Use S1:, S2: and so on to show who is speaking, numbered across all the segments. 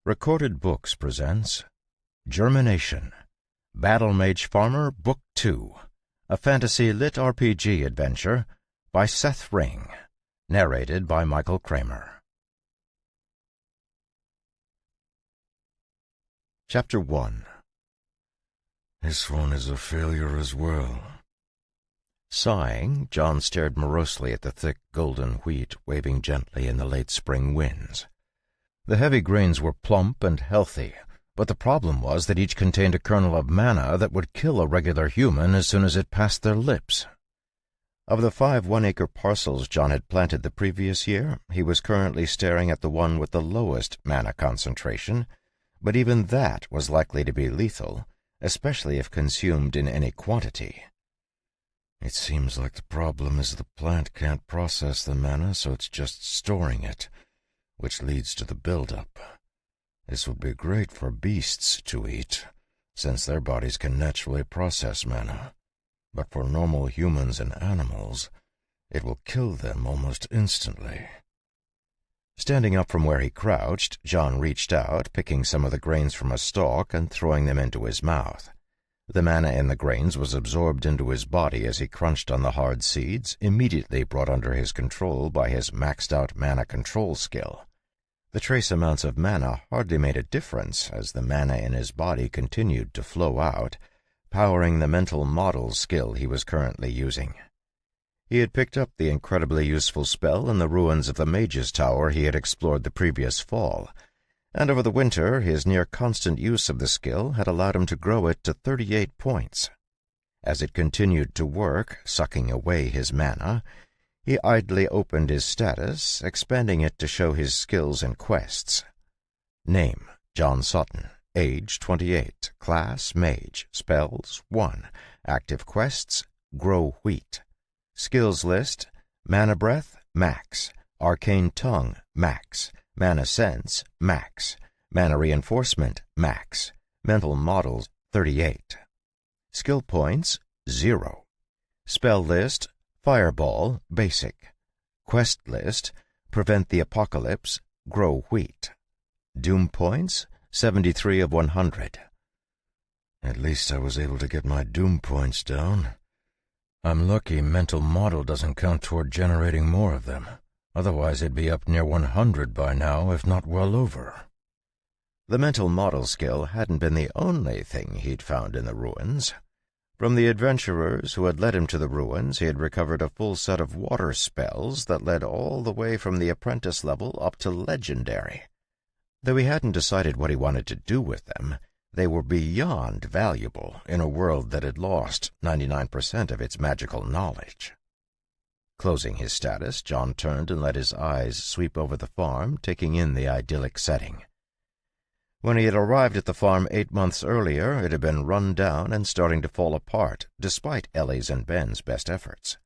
S1: Recorded Books presents Germination, Battle Mage Farmer Book 2, a fantasy LitRPG adventure by Seth Ring, narrated by Michael Kramer. Chapter 1.
S2: This one is a failure as well.
S1: Sighing, John stared morosely at the thick golden wheat waving gently in the late spring winds. The heavy grains were plump and healthy, but the problem was that each contained a kernel of manna that would kill a regular human as soon as it passed their lips. Of the 5 one-acre parcels John had planted the previous year, he was currently staring at the one with the lowest manna concentration, but even that was likely to be lethal, especially if consumed in any quantity.
S2: It seems like the problem is the plant can't process the manna, so it's just storing it, which leads to the buildup. This would be great for beasts to eat, since their bodies can naturally process manna. But for normal humans and animals, it will kill them almost instantly.
S1: Standing up from where he crouched, John reached out, picking some of the grains from a stalk and throwing them into his mouth. The manna in the grains was absorbed into his body as he crunched on the hard seeds, immediately brought under his control by his maxed-out mana control skill. The trace amounts of mana hardly made a difference as the mana in his body continued to flow out, powering the mental model skill he was currently using. He had picked up the incredibly useful spell in the ruins of the Mage's Tower he had explored the previous fall, and over the winter his near-constant use of the skill had allowed him to grow it to 38 points. As it continued to work, sucking away his mana, he idly opened his status, expanding it to show his skills and quests. Name: John Sutton. Age: 28. Class: Mage. Spells: 1. Active quests: Grow Wheat. Skills list: Mana Breath, max. Arcane Tongue, max. Mana Sense, max. Mana Reinforcement, max. Mental Models, 38. Skill points, 0. Spell list: Fireball, basic. Quest list: Prevent the Apocalypse, Grow Wheat. Doom points: 73 of 100.
S2: At least I was able to get my doom points down.
S1: I'm lucky mental model doesn't count toward generating more of them. Otherwise it'd be up near 100 by now, if not well over. The mental model skill hadn't been the only thing he'd found in the ruins. From the adventurers who had led him to the ruins, he had recovered a full set of water spells that led all the way from the apprentice level up to legendary. Though he hadn't decided what he wanted to do with them, they were beyond valuable in a world that had lost 99% of its magical knowledge. Closing his status, John turned and let his eyes sweep over the farm, taking in the idyllic setting. When he had arrived at the farm 8 months earlier, it had been run down and starting to fall apart, despite Ellie's and Ben's best efforts.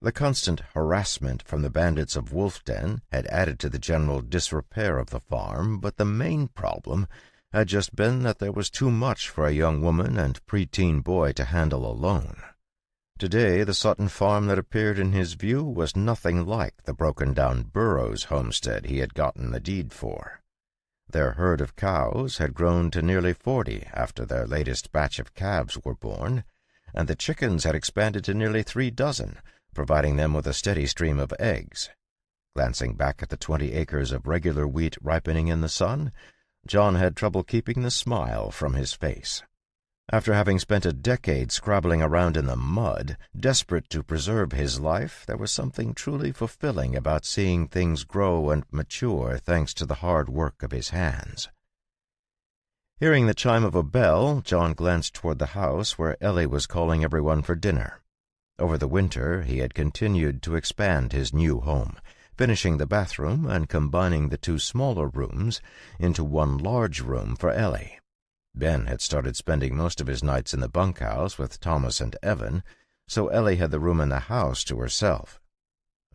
S1: The constant harassment from the bandits of Wolf Den had added to the general disrepair of the farm, but the main problem had just been that there was too much for a young woman and preteen boy to handle alone. Today, the Sutton farm that appeared in his view was nothing like the broken-down Burroughs homestead he had gotten the deed for. Their herd of cows had grown to nearly 40 after their latest batch of calves were born, and the chickens had expanded to nearly 3 dozen, providing them with a steady stream of eggs. Glancing back at the 20 acres of regular wheat ripening in the sun, John had trouble keeping the smile from his face. After having spent a decade scrabbling around in the mud, desperate to preserve his life, there was something truly fulfilling about seeing things grow and mature thanks to the hard work of his hands. Hearing the chime of a bell, John glanced toward the house where Ellie was calling everyone for dinner. Over the winter, he had continued to expand his new home, finishing the bathroom and combining the 2 smaller rooms into one large room for Ellie. Ben had started spending most of his nights in the bunkhouse with Thomas and Evan, so Ellie had the room in the house to herself.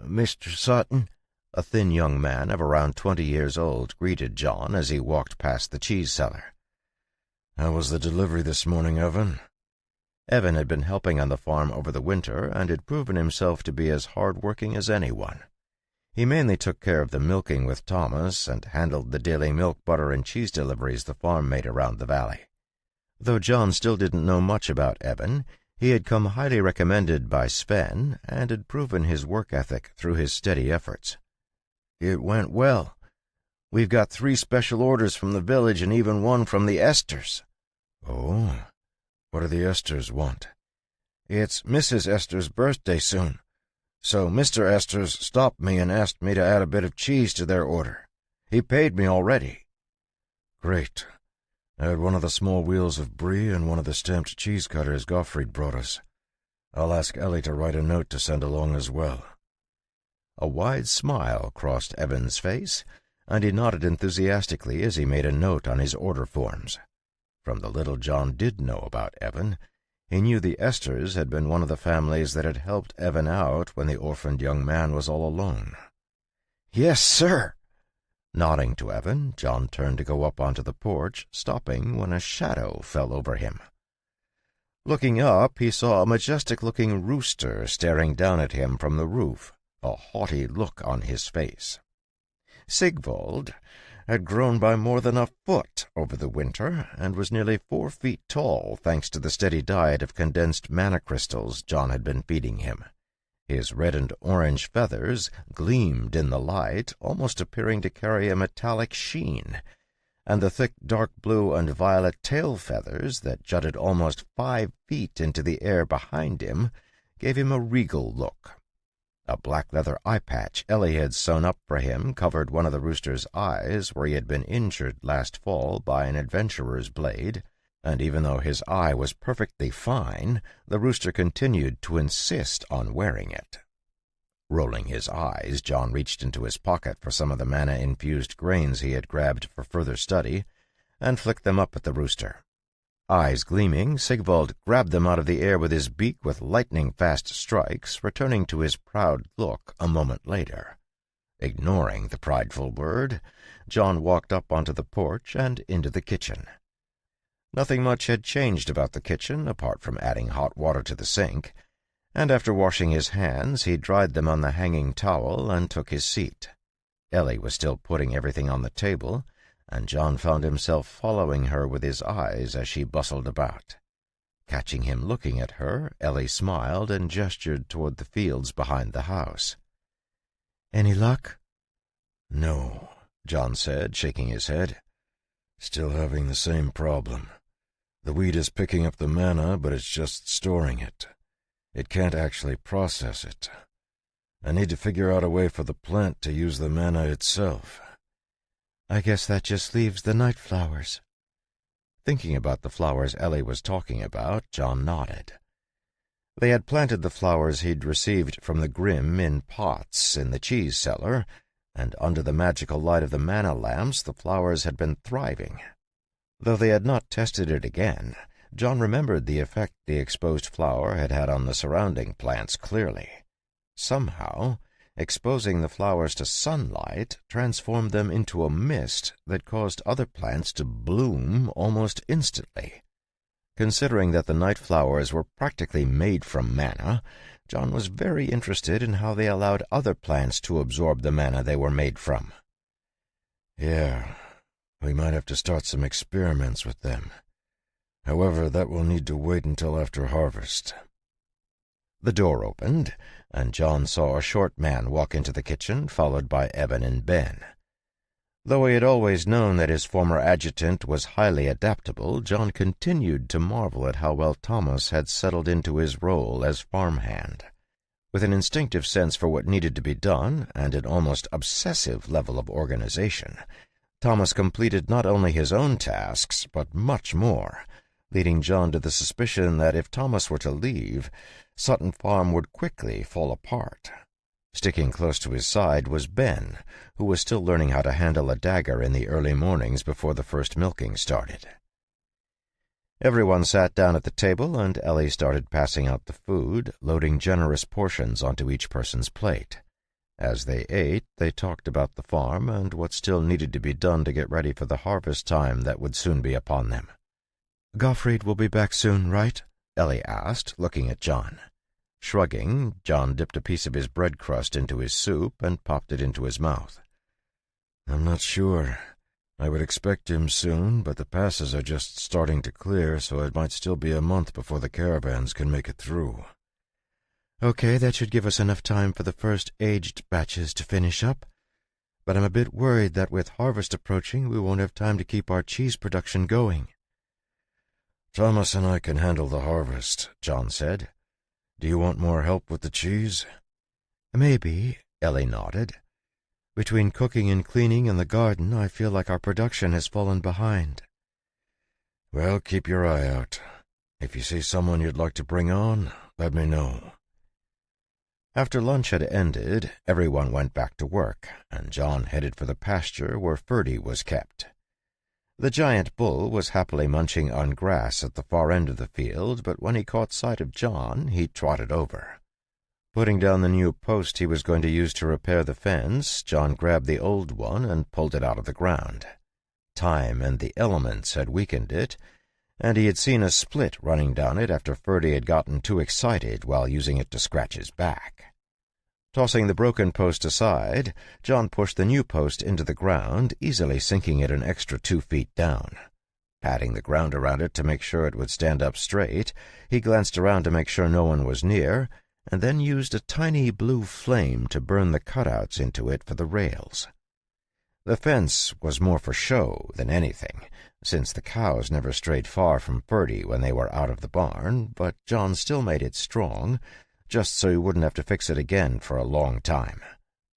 S1: "Mr. Sutton," a thin young man of around 20 years old greeted John as he walked past the cheese cellar.
S2: "How was the delivery this morning, Evan?"
S1: Evan had been helping on the farm over the winter and had proven himself to be as hard-working as anyone. He mainly took care of the milking with Thomas and handled the daily milk, butter, and cheese deliveries the farm made around the valley. Though John still didn't know much about Evan, he had come highly recommended by Sven and had proven his work ethic through his steady efforts. "It went well. We've got 3 special orders from the village and even one from the Esters."
S2: "Oh? What do the Esters want?"
S1: "It's Mrs. Esters' birthday soon, so Mr. Esters stopped me and asked me to add a bit of cheese to their order. He paid me already."
S2: "Great. Add one of the small wheels of brie and one of the stamped cheese cutters Gottfried brought us. I'll ask Ellie to write a note to send along as well."
S1: A wide smile crossed Evan's face, and he nodded enthusiastically as he made a note on his order forms. From the little John did know about Evan, he knew the Esters had been one of the families that had helped Evan out when the orphaned young man was all alone. "Yes, sir." Nodding to Evan, John turned to go up onto the porch, stopping when a shadow fell over him. Looking up, he saw a majestic-looking rooster staring down at him from the roof, a haughty look on his face. Sigvald had grown by more than a foot over the winter and was nearly 4 feet tall thanks to the steady diet of condensed mana crystals John had been feeding him. His red and orange feathers gleamed in the light, almost appearing to carry a metallic sheen, and the thick dark blue and violet tail feathers that jutted almost 5 feet into the air behind him gave him a regal look. A black leather eye patch Ellie had sewn up for him covered one of the rooster's eyes where he had been injured last fall by an adventurer's blade, and even though his eye was perfectly fine, the rooster continued to insist on wearing it. Rolling his eyes, John reached into his pocket for some of the mana-infused grains he had grabbed for further study, and flicked them up at the rooster. Eyes gleaming, Sigvald grabbed them out of the air with his beak with lightning-fast strikes, returning to his proud look a moment later. Ignoring the prideful bird, John walked up onto the porch and into the kitchen. Nothing much had changed about the kitchen, apart from adding hot water to the sink, and after washing his hands, he dried them on the hanging towel and took his seat. Ellie was still putting everything on the table, and John found himself following her with his eyes as she bustled about. Catching him looking at her, Ellie smiled and gestured toward the fields behind the house. "Any luck?"
S2: "No," John said, shaking his head. "Still having the same problem. The weed is picking up the mana, but it's just storing it. It can't actually process it. I need to figure out a way for the plant to use the mana itself."
S1: "I guess that just leaves the night flowers." Thinking about the flowers Ellie was talking about, John nodded. They had planted the flowers he'd received from the Grim in pots in the cheese cellar, and under the magical light of the mana lamps the flowers had been thriving. Though they had not tested it again, John remembered the effect the exposed flower had had on the surrounding plants clearly. Somehow, exposing the flowers to sunlight transformed them into a mist that caused other plants to bloom almost instantly. Considering that the night flowers were practically made from mana, John was very interested in how they allowed other plants to absorb the mana they were made from.
S2: "Yeah, we might have to start some experiments with them. However, that will need to wait until after harvest."
S1: The door opened, and John saw a short man walk into the kitchen, followed by Evan and Ben. Though he had always known that his former adjutant was highly adaptable, John continued to marvel at how well Thomas had settled into his role as farmhand. With an instinctive sense for what needed to be done, and an almost obsessive level of organization, Thomas completed not only his own tasks, but much more, leading John to the suspicion that if Thomas were to leave, Sutton Farm would quickly fall apart. Sticking close to his side was Ben, who was still learning how to handle a dagger in the early mornings before the first milking started. Everyone sat down at the table, and Ellie started passing out the food, loading generous portions onto each person's plate. As they ate, they talked about the farm and what still needed to be done to get ready for the harvest time that would soon be upon them. "Gottfried will be back soon, right?" Ellie asked, looking at John. Shrugging, John dipped a piece of his bread crust into his soup and popped it into his mouth.
S2: I'm not sure. I would expect him soon, but the passes are just starting to clear, so it might still be a month before the caravans can make it through.
S1: Okay, that should give us enough time for the first aged batches to finish up. But I'm a bit worried that with harvest approaching, we won't have time to keep our cheese production going.
S2: Thomas and I can handle the harvest, John said. Do you want more help with the cheese?
S1: Maybe, Ellie nodded. Between cooking and cleaning and the garden, I feel like our production has fallen behind.
S2: Well, keep your eye out. If you see someone you'd like to bring on, let me know.
S1: After lunch had ended, everyone went back to work, and John headed for the pasture where Ferdy was kept. The giant bull was happily munching on grass at the far end of the field, but when he caught sight of John, he trotted over. Putting down the new post he was going to use to repair the fence, John grabbed the old one and pulled it out of the ground. Time and the elements had weakened it, and he had seen a split running down it after Ferdy had gotten too excited while using it to scratch his back. Tossing the broken post aside, John pushed the new post into the ground, easily sinking it an extra 2 feet down. Patting the ground around it to make sure it would stand up straight, he glanced around to make sure no one was near, and then used a tiny blue flame to burn the cutouts into it for the rails. The fence was more for show than anything, since the cows never strayed far from Ferdy when they were out of the barn, but John still made it strong, just so he wouldn't have to fix it again for a long time.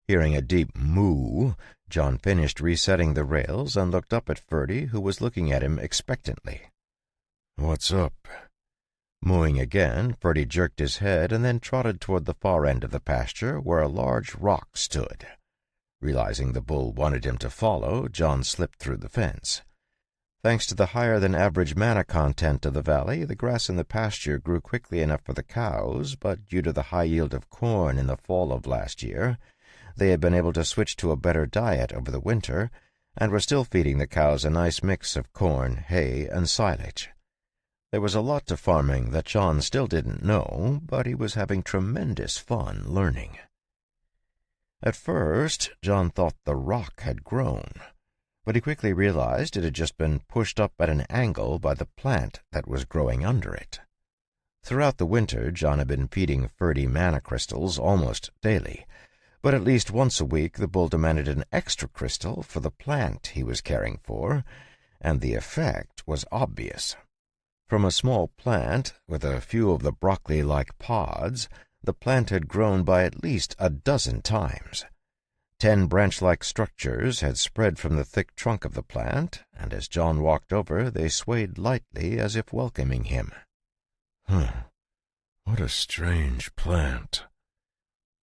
S1: Hearing a deep moo, John finished resetting the rails and looked up at Ferdy, who was looking at him expectantly.
S2: "What's up?"
S1: Mooing again, Ferdy jerked his head and then trotted toward the far end of the pasture where a large rock stood. Realizing the bull wanted him to follow, John slipped through the fence. Thanks to the higher-than-average mana content of the valley, the grass in the pasture grew quickly enough for the cows, but due to the high yield of corn in the fall of last year, they had been able to switch to a better diet over the winter, and were still feeding the cows a nice mix of corn, hay, and silage. There was a lot to farming that John still didn't know, but he was having tremendous fun learning. At first, John thought the rock had grown, but he quickly realized it had just been pushed up at an angle by the plant that was growing under it. Throughout the winter, John had been feeding Ferdy mana crystals almost daily, but at least once a week the bull demanded an extra crystal for the plant he was caring for, and the effect was obvious. From a small plant, with a few of the broccoli-like pods, the plant had grown by at least a dozen times. 10 branch-like structures had spread from the thick trunk of the plant, and as John walked over, they swayed lightly as if welcoming him.
S2: What a strange plant.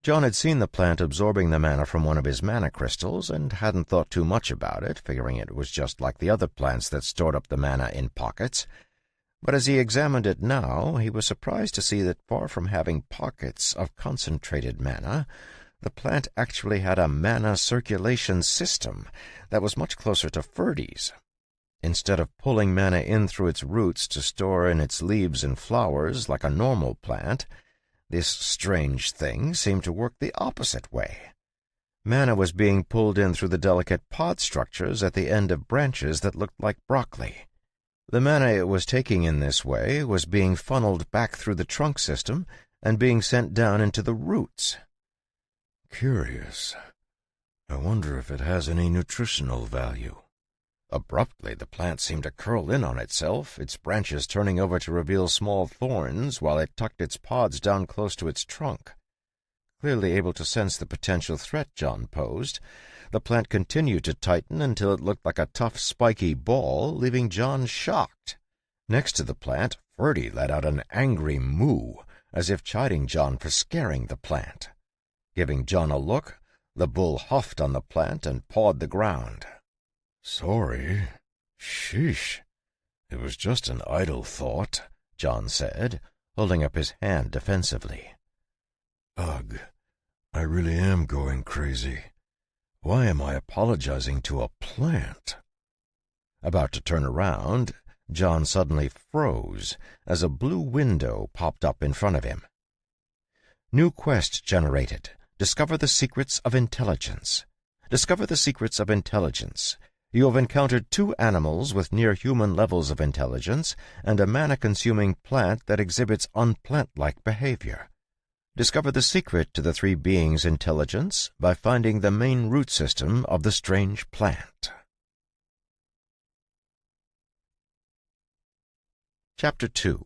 S1: John had seen the plant absorbing the mana from one of his mana crystals and hadn't thought too much about it, figuring it was just like the other plants that stored up the mana in pockets. But as he examined it now, he was surprised to see that far from having pockets of concentrated mana, the plant actually had a mana circulation system that was much closer to Ferdy's. Instead of pulling mana in through its roots to store in its leaves and flowers like a normal plant, this strange thing seemed to work the opposite way. Mana was being pulled in through the delicate pod structures at the end of branches that looked like broccoli. The mana it was taking in this way was being funneled back through the trunk system and being sent down into the roots.
S2: Curious. I wonder if it has any nutritional value.
S1: Abruptly, the plant seemed to curl in on itself, its branches turning over to reveal small thorns while it tucked its pods down close to its trunk. Clearly able to sense the potential threat John posed, the plant continued to tighten until it looked like a tough, spiky ball, leaving John shocked. Next to the plant, Ferdy let out an angry moo, as if chiding John for scaring the plant. Giving John a look, the bull huffed on the plant and pawed the ground.
S2: "Sorry. Sheesh. It was just an idle thought,"
S1: John said, holding up his hand defensively.
S2: "Ugh, I really am going crazy. Why am I apologizing to a plant?"
S1: About to turn around, John suddenly froze as a blue window popped up in front of him. New quest generated. Discover the secrets of intelligence. Discover the secrets of intelligence. You have encountered 2 animals with near-human levels of intelligence and a mana-consuming plant that exhibits unplant-like behavior. Discover the secret to the 3 beings' intelligence by finding the main root system of the strange plant. Chapter 2.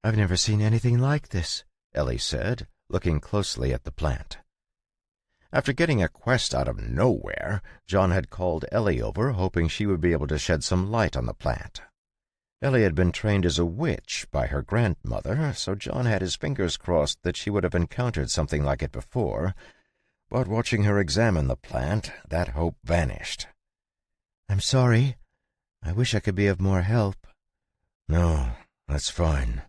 S1: "I've never seen anything like this," Ellie said, looking closely at the plant. After getting a quest out of nowhere, John had called Ellie over, hoping she would be able to shed some light on the plant. Ellie had been trained as a witch by her grandmother, so John had his fingers crossed that she would have encountered something like it before, but watching her examine the plant, that hope vanished. "I'm sorry. I wish I could be of more help."
S2: "No, that's fine.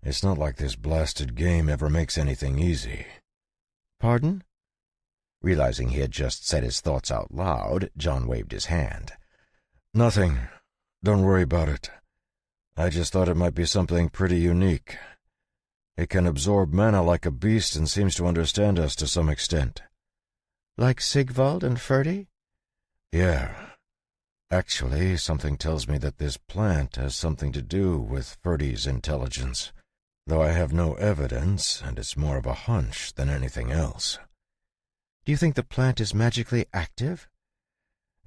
S2: It's not like this blasted game ever makes anything easy."
S1: "Pardon?" Realizing he had just said his thoughts out loud, John waved his hand.
S2: "Nothing. Don't worry about it. I just thought it might be something pretty unique. It can absorb mana like a beast and seems to understand us to some extent."
S1: "Like Sigvald and Ferdy?"
S2: "Yeah. Actually, something tells me that this plant has something to do with Ferdy's intelligence, though I have no evidence, and it's more of a hunch than anything else."
S1: "Do you think the plant is magically active?"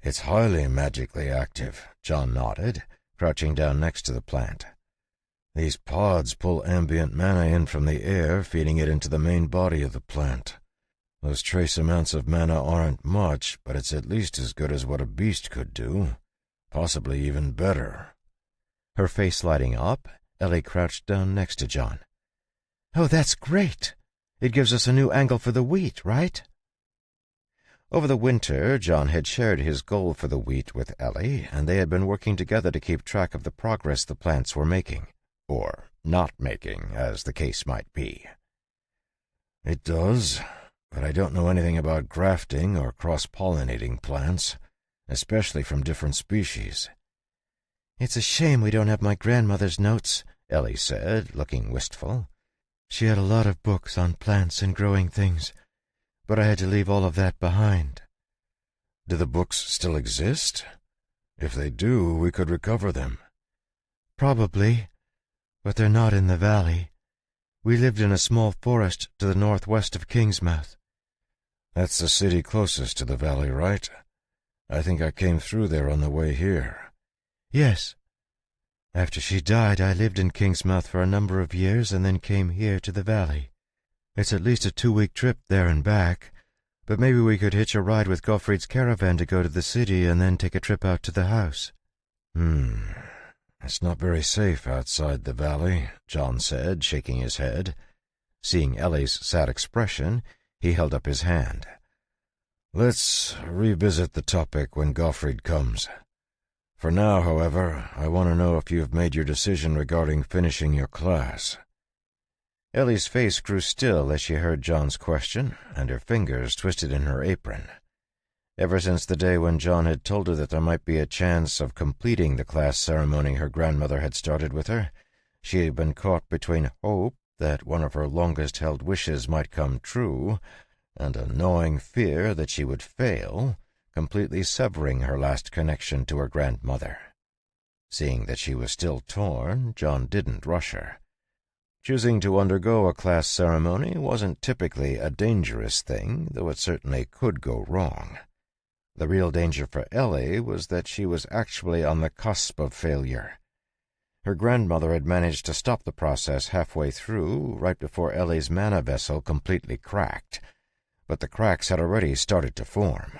S2: "It's highly magically active," John nodded, crouching down next to the plant. "These pods pull ambient mana in from the air, feeding it into the main body of the plant. Those trace amounts of mana aren't much, but it's at least as good as what a beast could do, possibly even better."
S1: Her face lighting up, Ellie crouched down next to John. "Oh, that's great! It gives us a new angle for the wheat, right?" Over the winter, John had shared his goal for the wheat with Ellie, and they had been working together to keep track of the progress the plants were making, or not making, as the case might be.
S2: "It does, but I don't know anything about grafting or cross-pollinating plants, especially from different species."
S1: "It's a shame we don't have my grandmother's notes," Ellie said, looking wistful. "She had a lot of books on plants and growing things, but I had to leave all of that behind."
S2: "Do the books still exist? If they do, we could recover them."
S1: "Probably, but they're not in the valley. We lived in a small forest to the northwest of Kingsmouth."
S2: "That's the city closest to the valley, right? I think I came through there on the way here."
S1: "Yes. After she died, I lived in Kingsmouth for a number of years and then came here to the valley. It's at least a 2-week trip there and back, but maybe we could hitch a ride with Gottfried's caravan to go to the city and then take a trip out to the house."
S2: It's not very safe outside the valley," John said, shaking his head.
S1: Seeing Ellie's sad expression, he held up his hand.
S2: "Let's revisit the topic when Gottfried comes. For now, however, I want to know if you've made your decision regarding finishing your class."
S1: Ellie's face grew still as she heard John's question, and her fingers twisted in her apron. Ever since the day when John had told her that there might be a chance of completing the class ceremony her grandmother had started with her, she had been caught between hope that one of her longest-held wishes might come true, and a gnawing fear that she would fail, completely severing her last connection to her grandmother. Seeing that she was still torn, John didn't rush her. Choosing to undergo a class ceremony wasn't typically a dangerous thing, though it certainly could go wrong. The real danger for Ellie was that she was actually on the cusp of failure. Her grandmother had managed to stop the process halfway through, right before Ellie's mana vessel completely cracked, but the cracks had already started to form.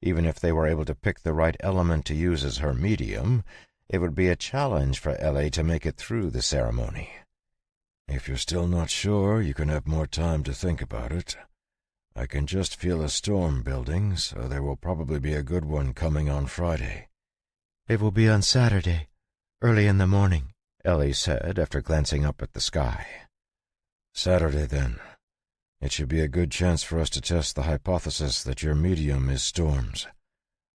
S1: Even if they were able to pick the right element to use as her medium, it would be a challenge for Ellie to make it through the ceremony.
S2: "If you're still not sure, you can have more time to think about it. I can just feel a storm building, so there will probably be a good one coming on Friday."
S1: "It will be on Saturday, early in the morning," Ellie said after glancing up at the sky.
S2: "Saturday, then. It should be a good chance for us to test the hypothesis that your medium is storms.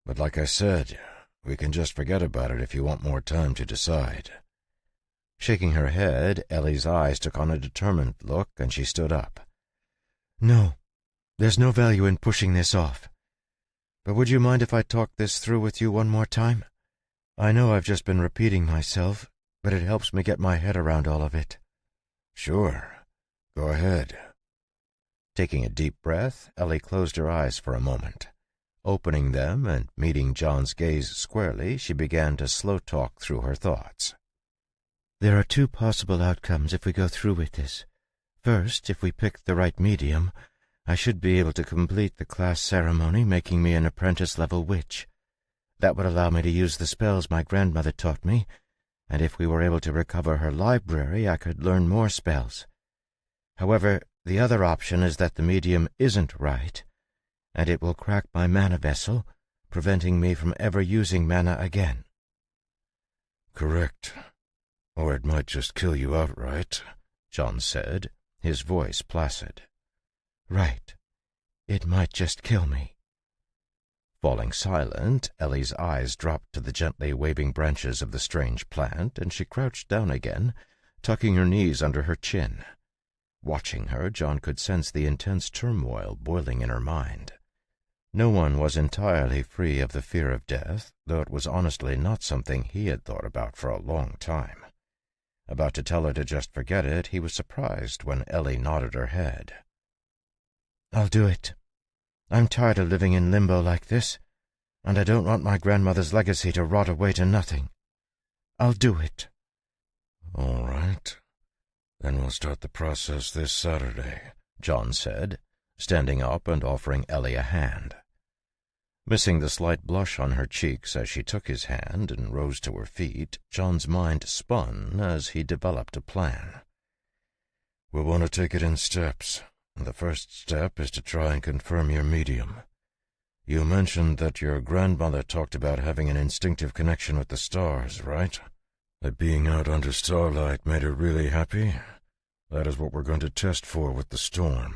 S2: But like I said, we can just forget about it if you want more time to decide."
S1: Shaking her head, Ellie's eyes took on a determined look, and she stood up. "No, there's no value in pushing this off. But would you mind if I talked this through with you one more time? I know I've just been repeating myself, but it helps me get my head around all of it."
S2: "Sure. Go ahead."
S1: Taking a deep breath, Ellie closed her eyes for a moment. Opening them and meeting John's gaze squarely, she began to slow-talk through her thoughts. "There are two possible outcomes if we go through with this. First, if we pick the right medium, I should be able to complete the class ceremony, making me an apprentice-level witch. That would allow me to use the spells my grandmother taught me, and if we were able to recover her library, I could learn more spells. However, the other option is that the medium isn't right, and it will crack my mana vessel, preventing me from ever using mana again."
S2: "Correct. Or it might just kill you outright,"
S1: John said, his voice placid. "Right. It might just kill me." Falling silent, Ellie's eyes dropped to the gently waving branches of the strange plant, and she crouched down again, tucking her knees under her chin. Watching her, John could sense the intense turmoil boiling in her mind. No one was entirely free of the fear of death, though it was honestly not something he had thought about for a long time. About to tell her to just forget it, he was surprised when Ellie nodded her head. "I'll do it. I'm tired of living in limbo like this, and I don't want my grandmother's legacy to rot away to nothing. I'll do it."
S2: "All right. Then we'll start the process this Saturday,"
S1: John said, standing up and offering Ellie a hand. Missing the slight blush on her cheeks as she took his hand and rose to her feet, John's mind spun as he developed a plan.
S2: "We'll want to take it in steps. The first step is to try and confirm your medium. You mentioned that your grandmother talked about having an instinctive connection with the stars, right? That being out under starlight made her really happy? That is what we're going to test for with the storm.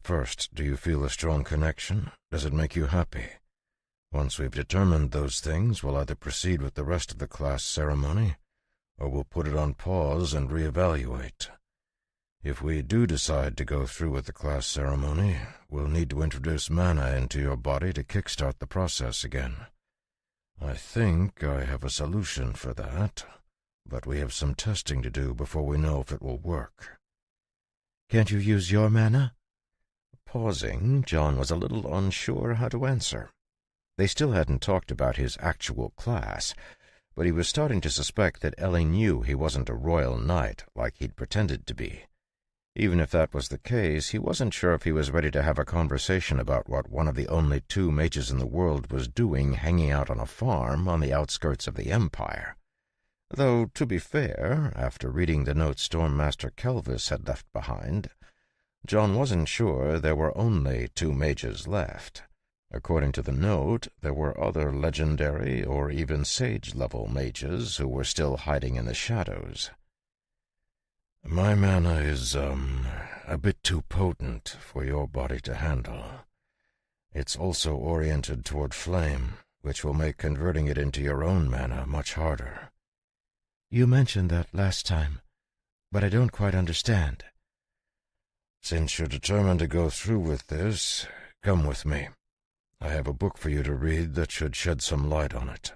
S2: First, do you feel a strong connection? Does it make you happy? Once we've determined those things, we'll either proceed with the rest of the class ceremony, or we'll put it on pause and reevaluate. If we do decide to go through with the class ceremony, we'll need to introduce mana into your body to kickstart the process again. I think I have a solution for that, but we have some testing to do before we know if it will work."
S1: "Can't you use your mana?" Pausing, John was a little unsure how to answer. They still hadn't talked about his actual class, but he was starting to suspect that Ellie knew he wasn't a royal knight like he'd pretended to be. Even if that was the case, he wasn't sure if he was ready to have a conversation about what one of the only two mages in the world was doing hanging out on a farm on the outskirts of the Empire. Though, to be fair, after reading the note Stormmaster Kelvis had left behind, John wasn't sure there were only two mages left. According to the note, there were other legendary or even sage-level mages who were still hiding in the shadows.
S2: "My mana is, a bit too potent for your body to handle. It's also oriented toward flame, which will make converting it into your own mana much harder."
S1: "You mentioned that last time, but I don't quite understand."
S2: "Since you're determined to go through with this, come with me. I have a book for you to read that should shed some light on it."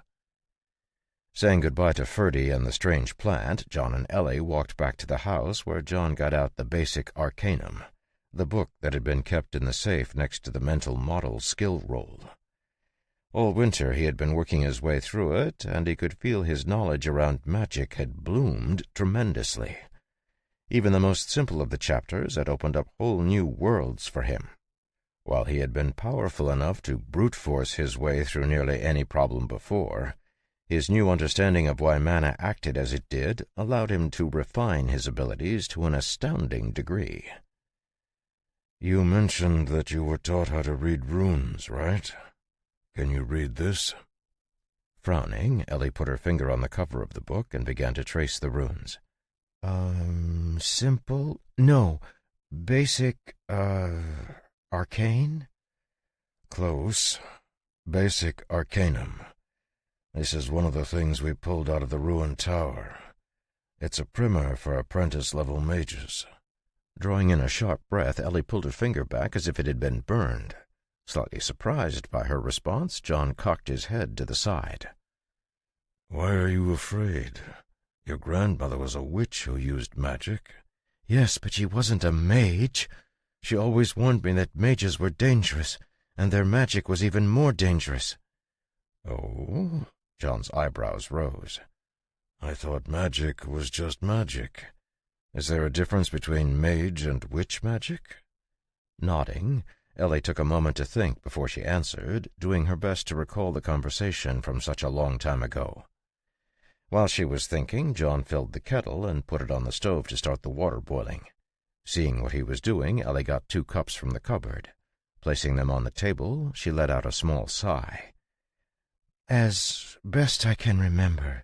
S1: Saying goodbye to Ferdy and the strange plant, John and Ellie walked back to the house where John got out the Basic Arcanum, the book that had been kept in the safe next to the mental model skill roll. All winter he had been working his way through it, and he could feel his knowledge around magic had bloomed tremendously. Even the most simple of the chapters had opened up whole new worlds for him. While he had been powerful enough to brute force his way through nearly any problem before, his new understanding of why mana acted as it did allowed him to refine his abilities to an astounding degree.
S2: "You mentioned that you were taught how to read runes, right? Can you read this?"
S1: Frowning, Ellie put her finger on the cover of the book and began to trace the runes. Simple? No. Basic, arcane?"
S2: "Close. Basic Arcanum. This is one of the things we pulled out of the ruined tower. It's a primer for apprentice-level mages.
S1: Drawing in a sharp breath, Ellie pulled her finger back as if it had been burned. Slightly surprised by her response, John cocked his head to the side.
S2: Why are you afraid? Your grandmother was a witch who used magic.
S1: Yes, but she wasn't a mage. She always warned me that mages were dangerous, and their magic was even more dangerous.
S2: Oh? John's eyebrows rose. I thought magic was just magic. Is there a difference between mage and witch magic?
S1: Nodding, Ellie took a moment to think before she answered, doing her best to recall the conversation from such a long time ago. While she was thinking, John filled the kettle and put it on the stove to start the water boiling. Seeing what he was doing, Ellie got 2 cups from the cupboard. Placing them on the table, she let out a small sigh. As best I can remember,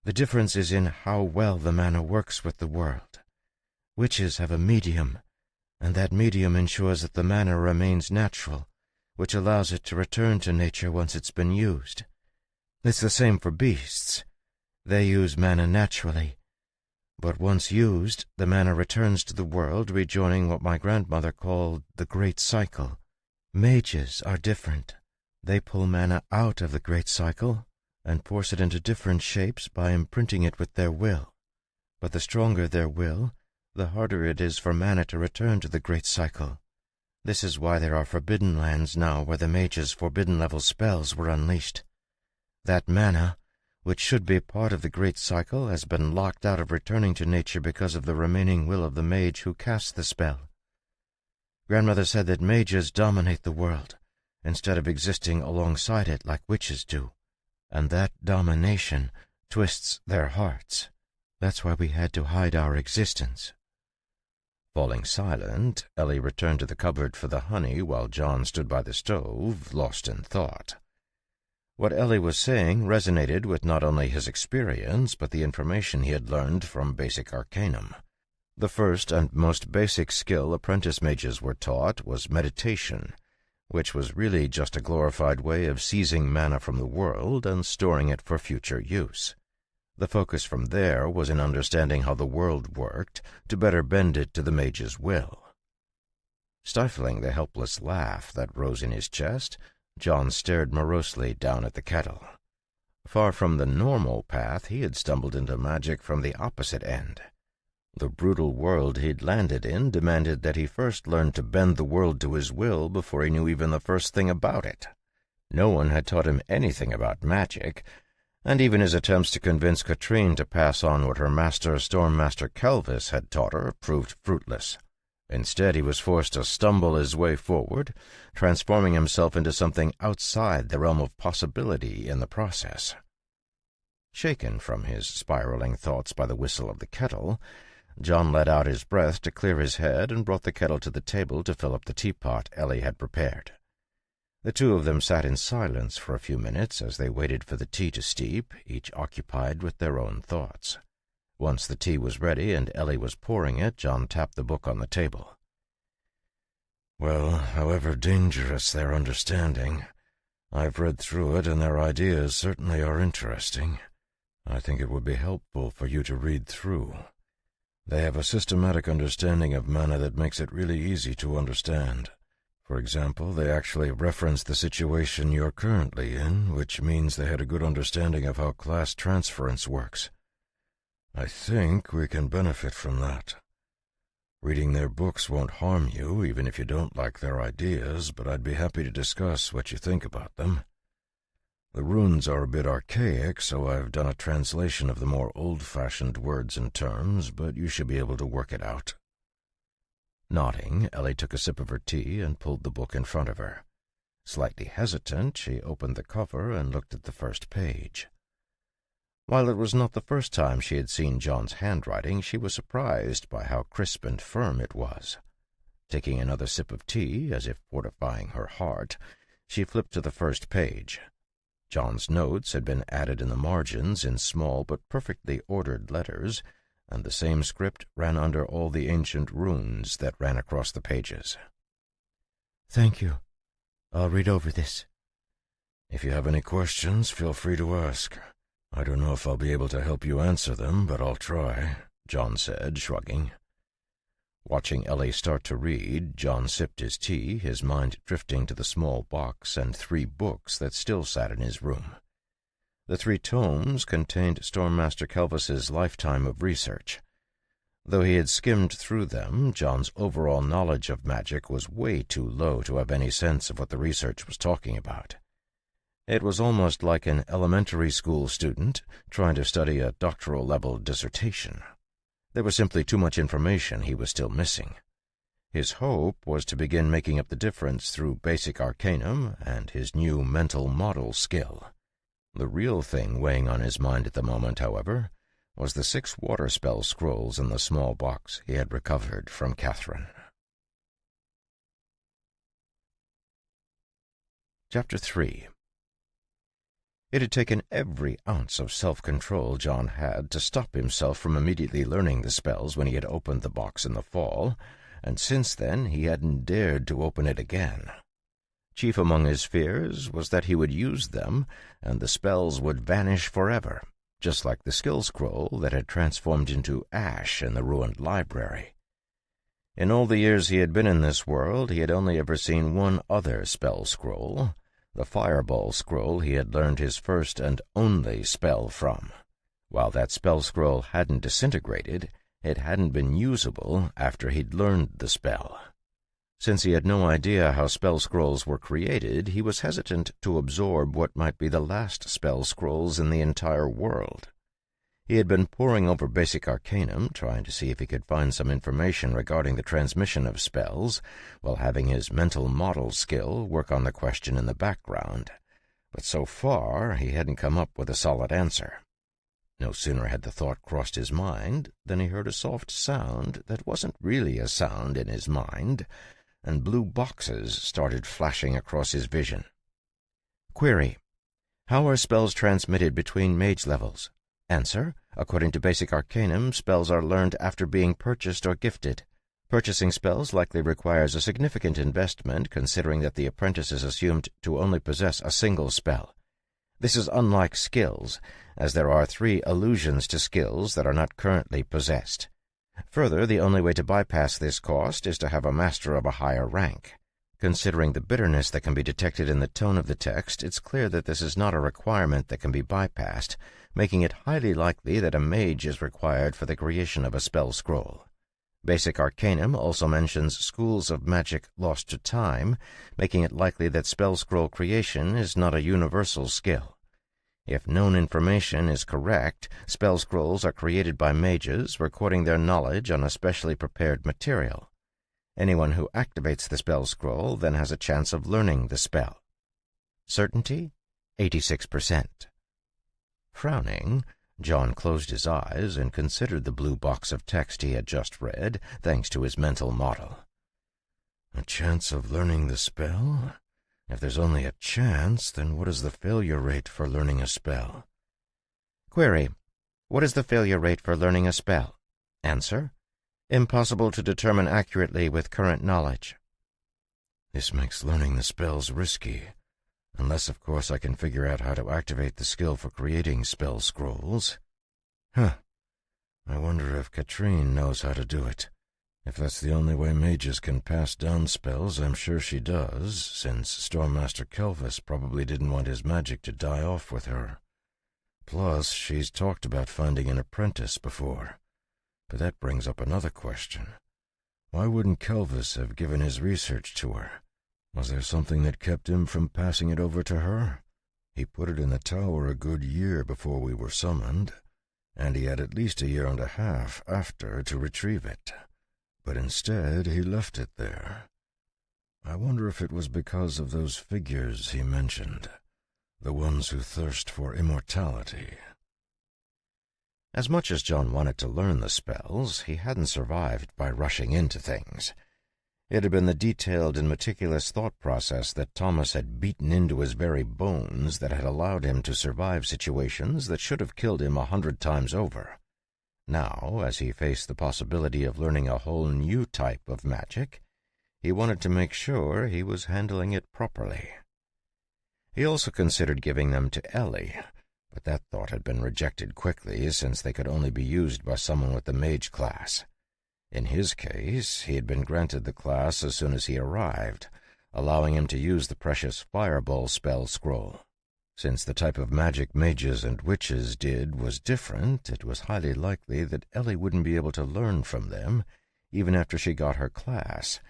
S1: the difference is in how well the mana works with the world. Witches have a medium, and that medium ensures that the mana remains natural, which allows it to return to nature once it's been used. It's the same for beasts. They use mana naturally, but once used, the mana returns to the world, rejoining what my grandmother called the Great Cycle. Mages are different. They pull mana out of the Great Cycle and force it into different shapes by imprinting it with their will. But the stronger their will, the harder it is for mana to return to the Great Cycle. This is why there are forbidden lands now where the mage's forbidden-level spells were unleashed. That mana, which should be part of the Great Cycle, has been locked out of returning to nature because of the remaining will of the mage who cast the spell. Grandmother said that mages dominate the world, instead of existing alongside it like witches do, and that domination twists their hearts. That's why we had to hide our existence. Falling silent, Ellie returned to the cupboard for the honey while John stood by the stove, lost in thought. What Ellie was saying resonated with not only his experience, but the information he had learned from basic arcanum. The first and most basic skill apprentice mages were taught was meditation, which was really just a glorified way of seizing mana from the world and storing it for future use. The focus from there was in understanding how the world worked to better bend it to the mage's will. Stifling the helpless laugh that rose in his chest, John stared morosely down at the kettle. Far from the normal path, he had stumbled into magic from the opposite end. The brutal world he'd landed in demanded that he first learn to bend the world to his will before he knew even the first thing about it. No one had taught him anything about magic, and even his attempts to convince Katrine to pass on what her master, Stormmaster Kelvis, had taught her proved fruitless. Instead, he was forced to stumble his way forward, transforming himself into something outside the realm of possibility in the process. Shaken from his spiraling thoughts by the whistle of the kettle, John let out his breath to clear his head and brought the kettle to the table to fill up the teapot Ellie had prepared. The 2 of them sat in silence for a few minutes as they waited for the tea to steep, each occupied with their own thoughts. Once the tea was ready and Ellie was pouring it, John tapped the book on the table.
S2: Well, however dangerous their understanding, I've read through it and their ideas certainly are interesting. I think it would be helpful for you to read through. They have a systematic understanding of mana that makes it really easy to understand. For example, they actually reference the situation you're currently in, which means they had a good understanding of how class transference works. I think we can benefit from that. Reading their books won't harm you, even if you don't like their ideas, but I'd be happy to discuss what you think about them. The runes are a bit archaic, so I've done a translation of the more old-fashioned words and terms, but you should be able to work it out.
S1: Nodding, Ellie took a sip of her tea and pulled the book in front of her. Slightly hesitant, she opened the cover and looked at the first page. While it was not the first time she had seen John's handwriting, she was surprised by how crisp and firm it was. Taking another sip of tea, as if fortifying her heart, she flipped to the first page. John's notes had been added in the margins in small but perfectly ordered letters, and the same script ran under all the ancient runes that ran across the pages. "Thank you. I'll read over this."
S2: "If you have any questions, feel free to ask. I don't know if I'll be able to help you answer them, but I'll try, John said, shrugging. Watching Ellie start to read, John sipped his tea, his mind drifting to the small box and 3 books that still sat in his room. The 3 tomes contained Stormmaster Kelvis's lifetime of research. Though he had skimmed through them, John's overall knowledge of magic was way too low to have any sense of what the research was talking about. It was almost like an elementary school student trying to study a doctoral-level dissertation. There was simply too much information he was still missing. His hope was to begin making up the difference through basic arcanum and his new mental model skill. The real thing weighing on his mind at the moment, however, was the 6 water spell scrolls in the small box he had recovered from Catherine. Chapter 3. It had taken every ounce of self-control John had to stop himself from immediately learning the spells when he had opened the box in the fall, and since then he hadn't dared to open it again. Chief among his fears was that he would use them, and the spells would vanish forever, just like the skill scroll that had transformed into ash in the ruined library. In all the years he had been in this world, he had only ever seen one other spell scroll, the Fireball Scroll he had learned his first and only spell from. While that spell scroll hadn't disintegrated, it hadn't been usable after he'd learned the spell. Since he had no idea how spell scrolls were created, he was hesitant to absorb what might be the last spell scrolls in the entire world. He had been poring over basic arcanum, trying to see if he could find some information regarding the transmission of spells, while having his mental model skill work on the question in the background. But so far he hadn't come up with a solid answer. No sooner had the thought crossed his mind than he heard a soft sound that wasn't really a sound in his mind, and blue boxes started flashing across his vision. Query: how are spells transmitted between mage levels? Answer: according to basic arcanum, spells are learned after being purchased or gifted. Purchasing spells likely requires a significant investment, considering that the apprentice is assumed to only possess a single spell. This is unlike skills, as there are 3 allusions to skills that are not currently possessed. Further, the only way to bypass this cost is to have a master of a higher rank. Considering the bitterness that can be detected in the tone of the text, it's clear that this is not a requirement that can be bypassed, making it highly likely that a mage is required for the creation of a spell scroll. Basic Arcanum also mentions schools of magic lost to time, making it likely that spell scroll creation is not a universal skill. If known information is correct, spell scrolls are created by mages, recording their knowledge on a specially prepared material. Anyone who activates the spell scroll then has a chance of learning the spell. Certainty: 86%. Frowning, John closed his eyes and considered the blue box of text he had just read, thanks to his mental model. A chance of learning the spell? If there's only a chance, then what is the failure rate for learning a spell? Query: what is the failure rate for learning a spell? Answer: impossible to determine accurately with current knowledge. This makes learning the spells risky. Unless, of course, I can figure out how to activate the skill for creating spell scrolls. I wonder if Katrine knows how to do it. If that's the only way mages can pass down spells, I'm sure she does, since Stormmaster Kelvis probably didn't want his magic to die off with her. Plus, she's talked about finding an apprentice before. But that brings up another question. Why wouldn't Kelvis have given his research to her? Was there something that kept him from passing it over to her? He put it in the tower a good year before we were summoned, and he had at least a year and a half after to retrieve it. But instead he left it there. I wonder if it was because of those figures he mentioned, the ones who thirst for immortality. As much as John wanted to learn the spells, he hadn't survived by rushing into things. It had been the detailed and meticulous thought process that Thomas had beaten into his very bones that had allowed him to survive situations that should have killed him 100 times over. Now, as he faced the possibility of learning a whole new type of magic, he wanted to make sure he was handling it properly. He also considered giving them to Ellie, but
S1: but that thought had been rejected quickly, since they could only be used by someone with the mage class. In his case, he had been granted the class as soon as he arrived, allowing him to use the precious fireball spell scroll. Since the type of magic mages and witches did was different, it was highly likely that Ellie wouldn't be able to learn from them, even after she got her class,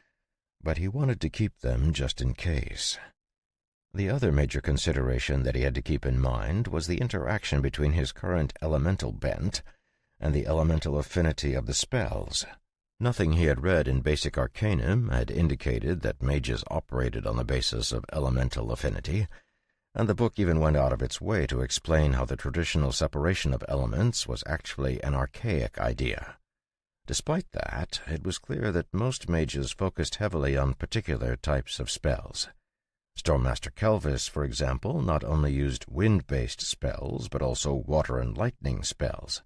S1: but he wanted to keep them just in case. The other major consideration that he had to keep in mind was the interaction between his current elemental bent and the elemental affinity of the spells. Nothing he had read in Basic Arcanum had indicated that mages operated on the basis of elemental affinity, and the book even went out of its way to explain how the traditional separation of elements was actually an archaic idea. Despite that, it was clear that most mages focused heavily on particular types of spells. Stormmaster Kelvis, for example, not only used wind-based spells, but also water and lightning spells.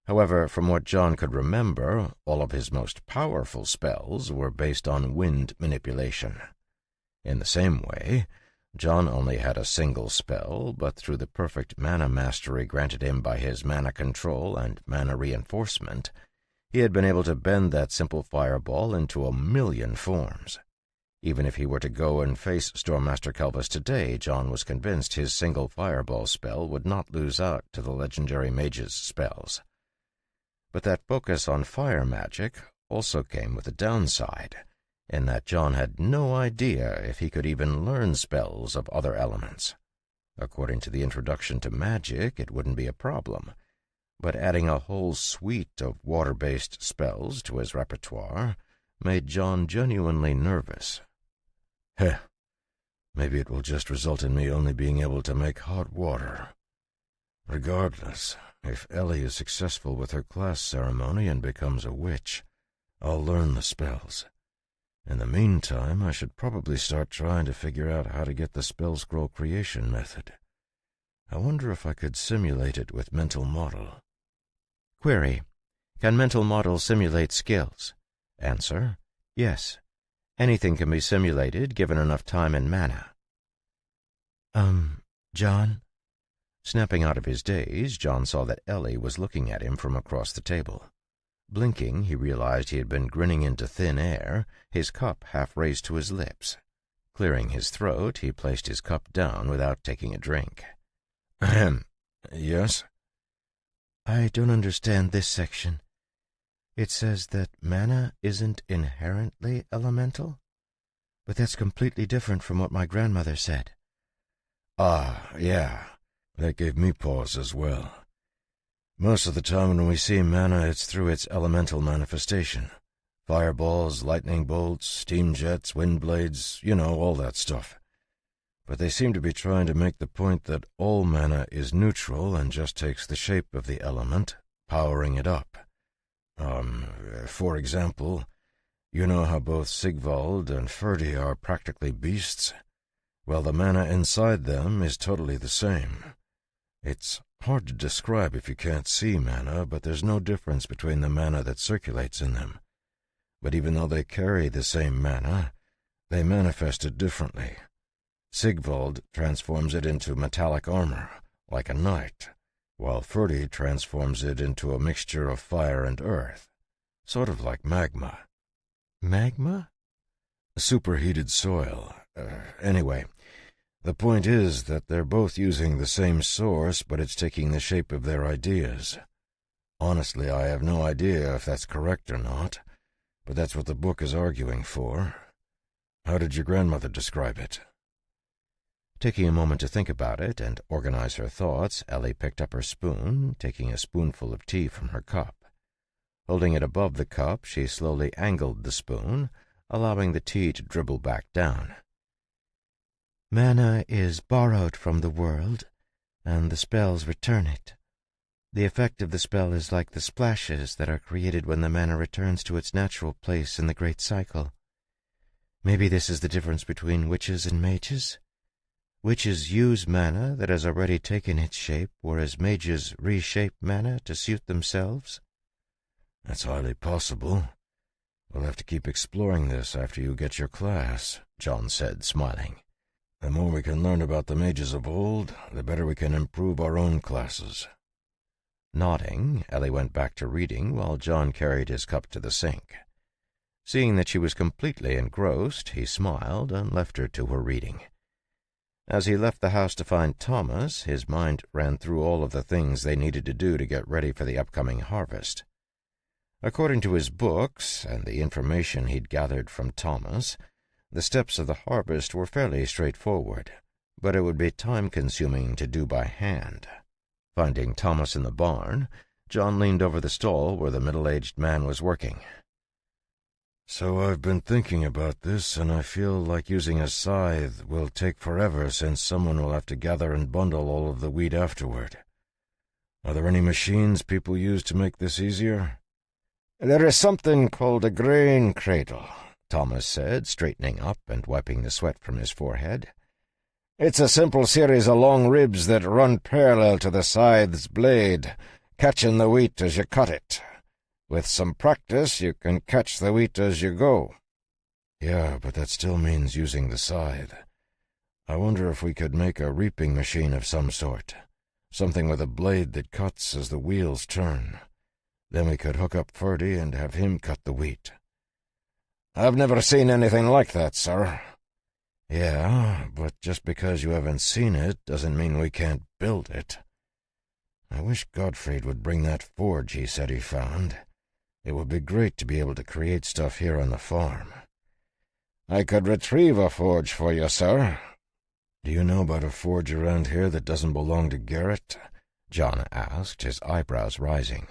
S1: However, from what John could remember, all of his most powerful spells were based on wind manipulation. In the same way, John only had a single spell, but through the perfect mana mastery granted him by his mana control and mana reinforcement, he had been able to bend that simple fireball into 1,000,000 forms. Even if he were to go and face Stormmaster Kelvis today, John was convinced his single fireball spell would not lose out to the legendary mage's spells. But that focus on fire magic also came with a downside, in that John had no idea if he could even learn spells of other elements. According to the introduction to magic, it wouldn't be a problem, but adding a whole suite of water-based spells to his repertoire made John genuinely nervous. Heh, maybe it will just result in me only being able to make hot water. Regardless, if Ellie is successful with her class ceremony and becomes a witch, I'll learn the spells. In the meantime, I should probably start trying to figure out how to get the spell scroll creation method. I wonder if I could simulate it with mental model.
S3: Query: can mental model simulate skills? Answer: yes. Anything can be simulated given enough time and mana.
S1: John?
S3: Snapping out of his daze, John saw that Ellie was looking at him from across the table. Blinking, he realized he had been grinning into thin air, his cup half raised to his lips. Clearing his throat, he placed his cup down without taking a drink.
S1: Ahem. Yes?
S3: I don't understand this section. It says that mana isn't inherently elemental? But that's completely different from what my grandmother said.
S1: Ah, yeah. That gave me pause as well. Most of the time when we see mana, it's through its elemental manifestation. Fireballs, lightning bolts, steam jets, wind blades, all that stuff. But they seem to be trying to make the point that all mana is neutral and just takes the shape of the element, powering it up. For example, you know how both Sigvald and Ferdi are practically beasts? Well, the mana inside them is totally the same. It's hard to describe if you can't see mana, but there's no difference between the mana that circulates in them. But even though they carry the same mana, they manifest it differently. Sigvald transforms it into metallic armor, like a knight, while Ferdi transforms it into a mixture of fire and earth, sort of like magma.
S3: Magma?
S1: Superheated soil. Anyway, the point is that they're both using the same source, but it's taking the shape of their ideas. Honestly, I have no idea if that's correct or not, but that's what the book is arguing for. How did your grandmother describe it?
S3: Taking a moment to think about it and organize her thoughts, Ellie picked up her spoon, taking a spoonful of tea from her cup. Holding it above the cup, she slowly angled the spoon, allowing the tea to dribble back down. Mana is borrowed from the world, and the spells return it. The effect of the spell is like the splashes that are created when the mana returns to its natural place in the great cycle. Maybe this is the difference between witches and mages? Witches use mana that has already taken its shape, whereas mages reshape mana to suit themselves?
S1: That's highly possible. We'll have to keep exploring this after you get your class, John said, smiling.
S2: The more we can learn about the mages of old, the better we can improve our own classes.
S1: Nodding, Ellie went back to reading while John carried his cup to the sink. Seeing that she was completely engrossed, he smiled and left her to her reading. As he left the house to find Thomas, his mind ran through all of the things they needed to do to get ready for the upcoming harvest. According to his books and the information he'd gathered from Thomas, the steps of the harvest were fairly straightforward, but it would be time-consuming to do by hand. Finding Thomas in the barn, John leaned over the stall where the middle-aged man was working.
S2: "So I've been thinking about this, and I feel like using a scythe will take forever since someone will have to gather and bundle all of the wheat afterward. Are there any machines people use to make this easier?"
S1: "There is something called a grain cradle," Thomas said, straightening up and wiping the sweat from his forehead. "It's a simple series of long ribs that run parallel to the scythe's blade, catching the wheat as you cut it. With some practice, you can catch the wheat as you go."
S2: "Yeah, but that still means using the scythe. I wonder if we could make a reaping machine of some sort, something with a blade that cuts as the wheels turn. Then we could hook up Ferdy and have him cut the wheat."
S1: "I've never seen anything like that, sir."
S2: "Yeah, but just because you haven't seen it doesn't mean we can't build it. I wish Gottfried would bring that forge he said he found. It would be great to be able to create stuff here on the farm."
S1: "I could retrieve a forge for you, sir."
S2: "Do you know about a forge around here that doesn't belong to Garrett?"
S1: John asked, his eyebrows rising.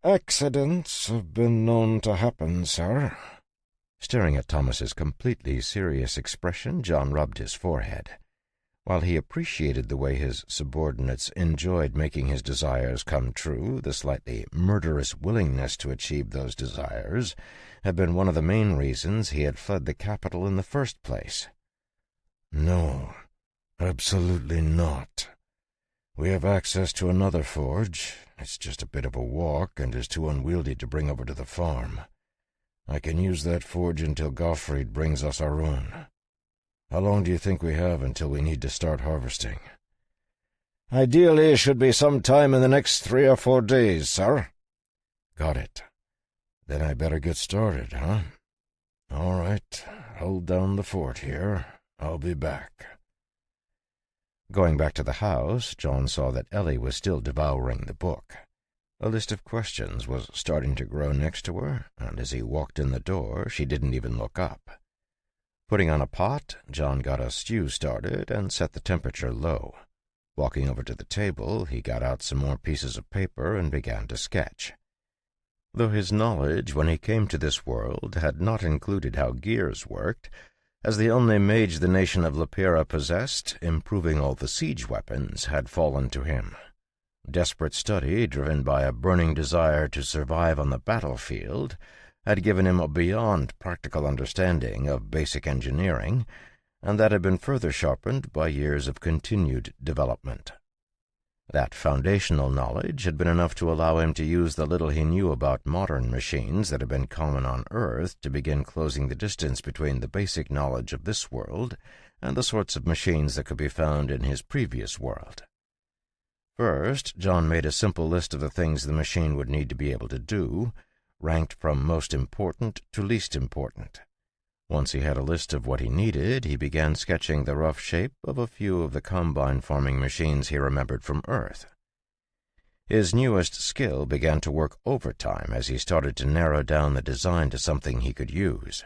S1: "Accidents have been known to happen, sir." Staring at Thomas's completely serious expression, John rubbed his forehead. While he appreciated the way his subordinates enjoyed making his desires come true, the slightly murderous willingness to achieve those desires had been one of the main reasons he had fled the capital in the first place.
S2: "No, absolutely not. We have access to another forge. It's just a bit of a walk and is too unwieldy to bring over to the farm. I can use that forge until Gottfried brings us our own. How long do you think we have until we need to start harvesting?"
S1: "Ideally, it should be some time in the next 3 or 4 days, sir."
S2: "Got it. Then I better get started, huh? All right, hold down the fort here. I'll be back."
S1: Going back to the house, John saw that Ellie was still devouring the book. A list of questions was starting to grow next to her, and as he walked in the door, she didn't even look up. Putting on a pot, John got a stew started and set the temperature low. Walking over to the table, he got out some more pieces of paper and began to sketch. Though his knowledge when he came to this world had not included how gears worked, as the only mage the nation of Lepera possessed, improving all the siege weapons had fallen to him. Desperate study, driven by a burning desire to survive on the battlefield, had given him a beyond practical understanding of basic engineering, and that had been further sharpened by years of continued development. That foundational knowledge had been enough to allow him to use the little he knew about modern machines that had been common on Earth to begin closing the distance between the basic knowledge of this world and the sorts of machines that could be found in his previous world. First, John made a simple list of the things the machine would need to be able to do, ranked from most important to least important. Once he had a list of what he needed, he began sketching the rough shape of a few of the combine farming machines he remembered from Earth. His newest skill began to work overtime as he started to narrow down the design to something he could use.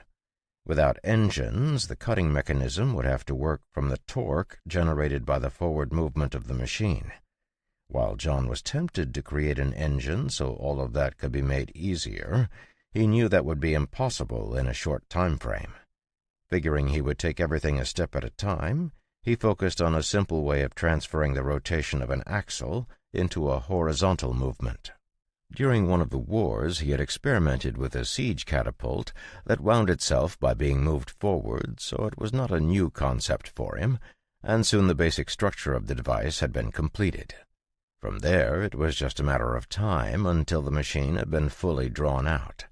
S1: Without engines, the cutting mechanism would have to work from the torque generated by the forward movement of the machine. While John was tempted to create an engine so all of that could be made easier, he knew that would be impossible in a short time frame. Figuring he would take everything a step at a time, he focused on a simple way of transferring the rotation of an axle into a horizontal movement. During one of the wars, he had experimented with a siege catapult that wound itself by being moved forward, so it was not a new concept for him, and soon the basic structure of the device had been completed. From there, it was just a matter of time until the machine had been fully drawn out.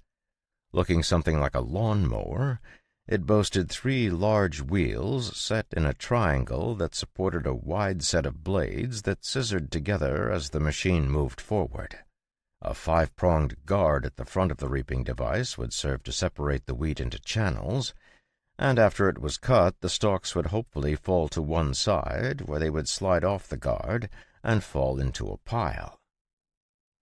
S1: Looking something like a lawnmower, It boasted 3 large wheels set in a triangle that supported a wide set of blades that scissored together as the machine moved forward. A 5-pronged guard at the front of the reaping device would serve to separate the wheat into channels, and after it was cut, the stalks would hopefully fall to one side, where they would slide off the guard and fall into a pile.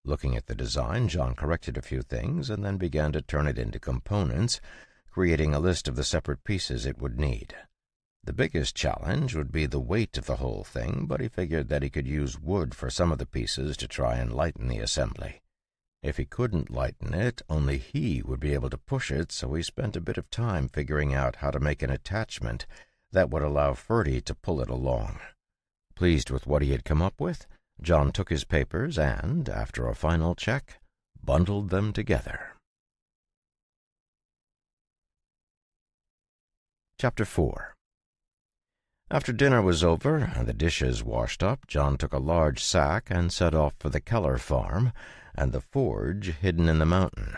S1: Looking at the design, John corrected a few things and then began to turn it into components, creating a list of the separate pieces it would need. The biggest challenge would be the weight of the whole thing, but he figured that he could use wood for some of the pieces to try and lighten the assembly. If he couldn't lighten it, only he would be able to push it, so he spent a bit of time figuring out how to make an attachment that would allow Ferdy to pull it along. Pleased with what he had come up with, John took his papers and, after a final check, bundled them together. Chapter 4. After dinner was over and the dishes washed up, John took a large sack and set off for the Keller farm and the forge hidden in the mountain.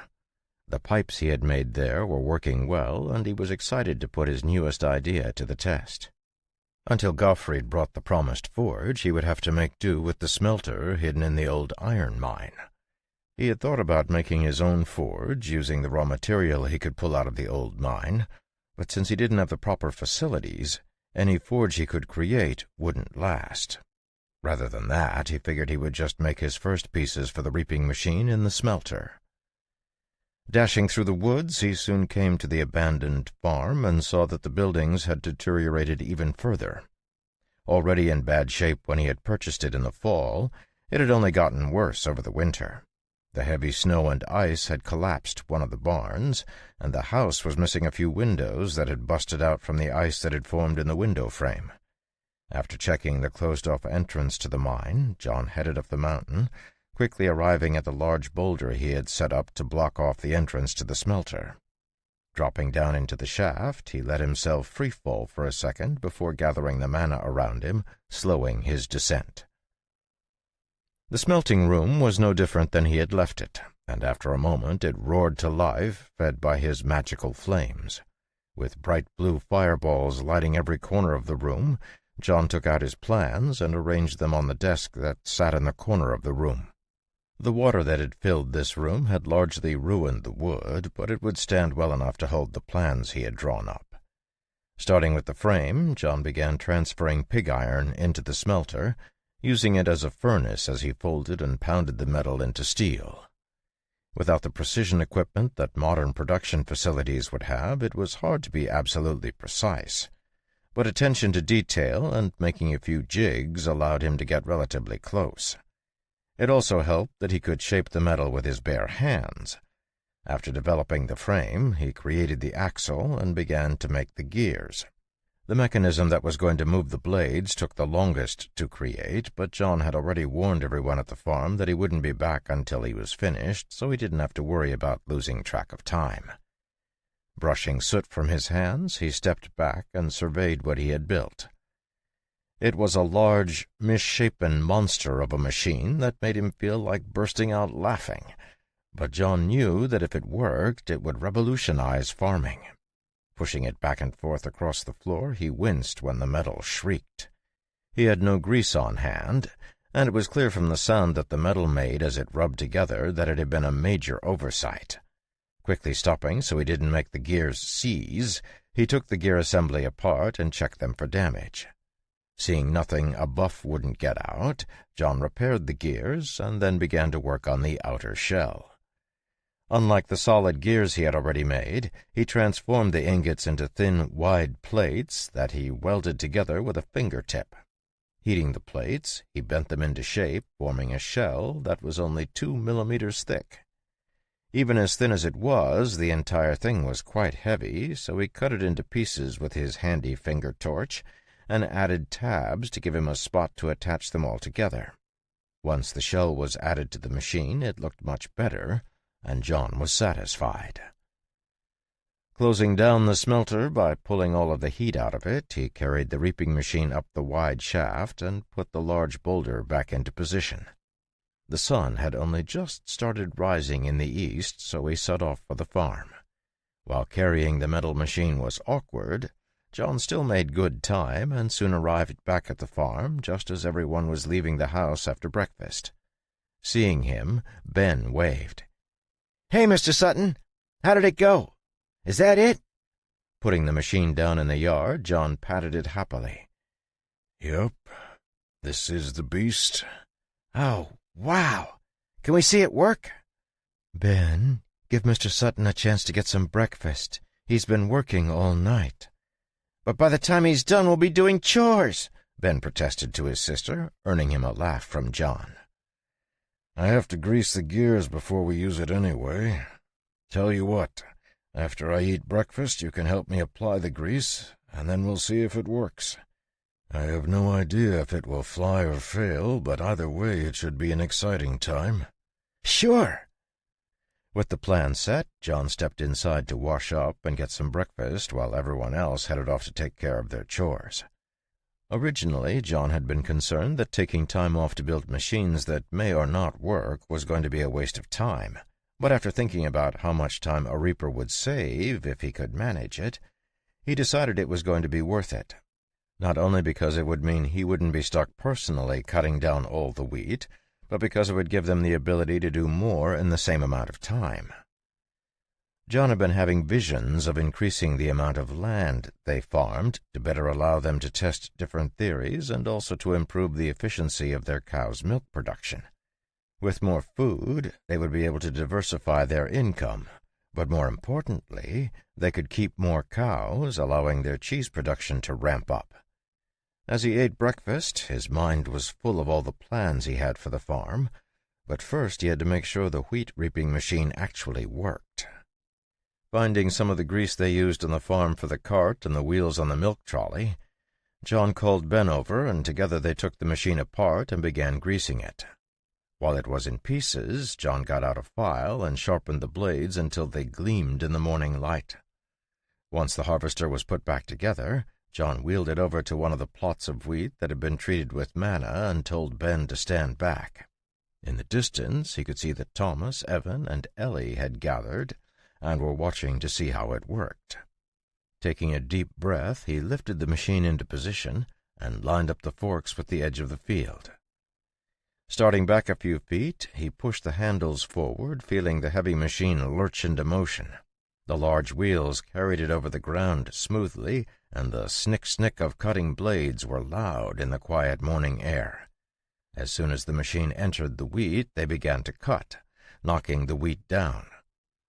S1: The pipes he had made there were working well, and he was excited to put his newest idea to the test. Until Gottfried brought the promised forge, he would have to make do with the smelter hidden in the old iron mine. He had thought about making his own forge, using the raw material he could pull out of the old mine, but since he didn't have the proper facilities, any forge he could create wouldn't last. Rather than that, he figured he would just make his first pieces for the reaping machine in the smelter. Dashing through the woods, he soon came to the abandoned farm and saw that the buildings had deteriorated even further. Already in bad shape when he had purchased it in the fall, it had only gotten worse over the winter. The heavy snow and ice had collapsed one of the barns, and the house was missing a few windows that had busted out from the ice that had formed in the window frame. After checking the closed-off entrance to the mine, John headed up the mountain, quickly arriving at the large boulder he had set up to block off the entrance to the smelter. Dropping down into the shaft, he let himself free-fall for a second before gathering the mana around him, slowing his descent. The smelting room was no different than he had left it, and after a moment it roared to life, fed by his magical flames. With bright blue fireballs lighting every corner of the room, John took out his plans and arranged them on the desk that sat in the corner of the room. The water that had filled this room had largely ruined the wood, but it would stand well enough to hold the plans he had drawn up. Starting with the frame, John began transferring pig iron into the smelter, using it as a furnace as he folded and pounded the metal into steel. Without the precision equipment that modern production facilities would have, it was hard to be absolutely precise. But attention to detail and making a few jigs allowed him to get relatively close. It also helped that he could shape the metal with his bare hands. After developing the frame, he created the axle and began to make the gears. The mechanism that was going to move the blades took the longest to create, but John had already warned everyone at the farm that he wouldn't be back until he was finished, so he didn't have to worry about losing track of time. Brushing soot from his hands, he stepped back and surveyed what he had built. It was a large, misshapen monster of a machine that made him feel like bursting out laughing, but John knew that if it worked, it would revolutionize farming. Pushing it back and forth across the floor, he winced when the metal shrieked. He had no grease on hand, and it was clear from the sound that the metal made as it rubbed together that it had been a major oversight. Quickly stopping so he didn't make the gears seize, he took the gear assembly apart and checked them for damage. Seeing nothing a buff wouldn't get out, John repaired the gears and then began to work on the outer shell. Unlike the solid gears he had already made, he transformed the ingots into thin, wide plates that he welded together with a fingertip. Heating the plates, he bent them into shape, forming a shell that was only 2 millimeters thick. Even as thin as it was, the entire thing was quite heavy, so he cut it into pieces with his handy finger torch and added tabs to give him a spot to attach them all together. Once the shell was added to the machine, it looked much better, and John was satisfied. Closing down the smelter by pulling all of the heat out of it, he carried the reaping machine up the wide shaft and put the large boulder back into position. The sun had only just started rising in the east, so he set off for the farm. While carrying the metal machine was awkward, John still made good time and soon arrived back at the farm just as everyone was leaving the house after breakfast. Seeing him, Ben waved.
S3: "Hey, Mr. Sutton, how did it go? Is that it?"
S1: Putting the machine down in the yard, John patted it happily.
S2: "Yep, this is the beast."
S3: "Oh, wow! Can we see it work?"
S1: "Ben, give Mr. Sutton a chance to get some breakfast. He's been working all night."
S3: "But by the time he's done, we'll be doing chores,"
S1: Ben protested to his sister, earning him a laugh from John.
S2: "I have to grease the gears before we use it anyway. Tell you what, after I eat breakfast, you can help me apply the grease, and then we'll see if it works. I have no idea if it will fly or fail, but either way it should be an exciting time."
S3: "Sure."
S1: With the plan set, John stepped inside to wash up and get some breakfast while everyone else headed off to take care of their chores. Originally, John had been concerned that taking time off to build machines that may or not work was going to be a waste of time, but after thinking about how much time a reaper would save if he could manage it, he decided it was going to be worth it. Not only because it would mean he wouldn't be stuck personally cutting down all the wheat, but because it would give them the ability to do more in the same amount of time. John had been having visions of increasing the amount of land they farmed to better allow them to test different theories and also to improve the efficiency of their cows' milk production. With more food, they would be able to diversify their income, but more importantly, they could keep more cows, allowing their cheese production to ramp up. As he ate breakfast, his mind was full of all the plans he had for the farm, but first he had to make sure the wheat reaping machine actually worked. Finding some of the grease they used on the farm for the cart and the wheels on the milk trolley, John called Ben over, and together they took the machine apart and began greasing it. While it was in pieces, John got out a file and sharpened the blades until they gleamed in the morning light. Once the harvester was put back together, John wheeled it over to one of the plots of wheat that had been treated with manna and told Ben to stand back. In the distance, he could see that Thomas, Evan, and Ellie had gathered and were watching to see how it worked. Taking a deep breath, he lifted the machine into position and lined up the forks with the edge of the field. Starting back a few feet, he pushed the handles forward, feeling the heavy machine lurch into motion. The large wheels carried it over the ground smoothly, and the snick-snick of cutting blades were loud in the quiet morning air. As soon as the machine entered the wheat, they began to cut, knocking the wheat down.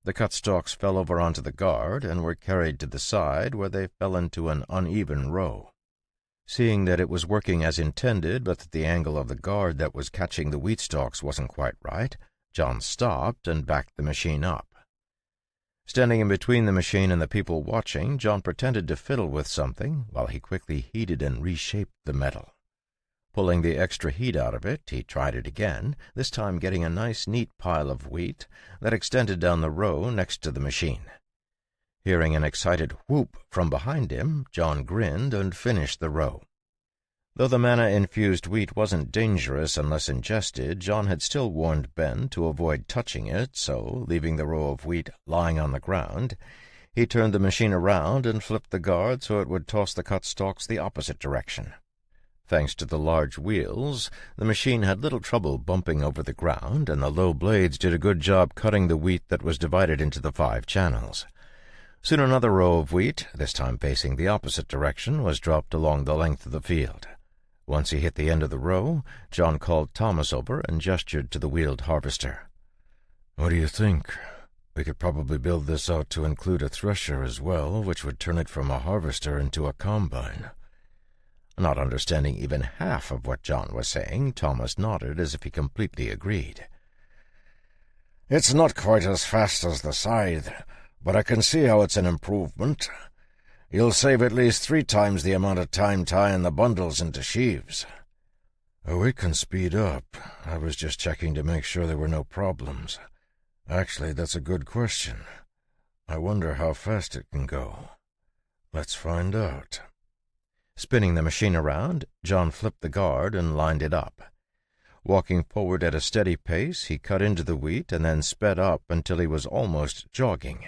S1: The cut stalks fell over onto the guard and were carried to the side, where they fell into an uneven row. Seeing that it was working as intended, but that the angle of the guard that was catching the wheat stalks wasn't quite right, John stopped and backed the machine up. Standing in between the machine and the people watching, John pretended to fiddle with something while he quickly heated and reshaped the metal. Pulling the extra heat out of it, he tried it again, this time getting a nice neat pile of wheat that extended down the row next to the machine. Hearing an excited whoop from behind him, John grinned and finished the row. Though the manna-infused wheat wasn't dangerous unless ingested, John had still warned Ben to avoid touching it, so, leaving the row of wheat lying on the ground, he turned the machine around and flipped the guard so it would toss the cut stalks the opposite direction. Thanks to the large wheels, the machine had little trouble bumping over the ground, and the low blades did a good job cutting the wheat that was divided into the 5 channels. Soon another row of wheat, this time facing the opposite direction, was dropped along the length of the field. Once he hit the end of the row, John called Thomas over and gestured to the wheeled harvester.
S2: "What do you think? We could probably build this out to include a thresher as well, which would turn it from a harvester into a combine."
S1: Not understanding even half of what John was saying, Thomas nodded as if he completely agreed.
S2: "It's not quite as fast as the scythe, but I can see how it's an improvement. You'll save at least 3 times the amount of time tying the bundles into sheaves."
S1: "Oh, it can speed up. I was just checking to make sure there were no problems. Actually, that's a good question. I wonder how fast it can go. Let's find out." Spinning the machine around, John flipped the guard and lined it up. Walking forward at a steady pace, he cut into the wheat and then sped up until he was almost jogging.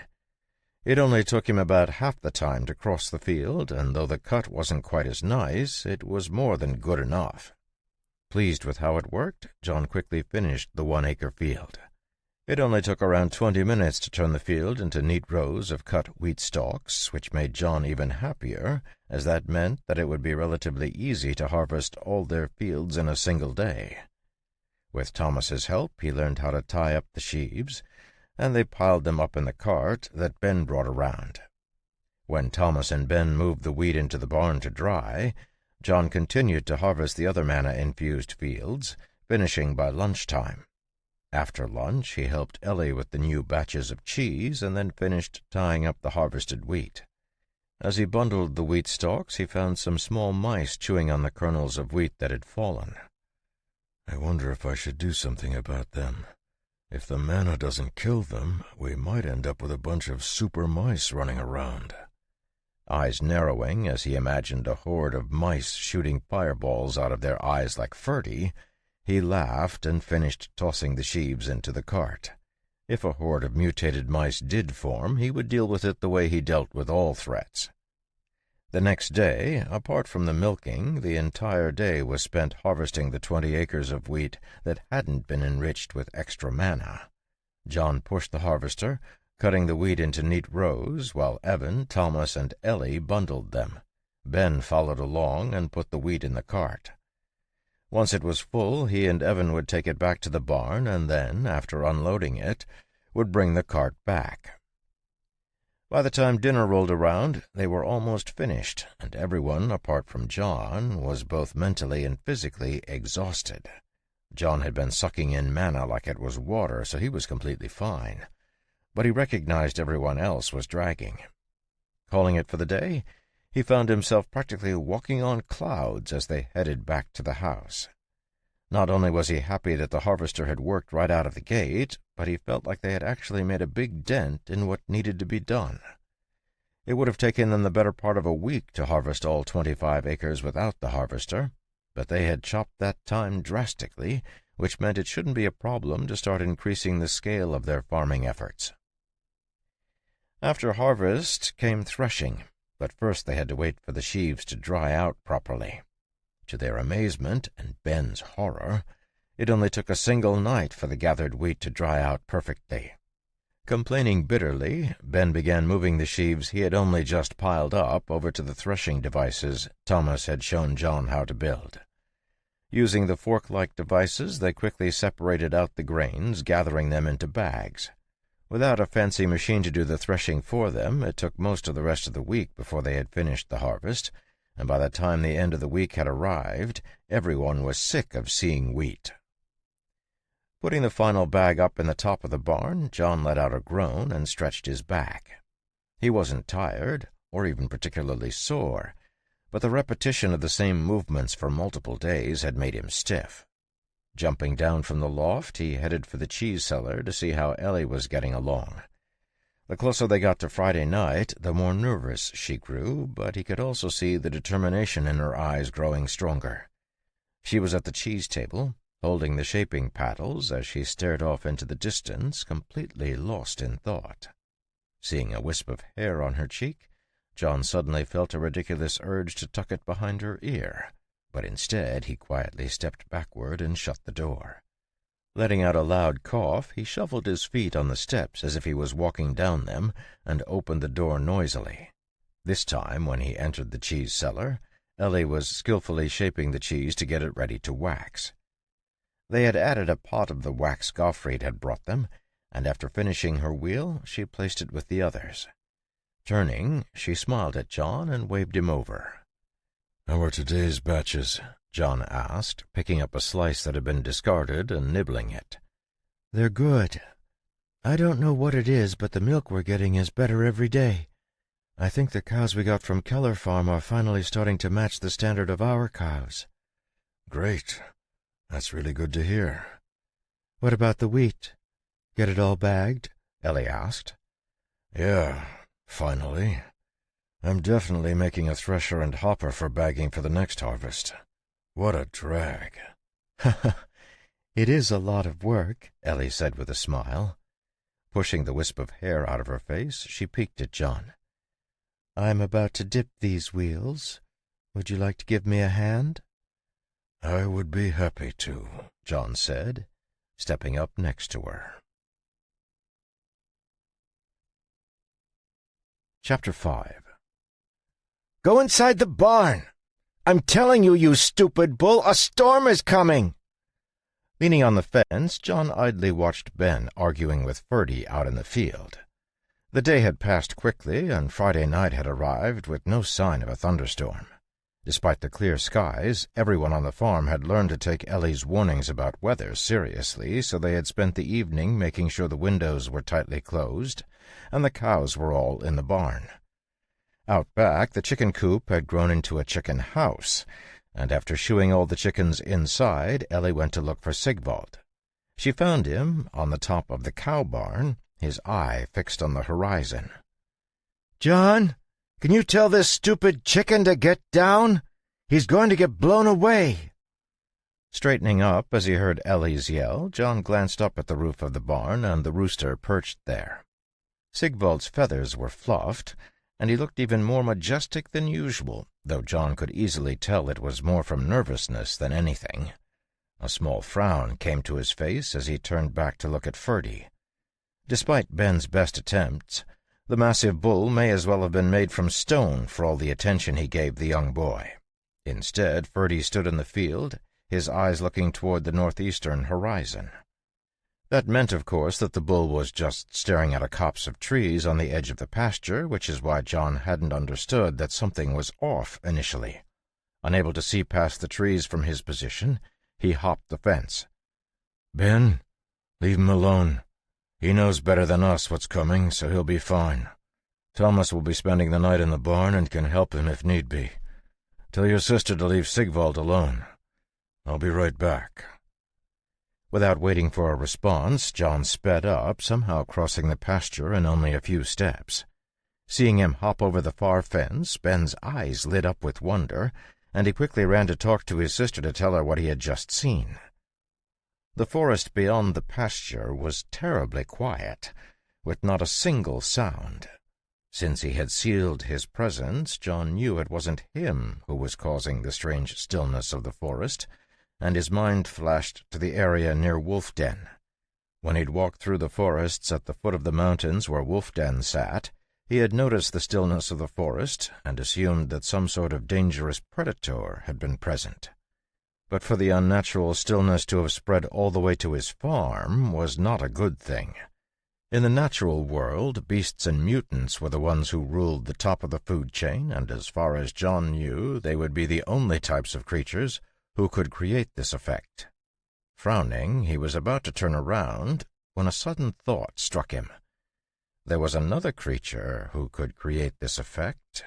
S1: It only took him about half the time to cross the field, and though the cut wasn't quite as nice, it was more than good enough. Pleased with how it worked, John quickly finished the 1-acre field. It only took around 20 minutes to turn the field into neat rows of cut wheat stalks, which made John even happier, as that meant that it would be relatively easy to harvest all their fields in a single day. With Thomas's help, he learned how to tie up the sheaves, and they piled them up in the cart that Ben brought around. When Thomas and Ben moved the wheat into the barn to dry, John continued to harvest the other manna-infused fields, finishing by lunchtime. After lunch, he helped Ellie with the new batches of cheese and then finished tying up the harvested wheat. As he bundled the wheat stalks, he found some small mice chewing on the kernels of wheat that had fallen.
S2: I wonder if I should do something about them. If the manna doesn't kill them, we might end up with a bunch of super mice running around.
S1: Eyes narrowing as he imagined a horde of mice shooting fireballs out of their eyes like Ferdy, he laughed and finished tossing the sheaves into the cart. If a horde of mutated mice did form, he would deal with it the way he dealt with all threats. The next day, apart from the milking, the entire day was spent harvesting the 20 acres of wheat that hadn't been enriched with extra manna. John pushed the harvester, cutting the wheat into neat rows, while Evan, Thomas, and Ellie bundled them. Ben followed along and put the wheat in the cart. Once it was full, he and Evan would take it back to the barn and then, after unloading it, would bring the cart back. By the time dinner rolled around, they were almost finished, and everyone, apart from John, was both mentally and physically exhausted. John had been sucking in manna like it was water, so he was completely fine. But he recognized everyone else was dragging. Calling it for the day, he found himself practically walking on clouds as they headed back to the house. Not only was he happy that the harvester had worked right out of the gate, but he felt like they had actually made a big dent in what needed to be done. It would have taken them the better part of a week to harvest all 25 acres without the harvester, but they had chopped that time drastically, which meant it shouldn't be a problem to start increasing the scale of their farming efforts. After harvest came threshing, but first they had to wait for the sheaves to dry out properly. To their amazement and Ben's horror, it only took a single night for the gathered wheat to dry out perfectly. Complaining bitterly, Ben began moving the sheaves he had only just piled up over to the threshing devices Thomas had shown John how to build. Using the fork-like devices, they quickly separated out the grains, gathering them into bags. Without a fancy machine to do the threshing for them, it took most of the rest of the week before they had finished the harvest, and by the time the end of the week had arrived, everyone was sick of seeing wheat. Putting the final bag up in the top of the barn, John let out a groan and stretched his back. He wasn't tired, or even particularly sore, but the repetition of the same movements for multiple days had made him stiff. Jumping down from the loft, he headed for the cheese cellar to see how Ellie was getting along. The closer they got to Friday night, the more nervous she grew, but he could also see the determination in her eyes growing stronger. She was at the cheese table, holding the shaping paddles as she stared off into the distance, completely lost in thought. Seeing a wisp of hair on her cheek, John suddenly felt a ridiculous urge to tuck it behind her ear, but instead he quietly stepped backward and shut the door. Letting out a loud cough, he shuffled his feet on the steps as if he was walking down them and opened the door noisily. This time, when he entered the cheese cellar, Ellie was skillfully shaping the cheese to get it ready to wax. They had added a pot of the wax Gottfried had brought them, and after finishing her wheel, she placed it with the others. Turning, she smiled at John and waved him over.
S2: "How are today's batches?"
S1: John asked, picking up a slice that had been discarded and nibbling it.
S3: "They're good. I don't know what it is, but the milk we're getting is better every day. I think the cows we got from Keller Farm are finally starting to match the standard of our cows."
S2: "Great. That's really good to hear."
S3: "What about the wheat? Get it all bagged?"
S1: Ellie asked.
S2: "Yeah, finally. I'm definitely making a thresher and hopper for bagging for the next harvest. What a drag."
S3: "It is a lot of work," Ellie said with a smile.
S1: Pushing the wisp of hair out of her face, she peeked at John.
S3: "I'm about to dip these wheels. Would you like to give me a hand?"
S2: "I would be happy to,"
S1: John said, stepping up next to her. Chapter 5.
S3: "Go inside the barn! I'm telling you, you stupid bull, a storm is coming!"
S1: Leaning on the fence, John idly watched Ben arguing with Ferdy out in the field. The day had passed quickly, and Friday night had arrived with no sign of a thunderstorm. Despite the clear skies, everyone on the farm had learned to take Ellie's warnings about weather seriously, so they had spent the evening making sure the windows were tightly closed, and the cows were all in the barn. Out back, the chicken coop had grown into a chicken house, and after shooing all the chickens inside, Ellie went to look for Sigvald. She found him on the top of the cow barn, his eye fixed on the horizon.
S3: "John, can you tell this stupid chicken to get down? He's going to get blown away."
S1: Straightening up as he heard Ellie's yell, John glanced up at the roof of the barn and the rooster perched there. Sigvald's feathers were fluffed, and he looked even more majestic than usual, though John could easily tell it was more from nervousness than anything. A small frown came to his face as he turned back to look at Ferdy. Despite Ben's best attempts, the massive bull may as well have been made from stone for all the attention he gave the young boy. Instead, Ferdy stood in the field, his eyes looking toward the northeastern horizon. That meant, of course, that the bull was just staring at a copse of trees on the edge of the pasture, which is why John hadn't understood that something was off initially. Unable to see past the trees from his position, he hopped the fence.
S2: "Ben, leave him alone. He knows better than us what's coming, so he'll be fine. Thomas will be spending the night in the barn and can help him if need be. Tell your sister to leave Sigvald alone. I'll be right back."
S1: Without waiting for a response, John sped up, somehow crossing the pasture in only a few steps. Seeing him hop over the far fence, Ben's eyes lit up with wonder, and he quickly ran to talk to his sister to tell her what he had just seen. The forest beyond the pasture was terribly quiet, with not a single sound. Since he had sealed his presence, John knew it wasn't him who was causing the strange stillness of the forest, and his mind flashed to the area near Wolf Den. When he'd walked through the forests at the foot of the mountains where Wolf Den sat, he had noticed the stillness of the forest and assumed that some sort of dangerous predator had been present. But for the unnatural stillness to have spread all the way to his farm was not a good thing. In the natural world, beasts and mutants were the ones who ruled the top of the food chain, and as far as John knew, they would be the only types of creatures who could create this effect. Frowning, he was about to turn around when a sudden thought struck him. There was another creature who could create this effect.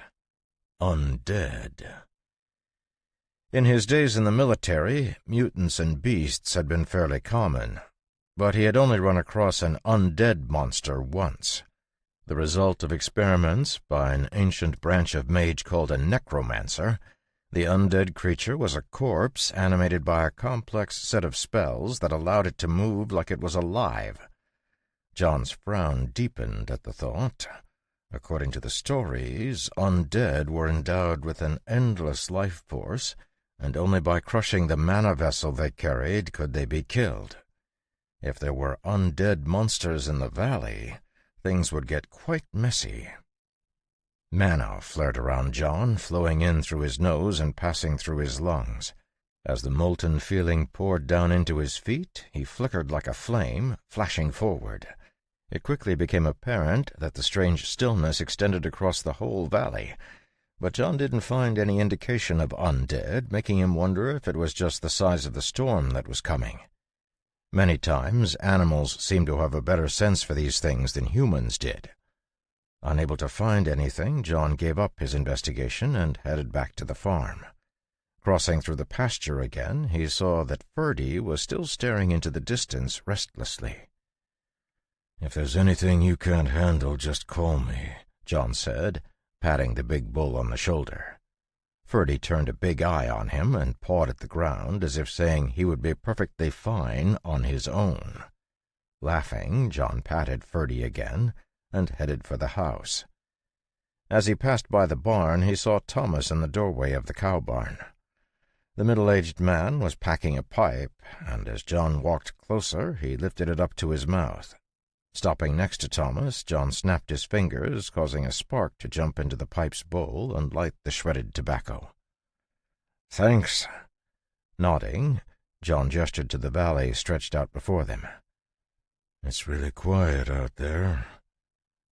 S1: Undead. In his days in the military, mutants and beasts had been fairly common, but he had only run across an undead monster once, the result of experiments by an ancient branch of mage called a necromancer. The undead creature was a corpse animated by a complex set of spells that allowed it to move like it was alive. John's frown deepened at the thought. According to the stories, undead were endowed with an endless life force, and only by crushing the mana vessel they carried could they be killed. If there were undead monsters in the valley, things would get quite messy. Mana flared around John, flowing in through his nose and passing through his lungs. As the molten feeling poured down into his feet, he flickered like a flame, flashing forward. It quickly became apparent that the strange stillness extended across the whole valley, but John didn't find any indication of undead, making him wonder if it was just the size of the storm that was coming. Many times, animals seemed to have a better sense for these things than humans did. Unable to find anything, John gave up his investigation and headed back to the farm. Crossing through the pasture again, he saw that Ferdy was still staring into the distance restlessly.
S2: "If there's anything you can't handle, just call me," John said, patting the big bull on the shoulder.
S1: Ferdy turned a big eye on him and pawed at the ground as if saying he would be perfectly fine on his own. Laughing, John patted Ferdy again and headed for the house. As he passed by the barn, he saw Thomas in the doorway of the cow barn. The middle-aged man was packing a pipe, and as John walked closer, he lifted it up to his mouth. Stopping next to Thomas, John snapped his fingers, causing a spark to jump into the pipe's bowl and light the shredded tobacco. "Thanks." Nodding, John gestured to the valley stretched out before them.
S2: "It's really quiet out there."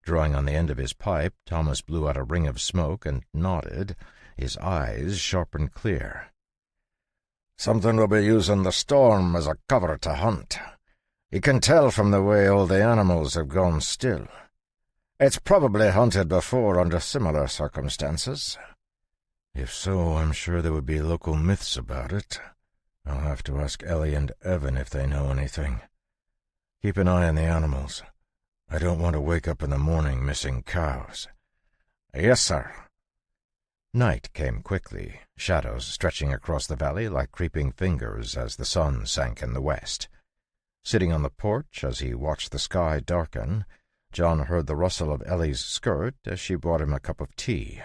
S1: Drawing on the end of his pipe, Thomas blew out a ring of smoke and nodded, his eyes sharp and clear. "Something will be using the storm as a cover to hunt. You can tell from the way all the animals have gone still. It's probably hunted before under similar circumstances."
S2: "If so, I'm sure there would be local myths about it. I'll have to ask Ellie and Evan if they know anything. Keep an eye on the animals. I don't want to wake up in the morning missing cows."
S1: "Yes, sir." Night came quickly, shadows stretching across the valley like creeping fingers as the sun sank in the west. Sitting on the porch as he watched the sky darken, John heard the rustle of Ellie's skirt as she brought him a cup of tea.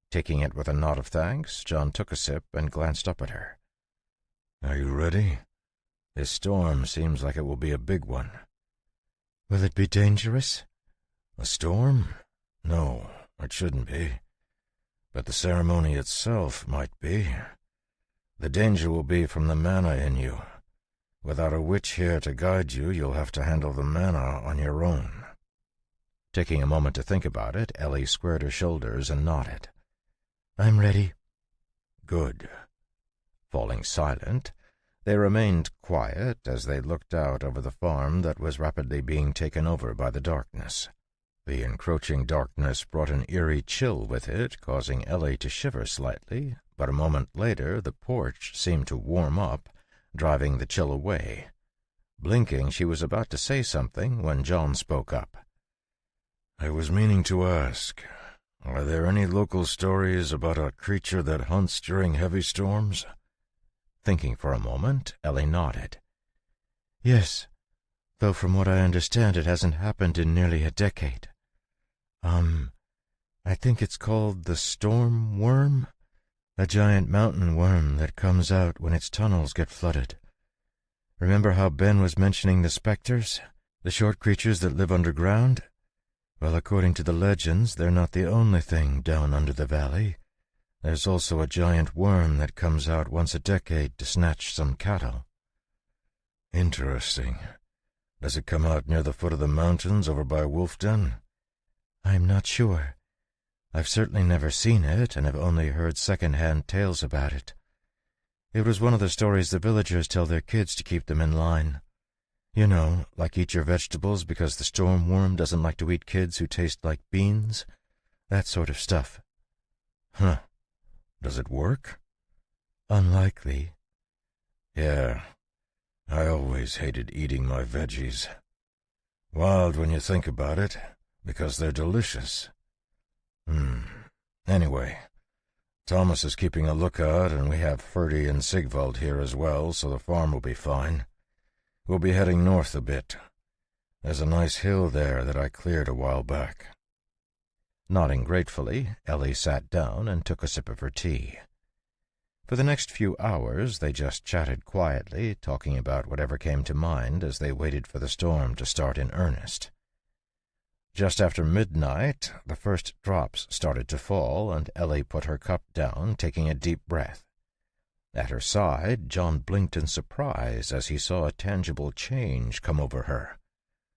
S1: Taking it with a nod of thanks, John took a sip and glanced up at her.
S2: "Are you ready? This storm seems like it will be a big one."
S3: "Will it be dangerous?"
S2: "A storm? No, it shouldn't be. But the ceremony itself might be. The danger will be from the mana in you. Without a witch here to guide you, you'll have to handle the mana on your own."
S1: Taking a moment to think about it, Ellie squared her shoulders and nodded.
S3: "I'm ready."
S1: "Good." Falling silent, they remained quiet as they looked out over the farm that was rapidly being taken over by the darkness. The encroaching darkness brought an eerie chill with it, causing Ellie to shiver slightly, but a moment later the porch seemed to warm up, driving the chill away. Blinking, she was about to say something when John spoke up.
S2: "I was meaning to ask, are there any local stories about a creature that hunts during heavy storms?"
S1: Thinking for a moment, Ellie nodded.
S3: "Yes, though from what I understand it hasn't happened in nearly a decade. I think it's called the storm worm, a giant mountain worm that comes out when its tunnels get flooded. Remember how Ben was mentioning the specters, the short creatures that live underground? Well, according to the legends, they're not the only thing down under the valley. There's also a giant worm that comes out once a decade to snatch some cattle."
S2: "Interesting. Does it come out near the foot of the mountains over by Wolf Den?"
S3: "I'm not sure. I've certainly never seen it, and have only heard second-hand tales about it. It was one of the stories the villagers tell their kids to keep them in line. You know, like eat your vegetables because the storm worm doesn't like to eat kids who taste like beans. That sort of stuff."
S2: "Huh. Does it work?"
S3: "Unlikely."
S2: "Yeah. I always hated eating my veggies. Wild when you think about it, because they're delicious. Anyway, Thomas is keeping a lookout, and we have Ferdy and Sigvald here as well, so the farm will be fine. We'll be heading north a bit. There's a nice hill there that I cleared a while back."
S1: Nodding gratefully, Ellie sat down and took a sip of her tea. For the next few hours they just chatted quietly, talking about whatever came to mind as they waited for the storm to start in earnest. Just after midnight, the first drops started to fall, and Ellie put her cup down, taking a deep breath. At her side, John blinked in surprise as he saw a tangible change come over her.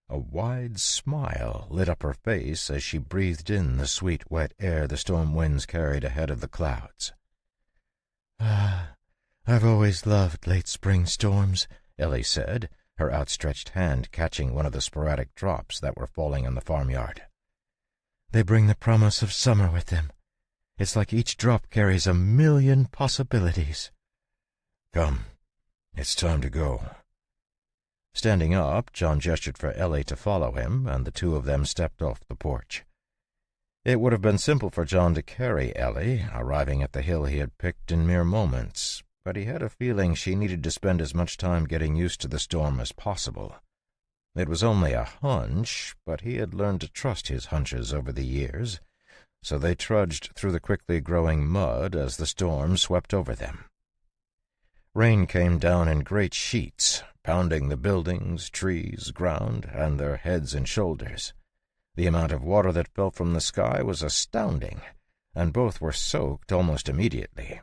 S1: A wide smile lit up her face as she breathed in the sweet, wet air the storm winds carried ahead of the clouds.
S3: I've always loved late spring storms,"
S1: Ellie said, her outstretched hand catching one of the sporadic drops that were falling in the farmyard.
S3: "They bring the promise of summer with them. It's like each drop carries 1,000,000 possibilities."
S2: "Come, it's time to go."
S1: Standing up, John gestured for Ellie to follow him, and the two of them stepped off the porch. It would have been simple for John to carry Ellie, arriving at the hill he had picked in mere moments, but he had a feeling she needed to spend as much time getting used to the storm as possible. It was only a hunch, but he had learned to trust his hunches over the years, so they trudged through the quickly growing mud as the storm swept over them. Rain came down in great sheets, pounding the buildings, trees, ground, and their heads and shoulders. The amount of water that fell from the sky was astounding, and both were soaked almost immediately.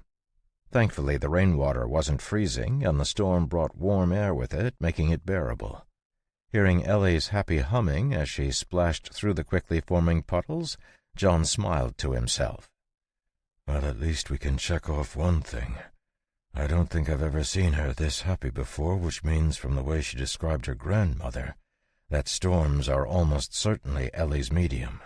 S1: Thankfully, the rainwater wasn't freezing, and the storm brought warm air with it, making it bearable. Hearing Ellie's happy humming as she splashed through the quickly forming puddles, John smiled to himself.
S2: Well, at least we can check off one thing. I don't think I've ever seen her this happy before, which means, from the way she described her grandmother, that storms are almost certainly Ellie's medium.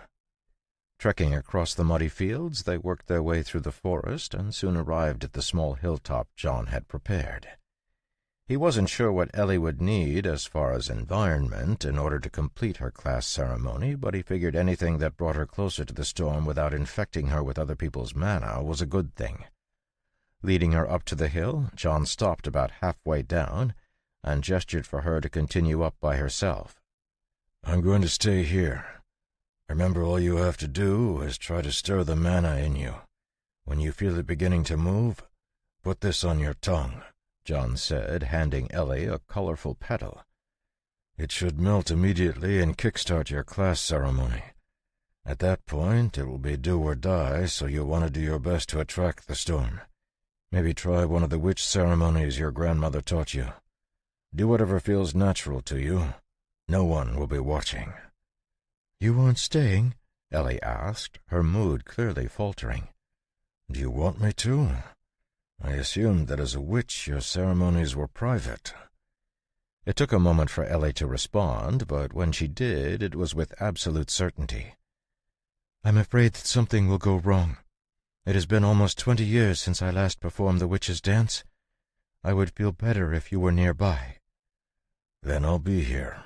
S1: Trekking across the muddy fields, they worked their way through the forest and soon arrived at the small hilltop John had prepared. He wasn't sure what Ellie would need as far as environment in order to complete her class ceremony, but he figured anything that brought her closer to the storm without infecting her with other people's mana was a good thing. Leading her up to the hill, John stopped about halfway down and gestured for her to continue up by herself.
S2: I'm going to stay here. Remember, all you have to do is try to stir the mana in you. When you feel it beginning to move, put this on your tongue, John said, handing Ellie a colorful petal. It should melt immediately and kickstart your class ceremony. At that point, it will be do or die, so you'll want to do your best to attract the storm. Maybe try one of the witch ceremonies your grandmother taught you. Do whatever feels natural to you. No one will be watching.
S1: You aren't staying? Ellie asked, her mood clearly faltering.
S2: Do you want me to? I assumed that as a witch your ceremonies were private.
S1: It took a moment for Ellie to respond, but when she did, it was with absolute certainty. I'm afraid that something will go wrong. It has been almost 20 years since I last performed the witch's dance. I would feel better if you were nearby.
S2: Then I'll be here.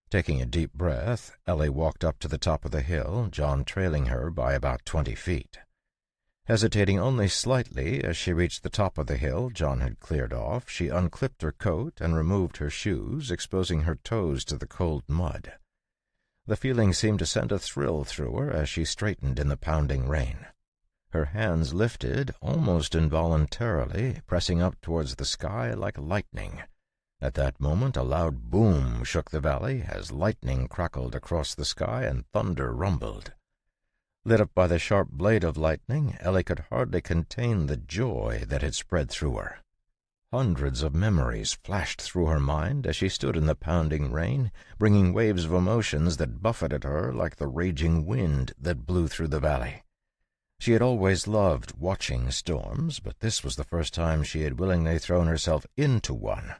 S1: Taking a deep breath, Ellie walked up to the top of the hill, John trailing her by about 20 feet. Hesitating only slightly as she reached the top of the hill John had cleared off, she unclipped her coat and removed her shoes, exposing her toes to the cold mud. The feeling seemed to send a thrill through her as she straightened in the pounding rain. Her hands lifted, almost involuntarily, pressing up towards the sky like lightning. At that moment a loud boom shook the valley as lightning crackled across the sky and thunder rumbled. Lit up by the sharp blade of lightning, Ellie could hardly contain the joy that had spread through her. Hundreds of memories flashed through her mind as she stood in the pounding rain, bringing waves of emotions that buffeted her like the raging wind that blew through the valley. She had always loved watching storms, but this was the first time she had willingly thrown herself into one,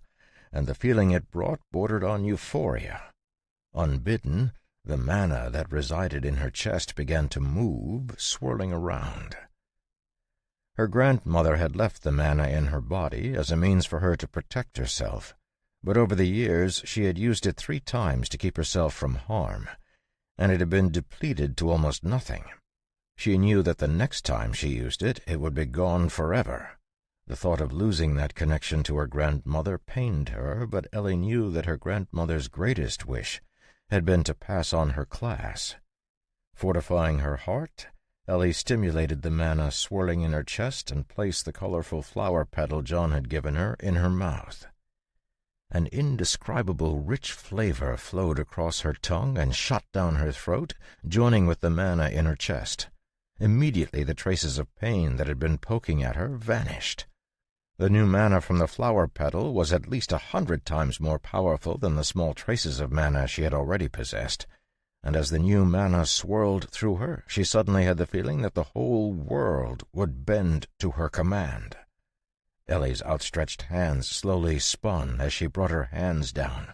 S1: and the feeling it brought bordered on euphoria. Unbidden, the mana that resided in her chest began to move, swirling around. Her grandmother had left the mana in her body as a means for her to protect herself, but over the years she had used it 3 times to keep herself from harm, and it had been depleted to almost nothing. She knew that the next time she used it, it would be gone forever. The thought of losing that connection to her grandmother pained her, but Ellie knew that her grandmother's greatest wish had been to pass on her class. Fortifying her heart, Ellie stimulated the mana swirling in her chest and placed the colorful flower petal John had given her in her mouth. An indescribable rich flavor flowed across her tongue and shot down her throat, joining with the mana in her chest. Immediately the traces of pain that had been poking at her vanished. The new mana from the flower petal was at least 100 times more powerful than the small traces of mana she had already possessed, and as the new mana swirled through her, she suddenly had the feeling that the whole world would bend to her command. Ellie's outstretched hands slowly spun as she brought her hands down.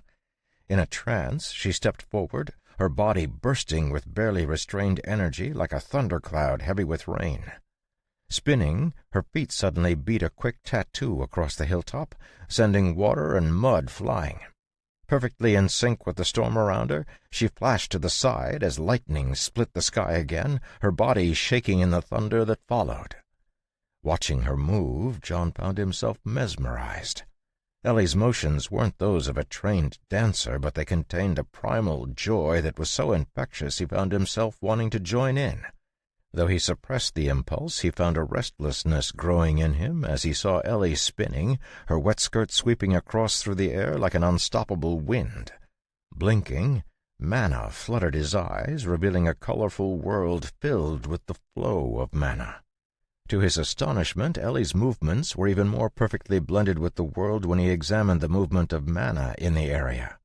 S1: In a trance, she stepped forward, her body bursting with barely restrained energy like a thundercloud heavy with rain. Spinning, her feet suddenly beat a quick tattoo across the hilltop, sending water and mud flying. Perfectly in sync with the storm around her, she flashed to the side as lightning split the sky again, her body shaking in the thunder that followed. Watching her move, John found himself mesmerized. Ellie's motions weren't those of a trained dancer, but they contained a primal joy that was so infectious he found himself wanting to join in. Though he suppressed the impulse, he found a restlessness growing in him as he saw Ellie spinning, her wet skirt sweeping across through the air like an unstoppable wind. Blinking, mana flooded his eyes, revealing a colorful world filled with the flow of mana. To his astonishment, Ellie's movements were even more perfectly blended with the world when he examined the movement of mana in the area.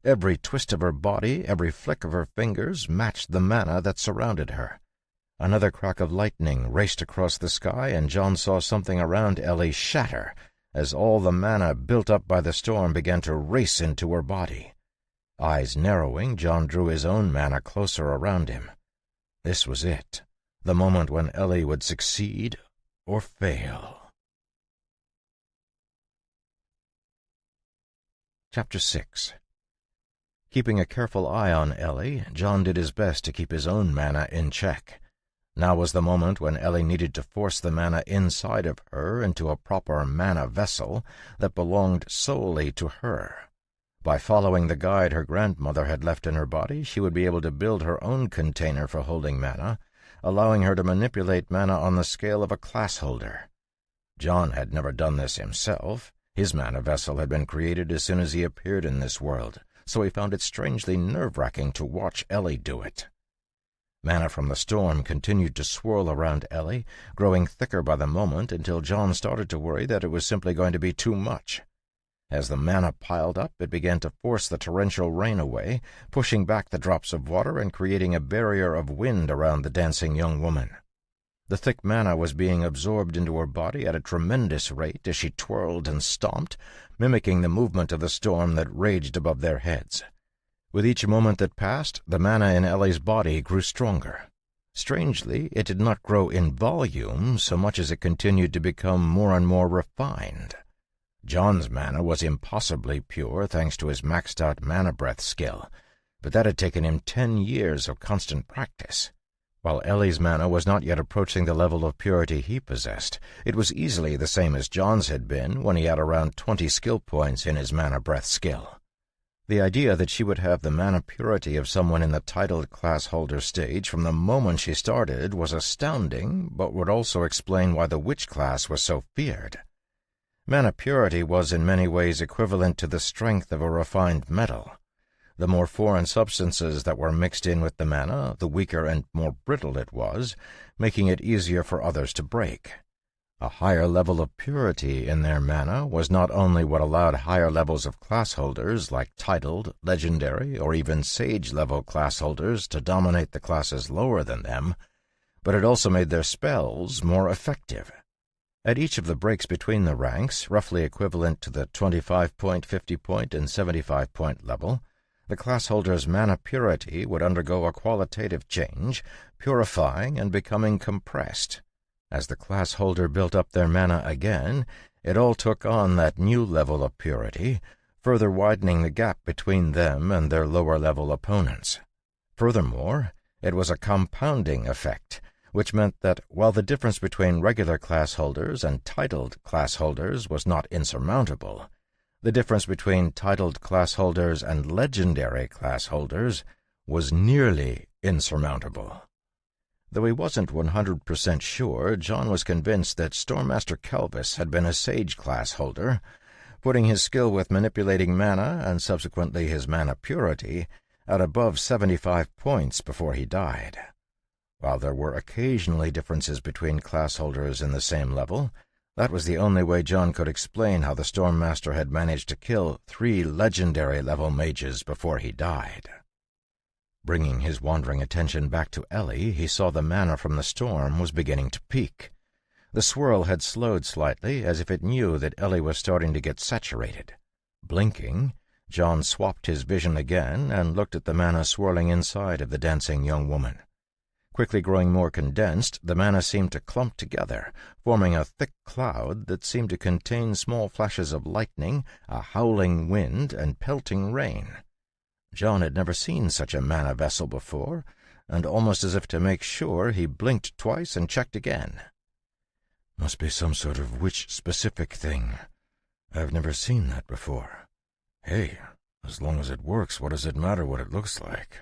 S1: Every twist of her body, every flick of her fingers matched the mana that surrounded her. Another crack of lightning raced across the sky, and John saw something around Ellie shatter as all the mana built up by the storm began to race into her body. Eyes narrowing, John drew his own mana closer around him. This was it. The moment when Ellie would succeed or fail. Chapter 6. Keeping a careful eye on Ellie, John did his best to keep his own mana in check. Now was the moment when Ellie needed to force the mana inside of her into a proper mana vessel that belonged solely to her. By following the guide her grandmother had left in her body, she would be able to build her own container for holding mana, allowing her to manipulate mana on the scale of a class holder. John had never done this himself. His mana vessel had been created as soon as he appeared in this world, so he found it strangely nerve-wracking to watch Ellie do it. Mana from the storm continued to swirl around Ellie, growing thicker by the moment until John started to worry that it was simply going to be too much. As the mana piled up, it began to force the torrential rain away, pushing back the drops of water and creating a barrier of wind around the dancing young woman. The thick mana was being absorbed into her body at a tremendous rate as she twirled and stomped, mimicking the movement of the storm that raged above their heads. With each moment that passed, the mana in Ellie's body grew stronger. Strangely, it did not grow in volume so much as it continued to become more and more refined. John's mana was impossibly pure thanks to his maxed-out mana breath skill, but that had taken him 10 years of constant practice. While Ellie's mana was not yet approaching the level of purity he possessed, it was easily the same as John's had been when he had around 20 skill points in his mana breath skill. The idea that she would have the mana purity of someone in the titled class holder stage from the moment she started was astounding, but would also explain why the witch class was so feared. Mana purity was in many ways equivalent to the strength of a refined metal. The more foreign substances that were mixed in with the mana, the weaker and more brittle it was, making it easier for others to break. A higher level of purity in their mana was not only what allowed higher levels of class holders like titled, legendary, or even sage-level class holders to dominate the classes lower than them, but it also made their spells more effective. At each of the breaks between the ranks, roughly equivalent to the 25-point, 50-point, and 75-point level, the class holder's mana purity would undergo a qualitative change, purifying and becoming compressed. As the class holder built up their mana again, it all took on that new level of purity, further widening the gap between them and their lower-level opponents. Furthermore, it was a compounding effect, which meant that while the difference between regular class holders and titled class holders was not insurmountable, the difference between titled class holders and legendary class holders was nearly insurmountable. Though he wasn't 100% sure, John was convinced that Stormmaster Kelvis had been a sage class holder, putting his skill with manipulating mana, and subsequently his mana purity, at above 75 points before he died. While there were occasionally differences between class holders in the same level, that was the only way John could explain how the Stormmaster had managed to kill 3 legendary-level mages before he died. Bringing his wandering attention back to Ellie, he saw the mana from the storm was beginning to peak. The swirl had slowed slightly, as if it knew that Ellie was starting to get saturated. Blinking, John swapped his vision again and looked at the mana swirling inside of the dancing young woman. Quickly growing more condensed, the mana seemed to clump together, forming a thick cloud that seemed to contain small flashes of lightning, a howling wind, and pelting rain. John had never seen such a mana vessel before, and almost as if to make sure, he blinked twice and checked again. Must be some sort of witch-specific thing.
S2: I've never seen that before. Hey, as long as it works, what does it matter what it looks like?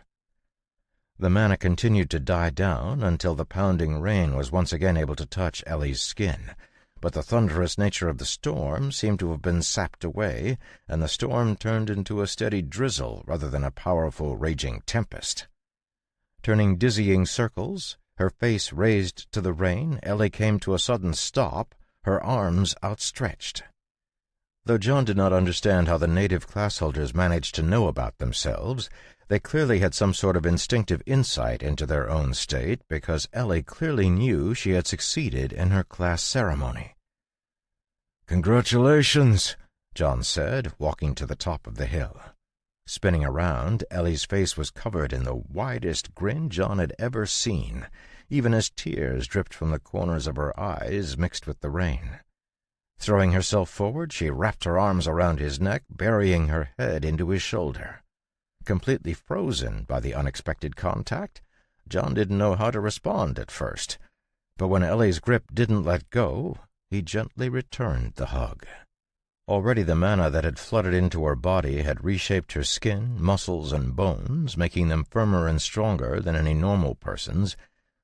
S1: The mana continued to die down until the pounding rain was once again able to touch Ellie's skin, but the thunderous nature of the storm seemed to have been sapped away, and the storm turned into a steady drizzle rather than a powerful, raging tempest. Turning dizzying circles, her face raised to the rain, Ellie came to a sudden stop, her arms outstretched. Though John did not understand how the native classholders managed to know about themselves, they clearly had some sort of instinctive insight into their own state, because Ellie clearly knew she had succeeded in her class ceremony.
S2: "Congratulations,"
S1: John said, walking to the top of the hill. Spinning around, Ellie's face was covered in the widest grin John had ever seen, even as tears dripped from the corners of her eyes mixed with the rain. Throwing herself forward, she wrapped her arms around his neck, burying her head into his shoulder. Completely frozen by the unexpected contact, John didn't know how to respond at first, but when Ellie's grip didn't let go, he gently returned the hug. Already the mana that had flooded into her body had reshaped her skin, muscles, and bones, making them firmer and stronger than any normal person's,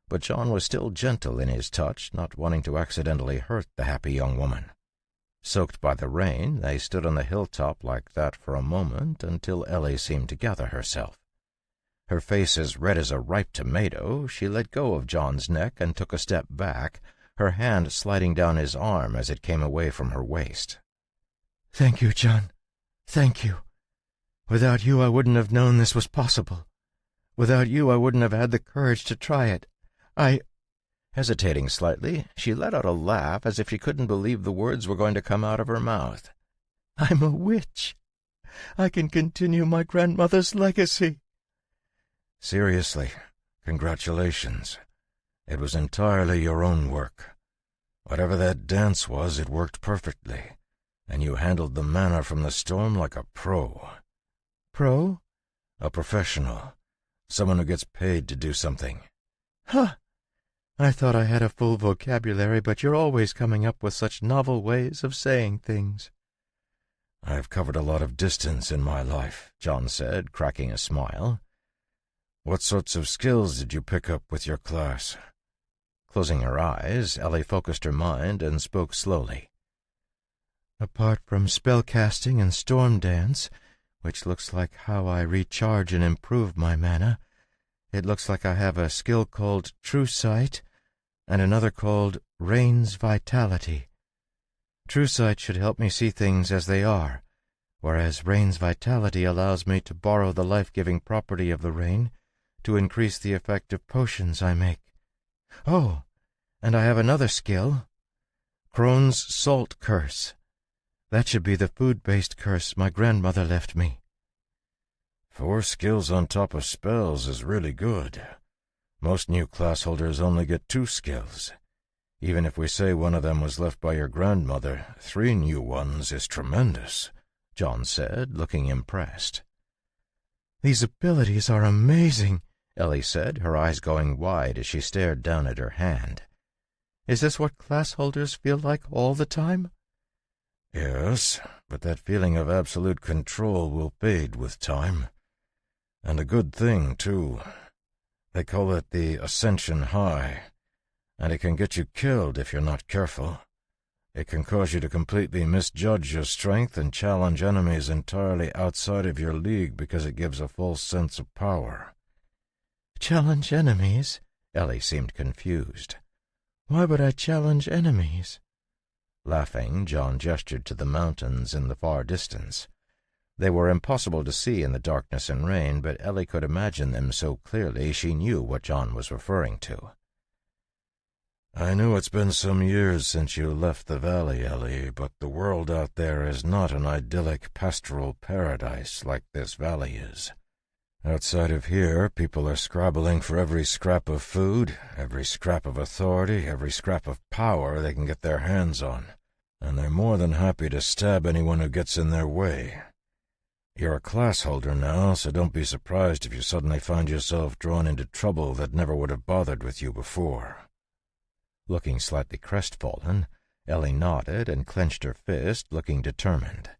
S1: but John was still gentle in his touch, not wanting to accidentally hurt the happy young woman. Soaked by the rain, they stood on the hilltop like that for a moment until Ellie seemed to gather herself. Her face as red as a ripe tomato, she let go of John's neck and took a step back, her hand sliding down his arm as it came away from her waist.
S3: "Thank you, John. Thank you. Without you, I wouldn't have known this was possible. Without you, I wouldn't have had the courage to try it.
S1: Hesitating slightly, she let out a laugh as if she couldn't believe the words were going to come out of her mouth.
S3: I'm a witch. I can continue my grandmother's legacy."
S2: "Seriously, congratulations. It was entirely your own work. Whatever that dance was, it worked perfectly, and you handled the mana from the storm like a pro."
S3: "Pro?"
S2: "A professional. Someone who gets paid to do something."
S3: "Huh! I thought I had a full vocabulary, but you're always coming up with such novel ways of saying things."
S2: "I've covered a lot of distance in my life," John said, cracking a smile. "What sorts of skills did you pick up with your class?"
S1: Closing her eyes, Ellie focused her mind and spoke slowly.
S3: "Apart from spellcasting and storm dance, which looks like how I recharge and improve my mana, it looks like I have a skill called True Sight and another called Rain's Vitality. True Sight should help me see things as they are, whereas Rain's Vitality allows me to borrow the life-giving property of the rain to increase the effect of potions I make. Oh, and I have another skill, Crone's Salt Curse. That should be the food-based curse my grandmother left me."
S2: 4 skills on top of spells is really good. Most new class holders only get 2 skills. Even if we say one of them was left by your grandmother, 3 new ones is tremendous," John said, looking impressed.
S3: "These abilities are amazing,"
S1: Ellie said, her eyes going wide as she stared down at her hand.
S3: "Is this what class holders feel like all the time?"
S2: "Yes, but that feeling of absolute control will fade with time. And a good thing, too. They call it the Ascension High, and it can get you killed if you're not careful. It can cause you to completely misjudge your strength and challenge enemies entirely outside of your league because it gives a false sense of power."
S3: "Challenge enemies?"
S1: Ellie seemed confused.
S3: "Why would I challenge enemies?"
S1: Laughing, John gestured to the mountains in the far distance. They were impossible to see in the darkness and rain, but Ellie could imagine them so clearly she knew what John was referring to.
S2: "I know it's been some years since you left the valley, Ellie, but the world out there is not an idyllic pastoral paradise like this valley is. Outside of here, people are scrabbling for every scrap of food, every scrap of authority, every scrap of power they can get their hands on, and they're more than happy to stab anyone who gets in their way. You're a class holder now, so don't be surprised if you suddenly find yourself drawn into trouble that never would have bothered with you before."
S1: Looking slightly crestfallen, Ellie nodded and clenched her fist, looking determined.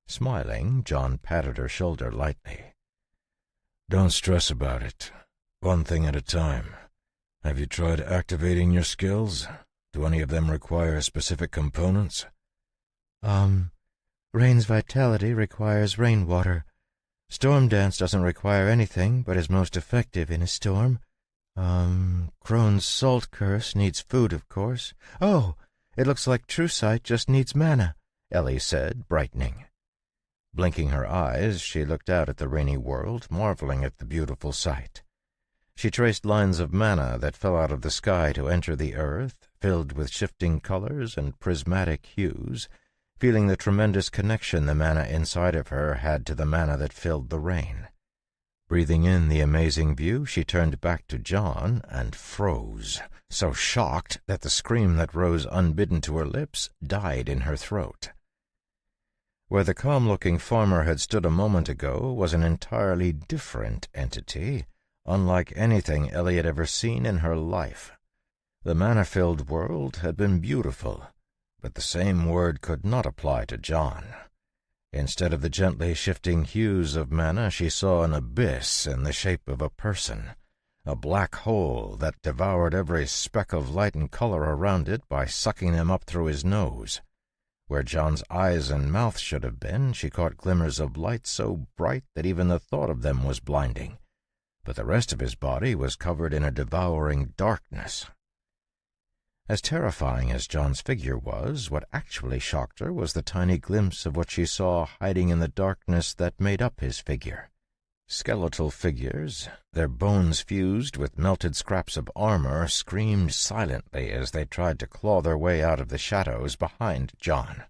S1: Smiling, John patted her shoulder lightly.
S2: Don't stress about it. One thing at a time. Have you tried activating your skills? Do any of them require specific components?
S3: Rain's vitality requires rainwater. Storm Dance doesn't require anything, but is most effective in a storm. Crone's Salt Curse needs food, of course. Oh, it looks like True Sight just needs mana, Ellie said, brightening. Blinking her eyes, she looked out at the rainy world, marveling at the beautiful sight. She traced lines of mana that fell out of the sky to enter the earth, filled with shifting colors and prismatic hues, feeling the tremendous connection the mana inside of her had to the mana that filled the rain. Breathing in the amazing view, she turned back to John and froze, so shocked that the scream that rose unbidden to her lips died in her throat. Where the calm-looking farmer had stood a moment ago was an entirely different entity, unlike anything Ellie had ever seen in her life. The mana-filled world had been beautiful, but the same word could not apply to John. Instead of the gently shifting hues of mana, she saw an abyss in the shape of a person, a black hole that devoured every speck of light and color around it by sucking them up through his nose. Where John's eyes and mouth should have been, she caught glimmers of light so bright that even the thought of them was blinding, but the rest of his body was covered in a devouring darkness. As terrifying as John's figure was, what actually shocked her was the tiny glimpse of what she saw hiding in the darkness that made up his figure. Skeletal figures, their bones fused with melted scraps of armor, screamed silently as they tried to claw their way out of the shadows behind John.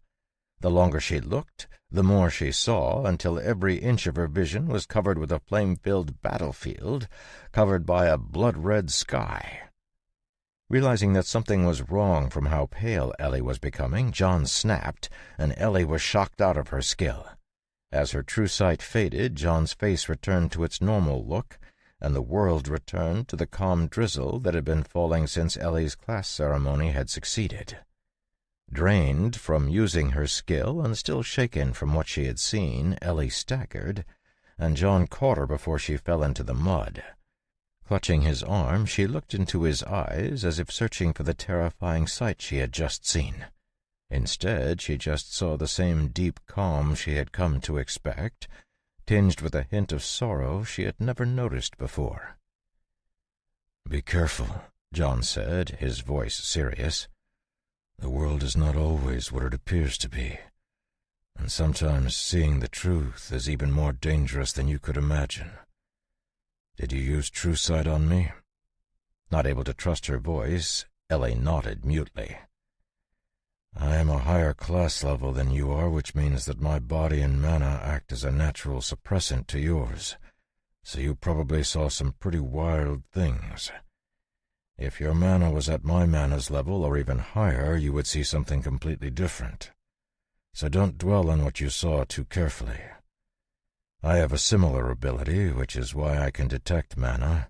S3: The longer she looked, the more she saw, until every inch of her vision was covered with a flame-filled battlefield, covered by a blood-red sky. Realizing that something was wrong from how pale Ellie was becoming, John snapped, and Ellie was shocked out of her skill. As her true sight faded, John's face returned to its normal look, and the world returned to the calm drizzle that had been falling since Ellie's class ceremony had succeeded. Drained from using her skill and still shaken from what she had seen, Ellie staggered, and John caught her before she fell into the mud. Clutching his arm, she looked into his eyes as if searching for the terrifying sight she had just seen. Instead, she just saw the same deep calm she had come to expect, tinged with a hint of sorrow she had never noticed before.
S2: "Be careful," John said, his voice serious. "The world is not always what it appears to be, and sometimes seeing the truth is even more dangerous than you could imagine. Did you use true sight on me?"
S1: Not able to trust her voice, Ellie nodded mutely.
S2: "I am a higher class level than you are, which means that my body and mana act as a natural suppressant to yours, so you probably saw some pretty wild things. If your mana was at my mana's level or even higher, you would see something completely different. So don't dwell on what you saw too carefully. I have a similar ability, which is why I can detect mana,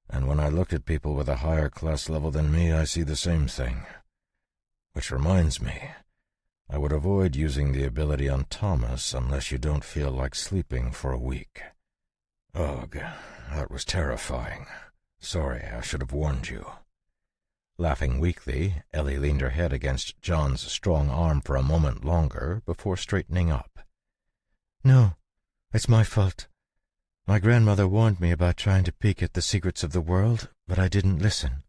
S2: and when I look at people with a higher class level than me, I see the same thing. Which reminds me, I would avoid using the ability on Thomas unless you don't feel like sleeping for a week."
S1: "Ugh, that was terrifying. Sorry, I should have warned you." Laughing weakly, Ellie leaned her head against John's strong arm for a moment longer before straightening up.
S3: "No, it's my fault. My grandmother warned me about trying to peek at the secrets of the world, but I didn't listen."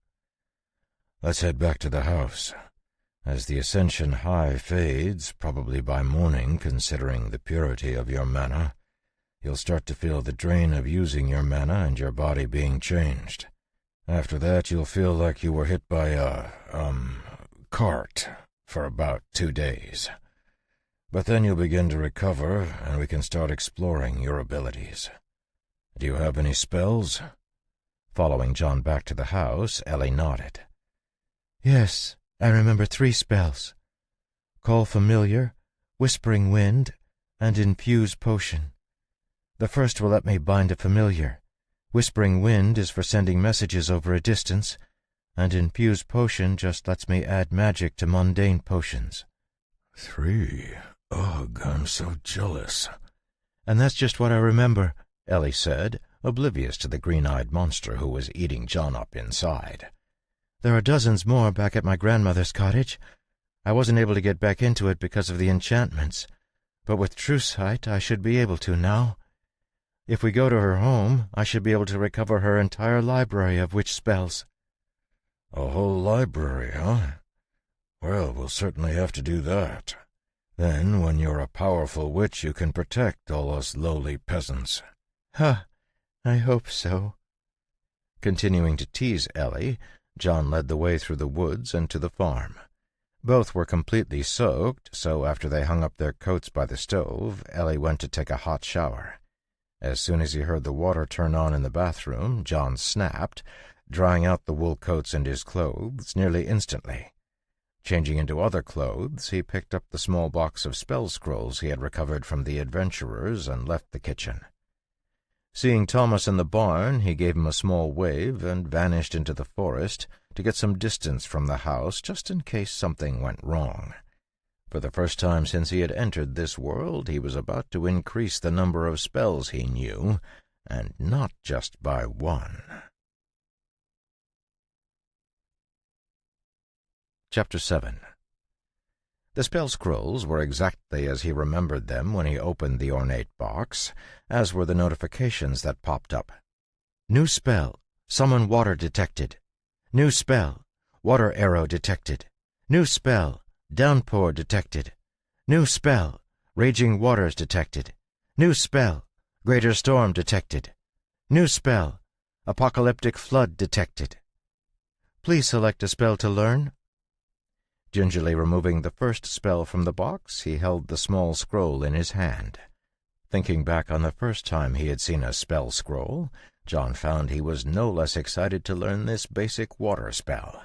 S2: "Let's head back to the house. As the ascension high fades, probably by morning considering the purity of your mana, you'll start to feel the drain of using your mana and your body being changed. After that, you'll feel like you were hit by a, cart for about 2 days. But then you'll begin to recover, and we can start exploring your abilities. Do you have any spells?"
S1: Following John back to the house, Ellie nodded.
S3: "Yes, I remember 3 spells. Call Familiar, Whispering Wind, and Infuse Potion. The first will let me bind a familiar. Whispering Wind is for sending messages over a distance. and infused potion just lets me add magic to mundane potions.
S2: 3? Ugh, I'm so jealous.
S3: And that's just what I remember, Ellie said, oblivious to the green-eyed monster who was eating John up inside. There are dozens more back at my grandmother's cottage. I wasn't able to get back into it because of the enchantments, but with true sight I should be able to now. If we go to her home, I should be able to recover her entire library of witch spells.
S2: A whole library, huh? Well, we'll certainly have to do that. Then, when you're a powerful witch, you can protect all us lowly peasants.
S3: Huh, I hope so. Continuing to tease Ellie, John led the way through the woods and to the farm. Both were completely soaked, so after they hung up their coats by the stove, Ellie went to take a hot shower. As soon as he heard the water turn on in the bathroom, John snapped, drying out the wool coats and his clothes nearly instantly. Changing into other clothes, he picked up the small box of spell scrolls he had recovered from the adventurers and left the kitchen. Seeing Thomas in the barn, he gave him a small wave and vanished into the forest to get some distance from the house just in case something went wrong. For the first time since he had entered this world, he was about to increase the number of spells he knew, and not just by 1. Chapter 7. The spell scrolls were exactly as he remembered them when he opened the ornate box, as were the notifications that popped up. New spell, summon water detected. New spell, water arrow detected. New spell, downpour detected. New spell, raging waters detected. New spell, greater storm detected. New spell, apocalyptic flood detected. Please select a spell to learn. Gingerly removing the first spell from the box, he held the small scroll in his hand. Thinking back on the first time he had seen a spell scroll, John found he was no less excited to learn this basic water spell.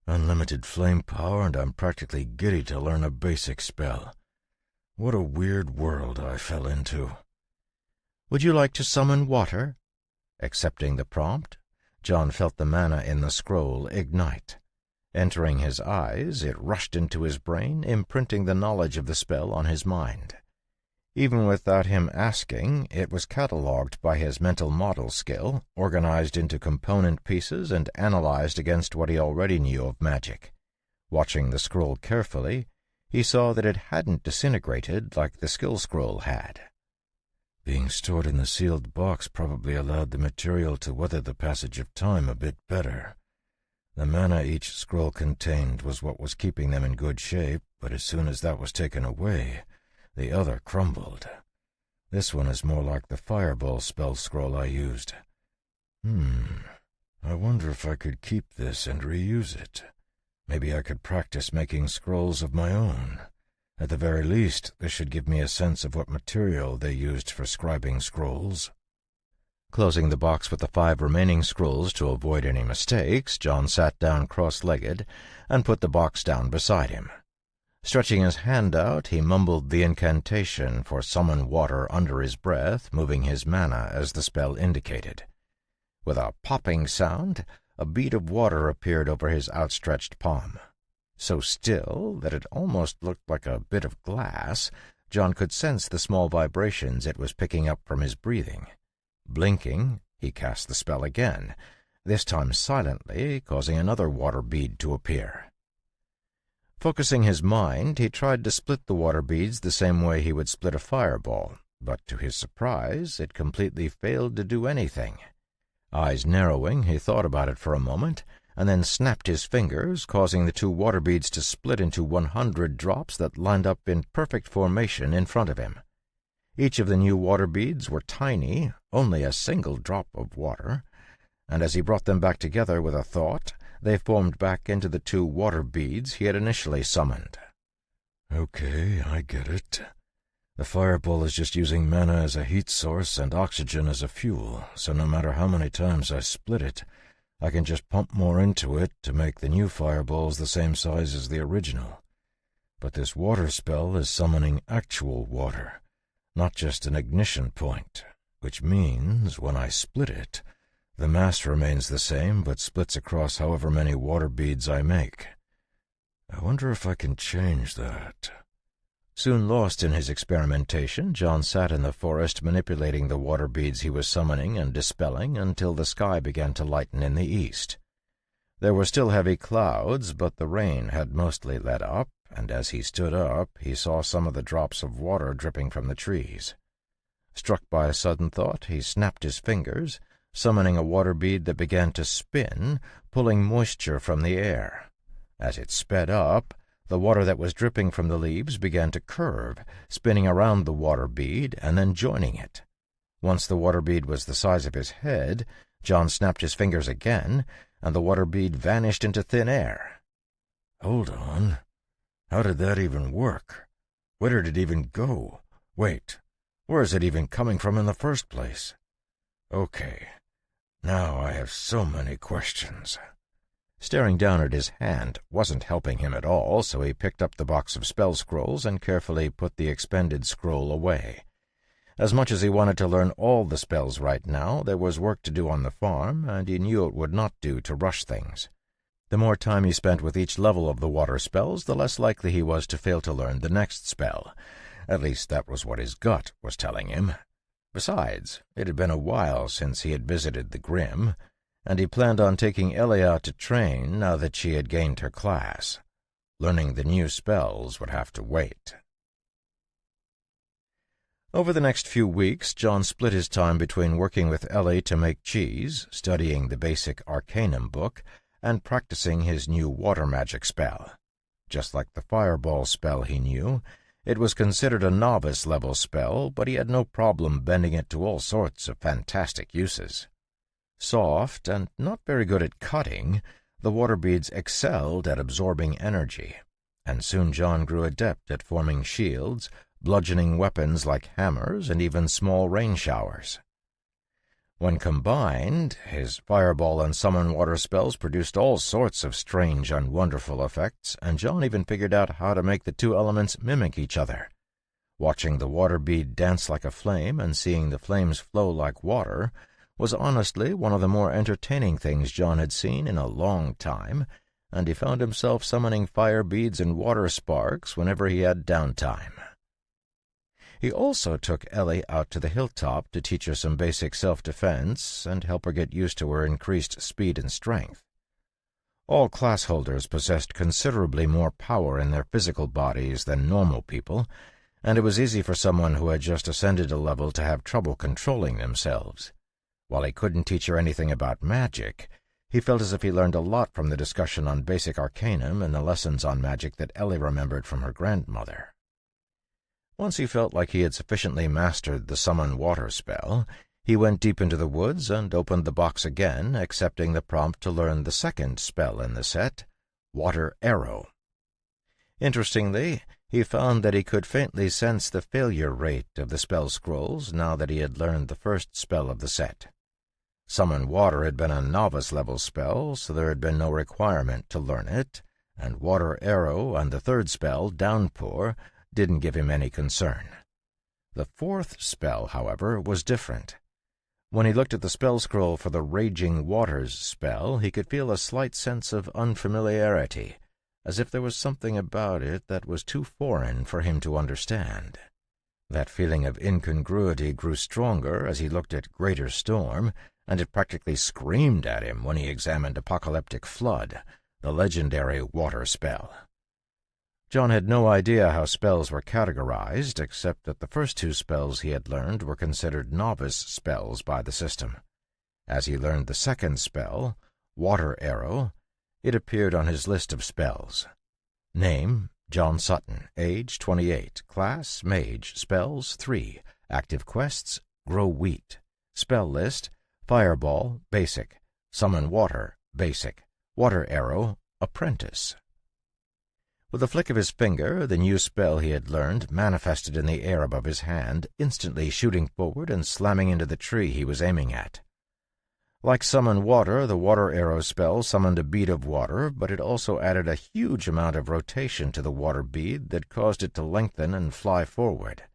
S2: Unlimited flame power, and I'm practically giddy to learn a basic spell. What a weird world I fell into.
S3: Would you like to summon water? Accepting the prompt, John felt the mana in the scroll ignite. Entering his eyes, it rushed into his brain, imprinting the knowledge of the spell on his mind. Even without him asking, it was catalogued by his mental model skill, organized into component pieces and analyzed against what he already knew of magic. Watching the scroll carefully, he saw that it hadn't disintegrated like the skill scroll had.
S2: Being stored in the sealed box probably allowed the material to weather the passage of time a bit better. The mana each scroll contained was what was keeping them in good shape, but as soon as that was taken away, the other crumbled. This one is more like the fireball spell scroll I used. I wonder if I could keep this and reuse it. Maybe I could practice making scrolls of my own. At the very least, this should give me a sense of what material they used for scribing scrolls.
S3: Closing the box with the 5 remaining scrolls to avoid any mistakes, John sat down cross-legged and put the box down beside him. Stretching his hand out, he mumbled the incantation for summon water under his breath, moving his mana as the spell indicated. With a popping sound, a bead of water appeared over his outstretched palm. So still that it almost looked like a bit of glass, John could sense the small vibrations it was picking up from his breathing. Blinking, he cast the spell again, this time silently, causing another water bead to appear. Focusing his mind, he tried to split the water beads the same way he would split a fireball, but to his surprise, it completely failed to do anything. Eyes narrowing, he thought about it for a moment, and then snapped his fingers, causing the 2 water beads to split into 100 drops that lined up in perfect formation in front of him. Each of the new water beads were tiny, only a single drop of water, and as he brought them back together with a thought, they formed back into the 2 water beads he had initially summoned.
S2: Okay, I get it. The fireball is just using mana as a heat source and oxygen as a fuel, so no matter how many times I split it, I can just pump more into it to make the new fireballs the same size as the original. But this water spell is summoning actual water, not just an ignition point, which means when I split it,
S1: The mass remains the same, but splits across however many water beads I make. I wonder if I can change that. Soon lost in his experimentation, John sat in the forest manipulating the water beads he was summoning and dispelling until the sky began to lighten in the east. There were still heavy clouds, but the rain had mostly let up, and as he stood up, he saw some of the drops of water dripping from the trees. Struck by a sudden thought, he snapped his fingers, summoning a water bead that began to spin, pulling moisture from the air. As it sped up, the water that was dripping from the leaves began to curve, spinning around the water bead and then joining it. Once the water bead was the size of his head, John snapped his fingers again, and the water bead vanished into thin air. Hold on. How did that even work? Where did it even go? Wait, where is it even coming from in the first place? Okay, now I have so many questions. Staring down at his hand wasn't helping him at all, so he picked up the box of spell scrolls and carefully put the expended scroll away. As much as he wanted to learn all the spells right now, there was work to do on the farm, and he knew it would not do to rush things. The more time he spent with each level of the water spells, the less likely he was to fail to learn the next spell. At least that was what his gut was telling him. Besides, it had been a while since he had visited the Grim, and he planned on taking Ellie out to train now that she had gained her class. Learning the new spells would have to wait. Over the next few weeks, John split his time between working with Ellie to make cheese, studying the basic Arcanum book, and practicing his new water magic spell. Just like the fireball spell he knew, it was considered a novice-level spell, but he had no problem bending it to all sorts of fantastic uses. Soft and not very good at cutting, the water beads excelled at absorbing energy, and soon John grew adept at forming shields, bludgeoning weapons like hammers, and even small rain showers. When combined, his fireball and summon water spells produced all sorts of strange and wonderful effects, and John even figured out how to make the two elements mimic each other. Watching the water bead dance like a flame and seeing the flames flow like water was honestly one of the more entertaining things John had seen in a long time, and he found himself summoning fire beads and water sparks whenever he had downtime. He also took Ellie out to the hilltop to teach her some basic self-defense and help her get used to her increased speed and strength. All class holders possessed considerably more power in their physical bodies than normal people, and it was easy for someone who had just ascended a level to have trouble controlling themselves. While he couldn't teach her anything about magic, he felt as if he learned a lot from the discussion on basic arcanum and the lessons on magic that Ellie remembered from her grandmother. Once he felt like he had sufficiently mastered the summon water spell, he went deep into the woods and opened the box again, accepting the prompt to learn the second spell in the set, Water Arrow. Interestingly, he found that he could faintly sense the failure rate of the spell scrolls now that he had learned the first spell of the set. Summon Water had been a novice-level spell, so there had been no requirement to learn it, and Water Arrow and the third spell, Downpour, didn't give him any concern. The fourth spell, however, was different. When he looked at the spell scroll for the Raging Waters spell, he could feel a slight sense of unfamiliarity, as if there was something about it that was too foreign for him to understand. That feeling of incongruity grew stronger as he looked at Greater Storm, and it practically screamed at him when he examined Apocalyptic Flood, the legendary water spell. John had no idea how spells were categorized, except that the first two spells he had learned were considered novice spells by the system. As he learned the second spell, Water Arrow, it appeared on his list of spells. Name, John Sutton, age 28, class, mage, spells, 3, active quests, grow wheat, spell list, fireball, basic, summon water, basic, water arrow, apprentice. With a flick of his finger, the new spell he had learned manifested in the air above his hand, instantly shooting forward and slamming into the tree he was aiming at. Like summon water, the water arrow spell summoned a bead of water, but it also added a huge amount of rotation to the water bead that caused it to lengthen and fly forward.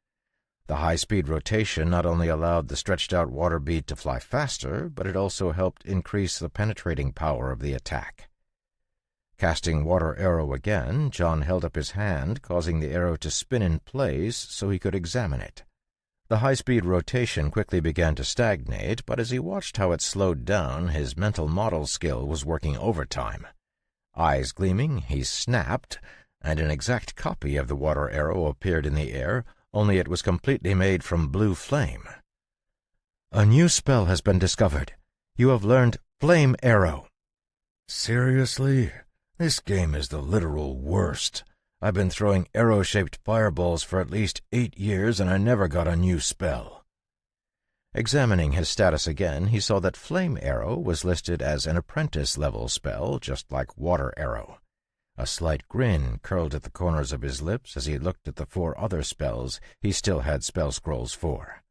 S1: The high-speed rotation not only allowed the stretched-out water bead to fly faster, but it also helped increase the penetrating power of the attack. Casting Water Arrow again, John held up his hand, causing the arrow to spin in place so he could examine it. The high-speed rotation quickly began to stagnate, but as he watched how it slowed down, his mental model skill was working overtime. Eyes gleaming, he snapped, and an exact copy of the water arrow appeared in the air, only it was completely made from blue flame. "A new spell has been discovered. You have learned Flame Arrow."
S2: "Seriously? This game is the literal worst. I've been throwing arrow-shaped fireballs for at least 8 years, and I never got a new spell."
S1: Examining his status again, he saw that Flame Arrow was listed as an apprentice-level spell, just like Water Arrow. A slight grin curled at the corners of his lips as he looked at the 4 other spells he still had spell scrolls for.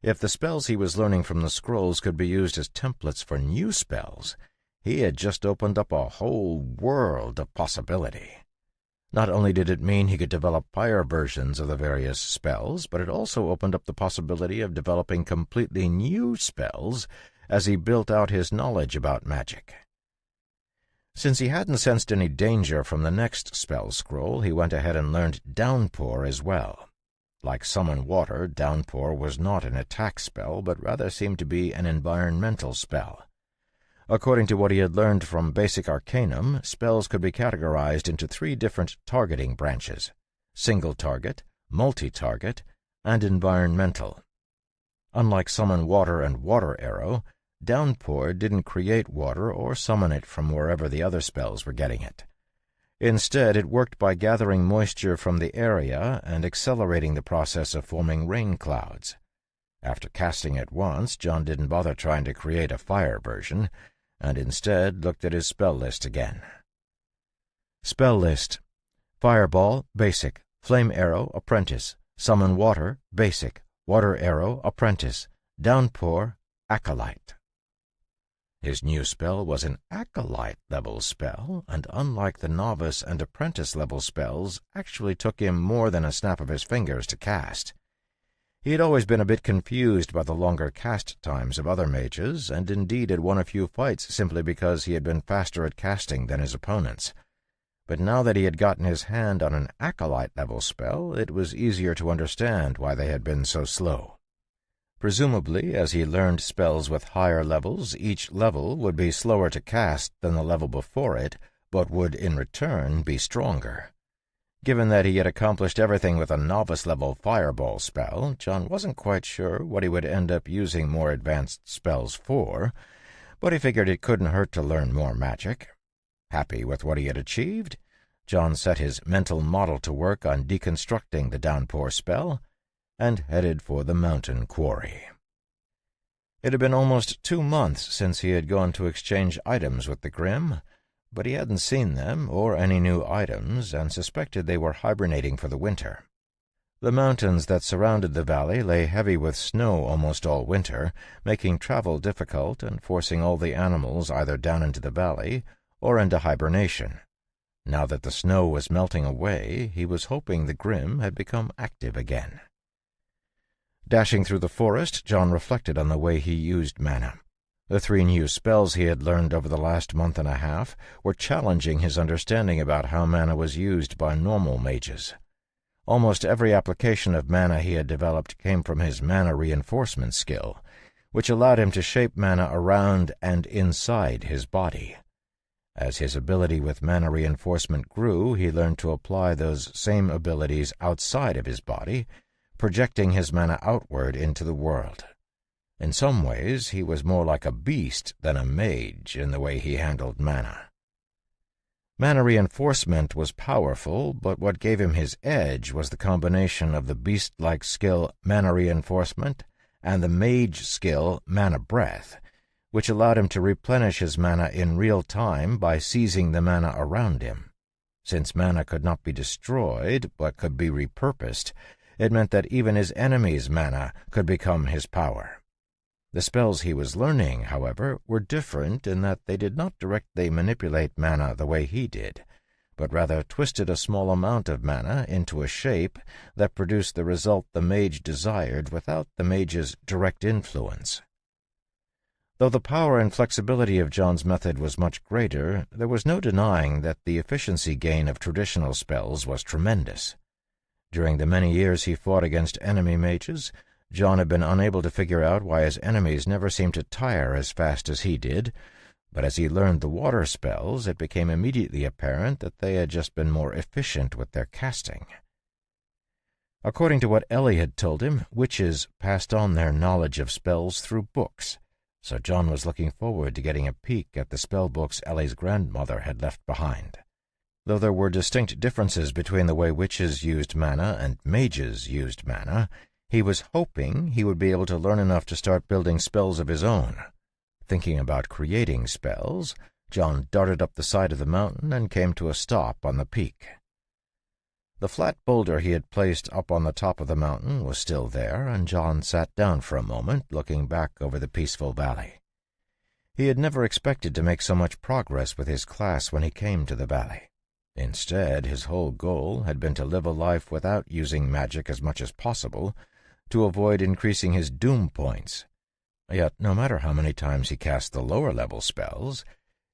S1: If the spells he was learning from the scrolls could be used as templates for new spells, he had just opened up a whole world of possibility. Not only did it mean he could develop higher versions of the various spells, but it also opened up the possibility of developing completely new spells as he built out his knowledge about magic. Since he hadn't sensed any danger from the next spell scroll, he went ahead and learned Downpour as well. Like Summon Water, Downpour was not an attack spell, but rather seemed to be an environmental spell. According to what he had learned from Basic Arcanum, spells could be categorized into 3 different targeting branches: single target, multi-target, and environmental. Unlike Summon Water and Water Arrow, Downpour didn't create water or summon it from wherever the other spells were getting it. Instead, it worked by gathering moisture from the area and accelerating the process of forming rain clouds. After casting it once, John didn't bother trying to create a fire version, and instead looked at his spell list again. Spell list: Fireball, Basic; Flame Arrow, Apprentice; Summon Water, Basic; Water Arrow, Apprentice; Downpour, Acolyte. His new spell was an Acolyte-level spell, and unlike the Novice and Apprentice-level spells, actually took him more than a snap of his fingers to cast. He had always been a bit confused by the longer cast times of other mages, and indeed had won a few fights simply because he had been faster at casting than his opponents. But now that he had gotten his hand on an Acolyte-level spell, it was easier to understand why they had been so slow. Presumably, as he learned spells with higher levels, each level would be slower to cast than the level before it, but would, in return, be stronger. Given that he had accomplished everything with a novice-level fireball spell, John wasn't quite sure what he would end up using more advanced spells for, but he figured it couldn't hurt to learn more magic. Happy with what he had achieved, John set his mental model to work on deconstructing the Downpour spell and headed for the mountain quarry. It had been almost 2 months since he had gone to exchange items with the Grimm, but he hadn't seen them or any new items and suspected they were hibernating for the winter. The mountains that surrounded the valley lay heavy with snow almost all winter, making travel difficult and forcing all the animals either down into the valley or into hibernation. Now that the snow was melting away, he was hoping the Grimm had become active again. Dashing through the forest, John reflected on the way he used mana. The 3 new spells he had learned over the last month and a half were challenging his understanding about how mana was used by normal mages. Almost every application of mana he had developed came from his mana reinforcement skill, which allowed him to shape mana around and inside his body. As his ability with mana reinforcement grew, he learned to apply those same abilities outside of his body, projecting his mana outward into the world. In some ways, he was more like a beast than a mage in the way he handled mana. Mana reinforcement was powerful, but what gave him his edge was the combination of the beast-like skill Mana Reinforcement and the mage skill Mana Breath, which allowed him to replenish his mana in real time by seizing the mana around him. Since mana could not be destroyed, but could be repurposed, it meant that even his enemy's mana could become his power. The spells he was learning, however, were different in that they did not directly manipulate mana the way he did, but rather twisted a small amount of mana into a shape that produced the result the mage desired without the mage's direct influence. Though the power and flexibility of John's method was much greater, there was no denying that the efficiency gain of traditional spells was tremendous. During the many years he fought against enemy mages, John had been unable to figure out why his enemies never seemed to tire as fast as he did, but as he learned the water spells, it became immediately apparent that they had just been more efficient with their casting. According to what Ellie had told him, witches passed on their knowledge of spells through books, so John was looking forward to getting a peek at the spell books Ellie's grandmother had left behind. Though there were distinct differences between the way witches used mana and mages used mana, he was hoping he would be able to learn enough to start building spells of his own. Thinking about creating spells, John darted up the side of the mountain and came to a stop on the peak. The flat boulder he had placed up on the top of the mountain was still there, and John sat down for a moment, looking back over the peaceful valley. He had never expected to make so much progress with his class when he came to the valley. Instead, his whole goal had been to live a life without using magic as much as possible, to avoid increasing his doom points. Yet, no matter how many times he cast the lower-level spells,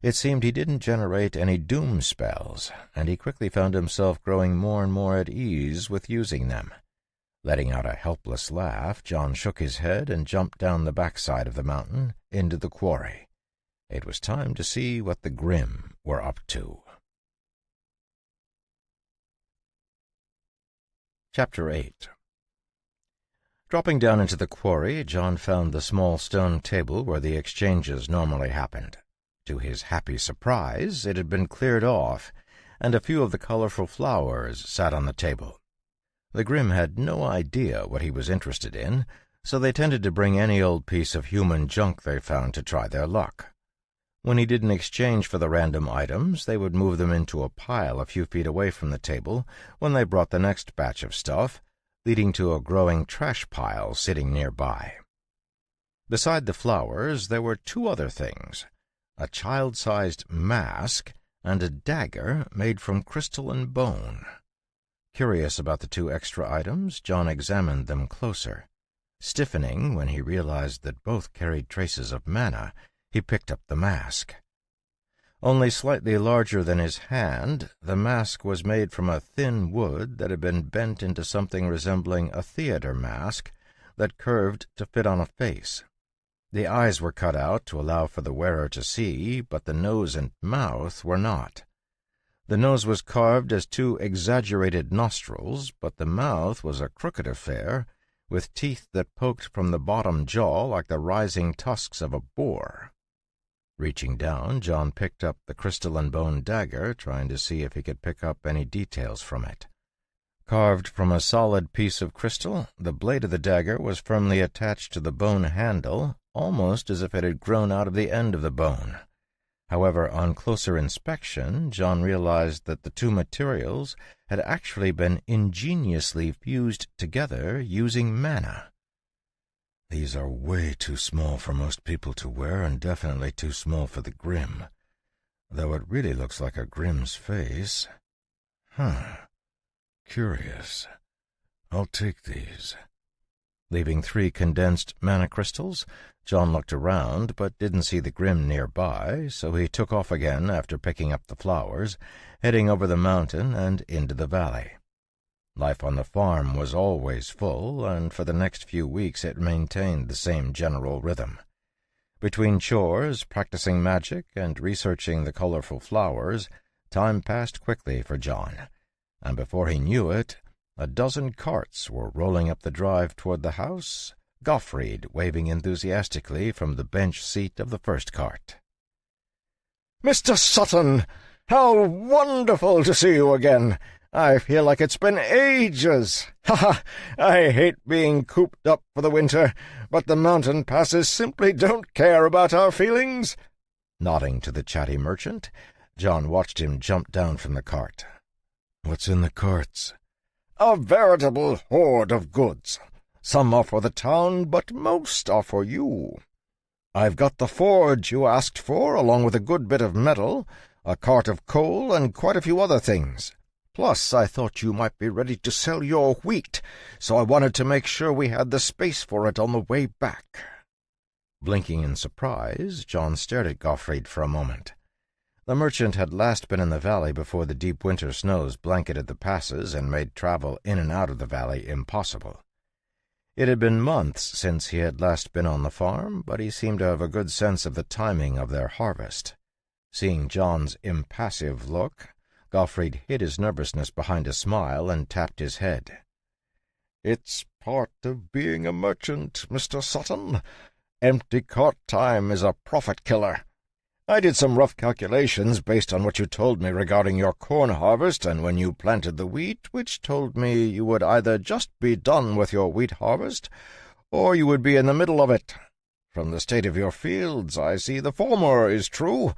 S1: it seemed he didn't generate any doom spells, and he quickly found himself growing more and more at ease with using them. Letting out a helpless laugh, John shook his head and jumped down the backside of the mountain into the quarry. It was time to see what the Grim were up to. Chapter 8. Dropping down into the quarry, John found the small stone table where the exchanges normally happened. To his happy surprise, it had been cleared off, and a few of the colorful flowers sat on the table. The Grim had no idea what he was interested in, so they tended to bring any old piece of human junk they found to try their luck. When he didn't exchange for the random items, they would move them into a pile a few feet away from the table when they brought the next batch of stuff, leading to a growing trash pile sitting nearby. Beside the flowers, there were two other things: a child-sized mask and a dagger made from crystal and bone. Curious about the two extra items, John examined them closer. Stiffening when he realized that both carried traces of mana, he picked up the mask. Only slightly larger than his hand, the mask was made from a thin wood that had been bent into something resembling a theater mask that curved to fit on a face. The eyes were cut out to allow for the wearer to see, but the nose and mouth were not. The nose was carved as two exaggerated nostrils, but the mouth was a crooked affair, with teeth that poked from the bottom jaw like the rising tusks of a boar. Reaching down, John picked up the crystal and bone dagger, trying to see if he could pick up any details from it. Carved from a solid piece of crystal, the blade of the dagger was firmly attached to the bone handle, almost as if it had grown out of the end of the bone. However, on closer inspection, John realized that the two materials had actually been ingeniously fused together using mana. "These are way too small for most people to wear, and definitely too small for the Grim, though it really looks like a Grim's face. Curious. I'll take these." Leaving 3 condensed mana crystals, John looked around but didn't see the Grim nearby, so he took off again after picking up the flowers, heading over the mountain and into the valley. Life on the farm was always full, and for the next few weeks it maintained the same general rhythm. Between chores, practicing magic, and researching the colorful flowers, time passed quickly for John, and before he knew it, a dozen carts were rolling up the drive toward the house, Gottfried waving enthusiastically from the bench seat of the first cart. "Mr. Sutton, how wonderful to see you again! I feel like it's been ages. I hate being cooped up for the winter, but the mountain passes simply don't care about our feelings." Nodding to the chatty merchant, John watched him jump down from the cart. "What's in the carts?" "A veritable hoard of goods. Some are for the town, but most are for you. I've got the forge you asked for, along with a good bit of metal, a cart of coal, and quite a few other things. Plus, I thought you might be ready to sell your wheat, so I wanted to make sure we had the space for it on the way back."
S2: Blinking in surprise, John stared at Gottfried for a moment. The merchant had last been in the valley before the deep winter snows blanketed the passes and made travel in and out of the valley impossible. It had been months since he had last been on the farm, but he seemed to have a good sense of the timing of their harvest. Seeing John's impassive look, Gottfried hid his nervousness behind a smile and tapped his head.
S1: "It's part of being a merchant, Mr. Sutton. Empty cart time is a profit-killer. I did some rough calculations based on what you told me regarding your corn harvest and when you planted the wheat, which told me you would either just be done with your wheat harvest, or you would be in the middle of it. From the state of your fields, I see the former is true.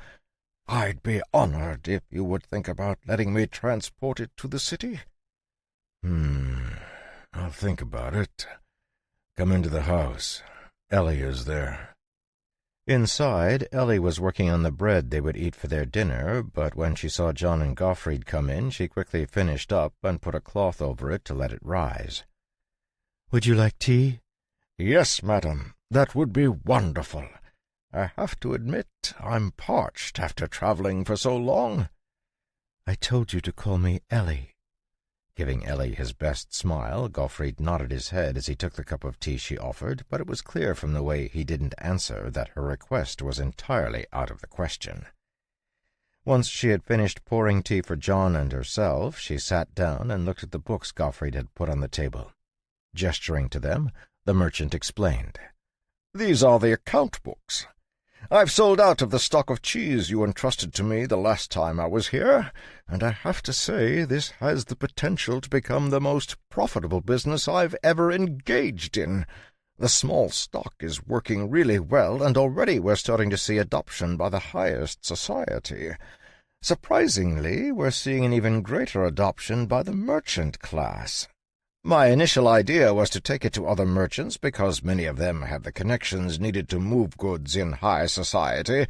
S1: I'd be honored if you would think about letting me transport it to the city."
S2: I'll think about it. Come into the house. Ellie is there."
S3: Inside, Ellie was working on the bread they would eat for their dinner, but when she saw John and Gottfried come in, she quickly finished up and put a cloth over it to let it rise. "Would you like tea?"
S1: "Yes, madam, that would be wonderful. I have to admit I'm parched after traveling for so long."
S3: "I told you to call me Ellie."
S2: Giving Ellie his best smile, Gottfried nodded his head as he took the cup of tea she offered, but it was clear from the way he didn't answer that her request was entirely out of the question. Once she had finished pouring tea for John and herself, she sat down and looked at the books Gottfried had put on the table. Gesturing to them, the merchant explained.
S1: "These are the account books. I've sold out of the stock of cheese you entrusted to me the last time I was here, and I have to say this has the potential to become the most profitable business I've ever engaged in. The small stock is working really well, and already we're starting to see adoption by the highest society. Surprisingly, we're seeing an even greater adoption by the merchant class. My initial idea was to take it to other merchants because many of them have the connections needed to move goods in high society,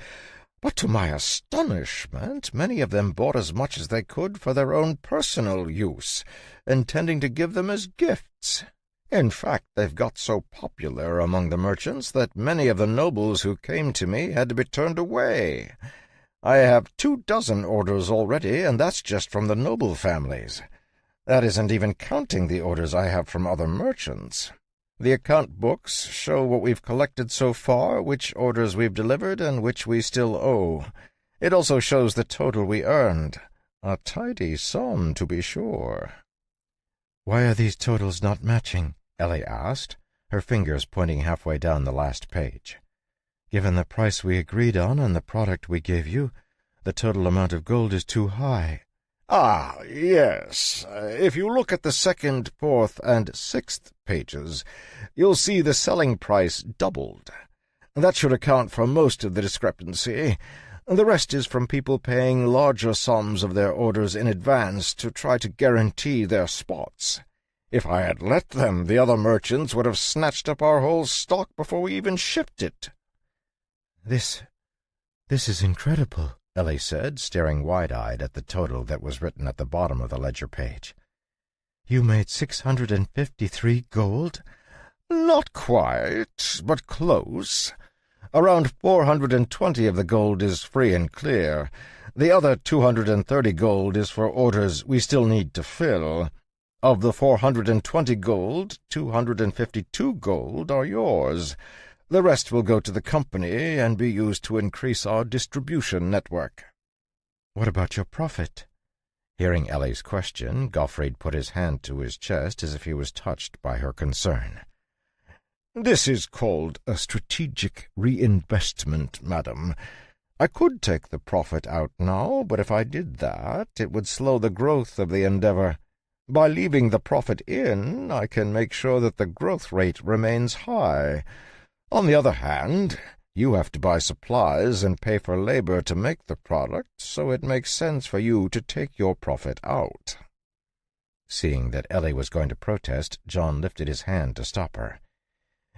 S1: but to my astonishment, many of them bought as much as they could for their own personal use, intending to give them as gifts. In fact, they've got so popular among the merchants that many of the nobles who came to me had to be turned away. I have 24 orders already, and that's just from the noble families. That isn't even counting the orders I have from other merchants. The account books show what we've collected so far, which orders we've delivered, and which we still owe. It also shows the total we earned. A tidy sum, to be sure."
S3: "Why are these totals not matching?" Ellie asked, her fingers pointing halfway down the last page. "Given the price we agreed on and the product we gave you, the total amount of gold is too high."
S1: "Ah, yes. If you look at the 2nd, 4th, and 6th pages, you'll see the selling price doubled. That should account for most of the discrepancy. The rest is from people paying larger sums of their orders in advance to try to guarantee their spots. If I had let them, the other merchants would have snatched up our whole stock before we even shipped it."
S3: This is incredible," Ellie said, staring wide-eyed at the total that was written at the bottom of the ledger page. "You made 653 gold?"
S1: "Not quite, but close. Around 420 of the gold is free and clear. The other 230 gold is for orders we still need to fill. Of the 420 gold, 252 gold are yours. The rest will go to the company and be used to increase our distribution network."
S3: "What about your profit?"
S2: Hearing Ellie's question, Gottfried put his hand to his chest as if he was touched by her concern.
S1: "This is called a strategic reinvestment, madam. I could take the profit out now, but if I did that, it would slow the growth of the endeavor. By leaving the profit in, I can make sure that the growth rate remains high. On the other hand, you have to buy supplies and pay for labor to make the product, so it makes sense for you to take your profit out."
S2: Seeing that Ellie was going to protest, John lifted his hand to stop her.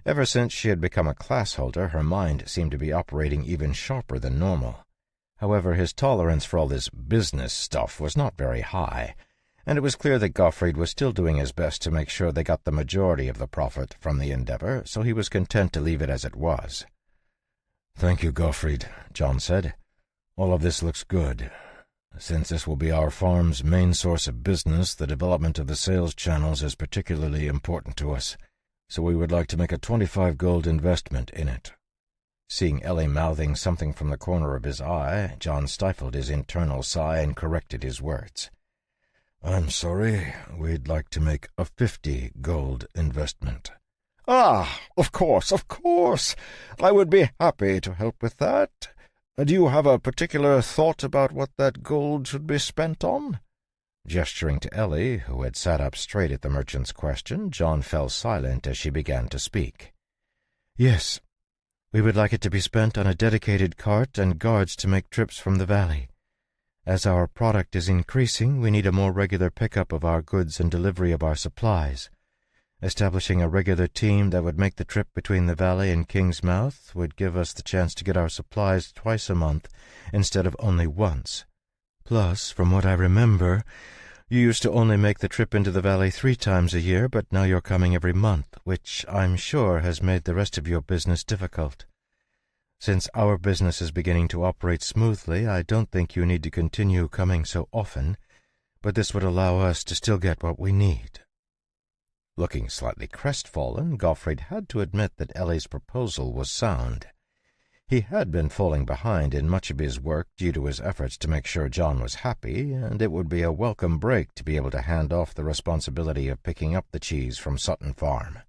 S2: Ever since she had become a class holder, her mind seemed to be operating even sharper than normal.
S1: However, his tolerance for all this business stuff was not very high, and it was clear that Gottfried was still doing his best to make sure they got the majority of the profit from the endeavor, so he was content to leave it as it was.
S2: "Thank you, Gottfried," John said. "All of this looks good. Since this will be our farm's main source of business, the development of the sales channels is particularly important to us, so we would like to make a 25 gold investment in it."
S1: Seeing Ellie mouthing something from the corner of his eye, John stifled his internal sigh and corrected his words.
S2: "I'm sorry, we'd like to make a 50 gold investment."
S4: "Ah, of course. I would be happy to help with that. Do you have a particular thought about what that gold should be spent on?"
S1: Gesturing to Ellie, who had sat up straight at the merchant's question, John fell silent as she began to speak.
S3: "Yes, we would like it to be spent on a dedicated cart and guards to make trips from the valley. As our product is increasing, we need a more regular pickup of our goods and delivery of our supplies. Establishing a regular team that would make the trip between the valley and King's Mouth would give us the chance to get our supplies twice a month instead of only once. Plus, from what I remember, you used to only make the trip into the valley 3 times a year, but now you're coming every month, which I'm sure has made the rest of your business difficult. Since our business is beginning to operate smoothly, I don't think you need to continue coming so often, but this would allow us to still get what we need."
S1: Looking slightly crestfallen, Gottfried had to admit that Ellie's proposal was sound. He had been falling behind in much of his work due to his efforts to make sure John was happy, and it would be a welcome break to be able to hand off the responsibility of picking up the cheese from Sutton Farm.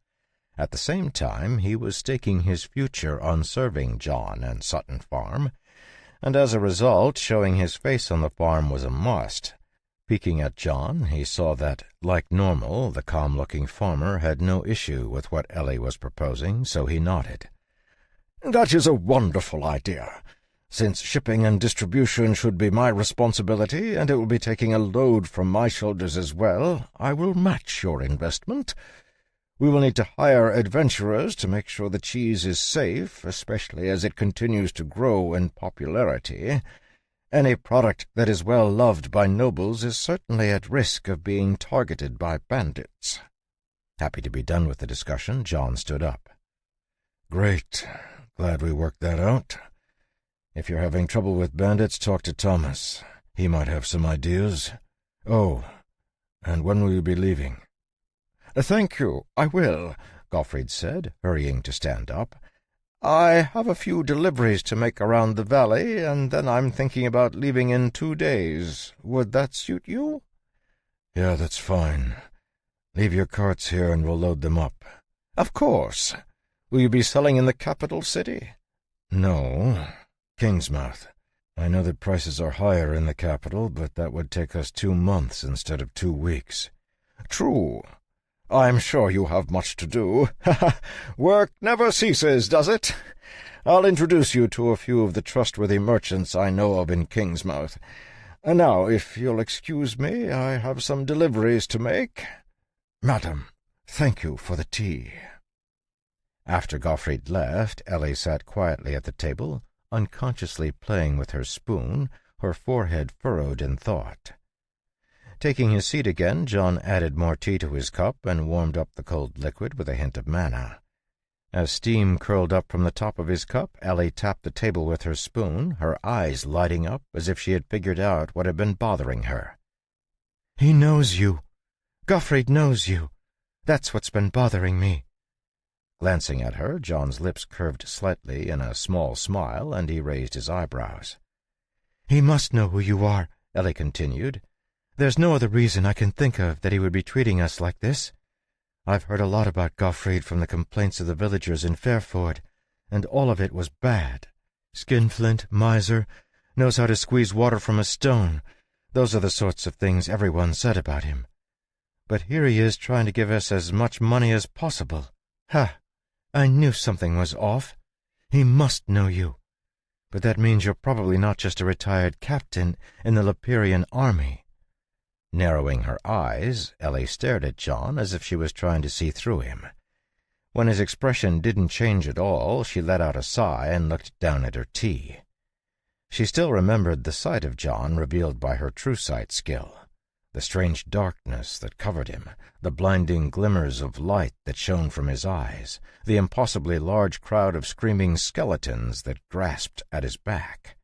S1: At the same time, he was staking his future on serving John and Sutton Farm, and as a result, showing his face on the farm was a must. Peeking at John, he saw that, like normal, the calm-looking farmer had no issue with what Ellie was proposing, so he nodded.
S4: "That is a wonderful idea. Since shipping and distribution should be my responsibility, and it will be taking a load from my shoulders as well, I will match your investment. We will need to hire adventurers to make sure the cheese is safe, especially as it continues to grow in popularity. Any product that is well loved by nobles is certainly at risk of being targeted by bandits."
S1: Happy to be done with the discussion, John stood up.
S2: "Great. Glad we worked that out. If you're having trouble with bandits, talk to Thomas. He might have some ideas. Oh, and when will you be leaving?"
S4: "Thank you, I will," Gottfried said, hurrying to stand up. "I have a few deliveries to make around the valley, and then I'm thinking about leaving in 2 days. Would that suit you?"
S2: "Yeah, that's fine. Leave your carts here and we'll load them up."
S4: "Of course. Will you be selling in the capital city?"
S2: "No, Kingsmouth. I know that prices are higher in the capital, but that would take us 2 months instead of 2 weeks.
S4: "True. I'm sure you have much to do. Work never ceases, does it? I'll introduce you to a few of the trustworthy merchants I know of in Kingsmouth. Now, if you'll excuse me, I have some deliveries to make. Madam, thank you for the tea."
S1: After Gottfried left, Ellie sat quietly at the table, unconsciously playing with her spoon, her forehead furrowed in thought. Taking his seat again, John added more tea to his cup and warmed up the cold liquid with a hint of manna. As steam curled up from the top of his cup, Ellie tapped the table with her spoon, her eyes lighting up as if she had figured out what had been bothering her.
S3: "He knows you. Gottfried knows you. That's what's been bothering me."
S1: Glancing at her, John's lips curved slightly in a small smile, and he raised his eyebrows.
S3: "He must know who you are," Ellie continued. "There's no other reason I can think of that he would be treating us like this. I've heard a lot about Gottfried from the complaints of the villagers in Fairford, and all of it was bad. Skinflint, miser, knows how to squeeze water from a stone. Those are the sorts of things everyone said about him. But here he is trying to give us as much money as possible. Ha! I knew something was off. He must know you. But that means you're probably not just a retired captain in the Leperian army."
S1: Narrowing her eyes, Ellie stared at John as if she was trying to see through him. When his expression didn't change at all, she let out a sigh and looked down at her tea. She still remembered the sight of John revealed by her true sight skill, the strange darkness that covered him, the blinding glimmers of light that shone from his eyes, the impossibly large crowd of screaming skeletons that grasped at his back.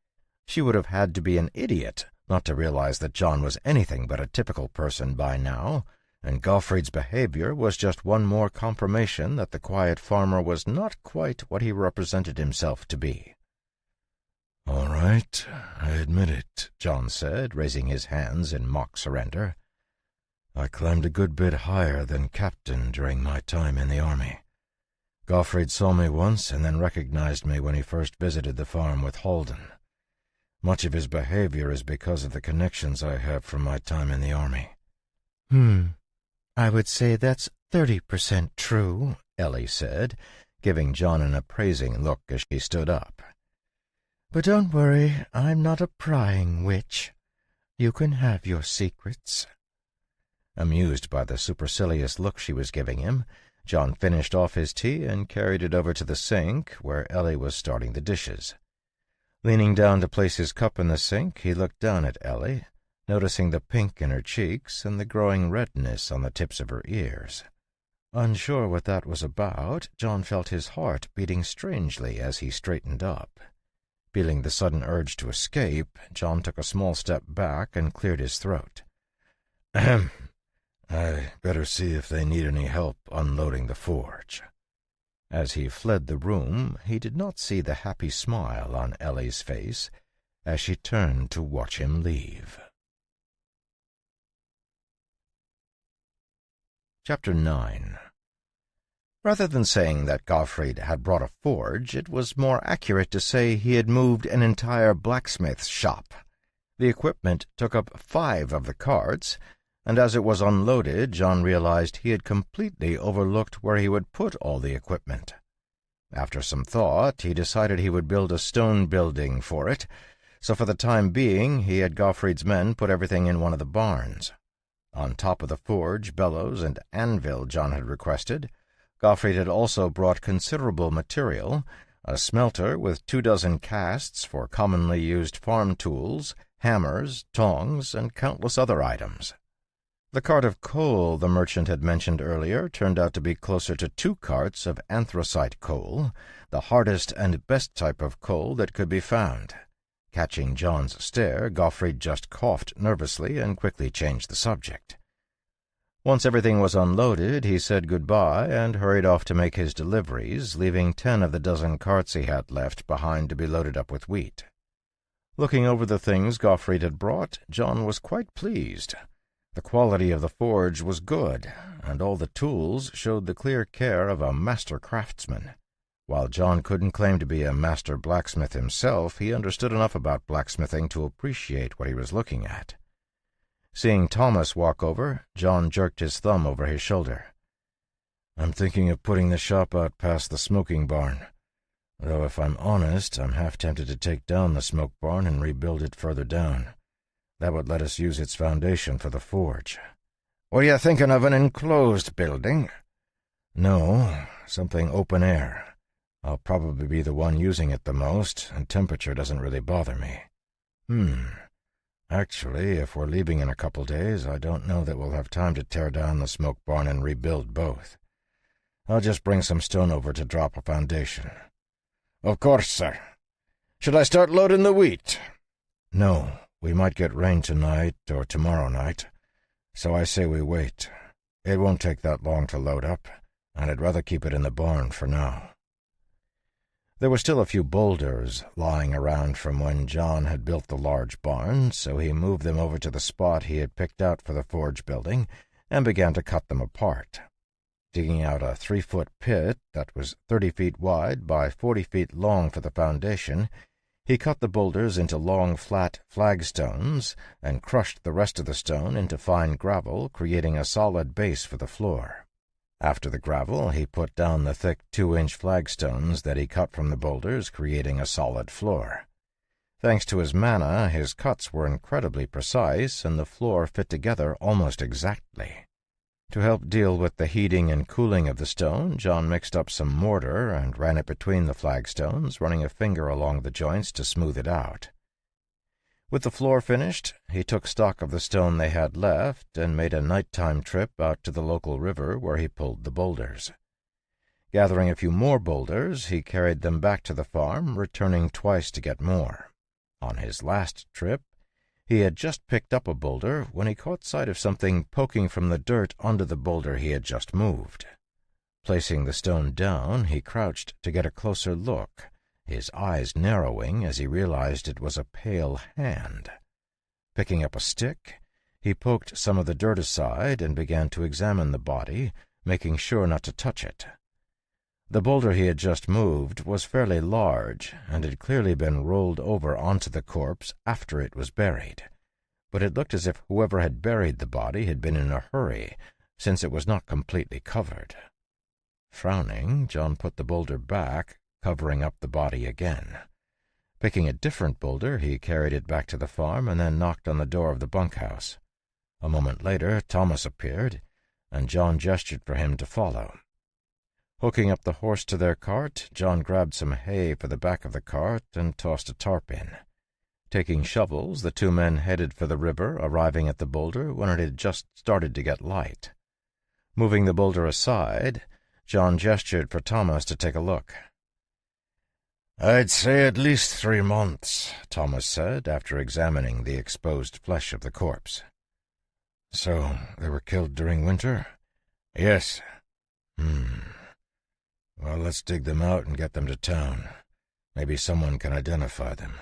S1: She would have had to be an idiot not to realize that John was anything but a typical person by now, and Gottfried's behavior was just one more confirmation that the quiet farmer was not quite what he represented himself to be.
S2: "All right, I admit it,"
S1: John said, raising his hands in mock surrender.
S2: "I climbed a good bit higher than captain during my time in the army. Gottfried saw me once and then recognized me when he first visited the farm with Holden. Much of his behavior is because of the connections I have from my time in the army."
S1: I would say that's 30% true, Ellie said, giving John an appraising look as she stood up. "But don't worry, I'm not a prying witch. You can have your secrets." Amused by the supercilious look she was giving him, John finished off his tea and carried it over to the sink, where Ellie was starting the dishes. Leaning down to place his cup in the sink, he looked down at Ellie, noticing the pink in her cheeks and the growing redness on the tips of her ears. Unsure what that was about, John felt his heart beating strangely as he straightened up. Feeling the sudden urge to escape, John took a small step back and cleared his throat.
S2: "Ahem. I better see if they need any help unloading the forge."
S1: As he fled the room, he did not see the happy smile on Ellie's face as she turned to watch him leave. Chapter 9. Rather than saying that Gottfried had brought a forge, it was more accurate to say he had moved an entire blacksmith's shop. The equipment took up 5 of the carts, and as it was unloaded, John realized he had completely overlooked where he would put all the equipment. After some thought, he decided he would build a stone building for it, so for the time being he had Gottfried's men put everything in one of the barns. On top of the forge, bellows, and anvil John had requested, Gottfried had also brought considerable material, a smelter with 24 casts for commonly used farm tools, hammers, tongs, and countless other items. The cart of coal the merchant had mentioned earlier turned out to be closer to 2 carts of anthracite coal, the hardest and best type of coal that could be found. Catching John's stare, Gottfried just coughed nervously and quickly changed the subject. Once everything was unloaded, he said goodbye and hurried off to make his deliveries, leaving 10 of the dozen carts he had left behind to be loaded up with wheat. Looking over the things Gottfried had brought, John was quite pleased. The quality of the forge was good, and all the tools showed the clear care of a master craftsman. While John couldn't claim to be a master blacksmith himself, he understood enough about blacksmithing to appreciate what he was looking at. Seeing Thomas walk over, John jerked his thumb over his shoulder.
S2: "I'm thinking of putting the shop out past the smoking barn. Though if I'm honest, I'm half tempted to take down the smoke barn and rebuild it further down. That would let us use its foundation for the forge."
S4: "Were you thinking of an enclosed building?"
S2: "No, something open air. I'll probably be the one using it the most, and temperature doesn't really bother me. Actually, if we're leaving in a couple days, I don't know that we'll have time to tear down the smoke barn and rebuild both. I'll just bring some stone over to drop a foundation."
S4: "Of course, sir. Should I start loading the wheat?"
S2: "No, we might get rain tonight or tomorrow night, so I say we wait. It won't take that long to load up, and I'd rather keep it in the barn for now."
S1: There were still a few boulders lying around from when John had built the large barn, so he moved them over to the spot he had picked out for the forge building and began to cut them apart. Digging out a 3-foot pit that was 30 feet wide by 40 feet long for the foundation, he cut the boulders into long, flat flagstones and crushed the rest of the stone into fine gravel, creating a solid base for the floor. After the gravel, he put down the thick 2-inch flagstones that he cut from the boulders, creating a solid floor. Thanks to his mana, his cuts were incredibly precise, and the floor fit together almost exactly. To help deal with the heating and cooling of the stone, John mixed up some mortar and ran it between the flagstones, running a finger along the joints to smooth it out. With the floor finished, he took stock of the stone they had left and made a nighttime trip out to the local river where he pulled the boulders. Gathering a few more boulders, he carried them back to the farm, returning twice to get more. On his last trip, he had just picked up a boulder when he caught sight of something poking from the dirt onto the boulder he had just moved. Placing the stone down, he crouched to get a closer look, his eyes narrowing as he realized it was a pale hand. Picking up a stick, he poked some of the dirt aside and began to examine the body, making sure not to touch it. The boulder he had just moved was fairly large and had clearly been rolled over onto the corpse after it was buried, but it looked as if whoever had buried the body had been in a hurry, since it was not completely covered. Frowning, John put the boulder back, covering up the body again. Picking a different boulder, he carried it back to the farm and then knocked on the door of the bunkhouse. A moment later, Thomas appeared, and John gestured for him to follow. Hooking up the horse to their cart, John grabbed some hay for the back of the cart and tossed a tarp in. Taking shovels, the two men headed for the river, arriving at the boulder when it had just started to get light. Moving the boulder aside, John gestured for Thomas to take a look.
S2: "I'd say at least 3 months," Thomas said, after examining the exposed flesh of the corpse.
S4: "So they were killed during winter?"
S2: "Yes."
S4: Well, let's dig them out and get them to town. Maybe someone can identify them."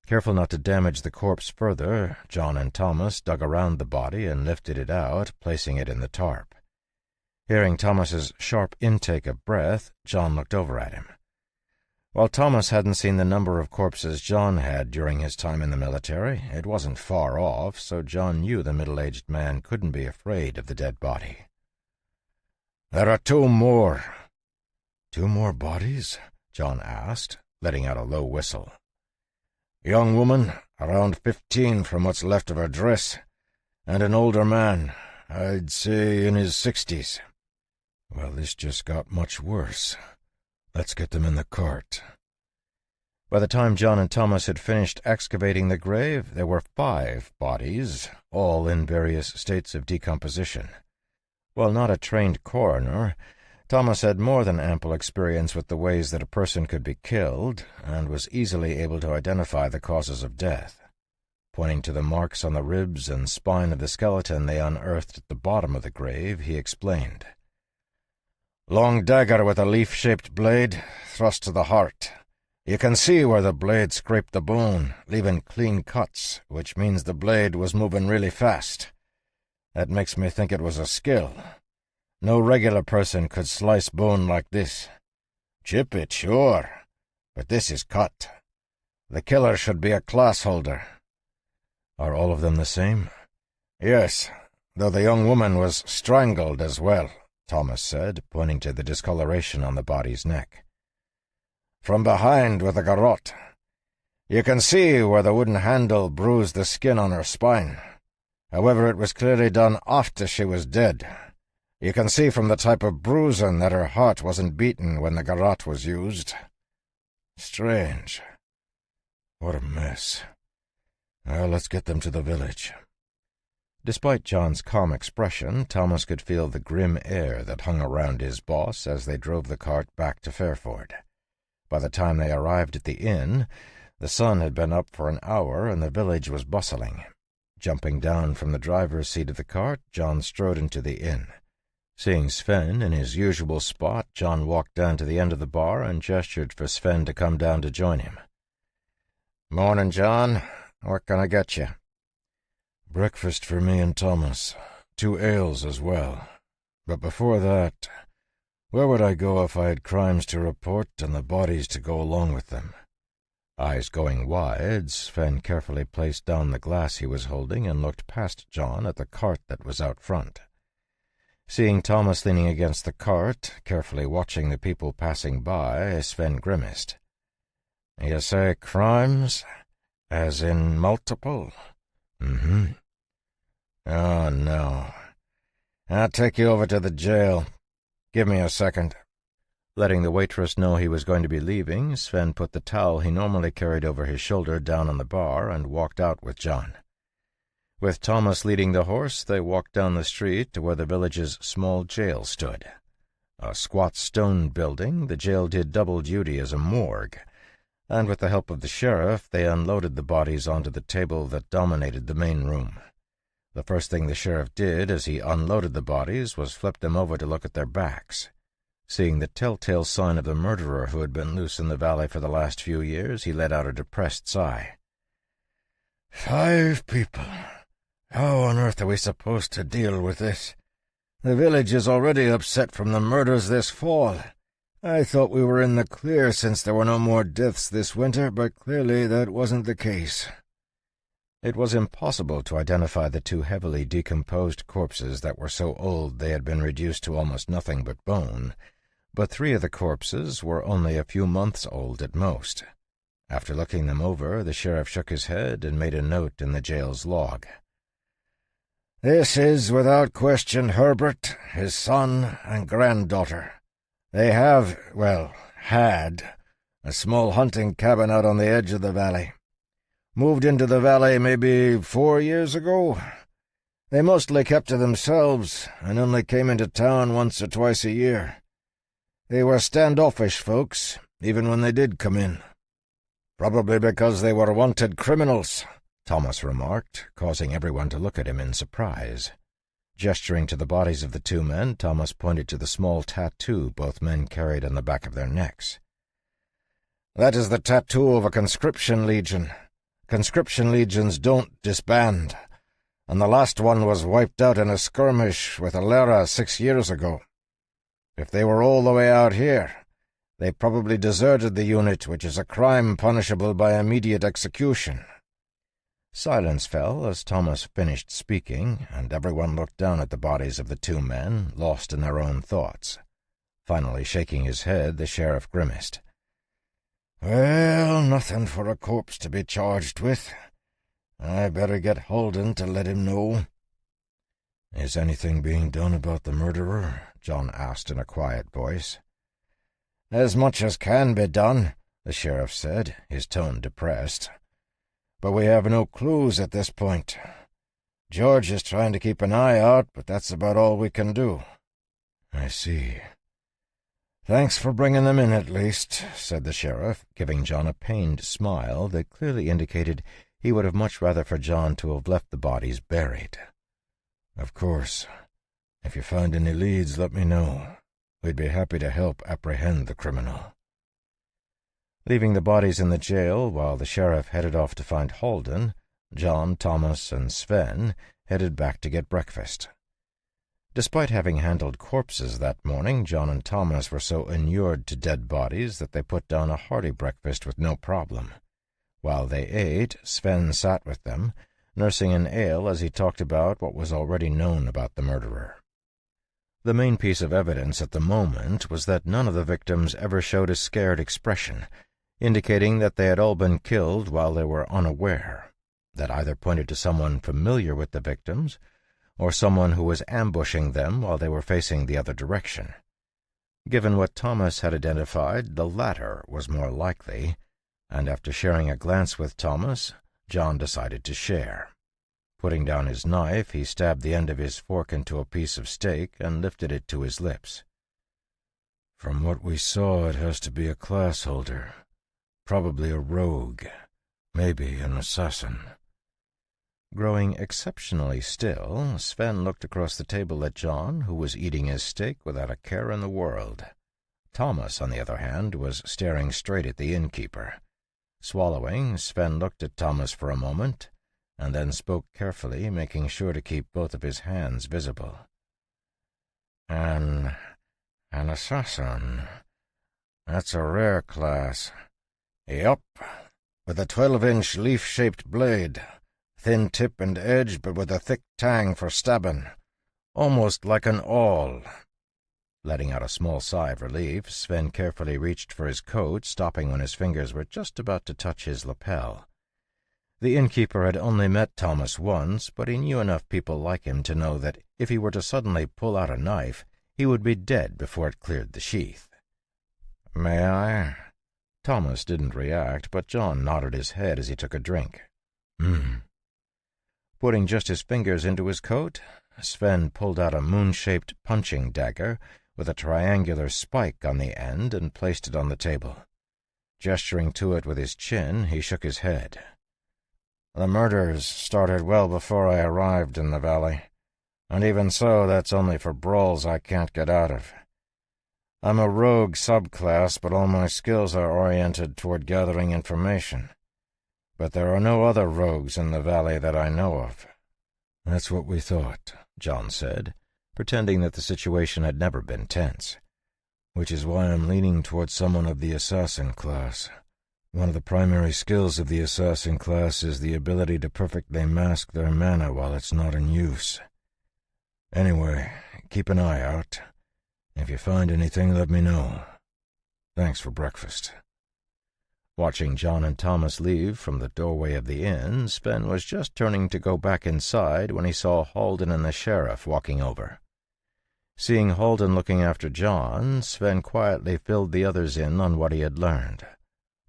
S1: Careful not to damage the corpse further, John and Thomas dug around the body and lifted it out, placing it in the tarp. Hearing Thomas's sharp intake of breath, John looked over at him. While Thomas hadn't seen the number of corpses John had during his time in the military, it wasn't far off, so John knew the middle-aged man couldn't be afraid of the dead body.
S2: "There are 2 more.
S4: 2 more bodies?" John asked, letting out a low whistle.
S2: Young woman, around 15 from what's left of her dress, and an older man, I'd say in his 60s.
S4: Well, this just got much worse. Let's get them in the cart.
S1: By the time John and Thomas had finished excavating the grave, there were 5 bodies, all in various states of decomposition. While not a trained coroner, Thomas had more than ample experience with the ways that a person could be killed, and was easily able to identify the causes of death. Pointing to the marks on the ribs and spine of the skeleton they unearthed at the bottom of the grave, he explained.
S2: "Long dagger with a leaf-shaped blade, thrust to the heart. You can see where the blade scraped the bone, leaving clean cuts, which means the blade was moving really fast. That makes me think it was a skill. No regular person could slice bone like this. Chip it, sure, but this is cut. The killer should be a class holder."
S1: "Are all of them the same?"
S2: "Yes, though the young woman was strangled as well," Thomas said, pointing to the discoloration on the body's neck. "From behind with a garrote. You can see where the wooden handle bruised the skin on her spine. However, it was clearly done after she was dead. You can see from the type of bruising that her heart wasn't beaten when the garrote was used. Strange."
S4: What a mess. Well, let's get them to the village.
S1: Despite John's calm expression, Thomas could feel the grim air that hung around his boss as they drove the cart back to Fairford. By the time they arrived at the inn, the sun had been up for an hour and the village was bustling. Jumping down from the driver's seat of the cart, John strode into the inn. Seeing Sven in his usual spot, John walked down to the end of the bar and gestured for Sven to come down to join him.
S2: "Morning, John. What can I get you?"
S4: "Breakfast for me and Thomas. 2 ales as well. But before that, where would I go if I had crimes to report and the bodies to go along with them?"
S1: Eyes going wide, Sven carefully placed down the glass he was holding and looked past John at the cart that was out front. Seeing Thomas leaning against the cart, carefully watching the people passing by, Sven grimaced.
S2: "You say crimes? As in multiple?"
S4: "Mm-hmm."
S2: "Oh, no. I'll take you over to the jail. Give me a second."
S1: Letting the waitress know he was going to be leaving, Sven put the towel he normally carried over his shoulder down on the bar and walked out with John. With Thomas leading the horse, they walked down the street to where the village's small jail stood. A squat stone building, the jail did double duty as a morgue, and with the help of the sheriff, they unloaded the bodies onto the table that dominated the main room. The first thing the sheriff did as he unloaded the bodies was flip them over to look at their backs. Seeing the telltale sign of the murderer who had been loose in the valley for the last few years, he let out a depressed sigh.
S4: 5 people. How on earth are we supposed to deal with this? The village is already upset from the murders this fall. I thought we were in the clear since there were no more deaths this winter, but clearly that wasn't the case.
S1: It was impossible to identify the 2 heavily decomposed corpses that were so old they had been reduced to almost nothing but bone, but 3 of the corpses were only a few months old at most. After looking them over, the sheriff shook his head and made a note in the jail's log.
S4: This is, without question, Herbert, his son and granddaughter. They have, had, a small hunting cabin out on the edge of the valley. Moved into the valley maybe 4 years ago. They mostly kept to themselves and only came into town once or twice a year. They were standoffish folks, even when they did come in. Probably because they were wanted criminals, Thomas remarked, causing everyone to look at him in surprise. Gesturing to the bodies of the 2 men, Thomas pointed to the small tattoo both men carried on the back of their necks. That is the tattoo of a conscription legion. Conscription legions don't disband, and the last one was wiped out in a skirmish with Alera 6 years ago. If they were all the way out here, they probably deserted the unit, which is a crime punishable by immediate execution.
S1: Silence fell as Thomas finished speaking, and everyone looked down at the bodies of the 2 men, lost in their own thoughts. Finally shaking his head, the sheriff grimaced.
S4: Well, nothing for a corpse to be charged with. I better get Holden to let him know.
S1: Is anything being done about the murderer? John asked in a quiet voice.
S4: As much as can be done, the sheriff said, his tone depressed. But we have no clues at this point. George is trying to keep an eye out, but that's about all we can do.
S1: I see.
S4: Thanks for bringing them in, at least, said the sheriff,
S1: giving John a pained smile that clearly indicated he would have much rather for John to have left the bodies buried.
S4: Of course. If you find any leads, let me know. We'd be happy to help apprehend the criminal.
S1: Leaving the bodies in the jail while the sheriff headed off to find Holden, John, Thomas, and Sven headed back to get breakfast. Despite having handled corpses that morning, John and Thomas were so inured to dead bodies that they put down a hearty breakfast with no problem. While they ate, Sven sat with them, nursing an ale as he talked about what was already known about the murderer. The main piece of evidence at the moment was that none of the victims ever showed a scared expression, indicating that they had all been killed while they were unaware. That either pointed to someone familiar with the victims, or someone who was ambushing them while they were facing the other direction. Given what Thomas had identified, the latter was more likely, and after sharing a glance with Thomas, John decided to share. Putting down his knife, he stabbed the end of his fork into a piece of steak and lifted it to his lips.
S4: From what we saw, it has to be a class holder. Probably a rogue. Maybe an assassin.
S1: Growing exceptionally still, Sven looked across the table at John, who was eating his steak without a care in the world. Thomas, on the other hand, was staring straight at the innkeeper. Swallowing, Sven looked at Thomas for a moment, and then spoke carefully, making sure to keep both of his hands visible.
S4: An assassin. That's a rare class. Yup, with a 12-inch leaf-shaped blade. Thin tip and edge, but with a thick tang for stabbing. Almost like an awl.
S1: Letting out a small sigh of relief, Sven carefully reached for his coat, stopping when his fingers were just about to touch his lapel. The innkeeper had only met Thomas once, but he knew enough people like him to know that if he were to suddenly pull out a knife, he would be dead before it cleared the sheath. "May I?" Thomas didn't react, but John nodded his head as he took a drink. Putting just his fingers into his coat, Sven pulled out a moon-shaped punching dagger with a triangular spike on the end and placed it on the table. Gesturing to it with his chin, he shook his head. "The murders started well before I arrived in the valley, and even so, that's only for brawls I can't get out of. I'm a rogue subclass, but all my skills are oriented toward gathering information. But there are no other rogues in the valley that I know of." "That's what we thought," John said, pretending that the situation had never been tense. "Which is why I'm leaning towards someone of the assassin class. One of the primary skills of the assassin class is the ability to perfectly mask their mana while it's not in use. Anyway, keep an eye out. If you find anything, let me know. Thanks for breakfast." Watching John and Thomas leave from the doorway of the inn, Sven was just turning to go back inside when he saw Halden and the sheriff walking over. Seeing Halden looking after John, Sven quietly filled the others in on what he had learned.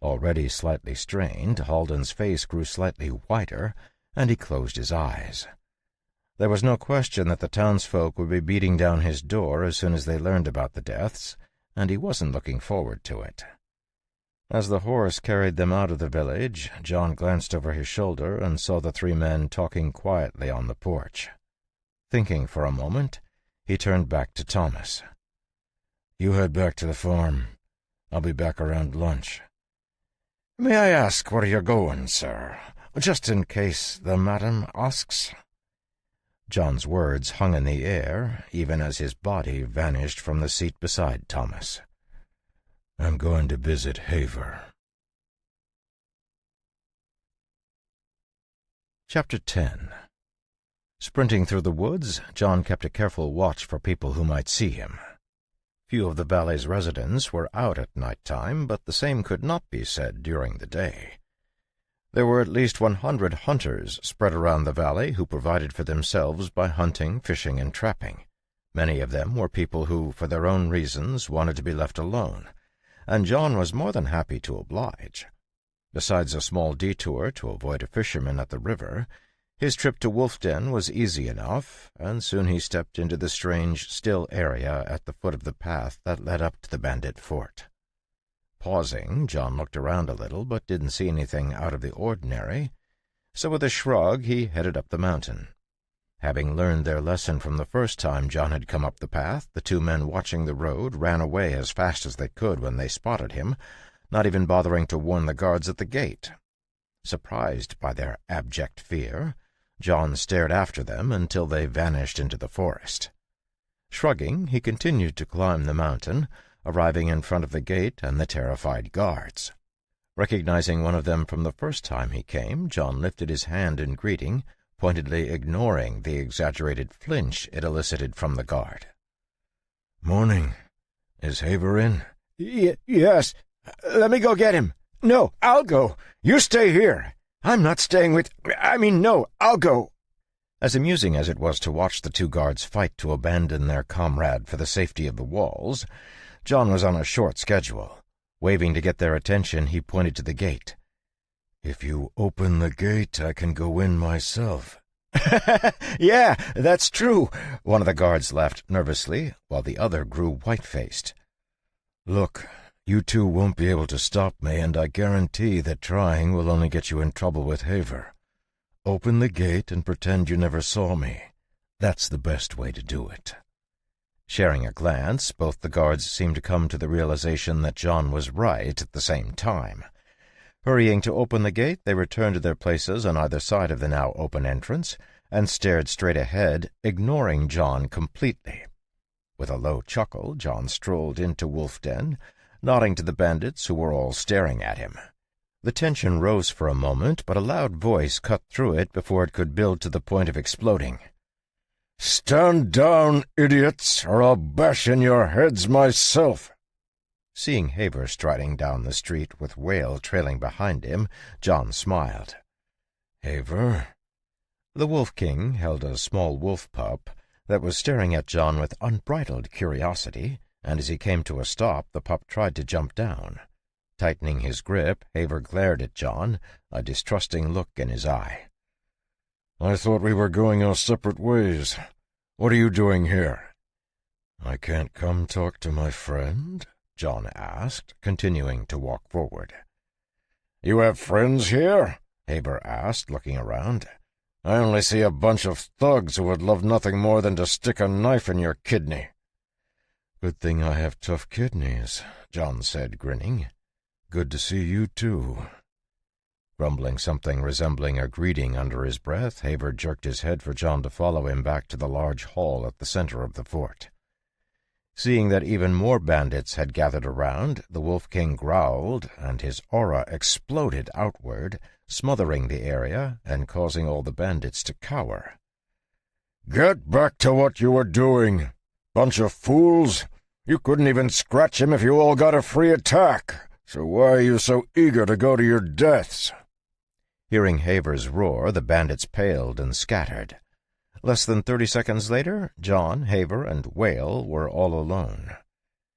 S1: Already slightly strained, Halden's face grew slightly whiter, and he closed his eyes. There was no question that the townsfolk would be beating down his door as soon as they learned about the deaths, and he wasn't looking forward to it. As the horse carried them out of the village, John glanced over his shoulder and saw the three men talking quietly on the porch. Thinking for a moment, he turned back to Thomas. "You head back to the farm. I'll be back around lunch." "May I ask where you're going, sir, just in case the madam asks?" John's words hung in the air, even as his body vanished from the seat beside Thomas. "I'm going to visit Haver." Chapter 10. Sprinting through the woods, John kept a careful watch for people who might see him. Few of the valley's residents were out at night time, but the same could not be said during the day. There were at least 100 hunters spread around the valley who provided for themselves by hunting, fishing, and trapping. Many of them were people who, for their own reasons, wanted to be left alone, and John was more than happy to oblige. Besides a small detour to avoid a fisherman at the river, his trip to Wolf Den was easy enough, and soon he stepped into the strange, still area at the foot of the path that led up to the bandit fort. Pausing, John looked around a little, but didn't see anything out of the ordinary, so with a shrug he headed up the mountain. Having learned their lesson from the first time John had come up the path, the two men watching the road ran away as fast as they could when they spotted him, not even bothering to warn the guards at the gate. Surprised by their abject fear, John stared after them until they vanished into the forest. Shrugging, he continued to climb the mountain, arriving in front of the gate and the terrified guards. Recognizing one of them from the first time he came, John lifted his hand in greeting, pointedly ignoring the exaggerated flinch it elicited from the guard. "Morning. Is Haver in?"
S4: Yes. Let me go get him." "No, I'll go. You stay here. I'm not staying with... no, I'll go."
S1: As amusing as it was to watch the two guards fight to abandon their comrade for the safety of the walls, John was on a short schedule. Waving to get their attention, he pointed to the gate.
S2: "If you open the gate, I can go in myself."
S4: "Yeah, that's true."
S1: One of the guards laughed nervously, while the other grew white-faced.
S2: "Look, you two won't be able to stop me, and I guarantee that trying will only get you in trouble with Haver. Open the gate and pretend you never saw me. That's the best way to do it."
S1: Sharing a glance, both the guards seemed to come to the realization that John was right at the same time. Hurrying to open the gate, they returned to their places on either side of the now open entrance and stared straight ahead, ignoring John completely. With a low chuckle, John strolled into Wolf Den, nodding to the bandits who were all staring at him. The tension rose for a moment, but a loud voice cut through it before it could build to the point of exploding.
S4: "Stand down, idiots, or I'll bash in your heads myself."
S1: Seeing Haver striding down the street with Whale trailing behind him, John smiled.
S2: "Haver?"
S1: The Wolf King held a small wolf pup that was staring at John with unbridled curiosity, and as he came to a stop, the pup tried to jump down. Tightening his grip, Haver glared at John, a distrusting look in his eye.
S2: "I thought we were going our separate ways. What are you doing here?"
S1: "I can't come talk to my friend?" John asked, continuing to walk forward.
S2: "You have friends here?" Haber asked, looking around. "I only see a bunch of thugs who would love nothing more than to stick a knife in your kidney."
S1: "Good thing I have tough kidneys," John said, grinning. "Good to see you, too." Grumbling something resembling a greeting under his breath, Haver jerked his head for John to follow him back to the large hall at the center of the fort. Seeing that even more bandits had gathered around, the Wolf King growled, and his aura exploded outward, smothering the area and causing all the bandits to cower.
S2: "Get back to what you were doing! Bunch of fools! You couldn't even scratch him if you all got a free attack, so why are you so eager to go to your deaths?"
S1: Hearing Haver's roar, the bandits paled and scattered. Less than 30 seconds later, John, Haver, and Whale were all alone.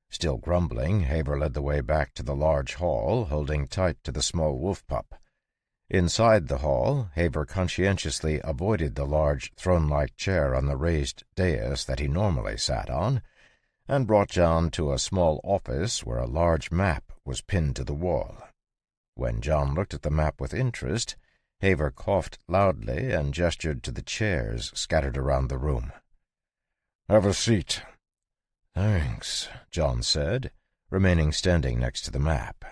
S1: Still grumbling, Haver led the way back to the large hall, holding tight to the small wolf pup. Inside the hall, Haver conscientiously avoided the large throne-like chair on the raised dais that he normally sat on, and brought John to a small office where a large map was pinned to the wall. When John looked at the map with interest, Haver coughed loudly and gestured to the chairs scattered around the room.
S2: "Have a seat."
S1: "Thanks," John said, remaining standing next to the map.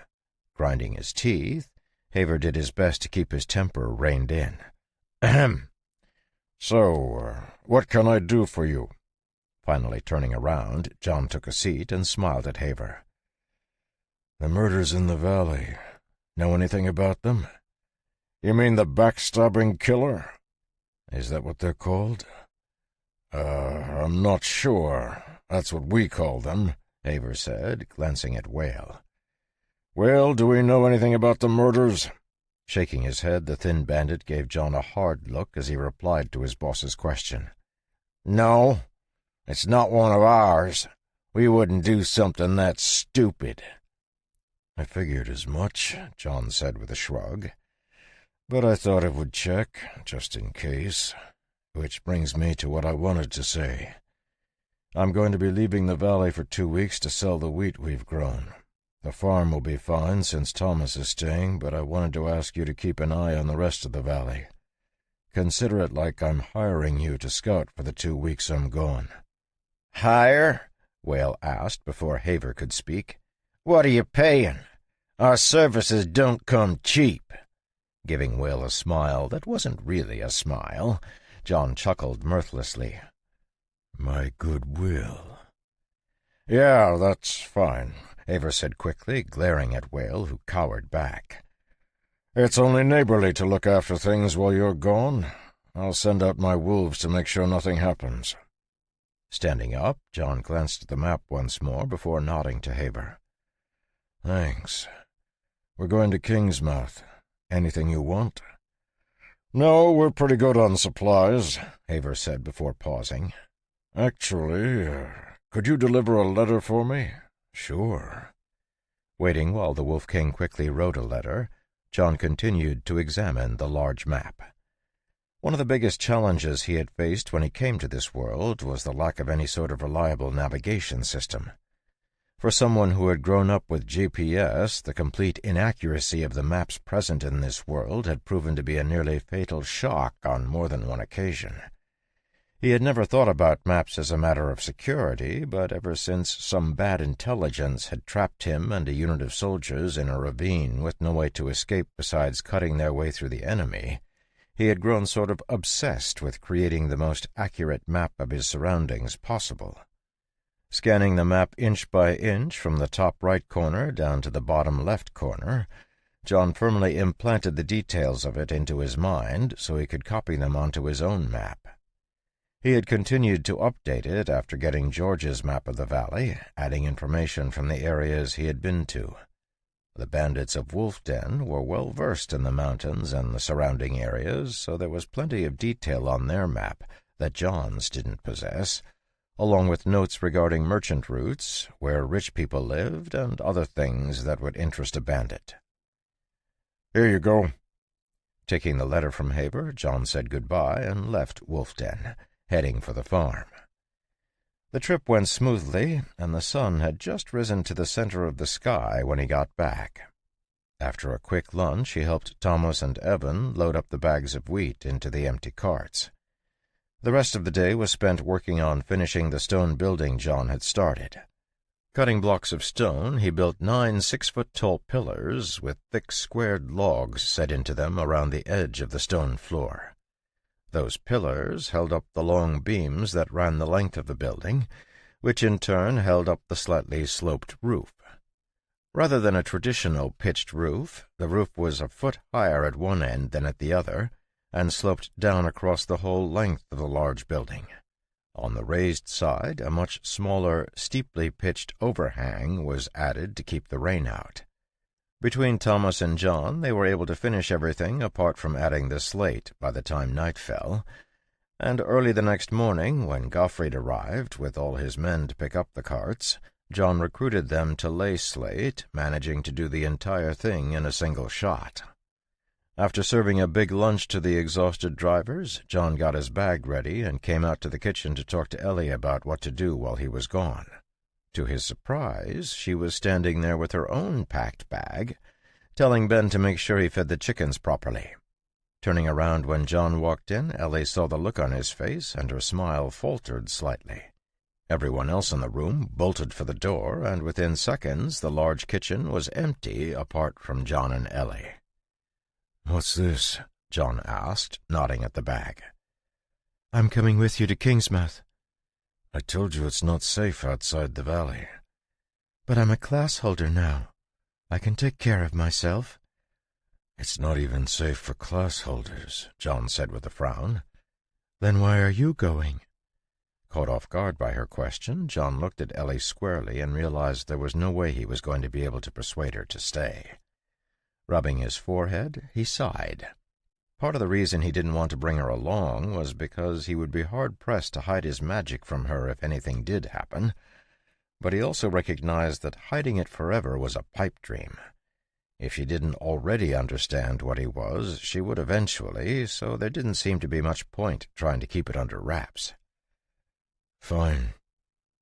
S1: Grinding his teeth, Haver did his best to keep his temper reined in.
S2: "Ahem. So, what can I do for you?"
S1: Finally turning around, John took a seat and smiled at Haver.
S2: "The murders in the valley. Know anything about them?" "You mean the backstabbing killer?"
S1: "Is that what they're called?"
S2: I'm not sure. That's what we call them,"
S1: Haver said, glancing at Whale.
S2: "Well, do we know anything about the murders?"
S1: Shaking his head, the thin bandit gave John a hard look as he replied to his boss's question.
S2: "No, it's not one of ours. We wouldn't do something that stupid."
S1: "I figured as much," John said with a shrug. "But I thought I would check, just in case. Which brings me to what I wanted to say. I'm going to be leaving the valley for 2 weeks to sell the wheat we've grown. The farm will be fine since Thomas is staying, but I wanted to ask you to keep an eye on the rest of the valley. Consider it like I'm hiring you to scout for the 2 weeks I'm gone."
S2: "Hire?"
S1: Whale asked before Haver could speak.
S2: "What are you paying? Our services don't come cheap."
S1: Giving Whale a smile that wasn't really a smile, John chuckled mirthlessly.
S2: "My goodwill." "Yeah, that's fine,"
S1: Haver said quickly, glaring at Whale, who cowered back.
S2: "It's only neighborly to look after things while you're gone. I'll send out my wolves to make sure nothing happens."
S1: Standing up, John glanced at the map once more before nodding to Haver.
S2: "Thanks. We're going to Kingsmouth. Anything you want?" "No, we're pretty good on supplies,"
S1: Haver said before pausing.
S2: "Actually, could you deliver a letter for me?"
S1: "Sure." Waiting while the Wolf King quickly wrote a letter, John continued to examine the large map. One of the biggest challenges he had faced when he came to this world was the lack of any sort of reliable navigation system. For someone who had grown up with GPS, the complete inaccuracy of the maps present in this world had proven to be a nearly fatal shock on more than one occasion. He had never thought about maps as a matter of security, but ever since some bad intelligence had trapped him and a unit of soldiers in a ravine with no way to escape besides cutting their way through the enemy, he had grown sort of obsessed with creating the most accurate map of his surroundings possible. Scanning the map inch by inch from the top right corner down to the bottom left corner, John firmly implanted the details of it into his mind so he could copy them onto his own map. He had continued to update it after getting George's map of the valley, adding information from the areas he had been to. The bandits of Wolf Den were well versed in the mountains and the surrounding areas, so there was plenty of detail on their map that John's didn't possess, along with notes regarding merchant routes, where rich people lived, and other things that would interest a bandit.
S4: "Here you go."
S1: Taking the letter from Haber, John said goodbye and left Wolf Den, heading for the farm. The trip went smoothly, and the sun had just risen to the center of the sky when he got back. After a quick lunch, he helped Thomas and Evan load up the bags of wheat into the empty carts. The rest of the day was spent working on finishing the stone building John had started. Cutting blocks of stone, he built 9 6-foot-tall pillars with thick squared logs set into them around the edge of the stone floor. Those pillars held up the long beams that ran the length of the building, which in turn held up the slightly sloped roof. Rather than a traditional pitched roof, the roof was a foot higher at one end than at the other, and sloped down across the whole length of the large building. On the raised side, a much smaller, steeply pitched overhang was added to keep the rain out. Between Thomas and John, they were able to finish everything apart from adding the slate by the time night fell, and early the next morning, when Gottfried arrived with all his men to pick up the carts, John recruited them to lay slate, managing to do the entire thing in a single shot. After serving a big lunch to the exhausted drivers, John got his bag ready and came out to the kitchen to talk to Ellie about what to do while he was gone. To his surprise, she was standing there with her own packed bag, telling Ben to make sure he fed the chickens properly. Turning around when John walked in, Ellie saw the look on his face, and her smile faltered slightly. Everyone else in the room bolted for the door, and within seconds the large kitchen was empty apart from John and Ellie.
S2: "What's this?" John asked, nodding at the bag.
S3: "I'm coming with you to Kingsmouth."
S2: "I told you it's not safe outside the valley."
S3: "But I'm a class holder now. I can take care of myself."
S2: "It's not even safe for class holders," John said with a frown.
S3: "Then why are you going?"
S1: Caught off guard by her question, John looked at Ellie squarely and realized there was no way he was going to be able to persuade her to stay. Rubbing his forehead, he sighed. Part of the reason he didn't want to bring her along was because he would be hard-pressed to hide his magic from her if anything did happen, but he also recognized that hiding it forever was a pipe dream. If she didn't already understand what he was, she would eventually, so there didn't seem to be much point trying to keep it under wraps.
S2: "Fine,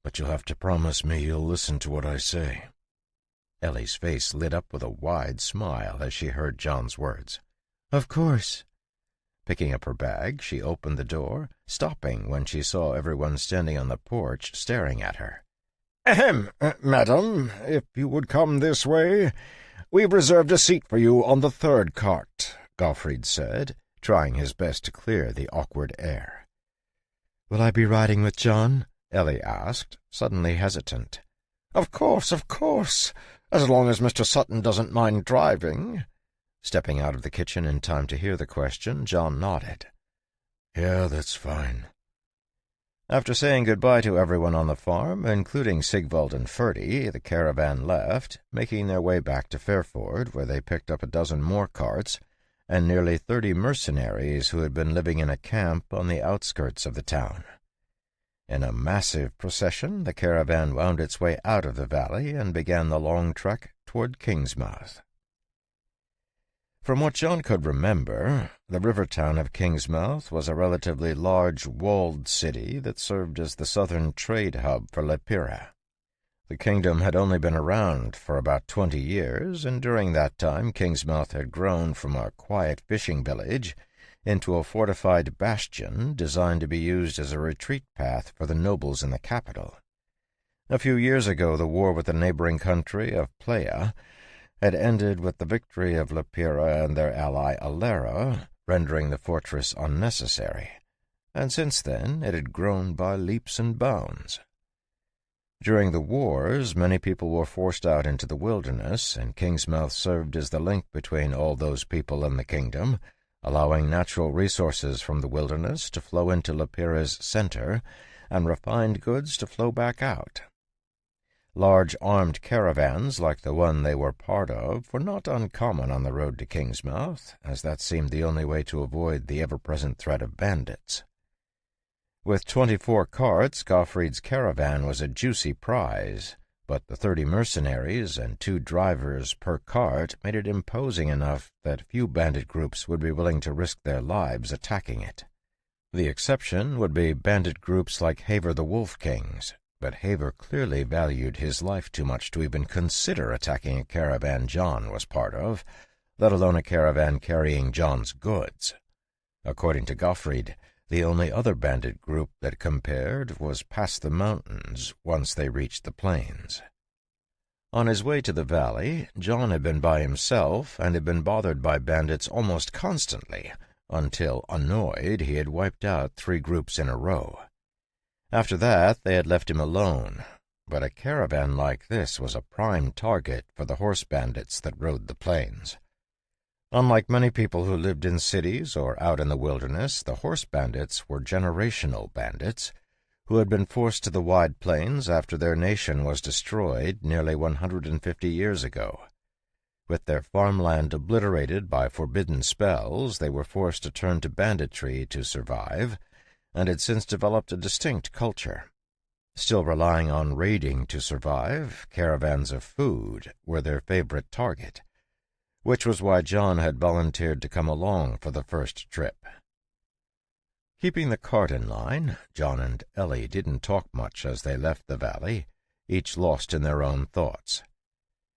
S2: but you'll have to promise me you'll listen to what I say."
S1: Ellie's face lit up with a wide smile as she heard John's words.
S3: "Of course."
S1: Picking up her bag, she opened the door, stopping when she saw everyone standing on the porch staring at her.
S4: "Ahem, madam, if you would come this way. We've reserved a seat for you on the 3rd cart," Gottfried said, trying his best to clear the awkward air.
S3: "Will I be riding with John?"
S1: Ellie asked, suddenly hesitant.
S4: Of course, as long as Mr. Sutton doesn't mind driving."
S1: Stepping out of the kitchen in time to hear the question, John nodded.
S2: "Yeah, that's fine."
S1: After saying goodbye to everyone on the farm, including Sigvald and Ferdy, the caravan left, making their way back to Fairford, where they picked up a dozen more carts and nearly 30 mercenaries who had been living in a camp on the outskirts of the town. In a massive procession, the caravan wound its way out of the valley and began the long trek toward Kingsmouth. From what John could remember, the river town of Kingsmouth was a relatively large walled city that served as the southern trade hub for Lepira. The kingdom had only been around for about 20 years, and during that time Kingsmouth had grown from a quiet fishing village into a fortified bastion designed to be used as a retreat path for the nobles in the capital. A few years ago, the war with the neighboring country of Playa had ended with the victory of Lepira and their ally Alera, rendering the fortress unnecessary, and since then it had grown by leaps and bounds. During the wars, many people were forced out into the wilderness, and Kingsmouth served as the link between all those people and the kingdom, allowing natural resources from the wilderness to flow into Lepira's center and refined goods to flow back out. Large armed caravans like the one they were part of were not uncommon on the road to Kingsmouth, as that seemed the only way to avoid the ever-present threat of bandits. With 24 carts, Gottfried's caravan was a juicy prize, but the 30 mercenaries and 2 drivers per cart made it imposing enough that few bandit groups would be willing to risk their lives attacking it. The exception would be bandit groups like Haver the Wolf Kings, but Haver clearly valued his life too much to even consider attacking a caravan John was part of, let alone a caravan carrying John's goods. According to Gottfried, the only other bandit group that compared was past the mountains once they reached the plains. On his way to the valley, John had been by himself and had been bothered by bandits almost constantly, until, annoyed, he had wiped out 3 groups in a row. After that, they had left him alone, but a caravan like this was a prime target for the horse bandits that rode the plains. Unlike many people who lived in cities or out in the wilderness, the horse bandits were generational bandits who had been forced to the wide plains after their nation was destroyed nearly 150 years ago. With their farmland obliterated by forbidden spells, they were forced to turn to banditry to survive, and had since developed a distinct culture. Still relying on raiding to survive, caravans of food were their favorite target, which was why John had volunteered to come along for the first trip. Keeping the cart in line, John and Ellie didn't talk much as they left the valley, each lost in their own thoughts.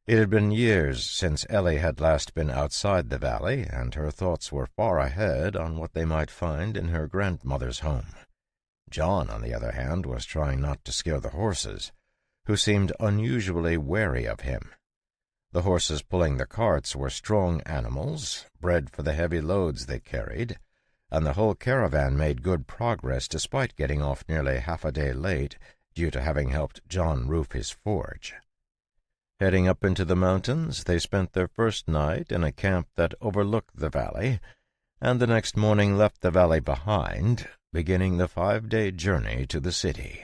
S1: It had been years since Ellie had last been outside the valley, and her thoughts were far ahead on what they might find in her grandmother's home. John, on the other hand, was trying not to scare the horses, who seemed unusually wary of him. The horses pulling the carts were strong animals, bred for the heavy loads they carried, and the whole caravan made good progress despite getting off nearly half a day late due to having helped John roof his forge. Heading up into the mountains, they spent their first night in a camp that overlooked the valley, and the next morning left the valley behind, beginning the 5-day journey to the city.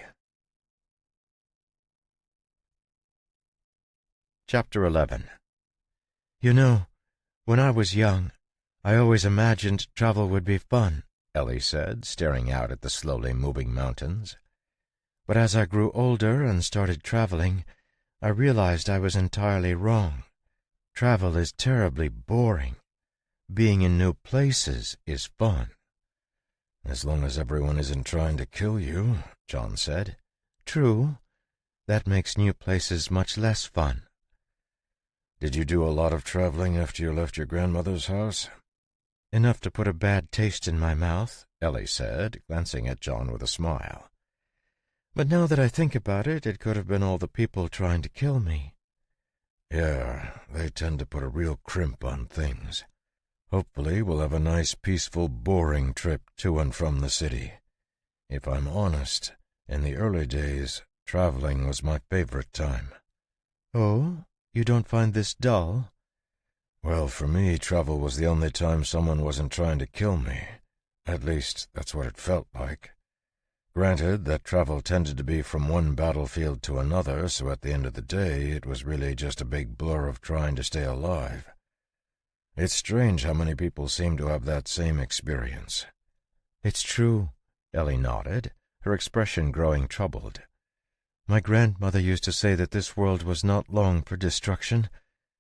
S1: Chapter 11.
S3: You know, when I was young, I always imagined travel would be fun,
S1: Ellie said, staring out at the slowly moving mountains.
S3: But as I grew older and started traveling, I realized I was entirely wrong. Travel is terribly boring. Being in new places is fun.
S2: As long as everyone isn't trying to kill you, John said.
S3: True. That makes new places much less fun.
S2: Did you do a lot of traveling after you left your grandmother's house?
S3: Enough to put a bad taste in my mouth,
S1: Ellie said, glancing at John with a smile.
S3: But now that I think about it, it could have been all the people trying to kill me.
S2: Yeah, they tend to put a real crimp on things. Hopefully we'll have a nice, peaceful, boring trip to and from the city. If I'm honest, in the early days, traveling was my favorite time.
S3: Oh? You don't find this dull?
S2: Well, for me, travel was the only time someone wasn't trying to kill me. At least, that's what it felt like. Granted that travel tended to be from one battlefield to another, so at the end of the day, it was really just a big blur of trying to stay alive. It's strange how many people seem to have that same experience.
S3: It's true,
S1: Ellie nodded, her expression growing troubled.
S3: My grandmother used to say that this world was not long for destruction,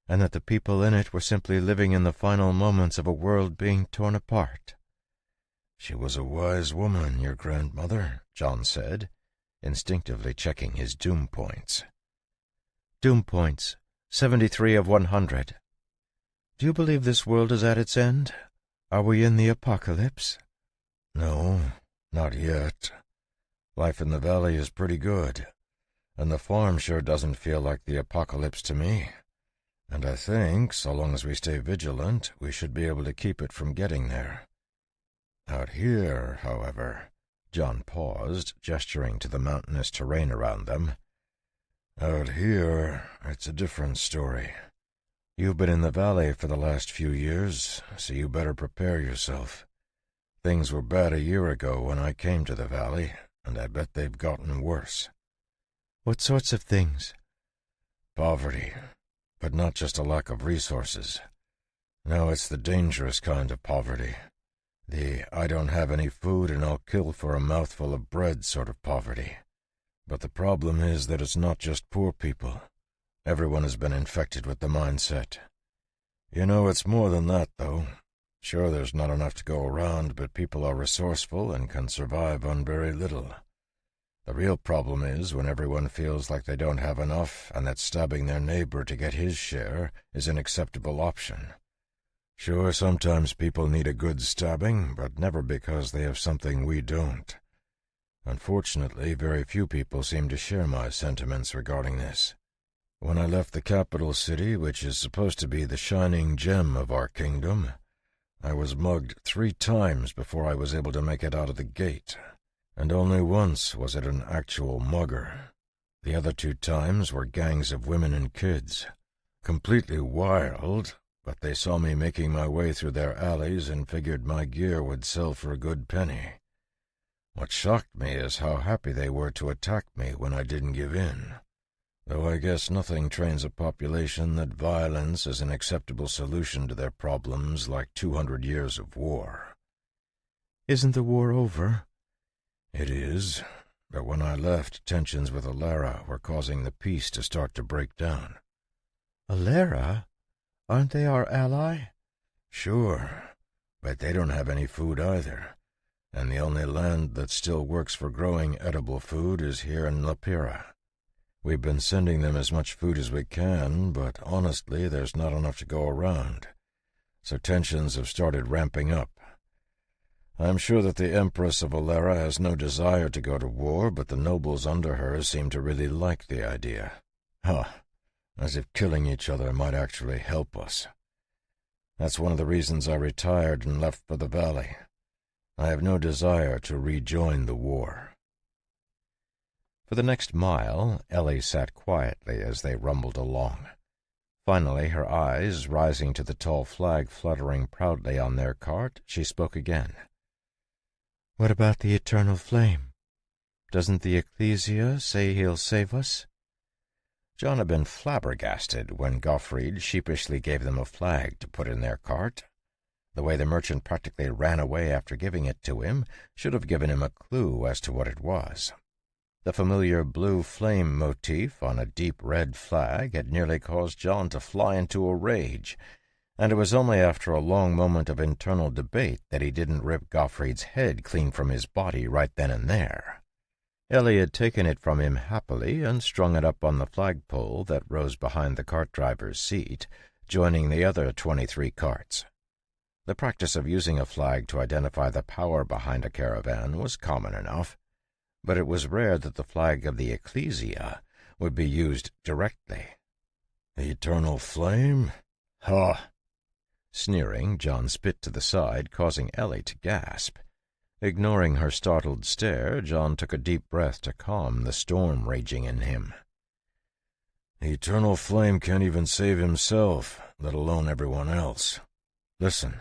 S3: and that the people in it were simply living in the final moments of a world being torn apart.
S2: She was a wise woman, your grandmother,
S1: John said, instinctively checking his doom points.
S3: Doom points, 73 of 100. Do you believe this world is at its end? Are we in the apocalypse?
S2: No, not yet. Life in the valley is pretty good, and the farm sure doesn't feel like the apocalypse to me. And I think, so long as we stay vigilant, we should be able to keep it from getting there. Out here, however,
S1: John paused, gesturing to the mountainous terrain around them.
S2: Out here, it's a different story. You've been in the valley for the last few years, so you better prepare yourself. Things were bad a year ago when I came to the valley, and I bet they've gotten worse.
S3: What sorts of things?
S2: Poverty, but not just a lack of resources. No, it's the dangerous kind of poverty. The I don't have any food and I'll kill for a mouthful of bread sort of poverty. But the problem is that it's not just poor people. Everyone has been infected with the mindset. You know, it's more than that, though. Sure, there's not enough to go around, but people are resourceful and can survive on very little. The real problem is when everyone feels like they don't have enough and that stabbing their neighbor to get his share is an acceptable option. Sure, sometimes people need a good stabbing, but never because they have something we don't. Unfortunately, very few people seem to share my sentiments regarding this. When I left the capital city, which is supposed to be the shining gem of our kingdom, I was mugged 3 times before I was able to make it out of the gate, and only once was it an actual mugger. The other 2 times were gangs of women and kids. Completely wild, but they saw me making my way through their alleys and figured my gear would sell for a good penny. What shocked me is how happy they were to attack me when I didn't give in. Though I guess nothing trains a population that violence is an acceptable solution to their problems like 200 years of war.
S3: Isn't the war over?
S2: It is, but when I left, tensions with Alara were causing the peace to start to break down.
S3: Alara? Aren't they our ally?
S2: Sure, but they don't have any food either. And the only land that still works for growing edible food is here in Lapira. We've been sending them as much food as we can, but honestly, there's not enough to go around. So tensions have started ramping up. I'm sure that the Empress of Alara has no desire to go to war, but the nobles under her seem to really like the idea. As if killing each other might actually help us. That's one of the reasons I retired and left for the valley. I have no desire to rejoin the war.
S3: For the next mile, Ellie sat quietly as they rumbled along. Finally, her eyes rising to the tall flag fluttering proudly on their cart, she spoke again. "What about the eternal flame? Doesn't the Ecclesia say he'll save us?" John had been flabbergasted when Gottfried sheepishly gave them a flag to put in their cart. The way the merchant practically ran away after giving it to him should have given him a clue as to what it was. The familiar blue flame motif on a deep red flag had nearly caused John to fly into a rage, and it was only after a long moment of internal debate that he didn't rip Gottfried's head clean from his body right then and there. Ellie had taken it from him happily and strung it up on the flagpole that rose behind the cart driver's seat, joining the other 23 carts. The practice of using a flag to identify the power behind a caravan was common enough, but it was rare that the flag of the Ecclesia would be used directly.
S2: The eternal flame?
S3: Ha! Sneering, John spit to the side, causing Ellie to gasp. Ignoring her startled stare, John took a deep breath to calm the storm raging in him.
S2: The eternal flame can't even save himself, let alone everyone else. Listen,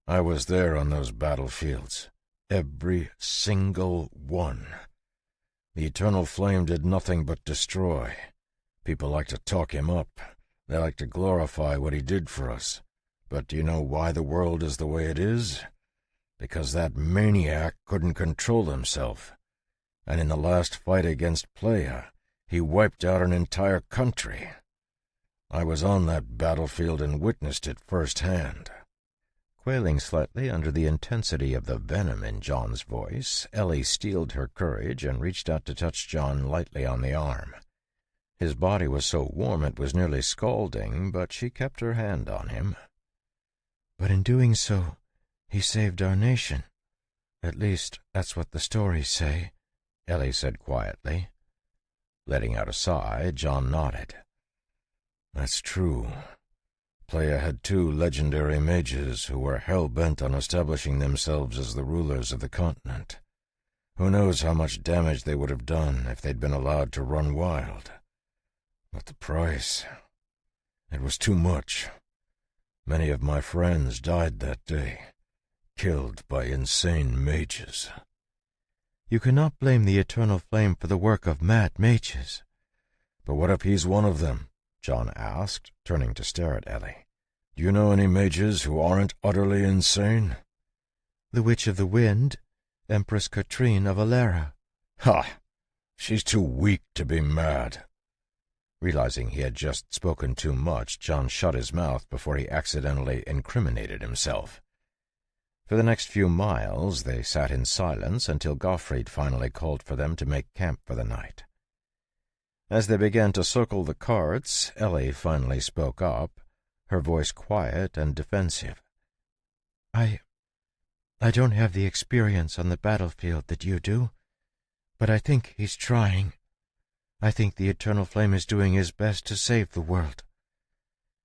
S2: I was there on those battlefields. Every single one. The eternal flame did nothing but destroy. People like to talk him up. They like to glorify what he did for us. But do you know why the world is the way it is? Because that maniac couldn't control himself. And in the last fight against Playa, he wiped out an entire country. I was on that battlefield and witnessed it firsthand.
S3: Quailing slightly under the intensity of the venom in John's voice, Ellie steeled her courage and reached out to touch John lightly on the arm. His body was so warm it was nearly scalding, but she kept her hand on him. "But in doing so, he saved our nation. At least, that's what the stories say," Ellie said quietly. Letting out a sigh, John nodded.
S2: "That's true. Playa had 2 legendary mages who were hell-bent on establishing themselves as the rulers of the continent. Who knows how much damage they would have done if they'd been allowed to run wild. But the price... it was too much. Many of my friends died that day, killed by insane mages."
S3: "You cannot blame the eternal flame for the work of mad mages."
S2: "But what if he's one of them?" John asked, turning to stare at Ellie. "Do you know any mages who aren't utterly insane?"
S3: The Witch of the Wind, Empress Katrine of Alara.
S2: Ha! She's too weak to be mad. Realizing he had just spoken too much, John shut his mouth before he accidentally incriminated himself. For the next few miles they sat in silence until Gottfried finally called for them to make camp for the night. As they began to circle the carts, Ellie finally spoke up, her voice quiet and defensive.
S3: I don't have the experience on the battlefield that you do, but I think he's trying. I think the Eternal Flame is doing his best to save the world.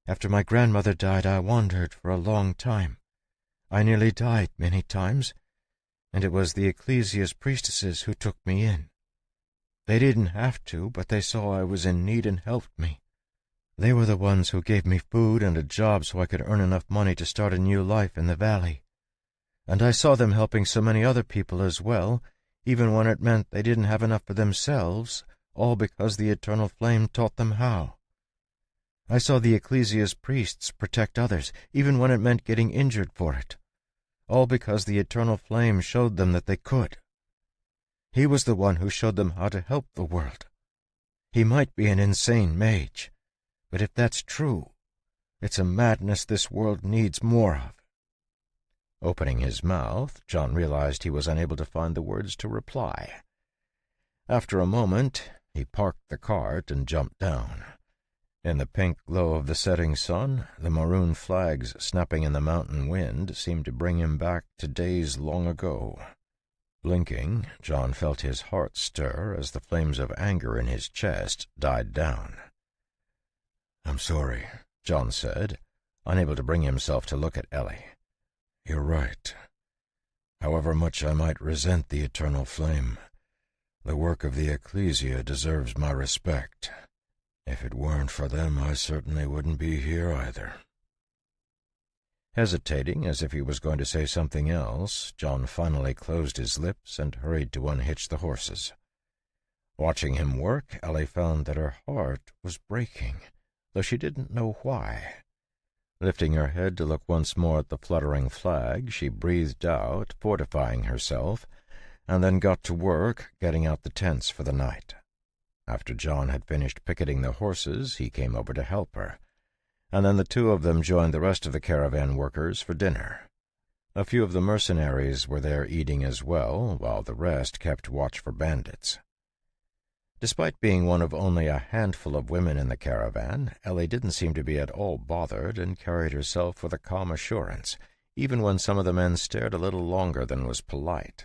S3: After my grandmother died, I wandered for a long time. I nearly died many times, and it was the Ecclesia's priestesses who took me in. They didn't have to, but they saw I was in need and helped me. They were the ones who gave me food and a job so I could earn enough money to start a new life in the valley. And I saw them helping so many other people as well, even when it meant they didn't have enough for themselves, all because the Eternal Flame taught them how. I saw the Ecclesia's priests protect others, even when it meant getting injured for it, all because the Eternal Flame showed them that they could. He was the one who showed them how to help the world. He might be an insane mage, but if that's true, it's a madness this world needs more of. Opening his mouth, John realized he was unable to find the words to reply. After a moment, he parked the cart and jumped down. In the pink glow of the setting sun, the maroon flags snapping in the mountain wind seemed to bring him back to days long ago. Blinking, John felt his heart stir as the flames of anger in his chest died down. "I'm sorry," John said, unable to bring himself to look at Ellie. "You're right. However much I might resent the Eternal Flame, the work of the Ecclesia deserves my respect. If it weren't for them, I certainly wouldn't be here either." Hesitating as if he was going to say something else, John finally closed his lips and hurried to unhitch the horses. Watching him work, Ellie found that her heart was breaking, though she didn't know why. Lifting her head to look once more at the fluttering flag, she breathed out, fortifying herself, and then got to work getting out the tents for the night. After John had finished picketing the horses, he came over to help her, and then the two of them joined the rest of the caravan workers for dinner. A few of the mercenaries were there eating as well, while the rest kept watch for bandits. Despite being one of only a handful of women in the caravan, Ellie didn't seem to be at all bothered and carried herself with a calm assurance, even when some of the men stared a little longer than was polite.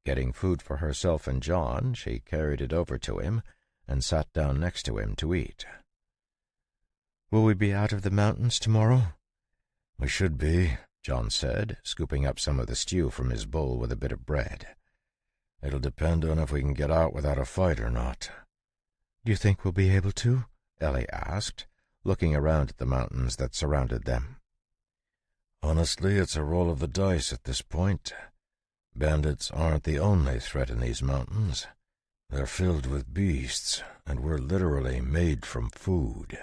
S3: Getting food for herself and John, she carried it over to him and sat down next to him to eat. "Will we be out of the mountains tomorrow?"
S2: "We should be," John said, scooping up some of the stew from his bowl with a bit of bread. "It'll depend on if we can get out without a fight or not."
S3: "Do you think we'll be able to?"
S2: Ellie asked, looking around at the mountains that surrounded them.
S1: Honestly, it's a roll of the dice at this point. Bandits aren't the only threat in these mountains. They're filled with beasts, and we're literally made from food.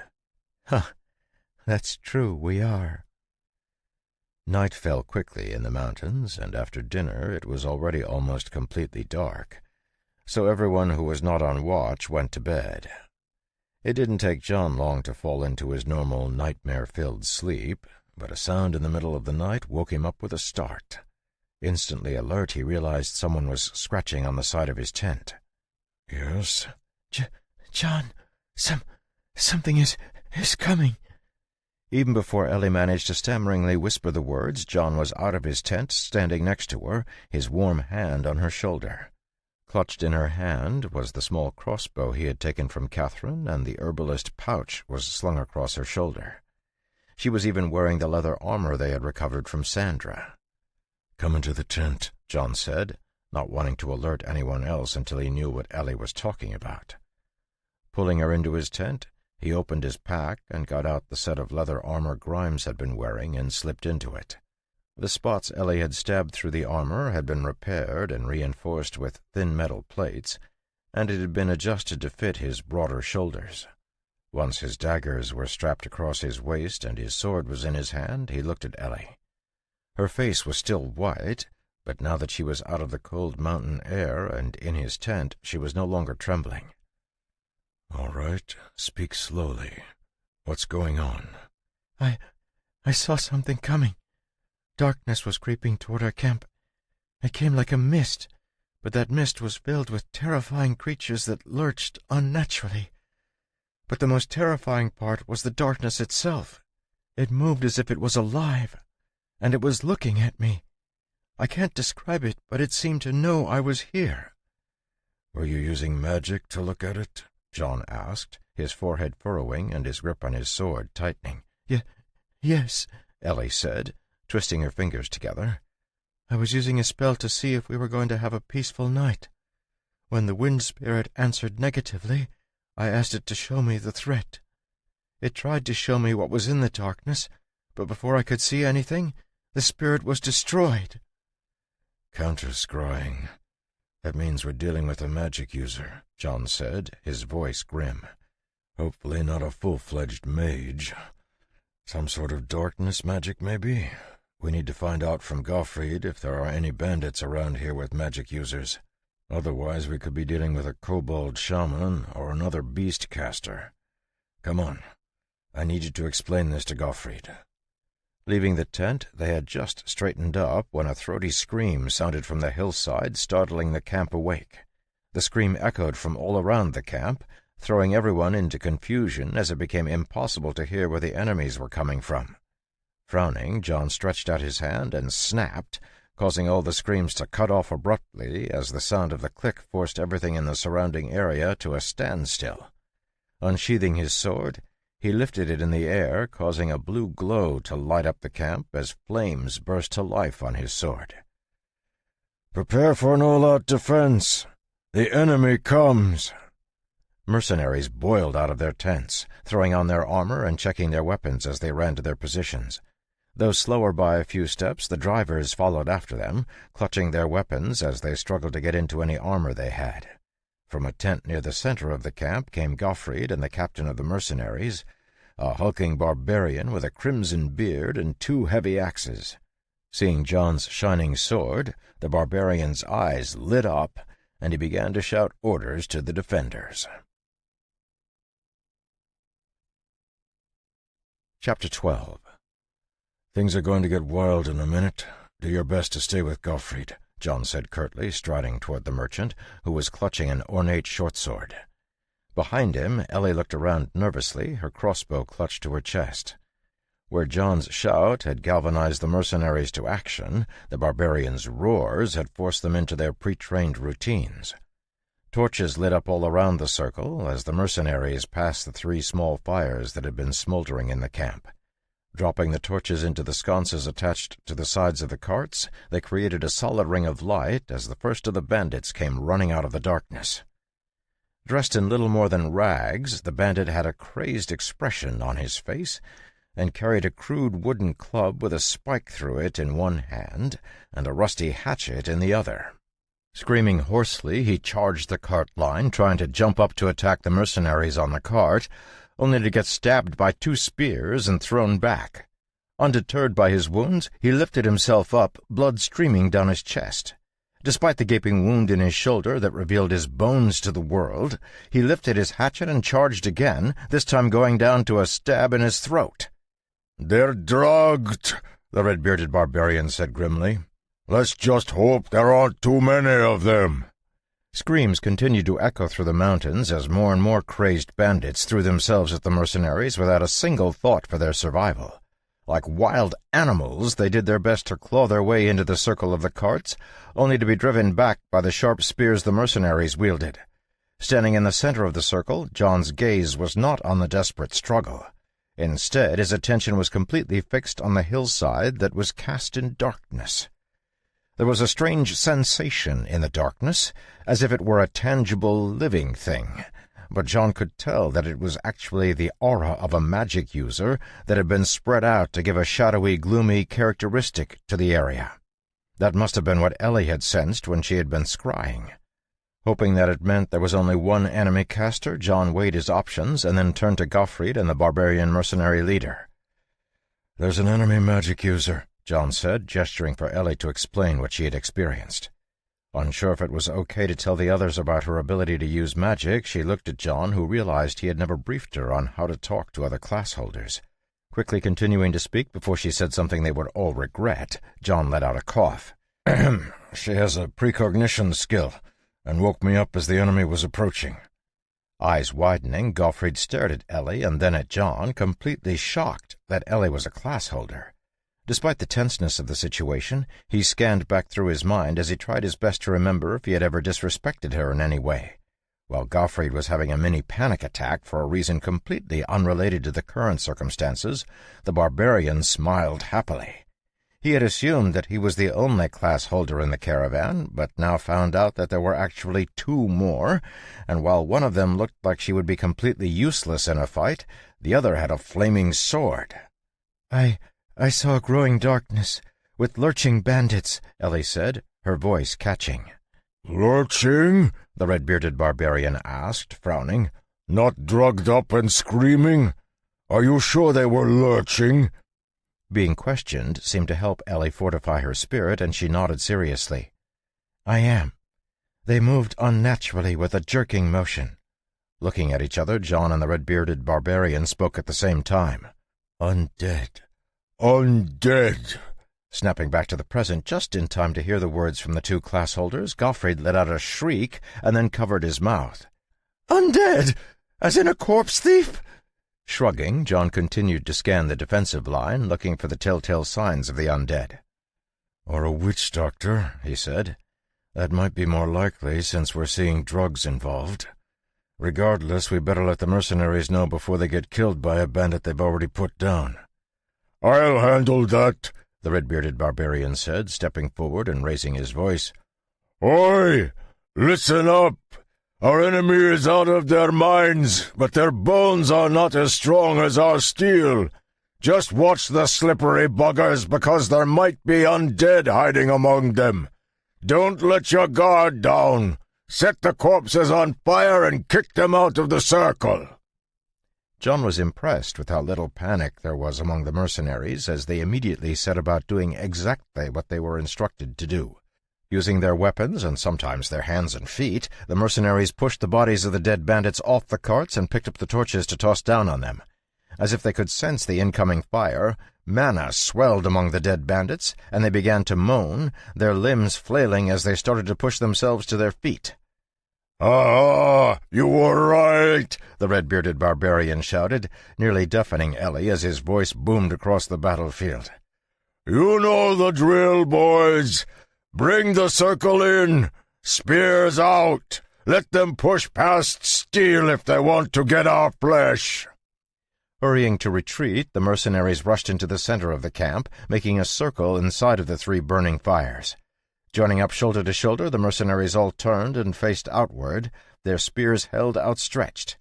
S3: That's true, we are.
S2: Night fell quickly in the mountains, and after dinner it was already almost completely dark, so everyone who was not on watch went to bed. It didn't take John long to fall into his normal nightmare-filled sleep, but a sound in the middle of the night woke him up with a start. Instantly alert, he realized someone was scratching on the side of his tent.
S1: Yes?
S3: John, something is coming.
S2: Even before Ellie managed to stammeringly whisper the words, John was out of his tent, standing next to her, his warm hand on her shoulder. Clutched in her hand was the small crossbow he had taken from Catherine, and the herbalist pouch was slung across her shoulder. She was even wearing the leather armor they had recovered from Sandra.
S1: "Come into the tent,"
S2: John said, not wanting to alert anyone else until he knew what Ellie was talking about. Pulling her into his tent, he opened his pack and got out the set of leather armor Grimes had been wearing and slipped into it. The spots Ellie had stabbed through the armor had been repaired and reinforced with thin metal plates, and it had been adjusted to fit his broader shoulders. Once his daggers were strapped across his waist and his sword was in his hand, he looked at Ellie. Her face was still white,
S1: But now that she was out of the cold mountain air and in his tent, she was no longer trembling.
S2: "All right, speak slowly. What's going on?"
S3: I saw something coming. Darkness was creeping toward our camp. It came like a mist, but that mist was filled with terrifying creatures that lurched unnaturally. But the most terrifying part was the darkness itself. It moved as if it was alive, and it was looking at me. I can't describe it, but it seemed to know I was here."
S2: "Were you using magic to look at it?" John asked, his forehead furrowing and his grip on his sword tightening.
S3: Yes,
S1: Ellie said, twisting her fingers together.
S3: I was using a spell to see if we were going to have a peaceful night. When the wind spirit answered negatively, I asked it to show me the threat. It tried to show me what was in the darkness, but before I could see anything, the spirit was destroyed."
S2: "Counter-scrying. That means we're dealing with a magic user," John said, his voice grim. "Hopefully not a full-fledged mage. Some sort of darkness magic, maybe? We need to find out from Gottfried if there are any bandits around here with magic users. Otherwise, we could be dealing with a kobold shaman or another beast caster. Come on. I need you to explain this to Gottfried."
S1: Leaving the tent, they had just straightened up when a throaty scream sounded from the hillside, startling the camp awake. The scream echoed from all around the camp, throwing everyone into confusion as it became impossible to hear where the enemies were coming from. Frowning, John stretched out his hand and snapped, causing all the screams to cut off abruptly as the sound of the click forced everything in the surrounding area to a standstill. Unsheathing his sword, he lifted it in the air, causing a blue glow to light up the camp as flames burst to life on his sword.
S2: "Prepare for an all-out defense. The enemy comes."
S1: Mercenaries boiled out of their tents, throwing on their armor and checking their weapons as they ran to their positions. Though slower by a few steps, the drivers followed after them, clutching their weapons as they struggled to get into any armor they had. From a tent near the center of the camp came Gottfried and the captain of the mercenaries, a hulking barbarian with a crimson beard and 2 heavy axes. Seeing John's shining sword, the barbarian's eyes lit up, and he began to shout orders to the defenders. Chapter 12.
S2: "Things are going to get wild in a minute. Do your best to stay with Gottfried,"
S1: John said curtly, striding toward the merchant, who was clutching an ornate short-sword. Behind him, Ellie looked around nervously, her crossbow clutched to her chest. Where John's shout had galvanized the mercenaries to action, the barbarians' roars had forced them into their pre-trained routines. Torches lit up all around the circle as the mercenaries passed the 3 small fires that had been smoldering in the camp. Dropping the torches into the sconces attached to the sides of the carts, they created a solid ring of light as the first of the bandits came running out of the darkness. Dressed in little more than rags, the bandit had a crazed expression on his face and carried a crude wooden club with a spike through it in one hand and a rusty hatchet in the other. Screaming hoarsely, he charged the cart line, trying to jump up to attack the mercenaries on the cart, only to get stabbed by 2 spears and thrown back. Undeterred by his wounds, he lifted himself up, blood streaming down his chest. Despite the gaping wound in his shoulder that revealed his bones to the world, he lifted his hatchet and charged again, this time going down to a stab in his throat.
S2: "They're drugged," the red-bearded barbarian said grimly. "Let's just hope there aren't too many of them."
S1: Screams continued to echo through the mountains as more and more crazed bandits threw themselves at the mercenaries without a single thought for their survival. Like wild animals, they did their best to claw their way into the circle of the carts, only to be driven back by the sharp spears the mercenaries wielded. Standing in the center of the circle, John's gaze was not on the desperate struggle. Instead, his attention was completely fixed on the hillside that was cast in darkness. There was a strange sensation in the darkness, as if it were a tangible, living thing, but John could tell that it was actually the aura of a magic user that had been spread out to give a shadowy, gloomy characteristic to the area. That must have been what Ellie had sensed when she had been scrying. Hoping that it meant there was only one enemy caster, John weighed his options and then turned to Gottfried and the barbarian mercenary leader.
S2: "There's an enemy magic user,"
S1: John said, gesturing for Ellie to explain what she had experienced. Unsure if it was okay to tell the others about her ability to use magic, she looked at John, who realized he had never briefed her on how to talk to other class holders. Quickly continuing to speak before she said something they would all regret, John let out a cough.
S2: She has a precognition skill, and woke me up as the enemy was approaching.
S1: Eyes widening, Gottfried stared at Ellie and then at John, completely shocked that Ellie was a class holder. Despite the tenseness of the situation, he scanned back through his mind as he tried his best to remember if he had ever disrespected her in any way. While Gottfried was having a mini panic attack for a reason completely unrelated to the current circumstances, the barbarian smiled happily. He had assumed that he was the only class holder in the caravan, but now found out that there were actually 2 more, and while one of them looked like she would be completely useless in a fight, the other had a flaming sword.
S3: I saw growing darkness, with lurching bandits, Ellie said, her voice catching.
S2: Lurching? The red-bearded barbarian asked, frowning. Not drugged up and screaming? Are you sure they were lurching?
S1: Being questioned seemed to help Ellie fortify her spirit, and she nodded seriously.
S3: I am. They moved unnaturally with a jerking motion.
S1: Looking at each other, John and the red-bearded barbarian spoke at the same time.
S2: Undead. Undead.
S1: Snapping back to the present just in time to hear the words from the 2 class holders, Gottfried let out a shriek and then covered his mouth.
S3: Undead? As in a corpse thief?
S1: Shrugging, John continued to scan the defensive line, looking for the telltale signs of the undead.
S2: Or a witch doctor, he said. That might be more likely, since we're seeing drugs involved. Regardless, we better let the mercenaries know before they get killed by a bandit they've already put down. I'll handle that, the red-bearded barbarian said, stepping forward and raising his voice. Oi! Listen up! Our enemy is out of their minds, but their bones are not as strong as our steel. Just watch the slippery buggers, because there might be undead hiding among them. Don't let your guard down. Set the corpses on fire and kick them out of the circle.
S1: John was impressed with how little panic there was among the mercenaries as they immediately set about doing exactly what they were instructed to do. Using their weapons, and sometimes their hands and feet, the mercenaries pushed the bodies of the dead bandits off the carts and picked up the torches to toss down on them. As if they could sense the incoming fire, mana swelled among the dead bandits, and they began to moan, their limbs flailing as they started to push themselves to their feet.
S2: "Ah, you were right,"
S1: the red-bearded barbarian shouted, nearly deafening Ellie as his voice boomed across the battlefield.
S2: "You know the drill, boys. Bring the circle in. Spears out. Let them push past steel if they want to get our flesh."
S1: Hurrying to retreat, the mercenaries rushed into the center of the camp, making a circle inside of the 3 burning fires. Joining up shoulder to shoulder, the mercenaries all turned and faced outward, their spears held outstretched.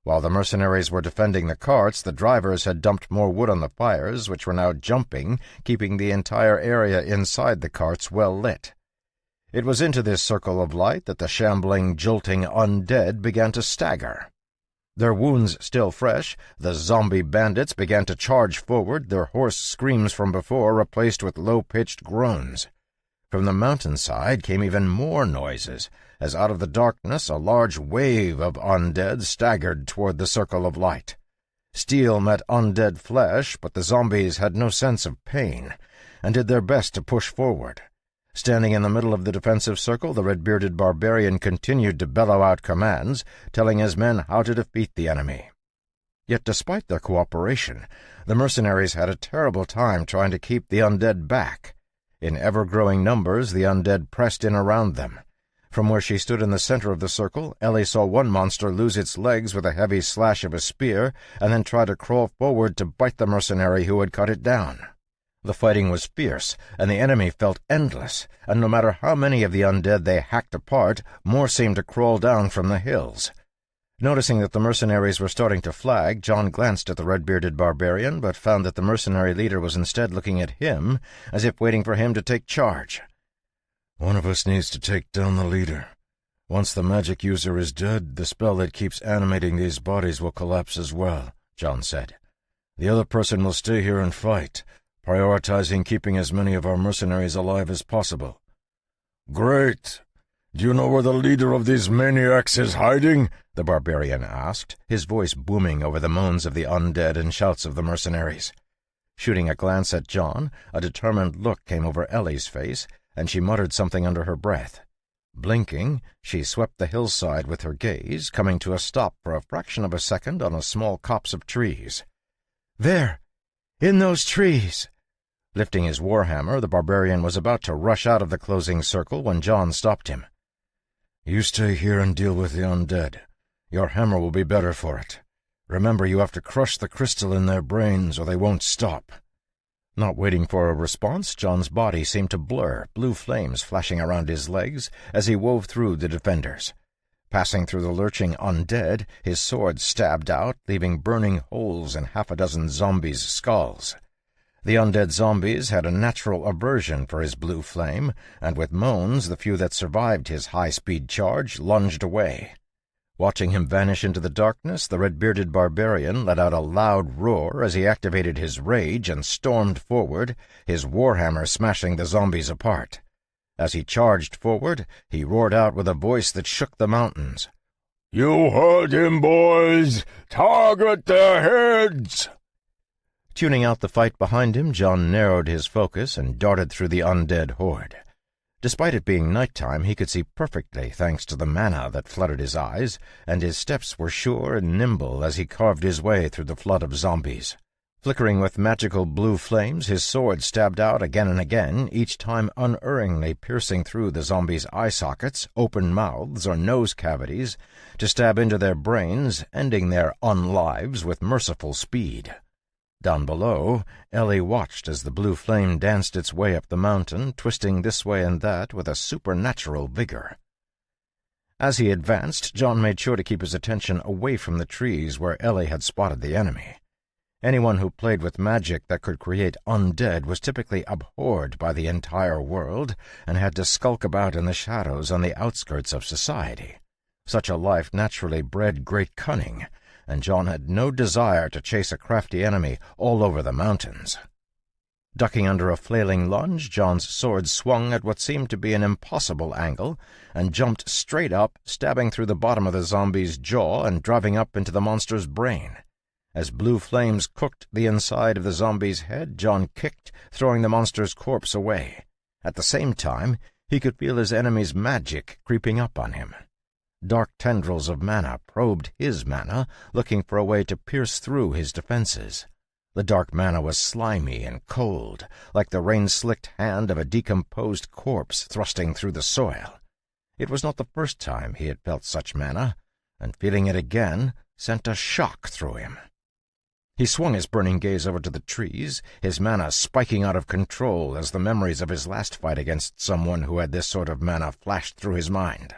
S1: While the mercenaries were defending the carts, the drivers had dumped more wood on the fires, which were now jumping, keeping the entire area inside the carts well lit. It was into this circle of light that the shambling, jolting undead began to stagger. Their wounds still fresh, the zombie bandits began to charge forward, their hoarse screams from before replaced with low-pitched groans. From the mountainside came even more noises, as out of the darkness a large wave of undead staggered toward the circle of light. Steel met undead flesh, but the zombies had no sense of pain, and did their best to push forward. Standing in the middle of the defensive circle, the red-bearded barbarian continued to bellow out commands, telling his men how to defeat the enemy. Yet despite their cooperation, the mercenaries had a terrible time trying to keep the undead back. In ever-growing numbers, the undead pressed in around them. From where she stood in the center of the circle, Ellie saw one monster lose its legs with a heavy slash of a spear, and then try to crawl forward to bite the mercenary who had cut it down. The fighting was fierce, and the enemy felt endless, and no matter how many of the undead they hacked apart, more seemed to crawl down from the hills. Noticing that the mercenaries were starting to flag, John glanced at the red-bearded barbarian, but found that the mercenary leader was instead looking at him, as if waiting for him to take charge.
S2: "One of us needs to take down the leader. Once the magic user is dead, the spell that keeps animating these bodies will collapse as well," John said. "The other person will stay here and fight,
S4: prioritizing keeping as many of our mercenaries alive as possible." "Great! Do you know where the leader of these maniacs is hiding?" the barbarian asked, his voice booming over the moans of the undead and shouts of the mercenaries. Shooting a glance at John, a determined look came over Ellie's face, and she muttered something under her breath. Blinking, she swept the hillside with her gaze, coming to a stop for a fraction of a second on a small copse of trees. "There! In those trees!" Lifting his warhammer, the barbarian was about to rush out of the closing circle when John stopped him. "You stay here and deal with the undead. Your hammer will be better for it. Remember, you have to crush the crystal in their brains or they won't stop." Not waiting for a response, John's body seemed to blur, blue flames flashing around his legs as he wove through the defenders. Passing through the lurching undead, his sword stabbed out, leaving burning holes in half a dozen zombies' skulls. The undead zombies had a natural aversion for his blue flame, and with moans the few that survived his high-speed charge lunged away. Watching him vanish into the darkness, the red-bearded barbarian let out a loud roar as he activated his rage and stormed forward, his warhammer smashing the zombies apart. As he charged forward, he roared out with a voice that shook the mountains. "You heard him, boys! Target their heads!" Tuning out the fight behind him, John narrowed his focus and darted through the undead horde. Despite it being nighttime, he could see perfectly thanks to the mana that flooded his eyes, and his steps were sure and nimble as he carved his way through the flood of zombies. Flickering with magical blue flames, his sword stabbed out again and again, each time unerringly piercing through the zombies' eye sockets, open mouths, or nose cavities, to stab into their brains, ending their unlives with merciful speed. Down below, Ellie watched as the blue flame danced its way up the mountain, twisting this way and that with a supernatural vigor. As he advanced, John made sure to keep his attention away from the trees where Ellie had spotted the enemy. Anyone who played with magic that could create undead was typically abhorred by the entire world and had to skulk about in the shadows on the outskirts of society. Such a life naturally bred great cunning, and John had no desire to chase a crafty enemy all over the mountains. Ducking under a flailing lunge, John's sword swung at what seemed to be an impossible angle and jumped straight up, stabbing through the bottom of the zombie's jaw and driving up into the monster's brain. As blue flames cooked the inside of the zombie's head, John kicked, throwing the monster's corpse away. At the same time, he could feel his enemy's magic creeping up on him. Dark tendrils of mana probed his mana, looking for a way to pierce through his defenses. The dark mana was slimy and cold, like the rain-slicked hand of a decomposed corpse thrusting through the soil. It was not the first time he had felt such mana, and feeling it again sent a shock through him. He swung his burning gaze over to the trees, his mana spiking out of control as the memories of his last fight against someone who had this sort of mana flashed through his mind.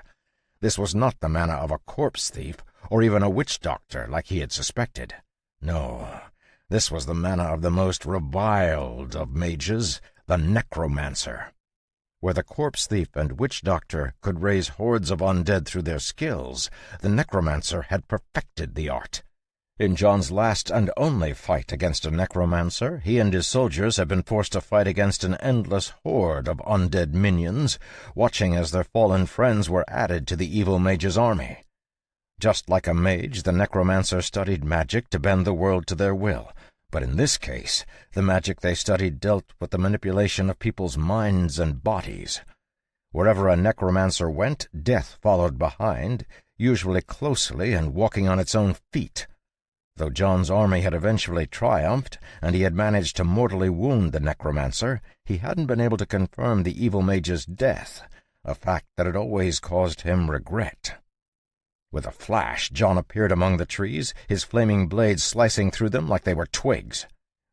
S4: This was not the mana of a corpse thief, or even a witch-doctor like he had suspected. No, this was the mana of the most reviled of mages, the necromancer. Where the corpse thief and witch-doctor could raise hordes of undead through their skills, the necromancer had perfected the art. In John's last and only fight against a necromancer, he and his soldiers had been forced to fight against an endless horde of undead minions, watching as their fallen friends were added to the evil mage's army. Just like a mage, the necromancer studied magic to bend the world to their will, but in this case, the magic they studied dealt with the manipulation of people's minds and bodies. Wherever a necromancer went, death followed behind, usually closely and walking on its own feet. Though John's army had eventually triumphed, and he had managed to mortally wound the necromancer, he hadn't been able to confirm the evil mage's death, a fact that had always caused him regret. With a flash, John appeared among the trees, his flaming blades slicing through them like they were twigs.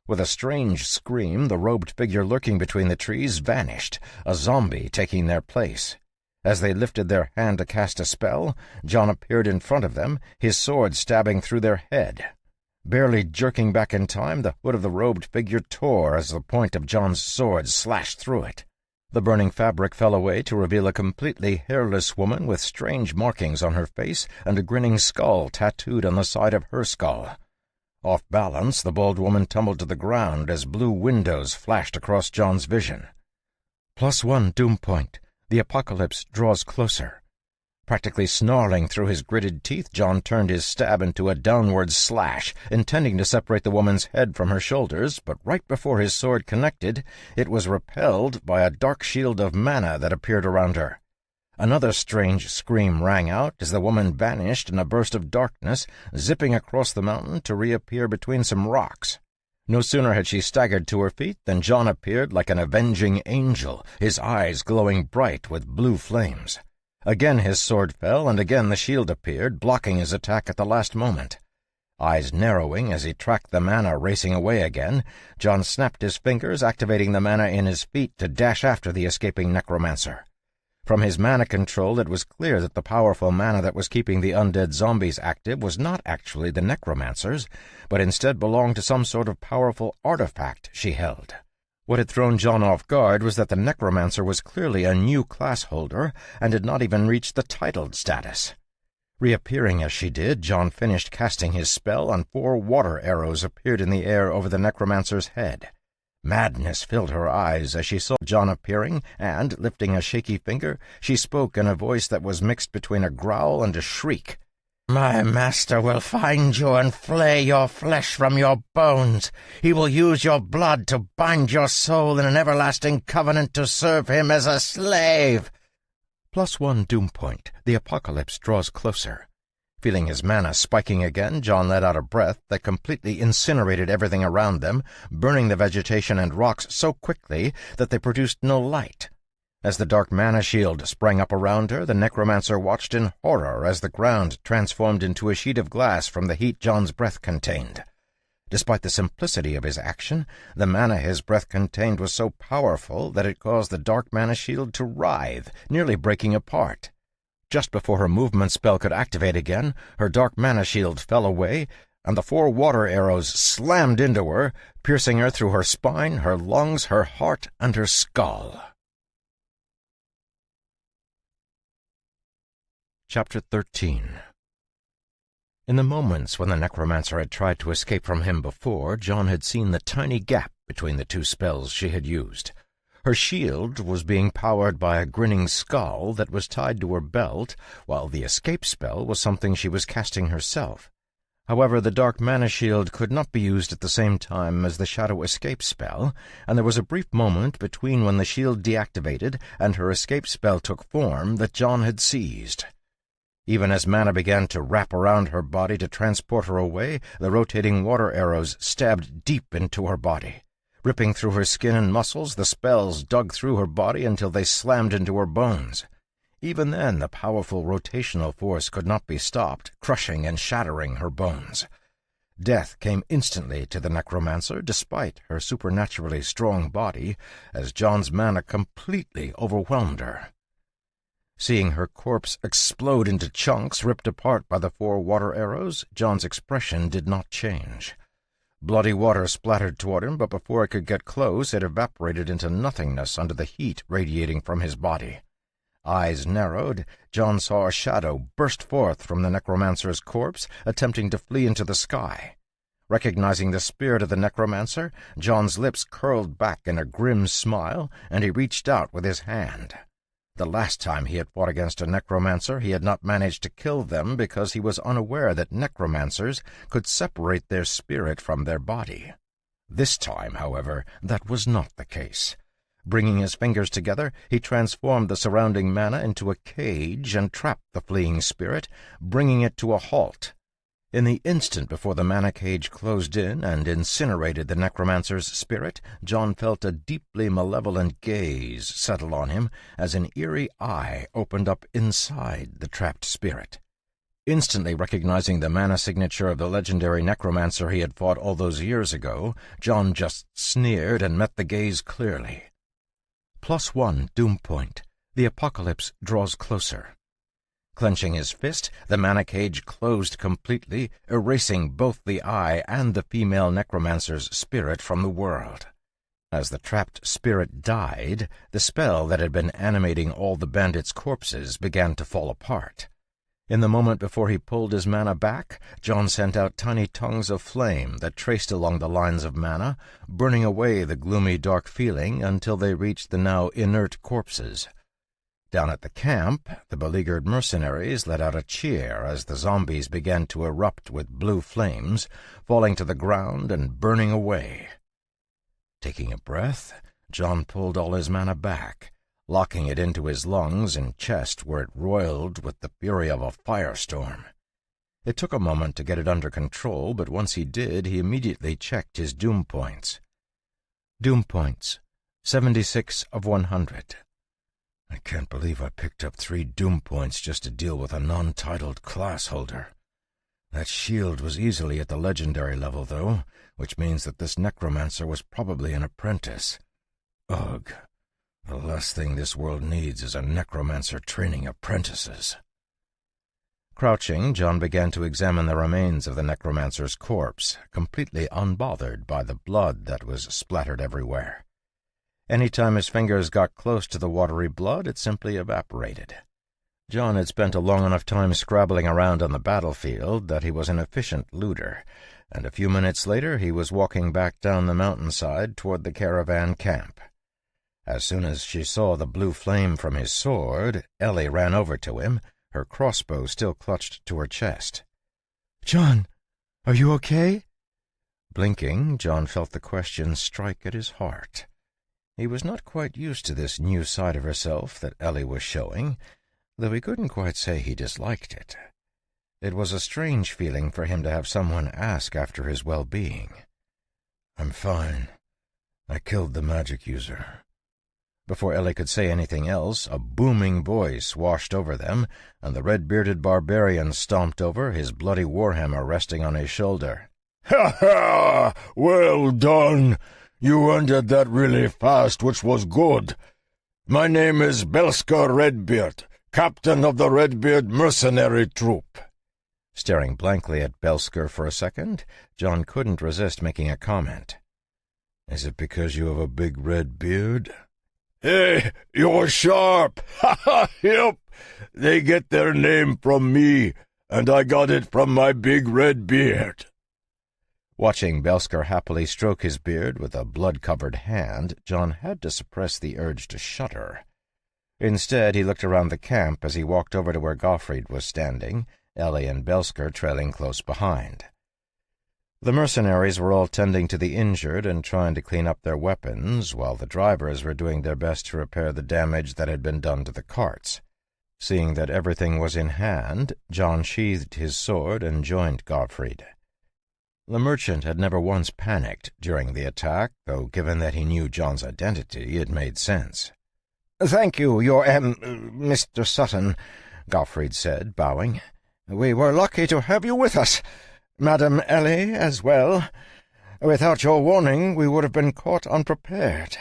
S4: With a strange scream, the robed figure lurking between the trees vanished, a zombie taking their place. As they lifted their hand to cast a spell, John appeared in front of them, his sword stabbing through their head. Barely jerking back in time, the hood of the robed figure tore as the point of John's sword slashed through it. The burning fabric fell away to reveal a completely hairless woman with strange markings on her face and a grinning skull tattooed on the side of her skull. Off balance, the bald woman tumbled to the ground as blue windows flashed across John's vision.
S3: +1 doom point. The apocalypse draws closer.
S4: Practically snarling through his gritted teeth, John turned his stab into a downward slash, intending to separate the woman's head from her shoulders, but right before his sword connected, it was repelled by a dark shield of mana that appeared around her. Another strange scream rang out as the woman vanished in a burst of darkness, zipping across the mountain to reappear between some rocks. No sooner had she staggered to her feet than John appeared like an avenging angel, his eyes glowing bright with blue flames. Again his sword fell, and again the shield appeared, blocking his attack at the last moment. Eyes narrowing as he tracked the mana racing away again, John snapped his fingers, activating the mana in his feet to dash after the escaping necromancer. From his mana control, it was clear that the powerful mana that was keeping the undead zombies active was not actually the necromancer's, but instead belonged to some sort of powerful artifact she held. What had thrown John off guard was that the necromancer was clearly a new class holder and had not even reached the titled status. Reappearing as she did, John finished casting his spell, and 4 water arrows appeared in the air over the necromancer's head. Madness filled her eyes as she saw John appearing, and, lifting a shaky finger, she spoke in a voice that was mixed between a growl and a shriek.
S3: "My master will find you and flay your flesh from your bones. He will use your blood to bind your soul in an everlasting covenant to serve him as a slave." +1 doom point. The apocalypse draws closer. Feeling his mana spiking again, John let out a breath that completely incinerated everything around them, burning the vegetation and rocks so quickly that they produced no light. As the dark mana shield sprang up around her, the necromancer watched in horror as the ground transformed into a sheet of glass from the heat John's breath contained. Despite the simplicity of his action, the mana his breath contained was so powerful that it caused the dark mana shield to writhe, nearly breaking apart. Just before her movement spell could activate again, her dark mana shield fell away, and the 4 water arrows slammed into her, piercing her through her spine, her lungs, her heart, and her skull. Chapter 13. In the moments when the necromancer had tried to escape from him before, John had seen the tiny gap between the 2 spells she had used. Her shield was being powered by a grinning skull that was tied to her belt, while the escape spell was something she was casting herself. However, the dark mana shield could not be used at the same time as the shadow escape spell, and there was a brief moment between when the shield deactivated and her escape spell took form that John had seized. Even as mana began to wrap around her body to transport her away, the rotating water arrows stabbed deep into her body. Ripping through her skin and muscles, the spells dug through her body until they slammed into her bones. Even then, the powerful rotational force could not be stopped, crushing and shattering her bones. Death came instantly to the necromancer, despite her supernaturally strong body, as John's mana completely overwhelmed her. Seeing her corpse explode into chunks ripped apart by the 4 water arrows, John's expression did not change. Bloody water splattered toward him, but before it could get close, it evaporated into nothingness under the heat radiating from his body. Eyes narrowed, John saw a shadow burst forth from the necromancer's corpse, attempting to flee into the sky. Recognizing the spirit of the necromancer, John's lips curled back in a grim smile, and he reached out with his hand. The last time he had fought against a necromancer, he had not managed to kill them because he was unaware that necromancers could separate their spirit from their body. This time, however, that was not the case. Bringing his fingers together, he transformed the surrounding mana into a cage and trapped the fleeing spirit, bringing it to a halt. In the instant before the mana cage closed in and incinerated the necromancer's spirit, John felt a deeply malevolent gaze settle on him as an eerie eye opened up inside the trapped spirit. Instantly recognizing the mana signature of the legendary necromancer he had fought all those years ago, John just sneered and met the gaze clearly. +1 doom point. The apocalypse draws closer. Clenching his fist, the mana cage closed completely, erasing both the eye and the female necromancer's spirit from the world. As the trapped spirit died, the spell that had been animating all the bandits' corpses began to fall apart.
S1: In the moment before he pulled his mana back, John sent out tiny tongues of flame that traced along the lines of mana, burning away the gloomy dark feeling until they reached the now inert corpses. Down at the camp, the beleaguered mercenaries let out a cheer as the zombies began to erupt with blue flames, falling to the ground and burning away. Taking a breath, John pulled all his mana back, locking it into his lungs and chest where it roiled with the fury of a firestorm. It took a moment to get it under control, but once he did, he immediately checked his doom points. Doom points, 76 of 100.
S2: I can't believe I picked up 3 doom points just to deal with a non-titled class holder. That shield was easily at the legendary level, though, which means that this necromancer was probably an apprentice. Ugh. The last thing this world needs is a necromancer training apprentices.
S1: Crouching, John began to examine the remains of the necromancer's corpse, completely unbothered by the blood that was splattered everywhere. Any time his fingers got close to the watery blood, it simply evaporated. John had spent a long enough time scrabbling around on the battlefield that he was an efficient looter, and a few minutes later he was walking back down the mountainside toward the caravan camp. As soon as she saw the blue flame from his sword, Ellie ran over to him, her crossbow still clutched to her chest.
S3: "John, are you okay?"
S1: Blinking, John felt the question strike at his heart. He was not quite used to this new side of herself that Ellie was showing, though he couldn't quite say he disliked it. It was a strange feeling for him to have someone ask after his well-being.
S2: I'm fine. I killed the magic user.
S1: Before Ellie could say anything else, a booming voice washed over them, and the red-bearded barbarian stomped over, his bloody warhammer resting on his shoulder.
S2: "Ha ha! Well done! You ended that really fast, which was good. My name is Belsker Redbeard, captain of the Redbeard mercenary troop."
S1: Staring blankly at Belsker for a second, John couldn't resist making a comment.
S2: "Is it because you have a big red beard?"
S5: "Hey, you're sharp! Ha ha! Yep! They get their name from me, and I got it from my big red beard."
S1: Watching Belsker happily stroke his beard with a blood-covered hand, John had to suppress the urge to shudder. Instead, he looked around the camp as he walked over to where Gottfried was standing, Ellie and Belsker trailing close behind. The mercenaries were all tending to the injured and trying to clean up their weapons, while the drivers were doing their best to repair the damage that had been done to the carts. Seeing that everything was in hand, John sheathed his sword and joined Gottfried. The merchant had never once panicked during the attack, though given that he knew John's identity, it made sense.
S4: "Thank you, your Mr. Sutton," Gottfried said, bowing. "We were lucky to have you with us. Madam Ellie as well. Without your warning, we would have been caught unprepared.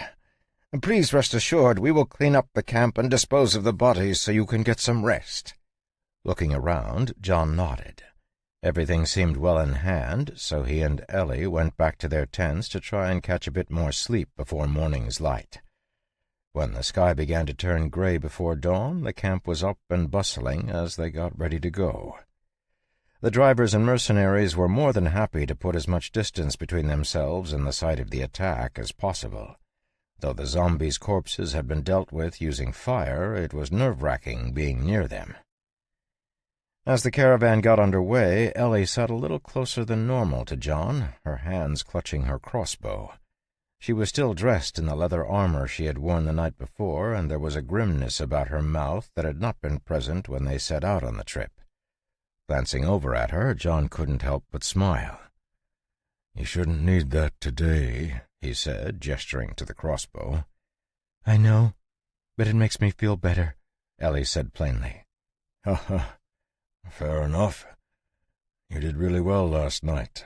S4: Please rest assured we will clean up the camp and dispose of the bodies so you can get some rest."
S1: Looking around, John nodded. Everything seemed well in hand, so he and Ellie went back to their tents to try and catch a bit more sleep before morning's light. When the sky began to turn gray before dawn, the camp was up and bustling as they got ready to go. The drivers and mercenaries were more than happy to put as much distance between themselves and the site of the attack as possible. Though the zombies' corpses had been dealt with using fire, it was nerve-wracking being near them. As the caravan got under way, Ellie sat a little closer than normal to John, her hands clutching her crossbow. She was still dressed in the leather armor she had worn the night before, and there was a grimness about her mouth that had not been present when they set out on the trip. Glancing over at her, John couldn't help but smile.
S2: "You shouldn't need that today," he said, gesturing to the crossbow.
S3: "I know, but it makes me feel better,"
S1: Ellie said plainly.
S2: "Ha ha. Fair enough. You did really well last night.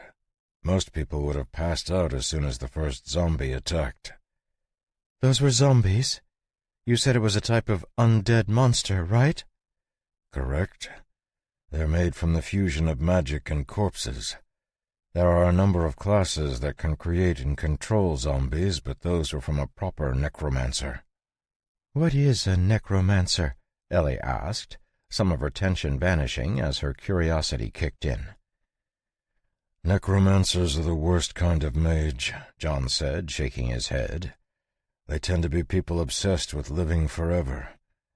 S2: Most people would have passed out as soon as the first zombie attacked."
S3: "Those were zombies? You said it was a type of undead monster, right?"
S2: "Correct. They're made from the fusion of magic and corpses. There are a number of classes that can create and control zombies, but those are from a proper necromancer."
S3: "What is a necromancer?"
S1: Ellie asked, some of her tension vanishing as her curiosity kicked in.
S2: "Necromancers are the worst kind of mage," John said, shaking his head. "They tend to be people obsessed with living forever,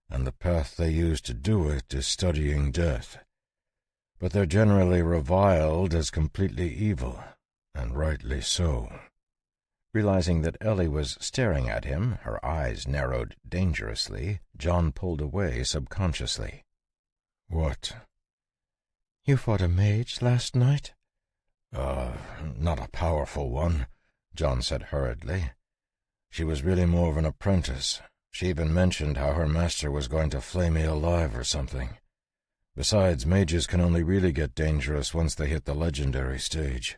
S2: and the path they use to do it is studying death. But they're generally reviled as completely evil, and rightly so."
S1: Realizing that Ellie was staring at him, her eyes narrowed dangerously, John pulled away subconsciously.
S2: "What?"
S3: "You fought a mage last night?"
S2: Not a powerful one," John said hurriedly. "She was really more of an apprentice. She even mentioned how her master was going to flay me alive or something. Besides, mages can only really get dangerous once they hit the legendary stage.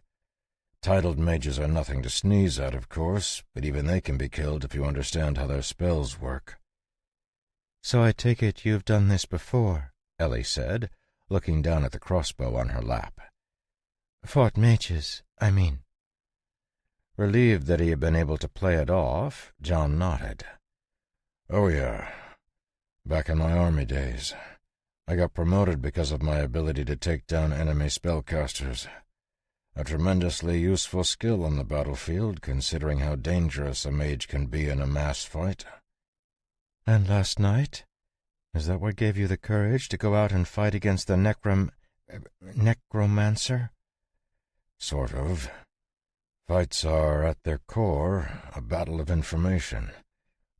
S2: Titled mages are nothing to sneeze at, of course, but even they can be killed if you understand how their spells work."
S3: "So I take it you've done this before,"
S1: Ellie said, looking down at the crossbow on her lap.
S3: "Fought mages, I mean."
S1: Relieved that he had been able to play it off, John nodded.
S2: "Oh, yeah. Back in my army days. I got promoted because of my ability to take down enemy spellcasters. A tremendously useful skill on the battlefield, considering how dangerous a mage can be in a mass fight."
S3: "And last night? Is that what gave you the courage to go out and fight against the necromancer?"
S2: "Sort of. Fights are, at their core, a battle of information.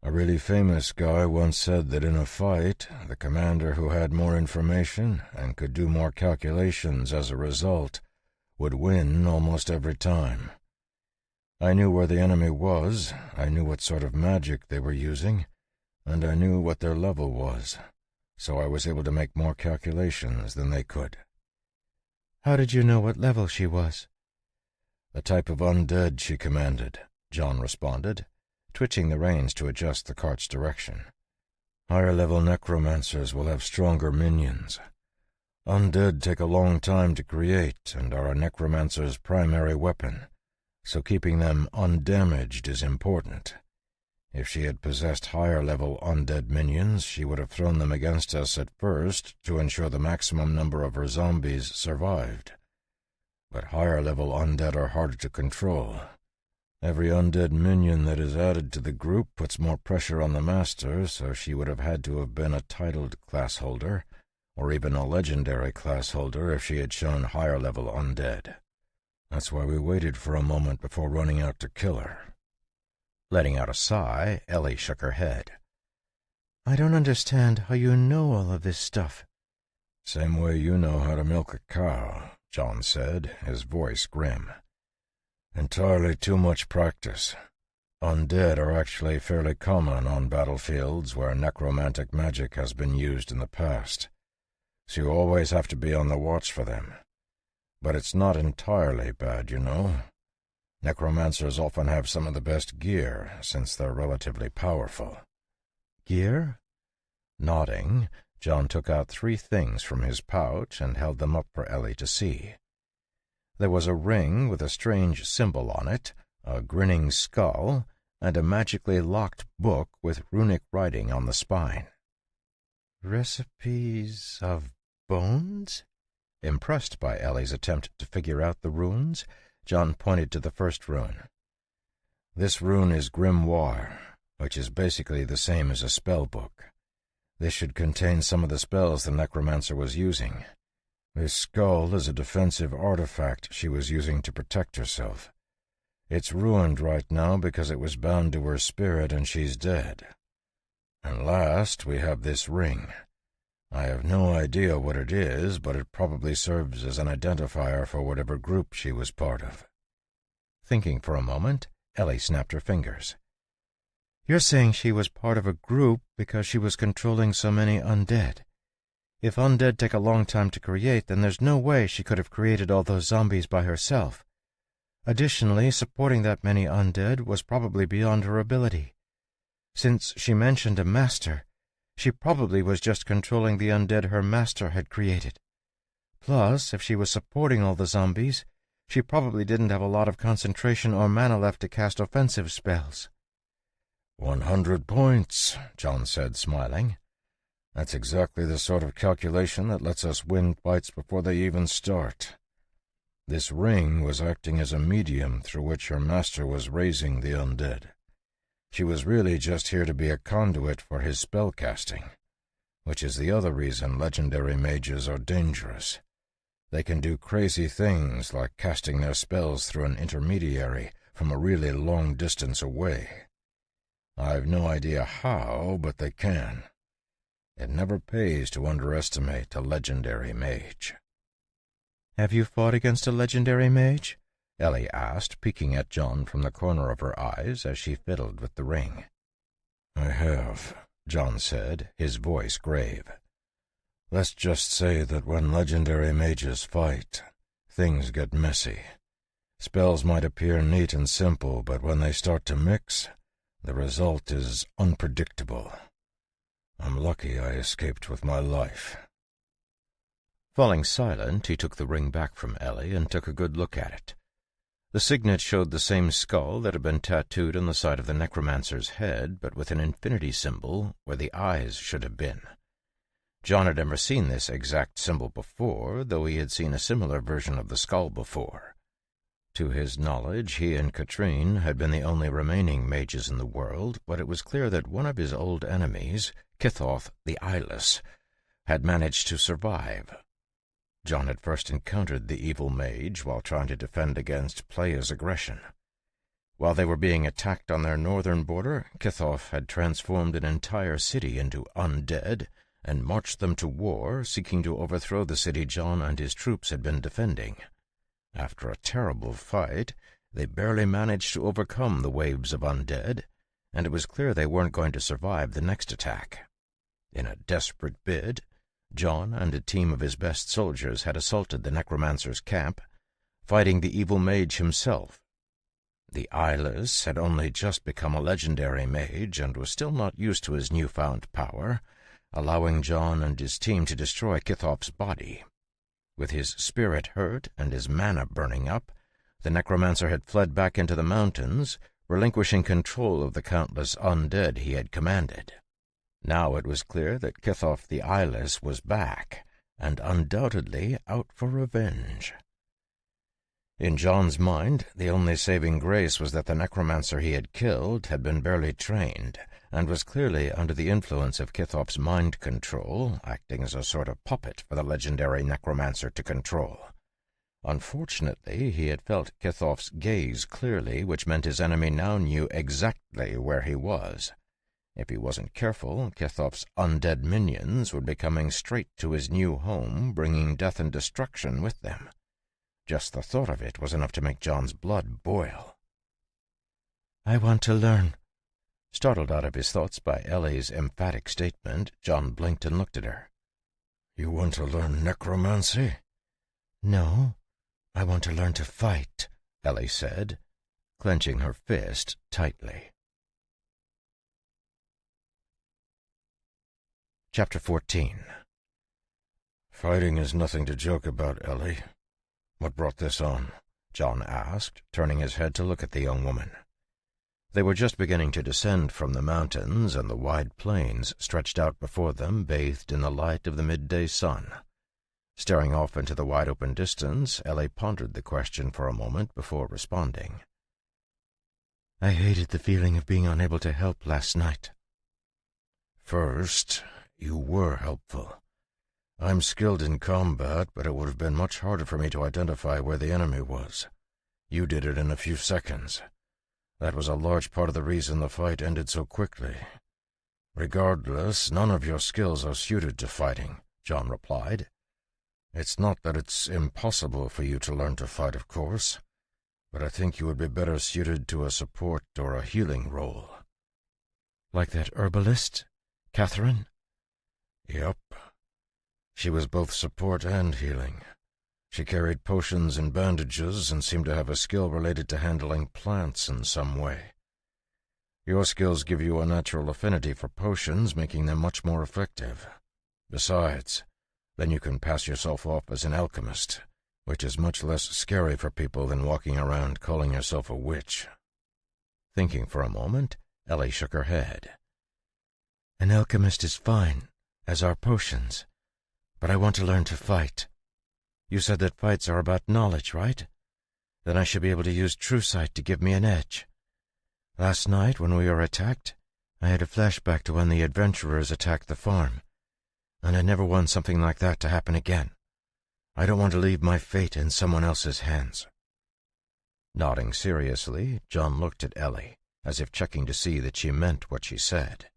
S2: A really famous guy once said that in a fight, the commander who had more information and could do more calculations as a result would win almost every time. I knew where the enemy was, I knew what sort of magic they were using, and I knew what their level was, so I was able to make more calculations than they could."
S3: "How did you know what level she was?"
S2: "The type of undead she commanded," John responded, twitching the reins to adjust the cart's direction. "Higher-level necromancers will have stronger minions. Undead take a long time to create and are a necromancer's primary weapon, so keeping them undamaged is important. If she had possessed higher-level undead minions, she would have thrown them against us at first to ensure the maximum number of her zombies survived. But higher-level undead are harder to control. Every undead minion that is added to the group puts more pressure on the master, so she would have had to have been a titled class holder, or even a legendary class holder if she had shown higher-level undead. That's why we waited for a moment before running out to kill her."
S1: Letting out a sigh, Ellie shook her head.
S3: "I don't understand how you know all of this stuff."
S2: "Same way you know how to milk a cow," John said, his voice grim. "Entirely too much practice. Undead are actually fairly common on battlefields where necromantic magic has been used in the past, so you always have to be on the watch for them. But it's not entirely bad, you know. Necromancers often have some of the best gear, since they're relatively powerful."
S3: "Gear?"
S1: Nodding, John took out 3 things from his pouch and held them up for Ellie to see. There was a ring with a strange symbol on it, a grinning skull, and a magically locked book with runic writing on the spine.
S3: "Recipes of bones?"
S1: Impressed by Ellie's attempt to figure out the runes, John pointed to the first rune.
S2: "This rune is Grimoire, which is basically the same as a spell book. This should contain some of the spells the necromancer was using. This skull is a defensive artifact she was using to protect herself. It's ruined right now because it was bound to her spirit and she's dead. And last, we have this ring. I have no idea what it is, but it probably serves as an identifier for whatever group she was part of."
S1: Thinking for a moment, Ellie snapped her fingers.
S3: "You're saying she was part of a group because she was controlling so many undead. If undead take a long time to create, then there's no way she could have created all those zombies by herself. Additionally, supporting that many undead was probably beyond her ability. Since she mentioned a master, she probably was just controlling the undead her master had created. Plus, if she was supporting all the zombies, she probably didn't have a lot of concentration or mana left to cast offensive spells."
S2: 100 points, John said, smiling. That's exactly the sort of calculation that lets us win fights before they even start. This ring was acting as a medium through which her master was raising the undead. She was really just here to be a conduit for his spellcasting, which is the other reason legendary mages are dangerous. They can do crazy things like casting their spells through an intermediary from a really long distance away. I've no idea how, but they can. It never pays to underestimate a legendary mage.
S3: "Have you fought against a legendary mage?" Ellie asked, peeking at John from the corner of her eyes as she fiddled with the ring.
S2: "I have," John said, his voice grave. "Let's just say that when legendary mages fight, things get messy. Spells might appear neat and simple, but when they start to mix, the result is unpredictable. I'm lucky I escaped with my life."
S3: Falling silent, he took the ring back from Ellie and took a good look at it. The signet showed the same skull that had been tattooed on the side of the necromancer's head, but with an infinity symbol where the eyes should have been. John had never seen this exact symbol before, though he had seen a similar version of the skull before. To his knowledge, he and Katrine had been the only remaining mages in the world, but it was clear that one of his old enemies, Kithoff the Eyeless, had managed to survive. John had first encountered the evil mage while trying to defend against players' aggression. While they were being attacked on their northern border, Kithoff had transformed an entire city into undead and marched them to war, seeking to overthrow the city John and his troops had been defending. After a terrible fight, they barely managed to overcome the waves of undead, and it was clear they weren't going to survive the next attack. In a desperate bid, John and a team of his best soldiers had assaulted the necromancer's camp, fighting the evil mage himself. The Eyeless had only just become a legendary mage and was still not used to his newfound power, allowing John and his team to destroy Kithoff's body. With his spirit hurt and his mana burning up, the necromancer had fled back into the mountains, relinquishing control of the countless undead he had commanded. Now it was clear that Kithoff the Eyeless was back, and undoubtedly out for revenge. In John's mind, the only saving grace was that the necromancer he had killed had been barely trained, and was clearly under the influence of Kithoff's mind control, acting as a sort of puppet for the legendary necromancer to control. Unfortunately, he had felt Kithoff's gaze clearly, which meant his enemy now knew exactly where he was. If he wasn't careful, Kithoff's undead minions would be coming straight to his new home, bringing death and destruction with them. Just the thought of it was enough to make John's blood boil. "I want to learn." Startled out of his thoughts by Ellie's emphatic statement, John blinked and looked at her.
S2: "You want to learn necromancy?"
S3: "No, I want to learn to fight," Ellie said, clenching her fist tightly. Chapter 14.
S2: "Fighting is nothing to joke about, Ellie. What brought this on?"
S3: John asked, turning his head to look at the young woman. They were just beginning to descend from the mountains, and the wide plains stretched out before them, bathed in the light of the midday sun. Staring off into the wide-open distance, Ellie pondered the question for a moment before responding. "I hated the feeling of being unable to help last night."
S2: "First, you were helpful. I'm skilled in combat, but it would have been much harder for me to identify where the enemy was. You did it in a few seconds. That was a large part of the reason the fight ended so quickly. Regardless, none of your skills are suited to fighting," John replied. "It's not that it's impossible for you to learn to fight, of course, but I think you would be better suited to a support or a healing role."
S3: "Like that herbalist, Catherine?"
S2: "Yep. She was both support and healing. She carried potions and bandages and seemed to have a skill related to handling plants in some way. Your skills give you a natural affinity for potions, making them much more effective. Besides, then you can pass yourself off as an alchemist, which is much less scary for people than walking around calling yourself a witch."
S3: Thinking for a moment, Ellie shook her head. "An alchemist is fine, as are potions, but I want to learn to fight. You said that fights are about knowledge, right? Then I should be able to use true sight to give me an edge. Last night, when we were attacked, I had a flashback to when the adventurers attacked the farm, and I never want something like that to happen again. I don't want to leave my fate in someone else's hands."
S1: Nodding seriously, John looked at Ellie, as if checking to see that she meant what she said.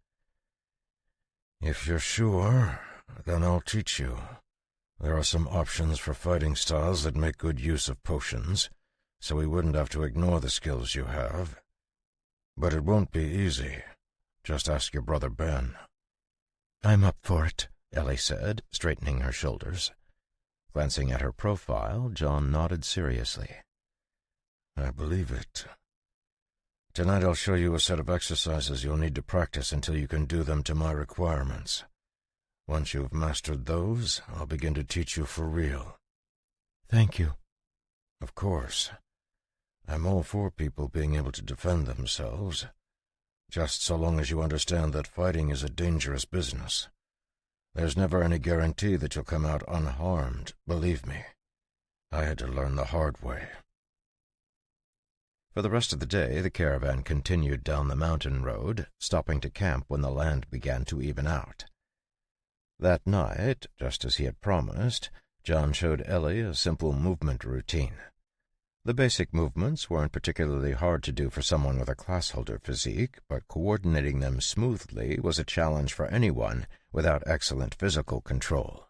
S2: "If you're sure, then I'll teach you. There are some options for fighting styles that make good use of potions, so we wouldn't have to ignore the skills you have. But it won't be easy. Just ask your brother Ben."
S3: "I'm up for it,"
S1: Ellie said, straightening her shoulders. Glancing at her profile, John nodded seriously.
S2: "I believe it. Tonight I'll show you a set of exercises you'll need to practice until you can do them to my requirements. Once you've mastered those, I'll begin to teach you for real."
S3: "Thank you."
S2: "Of course. I'm all for people being able to defend themselves, just so long as you understand that fighting is a dangerous business. There's never any guarantee that you'll come out unharmed, believe me. I had to learn the hard way."
S1: For the rest of the day, the caravan continued down the mountain road, stopping to camp when the land began to even out. That night, just as he had promised, John showed Ellie a simple movement routine. The basic movements weren't particularly hard to do for someone with a class-holder physique, but coordinating them smoothly was a challenge for anyone without excellent physical control.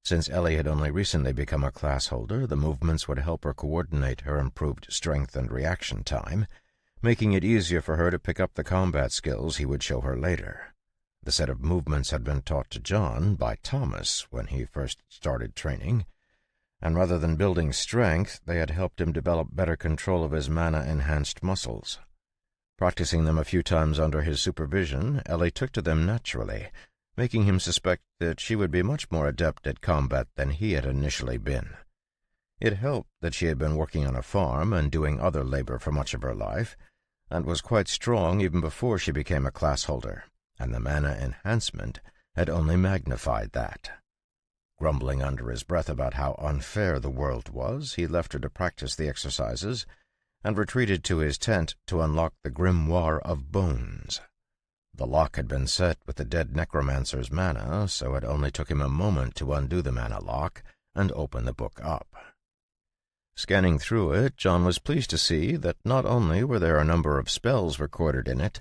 S1: Since Ellie had only recently become a class holder, the movements would help her coordinate her improved strength and reaction time, making it easier for her to pick up the combat skills he would show her later. The set of movements had been taught to John by Thomas when he first started training, and rather than building strength, they had helped him develop better control of his mana-enhanced muscles. Practicing them a few times under his supervision, Ellie took to them naturally, making him suspect that she would be much more adept at combat than he had initially been. It helped that she had been working on a farm and doing other labor for much of her life, and was quite strong even before she became a class holder, and the mana enhancement had only magnified that. Grumbling under his breath about how unfair the world was, he left her to practice the exercises and retreated to his tent to unlock the Grimoire of Bones. The lock had been set with the dead necromancer's mana, so it only took him a moment to undo the mana lock and open the book up. Scanning through it, John was pleased to see that not only were there a number of spells recorded in it,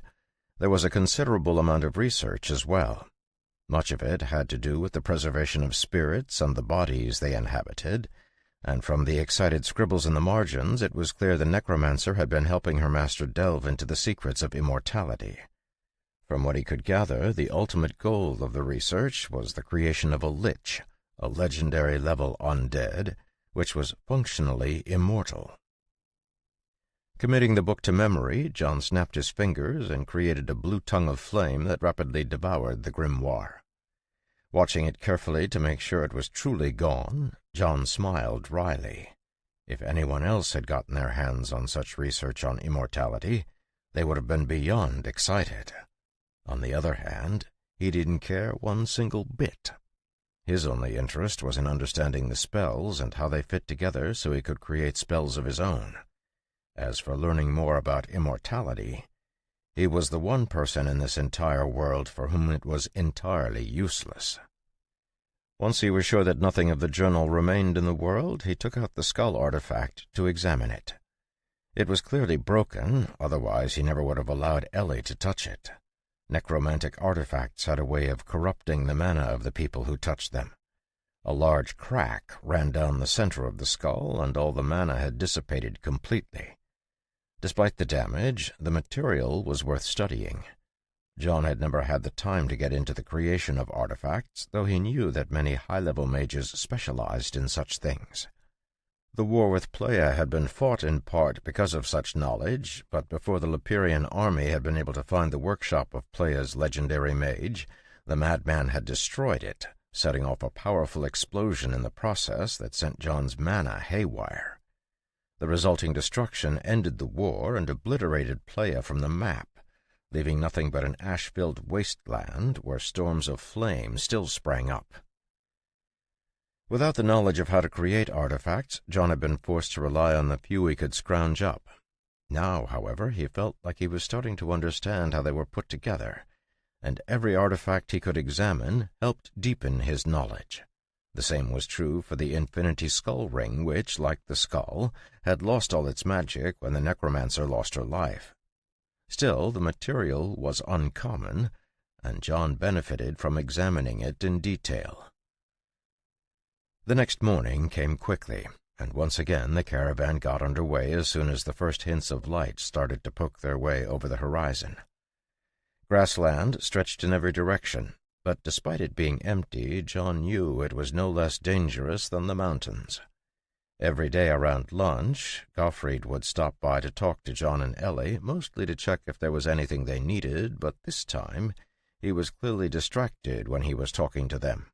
S1: there was a considerable amount of research as well. Much of it had to do with the preservation of spirits and the bodies they inhabited, and from the excited scribbles in the margins it was clear the necromancer had been helping her master delve into the secrets of immortality. From what he could gather, the ultimate goal of the research was the creation of a lich, a legendary level undead, which was functionally immortal. Committing the book to memory, John snapped his fingers and created a blue tongue of flame that rapidly devoured the grimoire. Watching it carefully to make sure it was truly gone, John smiled wryly. If anyone else had gotten their hands on such research on immortality, they would have been beyond excited. On the other hand, he didn't care one single bit. His only interest was in understanding the spells and how they fit together so he could create spells of his own. As for learning more about immortality, he was the one person in this entire world for whom it was entirely useless. Once he was sure that nothing of the journal remained in the world, he took out the skull artifact to examine it. It was clearly broken, otherwise he never would have allowed Ellie to touch it. Necromantic artifacts had a way of corrupting the mana of the people who touched them. A large crack ran down the center of the skull, and all the mana had dissipated completely. Despite the damage, the material was worth studying. John had never had the time to get into the creation of artifacts, though he knew that many high-level mages specialized in such things. The war with Playa had been fought in part because of such knowledge, but before the Leperian army had been able to find the workshop of Playa's legendary mage, the madman had destroyed it, setting off a powerful explosion in the process that sent John's mana haywire. The resulting destruction ended the war and obliterated Playa from the map, leaving nothing but an ash-filled wasteland where storms of flame still sprang up. Without the knowledge of how to create artifacts, John had been forced to rely on the few he could scrounge up. Now, however, he felt like he was starting to understand how they were put together, and every artifact he could examine helped deepen his knowledge. The same was true for the Infinity Skull Ring, which, like the skull, had lost all its magic when the necromancer lost her life. Still, the material was uncommon, and John benefited from examining it in detail. The next morning came quickly, and once again the caravan got under way as soon as the first hints of light started to poke their way over the horizon. Grassland stretched in every direction, but despite it being empty, John knew it was no less dangerous than the mountains. Every day around lunch, Gottfried would stop by to talk to John and Ellie, mostly to check if there was anything they needed, but this time he was clearly distracted when he was talking to them.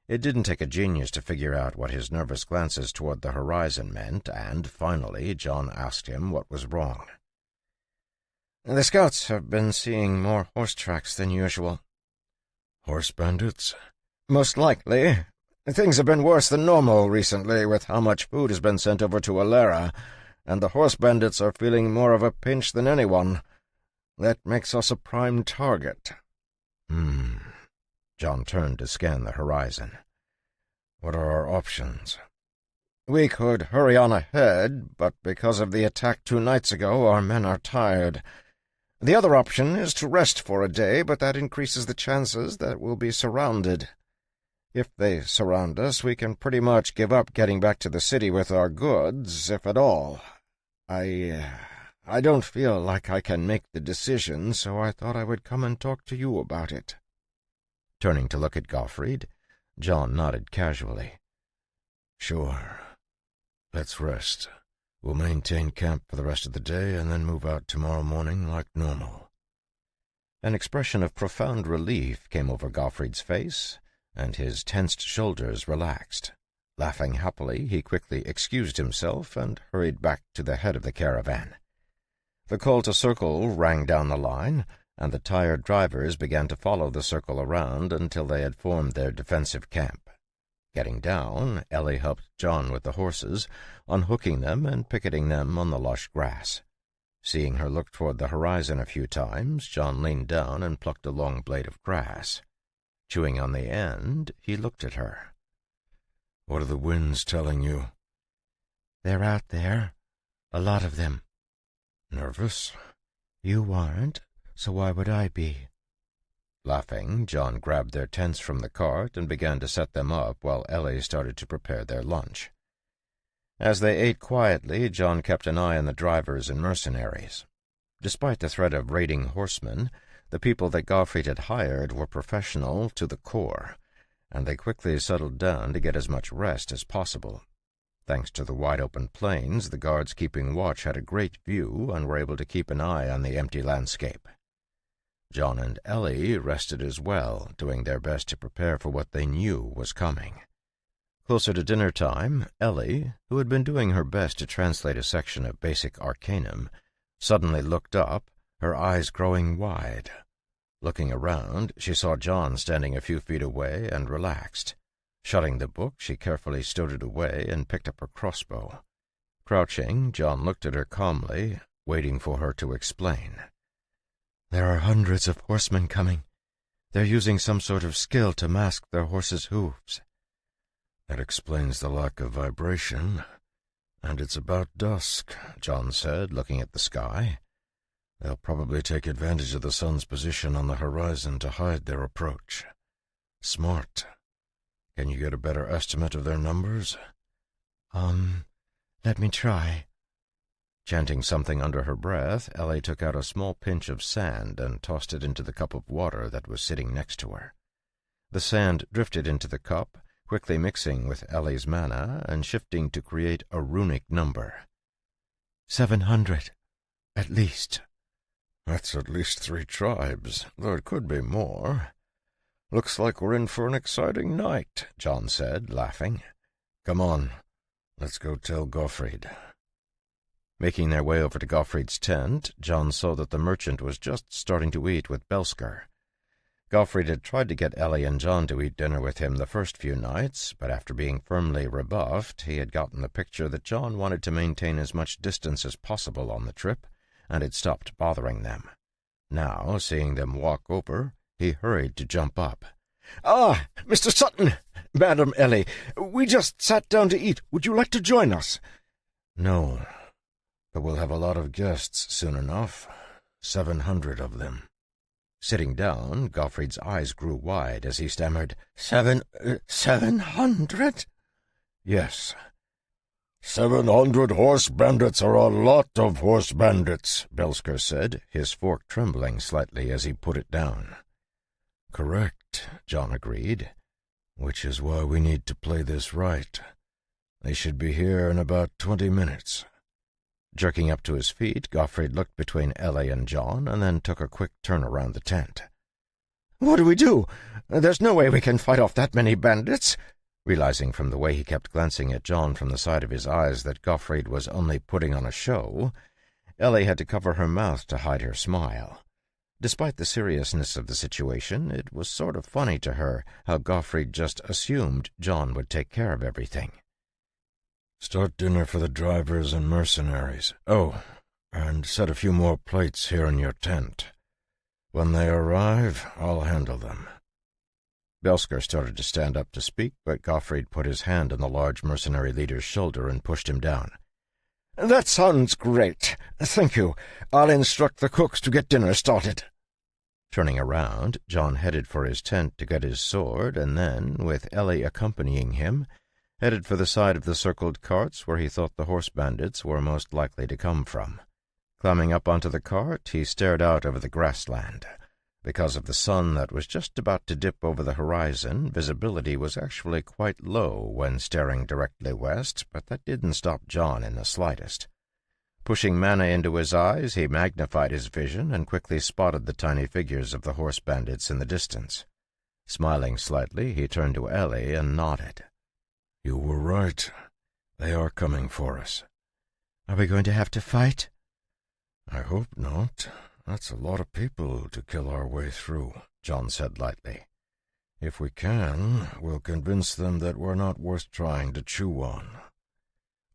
S1: It didn't take a genius to figure out what his nervous glances toward the horizon meant, and finally John asked him what was wrong.
S3: "The scouts have been seeing more horse tracks than usual."
S2: "Horse bandits?"
S3: "Most likely. Things have been worse than normal recently with how much food has been sent over to Alera, and the horse bandits are feeling more of a pinch than anyone. That makes us a prime target."
S1: John turned to scan the horizon.
S2: "What are our options?"
S3: "We could hurry on ahead, but because of the attack 2 nights ago, our men are tired. The other option is to rest for a day, but that increases the chances that we'll be surrounded. If they surround us, we can pretty much give up getting back to the city with our goods, if at all. I don't feel like I can make the decision, so I thought I would come and talk to you about it."
S1: Turning to look at Gottfried, John nodded casually.
S2: "Sure. Let's rest. We'll maintain camp for the rest of the day and then move out tomorrow morning like normal."
S1: An expression of profound relief came over Gottfried's face, and his tensed shoulders relaxed. Laughing happily, he quickly excused himself and hurried back to the head of the caravan. The call to circle rang down the line, and the tired drivers began to follow the circle around until they had formed their defensive camp. Getting down, Ellie helped John with the horses, unhooking them and picketing them on the lush grass. Seeing her look toward the horizon a few times, John leaned down and plucked a long blade of grass. Chewing on the end, he looked at her.
S2: "What are the winds telling you?"
S3: "They're out there. A lot of them."
S2: "Nervous?"
S3: "You aren't, so why would I be?"
S1: Laughing, John grabbed their tents from the cart and began to set them up while Ellie started to prepare their lunch. As they ate quietly, John kept an eye on the drivers and mercenaries. Despite the threat of raiding horsemen, the people that Gottfried had hired were professional to the core, and they quickly settled down to get as much rest as possible. Thanks to the wide-open plains, the guards keeping watch had a great view and were able to keep an eye on the empty landscape. John and Ellie rested as well, doing their best to prepare for what they knew was coming. Closer to dinner time, Ellie, who had been doing her best to translate a section of basic arcanum, suddenly looked up, her eyes growing wide. Looking around, she saw John standing a few feet away and relaxed. Shutting the book, she carefully stowed it away and picked up her crossbow. Crouching, John looked at her calmly, waiting for her to explain.
S3: "There are hundreds of horsemen coming. They're using some sort of skill to mask their horses' hooves."
S2: "That explains the lack of vibration. And it's about dusk," John said, looking at the sky. "They'll probably take advantage of the sun's position on the horizon to hide their approach. Smart. Can you get a better estimate of their numbers?"
S3: Let me try."
S1: Chanting something under her breath, Ellie took out a small pinch of sand and tossed it into the cup of water that was sitting next to her. The sand drifted into the cup, quickly mixing with Ellie's mana and shifting to create a runic number.
S3: 700, at least.
S2: "That's at least 3 tribes, though it could be more. Looks like we're in for an exciting night," John said, laughing. "Come on, let's go tell Gottfried."
S1: Making their way over to Gottfried's tent, John saw that the merchant was just starting to eat with Belsker. Gottfried had tried to get Ellie and John to eat dinner with him the first few nights, but after being firmly rebuffed, he had gotten the picture that John wanted to maintain as much distance as possible on the trip, and had stopped bothering them. Now, seeing them walk over, he hurried to jump up.
S4: "Ah, Mr. Sutton, Madam Ellie, we just sat down to eat. Would you like to join us?"
S2: "No, but we'll have a lot of guests soon enough. 700 of them."
S1: Sitting down, Gottfried's eyes grew wide as he stammered,
S4: 700?
S2: "Yes."
S5: 700 horse bandits are a lot of horse bandits,
S1: Belsker said, his fork trembling slightly as he put it down.
S2: "Correct," John agreed, "which is why we need to play this right. They should be here in about 20 minutes.
S1: Jerking up to his feet, Gottfried looked between Ellie and John and then took a quick turn around the tent.
S4: "What do we do? There's no way we can fight off that many bandits."
S1: Realizing from the way he kept glancing at John from the side of his eyes that Gottfried was only putting on a show, Ellie had to cover her mouth to hide her smile. Despite the seriousness of the situation, it was sort of funny to her how Gottfried just assumed John would take care of everything.
S2: "Start dinner for the drivers and mercenaries. Oh, and set a few more plates here in your tent. When they arrive, I'll handle them."
S1: Belsker started to stand up to speak, but Gottfried put his hand on the large mercenary leader's shoulder and pushed him down.
S4: "That sounds great. Thank you. I'll instruct the cooks to get dinner started."
S1: Turning around, John headed for his tent to get his sword, and then, with Ellie accompanying him, headed for the side of the circled carts where he thought the horse bandits were most likely to come from. Climbing up onto the cart, he stared out over the grassland. Because of the sun that was just about to dip over the horizon, visibility was actually quite low when staring directly west, but that didn't stop John in the slightest. Pushing mana into his eyes, he magnified his vision and quickly spotted the tiny figures of the horse bandits in the distance. Smiling slightly, he turned to Ellie and nodded.
S2: "You were right. They are coming for us."
S3: "Are we going to have to fight?"
S2: "I hope not. That's a lot of people to kill our way through," John said lightly. "If we can, we'll convince them that we're not worth trying to chew on."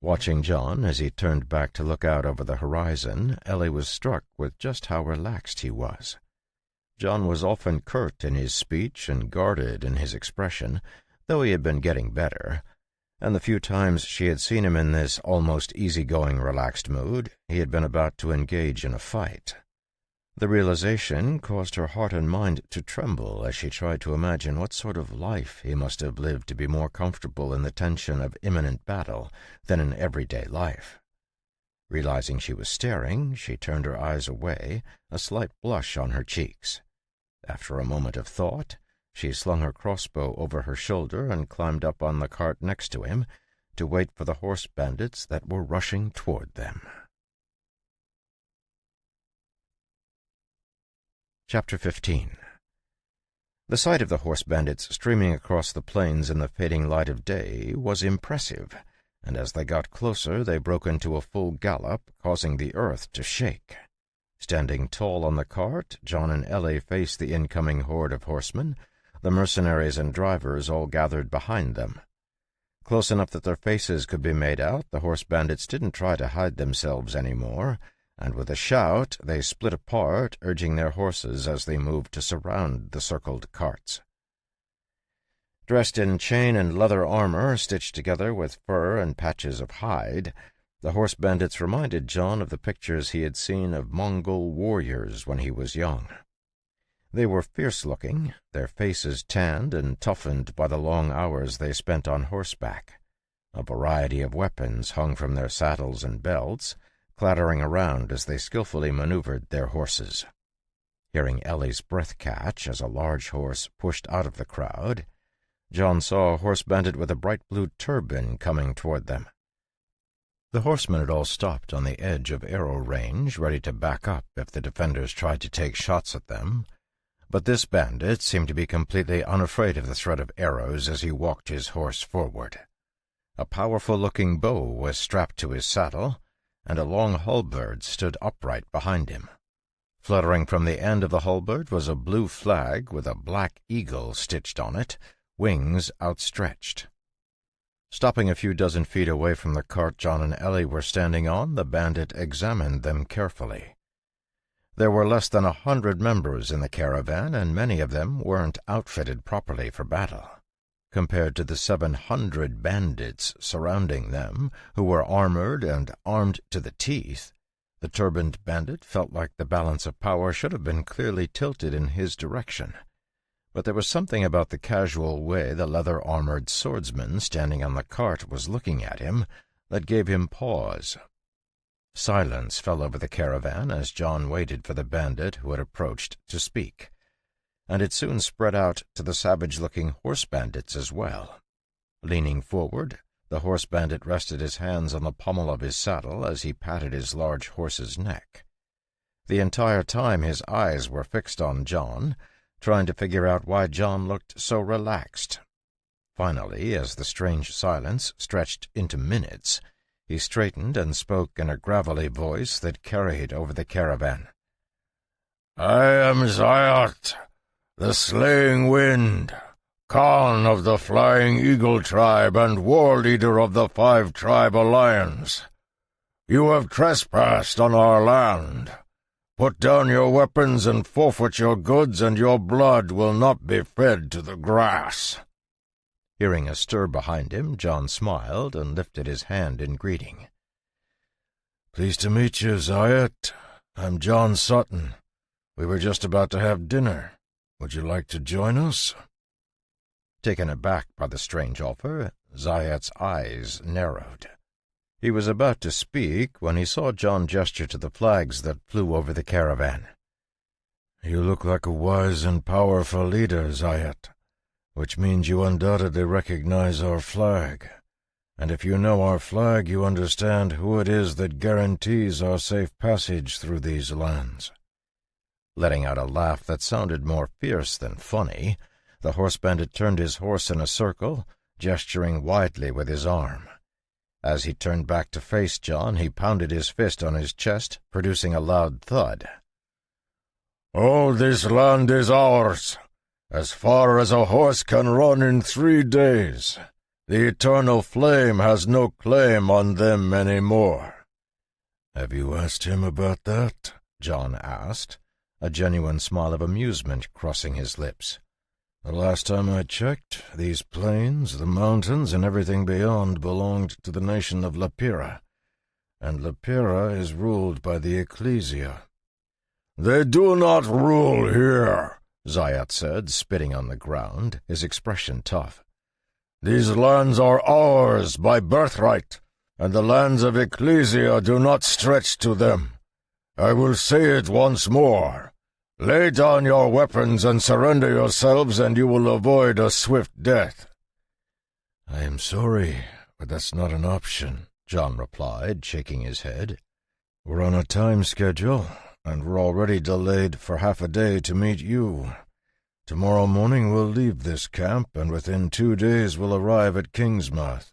S1: Watching John as he turned back to look out over the horizon, Ellie was struck with just how relaxed he was. John was often curt in his speech and guarded in his expression, though he had been getting better, and the few times she had seen him in this almost easygoing, relaxed mood, he had been about to engage in a fight. The realization caused her heart and mind to tremble as she tried to imagine what sort of life he must have lived to be more comfortable in the tension of imminent battle than in everyday life. Realizing she was staring, she turned her eyes away, a slight blush on her cheeks. After a moment of thought, she slung her crossbow over her shoulder and climbed up on the cart next to him to wait for the horse bandits that were rushing toward them. Chapter 15. The sight of the horse bandits streaming across the plains in the fading light of day was impressive, and as they got closer they broke into a full gallop, causing the earth to shake. Standing tall on the cart, John and Ellie faced the incoming horde of horsemen, the mercenaries and drivers all gathered behind them. Close enough that their faces could be made out, the horse bandits didn't try to hide themselves any more, and with a shout they split apart, urging their horses as they moved to surround the circled carts. Dressed in chain and leather armor stitched together with fur and patches of hide, the horse bandits reminded John of the pictures he had seen of Mongol warriors when he was young. They were fierce-looking, their faces tanned and toughened by the long hours they spent on horseback. A variety of weapons hung from their saddles and belts, clattering around as they skillfully maneuvered their horses. Hearing Ellie's breath catch as a large horse pushed out of the crowd, John saw a horse bandit with a bright blue turban coming toward them. The horsemen had all stopped on the edge of arrow range, ready to back up if the defenders tried to take shots at them, but this bandit seemed to be completely unafraid of the threat of arrows as he walked his horse forward. A powerful-looking bow was strapped to his saddle, and a long halberd stood upright behind him. Fluttering from the end of the halberd was a blue flag with a black eagle stitched on it, wings outstretched. Stopping a few dozen feet away from the cart John and Ellie were standing on, the bandit examined them carefully. There were less than 100 members in the caravan, and many of them weren't outfitted properly for battle. Compared to the 700 bandits surrounding them, who were armored and armed to the teeth, the turbaned bandit felt like the balance of power should have been clearly tilted in his direction. But there was something about the casual way the leather-armored swordsman standing on the cart was looking at him that gave him pause. Silence fell over the caravan as John waited for the bandit who had approached to speak, and it soon spread out to the savage-looking horse bandits as well. Leaning forward, the horse bandit rested his hands on the pommel of his saddle as he patted his large horse's neck. The entire time his eyes were fixed on John, trying to figure out why John looked so relaxed. Finally, as the strange silence stretched into minutes, he straightened and spoke in a gravelly voice that carried over the caravan.
S5: "I am Zayat, the Slaying Wind, Khan of the Flying Eagle tribe and war leader of the 5-tribe alliance. You have trespassed on our land. Put down your weapons and forfeit your goods, and your blood will not be fed to the grass."
S1: Hearing a stir behind him, John smiled and lifted his hand in greeting.
S5: "Pleased to meet you, Zayat. I'm John Sutton. We were just about to have dinner. Would you like to join us?"
S1: Taken aback by the strange offer, Zayat's eyes narrowed. He was about to speak when he saw John gesture to the flags that flew over the caravan.
S5: "You look like a wise and powerful leader, Zayat, which means you undoubtedly recognize our flag. And if you know our flag, you understand who it is that guarantees our safe passage through these lands."
S1: Letting out a laugh that sounded more fierce than funny, the horse bandit turned his horse in a circle, gesturing widely with his arm. As he turned back to face John, he pounded his fist on his chest, producing a loud thud.
S5: "All this land is ours, as far as a horse can run in 3 days. The eternal flame has no claim on them anymore."
S2: "Have you asked him about that?"
S1: John asked, a genuine smile of amusement crossing his lips.
S2: "The last time I checked, these plains, the mountains, and everything beyond belonged to the nation of Lapira, and Lapira is ruled by the Ecclesia."
S5: "They do not rule here,"
S1: Zayat said, spitting on the ground, his expression tough.
S5: "These lands are ours by birthright, and the lands of Ecclesia do not stretch to them. I will say it once more. Lay down your weapons and surrender yourselves, and you will avoid a swift death."
S2: "I am sorry, but that's not an option,"
S1: John replied, shaking his head.
S2: "We're on a time schedule, and we're already delayed for half a day to meet you. Tomorrow morning we'll leave this camp, and within 2 days we'll arrive at Kingsmouth,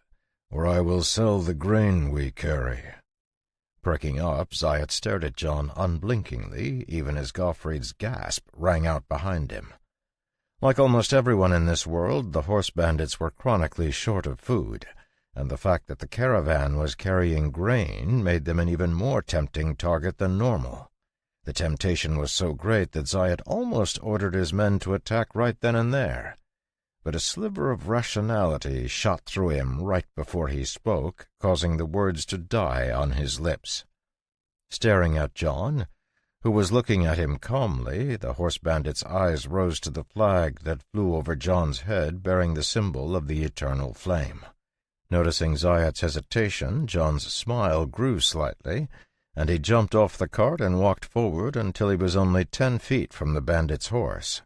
S2: where I will sell the grain we carry."
S1: Pricking up, Zayat stared at John unblinkingly, even as Gottfried's gasp rang out behind him. Like almost everyone in this world, the horse bandits were chronically short of food, and the fact that the caravan was carrying grain made them an even more tempting target than normal. The temptation was so great that Zayat almost ordered his men to attack right then and there. But a sliver of rationality shot through him right before he spoke, causing the words to die on his lips. Staring at John, who was looking at him calmly, the horse bandit's eyes rose to the flag that flew over John's head, bearing the symbol of the eternal flame. Noticing Zayat's hesitation, John's smile grew slightly, and he jumped off the cart and walked forward until he was only 10 feet from the bandit's horse.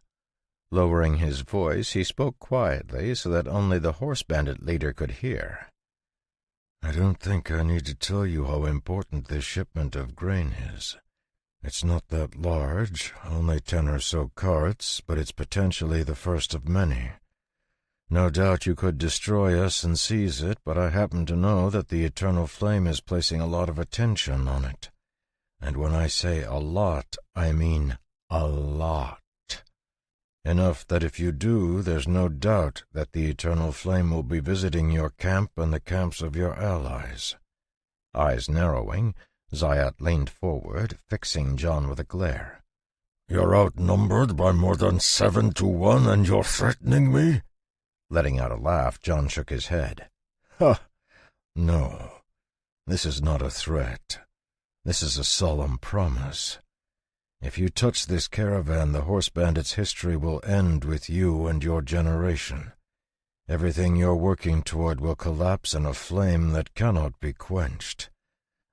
S1: Lowering his voice, he spoke quietly so that only the horse bandit leader could hear.
S2: "I don't think I need to tell you how important this shipment of grain is. It's not that large, only 10 or so carts, but it's potentially the first of many. No doubt you could destroy us and seize it, but I happen to know that the Eternal Flame is placing a lot of attention on it. And when I say a lot, I mean a lot. Enough that if you do, there's no doubt that the Eternal Flame will be visiting your camp and the camps of your allies." Eyes narrowing, Zayat leaned forward, fixing John with a glare.
S5: "You're outnumbered by more than 7 to 1, and you're threatening me?"
S2: Letting out a laugh, John shook his head. "Ha! No, this is not a threat. This is a solemn promise. If you touch this caravan, the horse bandits' history will end with you and your generation. Everything you're working toward will collapse in a flame that cannot be quenched.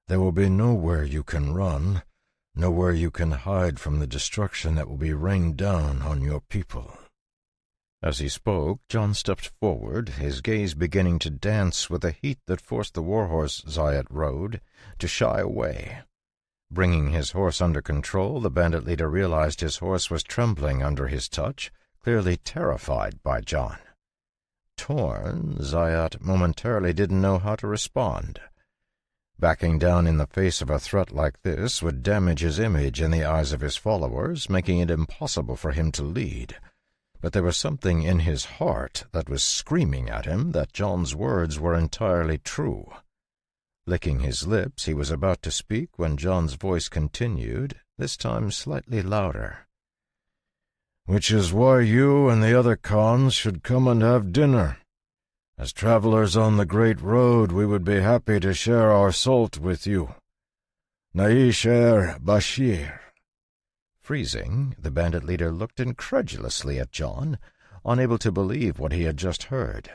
S2: There will be nowhere you can run, nowhere you can hide from the destruction that will be rained down on your people." As he spoke, John stepped forward, his gaze beginning to dance with a heat that forced the warhorse Zayat rode to shy away. Bringing his horse under control, the bandit leader realized his horse was trembling under his touch, clearly terrified by John. Torn, Zayat momentarily didn't know how to respond. Backing down in the face of a threat like this would damage his image in the eyes of his followers, making it impossible for him to lead. But there was something in his heart that was screaming at him that John's words were entirely true. Licking his lips, he was about to speak when John's voice continued, this time slightly louder. "Which is why you and the other Khans should come and have dinner. As travelers on the Great Road, we would be happy to share our salt with you. Naisher Bashir." Freezing, the bandit leader looked incredulously at John, unable to believe what he had just heard.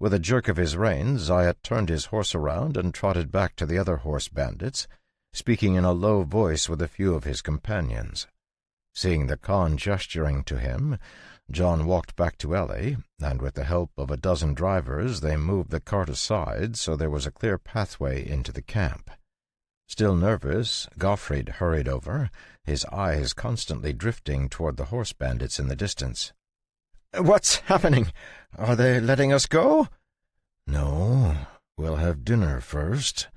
S2: With a jerk of his reins, Zayat turned his horse around and trotted back to the other horse bandits, speaking in a low voice with a few of his companions. Seeing the Khan gesturing to him, John walked back to Ellie, and with the help of a dozen drivers they moved the cart aside so there was a clear pathway into the camp. Still nervous, Gottfried hurried over, his eyes constantly drifting toward the horse bandits in the distance. "What's happening? Are they letting us go?" "No, we'll have dinner first,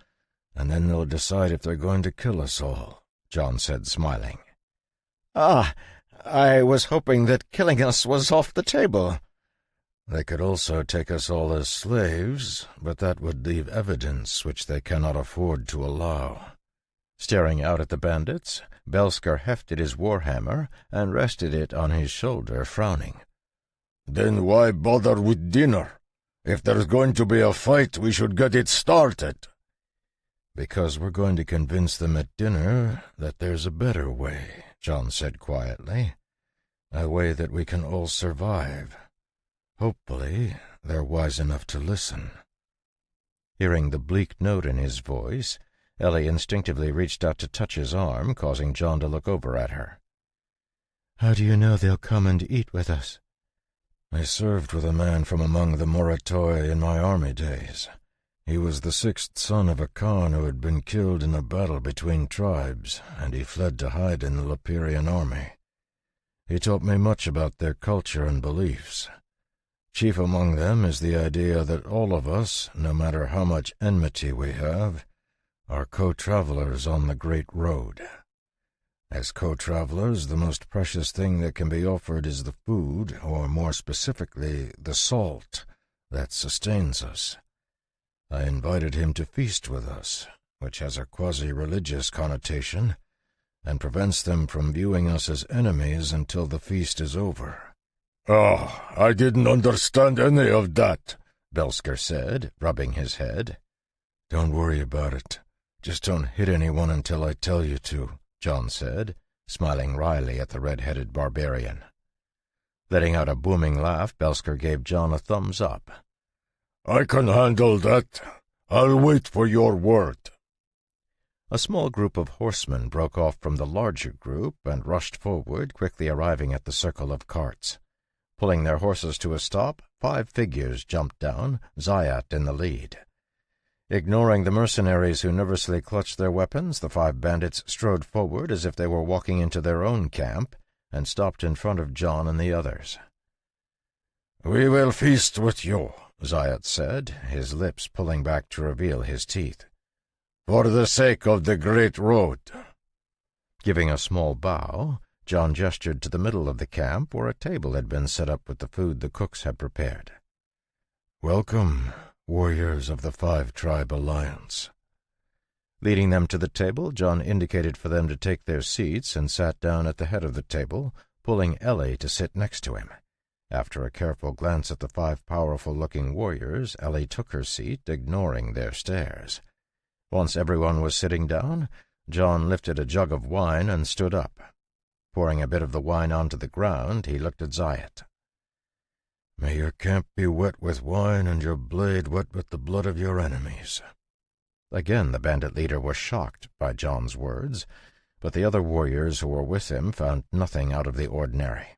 S2: and then they'll decide if they're going to kill us all," John said, smiling. "Ah, I was hoping that killing us was off the table." "They could also take us all as slaves, but that would leave evidence which they cannot afford to allow." Staring out at the bandits, Belsker hefted his warhammer and rested it on his shoulder, frowning.
S5: "Then why bother with dinner? If there's going to be a fight, we should get it started."
S2: "Because we're going to convince them at dinner that there's a better way," John said quietly. "A way that we can all survive. Hopefully, they're wise enough to listen." Hearing the bleak note in his voice, Ellie instinctively reached out to touch his arm, causing John to look over at her. "How do you know they'll come and eat with us?" "I served with a man from among the Moratoi in my army days. He was the 6th son of a Khan who had been killed in a battle between tribes, and he fled to hide in the Leperian army. He taught me much about their culture and beliefs. Chief among them is the idea that all of us, no matter how much enmity we have, are co-travelers on the Great Road. As co-travelers, the most precious thing that can be offered is the food, or more specifically, the salt, that sustains us. I invited him to feast with us, which has a quasi-religious connotation, and prevents them from viewing us as enemies until the feast is over."
S5: "Oh, I didn't understand any of that,"
S2: Belsker said, rubbing his head. "Don't worry about it. Just don't hit anyone until I tell you to," John said, smiling wryly at the red-headed barbarian. Letting out a booming laugh, Belsker gave John a thumbs up.
S5: "I can handle that. I'll wait for your word."
S2: A small group of horsemen broke off from the larger group and rushed forward, quickly arriving at the circle of carts. Pulling their horses to a stop, 5 figures jumped down, Zayat in the lead. Ignoring the mercenaries who nervously clutched their weapons, the 5 bandits strode forward as if they were walking into their own camp, and stopped in front of John and the others.
S5: "We will feast with you,"
S2: Zayat said, his lips pulling back to reveal his teeth.
S5: "For the sake of the great road."
S2: Giving a small bow, John gestured to the middle of the camp where a table had been set up with the food the cooks had prepared.
S5: "Welcome, warriors of the 5-tribe alliance."
S2: Leading them to the table, John indicated for them to take their seats and sat down at the head of the table, pulling Ellie to sit next to him. After a careful glance at the 5 powerful-looking warriors, Ellie took her seat, ignoring their stares. Once everyone was sitting down, John lifted a jug of wine and stood up. Pouring a bit of the wine onto the ground, he looked at Zayat.
S5: "May your camp be wet with wine and your blade wet with the blood of your enemies."
S2: Again the bandit leader was shocked by John's words, but the other warriors who were with him found nothing out of the ordinary.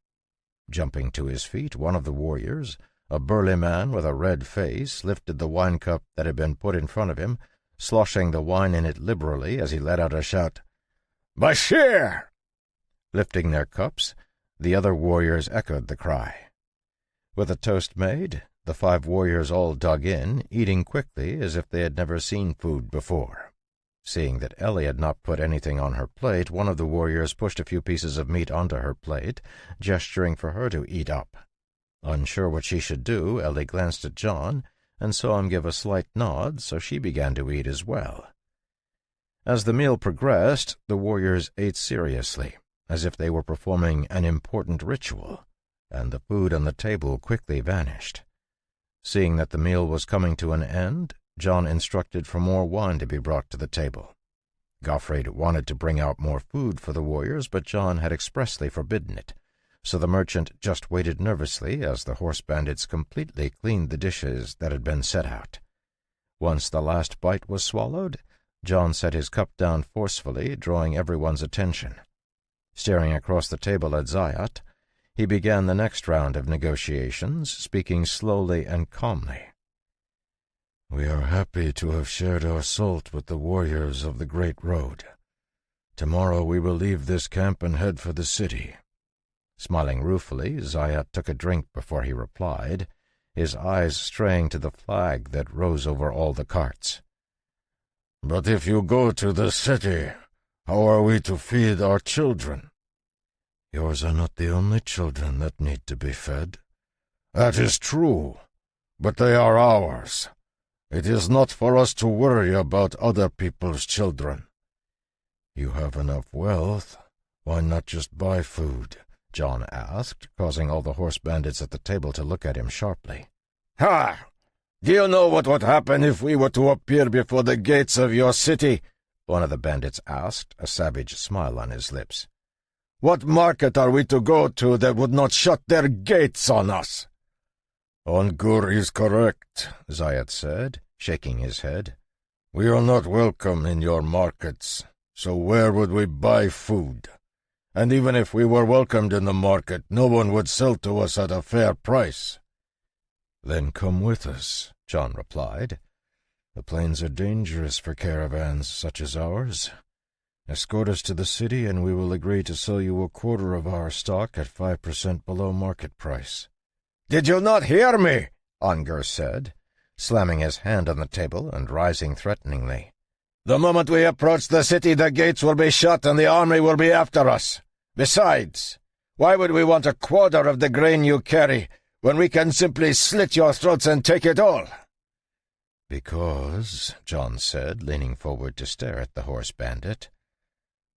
S2: Jumping to his feet, one of the warriors, a burly man with a red face, lifted the wine cup that had been put in front of him, sloshing the wine in it liberally as he let out a shout, "Bashir!" Lifting their cups, the other warriors echoed the cry. With a toast made, the 5 warriors all dug in, eating quickly as if they had never seen food before. Seeing that Ellie had not put anything on her plate, one of the warriors pushed a few pieces of meat onto her plate, gesturing for her to eat up. Unsure what she should do, Ellie glanced at John and saw him give a slight nod, so she began to eat as well. As the meal progressed, the warriors ate seriously, as if they were performing an important ritual, and the food on the table quickly vanished. Seeing that the meal was coming to an end, John instructed for more wine to be brought to the table. Gottfried wanted to bring out more food for the warriors, but John had expressly forbidden it, so the merchant just waited nervously as the horse bandits completely cleaned the dishes that had been set out. Once the last bite was swallowed, John set his cup down forcefully, drawing everyone's attention. Staring across the table at Zayat, he began the next round of negotiations, speaking slowly and calmly.
S5: "We are happy to have shared our salt with the warriors of the Great Road. Tomorrow we will leave this camp and head for the city."
S2: Smiling ruefully, Zayat took a drink before he replied, his eyes straying to the flag that rose over all the carts.
S5: "But if you go to the city, how are we to feed our children?"
S2: "Yours are not the only children that need to be fed."
S5: "That is true, but they are ours. It is not for us to worry about other people's children."
S2: "You have enough wealth. Why not just buy food?" John asked, causing all the horse bandits at the table to look at him sharply.
S5: "Ha! Do you know what would happen if we were to appear before the gates of your city?"
S2: one of the bandits asked, a savage smile on his lips.
S5: "What market are we to go to that would not shut their gates on us?" "Ongur is correct,"
S2: Zayat said, shaking his head.
S5: "We are not welcome in your markets, so where would we buy food? And even if we were welcomed in the market, no one would sell to us at a fair price."
S2: "Then come with us," John replied. "The plains are dangerous for caravans such as ours. Escort us to the city, and we will agree to sell you a quarter of our stock at 5% below market price."
S5: "Did you not hear me?"
S2: Ongur said, slamming his hand on the table and rising threateningly.
S5: "The moment we approach the city, the gates will be shut and the army will be after us. Besides, why would we want a quarter of the grain you carry when we can simply slit your throats and take it all?"
S2: "Because," John said, leaning forward to stare at the horse bandit,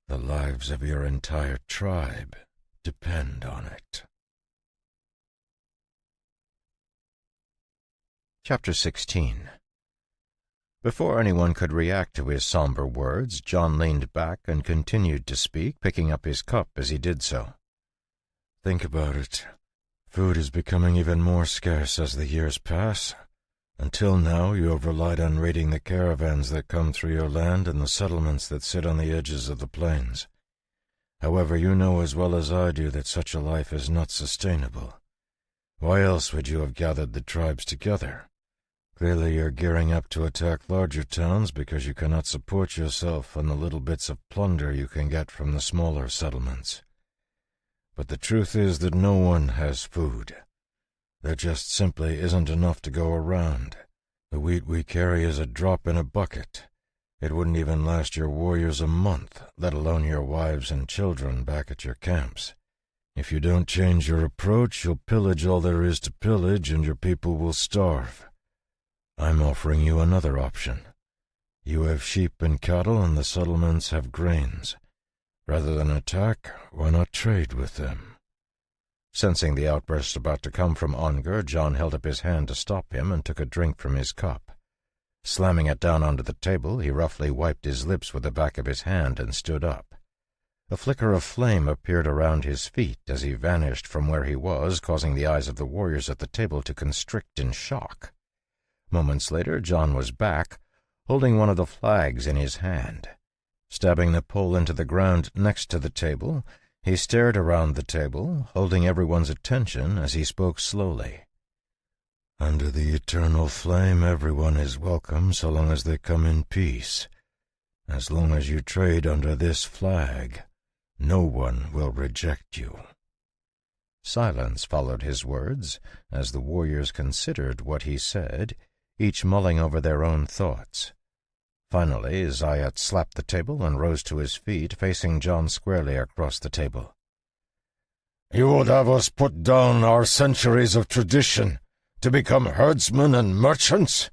S2: "the lives of your entire tribe depend on it." Chapter 16. Before anyone could react to his somber words, John leaned back and continued to speak, picking up his cup as he did so. "Think about it. Food is becoming even more scarce as the years pass. Until now, you have relied on raiding the caravans that come through your land and the settlements that sit on the edges of the plains. However, you know as well as I do that such a life is not sustainable. Why else would you have gathered the tribes together? Clearly you're gearing up to attack larger towns because you cannot support yourself on the little bits of plunder you can get from the smaller settlements. But the truth is that no one has food. There just simply isn't enough to go around. The wheat we carry is a drop in a bucket. It wouldn't even last your warriors a month, let alone your wives and children back at your camps. If you don't change your approach, you'll pillage all there is to pillage, and your people will starve. I'm offering you another option. You have sheep and cattle, and the settlements have grains. Rather than attack, why not trade with them?
S1: Sensing the outburst about to come from Onger, John held up his hand to stop him and took a drink from his cup. Slamming it down onto the table, he roughly wiped his lips with the back of his hand and stood up. A flicker of flame appeared around his feet as he vanished from where he was, causing the eyes of the warriors at the table to constrict in shock. Moments later, John was back, holding one of the flags in his hand. Stabbing the pole into the ground next to the table, he stared around the table, holding everyone's attention as he spoke slowly.
S2: Under the eternal flame, everyone is welcome so long as they come in peace. As long as you trade under this flag, no one will reject you.
S1: Silence followed his words as the warriors considered what he said, each mulling over their own thoughts. Finally, Zayat slapped the table and rose to his feet, facing John squarely across the table.
S5: You would have us put down our centuries of tradition to become herdsmen and merchants?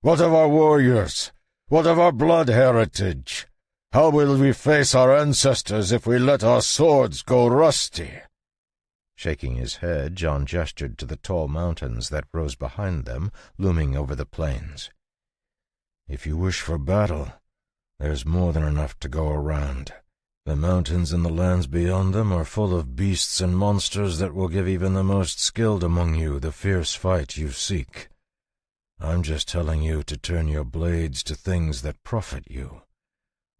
S5: What of our warriors? What of our blood heritage? How will we face our ancestors if we let our swords go rusty?
S1: Shaking his head, John gestured to the tall mountains that rose behind them, looming over the plains.
S2: If you wish for battle, there's more than enough to go around. The mountains and the lands beyond them are full of beasts and monsters that will give even the most skilled among you the fierce fight you seek. I'm just telling you to turn your blades to things that profit you.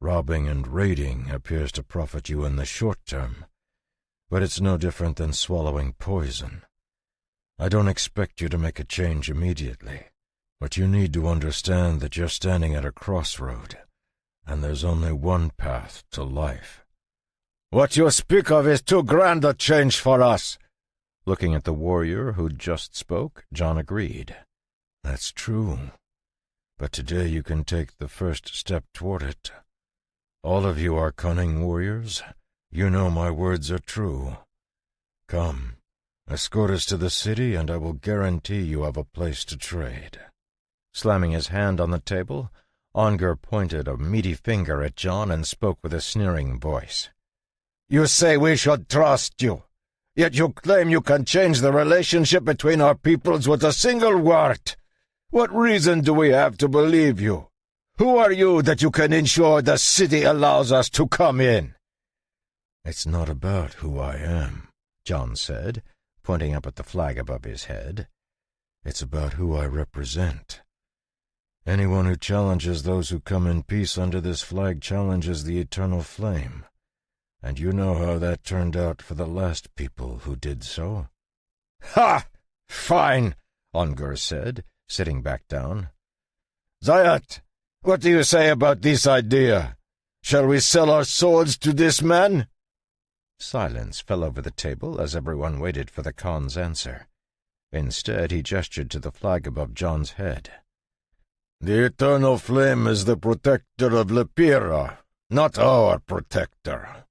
S2: Robbing and raiding appears to profit you in the short term, but it's no different than swallowing poison. I don't expect you to make a change immediately, but you need to understand that you're standing at a crossroad, and there's only one path to life.
S5: What you speak of is too grand a change for us.
S1: Looking at the warrior who'd just spoke, John agreed.
S2: That's true, but today you can take the first step toward it. All of you are cunning warriors. You know my words are true. Come, escort us to the city, and I will guarantee you have a place to trade.
S1: Slamming his hand on the table, Onger pointed a meaty finger at John and spoke with a sneering voice.
S5: You say we should trust you, yet you claim you can change the relationship between our peoples with a single word. What reason do we have to believe you? Who are you that you can ensure the city allows us to come in?
S2: It's not about who I am,
S1: John said, pointing up at the flag above his head.
S2: It's about who I represent. Anyone who challenges those who come in peace under this flag challenges the eternal flame. And you know how that turned out for the last people who did so.
S5: Ha! Fine,
S1: Onger said, sitting back down.
S5: Zayat, what do you say about this idea? Shall we sell our swords to this man?
S1: Silence fell over the table as everyone waited for the Khan's answer. Instead, he gestured to the flag above John's head.
S5: The eternal flame is the protector of Lepira, not our protector.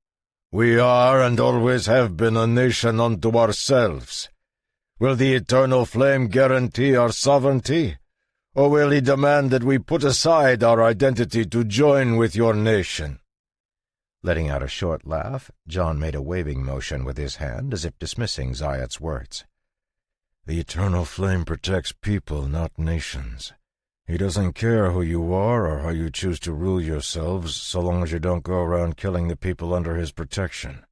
S5: We are and always have been a nation unto ourselves. Will the eternal flame guarantee our sovereignty, or will he demand that we put aside our identity to join with your nation?
S1: Letting out a short laugh, John made a waving motion with his hand as if dismissing Zayat's words.
S2: The eternal flame protects people, not nations. He doesn't care who you are or how you choose to rule yourselves, so long as you don't go around killing the people under his protection.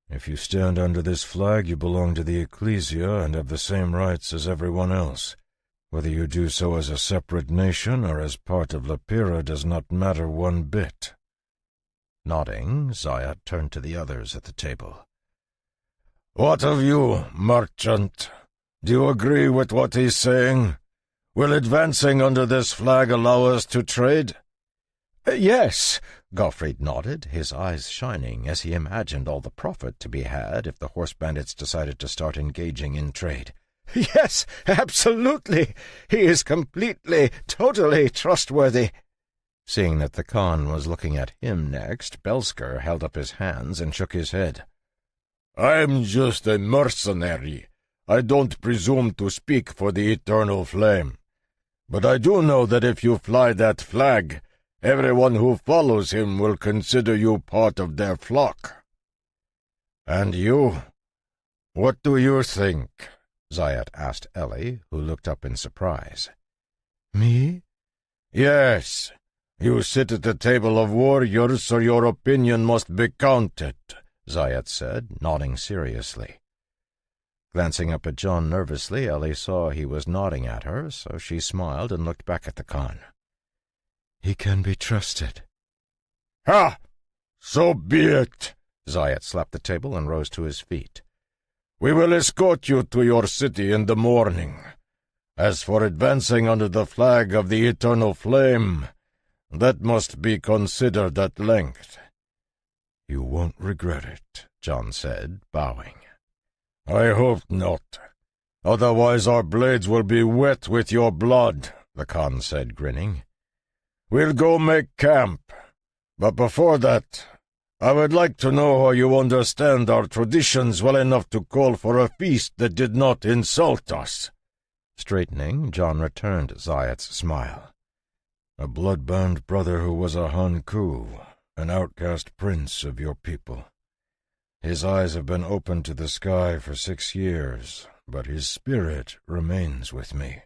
S2: If you stand under this flag, you belong to the Ecclesia and have the same rights as everyone else. Whether you do so as a separate nation or as part of Lepira does not matter one bit.
S1: Nodding, Zayat turned to the others at the table.
S5: What of you, merchant? Do you agree with what he's saying? Will advancing under this flag allow us to trade?
S1: Yes, Gottfried nodded, his eyes shining as he imagined all the profit to be had if the horse bandits decided to start engaging in trade.
S4: Yes, absolutely. He is completely, totally trustworthy.
S1: Seeing that the Khan was looking at him next, Belsker held up his hands and shook his head.
S5: I'm just a mercenary. I don't presume to speak for the Eternal Flame. But I do know that if you fly that flag, everyone who follows him will consider you part of their flock.
S1: And you? What do you think? Zayat asked Ellie, who looked up in surprise.
S3: Me?
S5: Yes. You sit at the table of warriors, so your opinion must be counted,
S1: Zayat said, nodding seriously. Glancing up at John nervously, Ellie saw he was nodding at her, so she smiled and looked back at the Khan.
S3: He can be trusted.
S5: Ha! So be it!
S1: Zayat slapped the table and rose to his feet.
S5: We will escort you to your city in the morning. As for advancing under the flag of the Eternal Flame, that must be considered at length.
S1: You won't regret it, John said, bowing.
S5: I hope not. Otherwise our blades will be wet with your blood, the Khan said, grinning. We'll go make camp. But before that, I would like to know how you understand our traditions well enough to call for a feast that did not insult us.
S1: Straightening, John returned Zayat's smile.
S2: A blood-bound brother who was a Hanku, an outcast prince of your people. His eyes have been open to the sky for 6 years, but his spirit remains with me.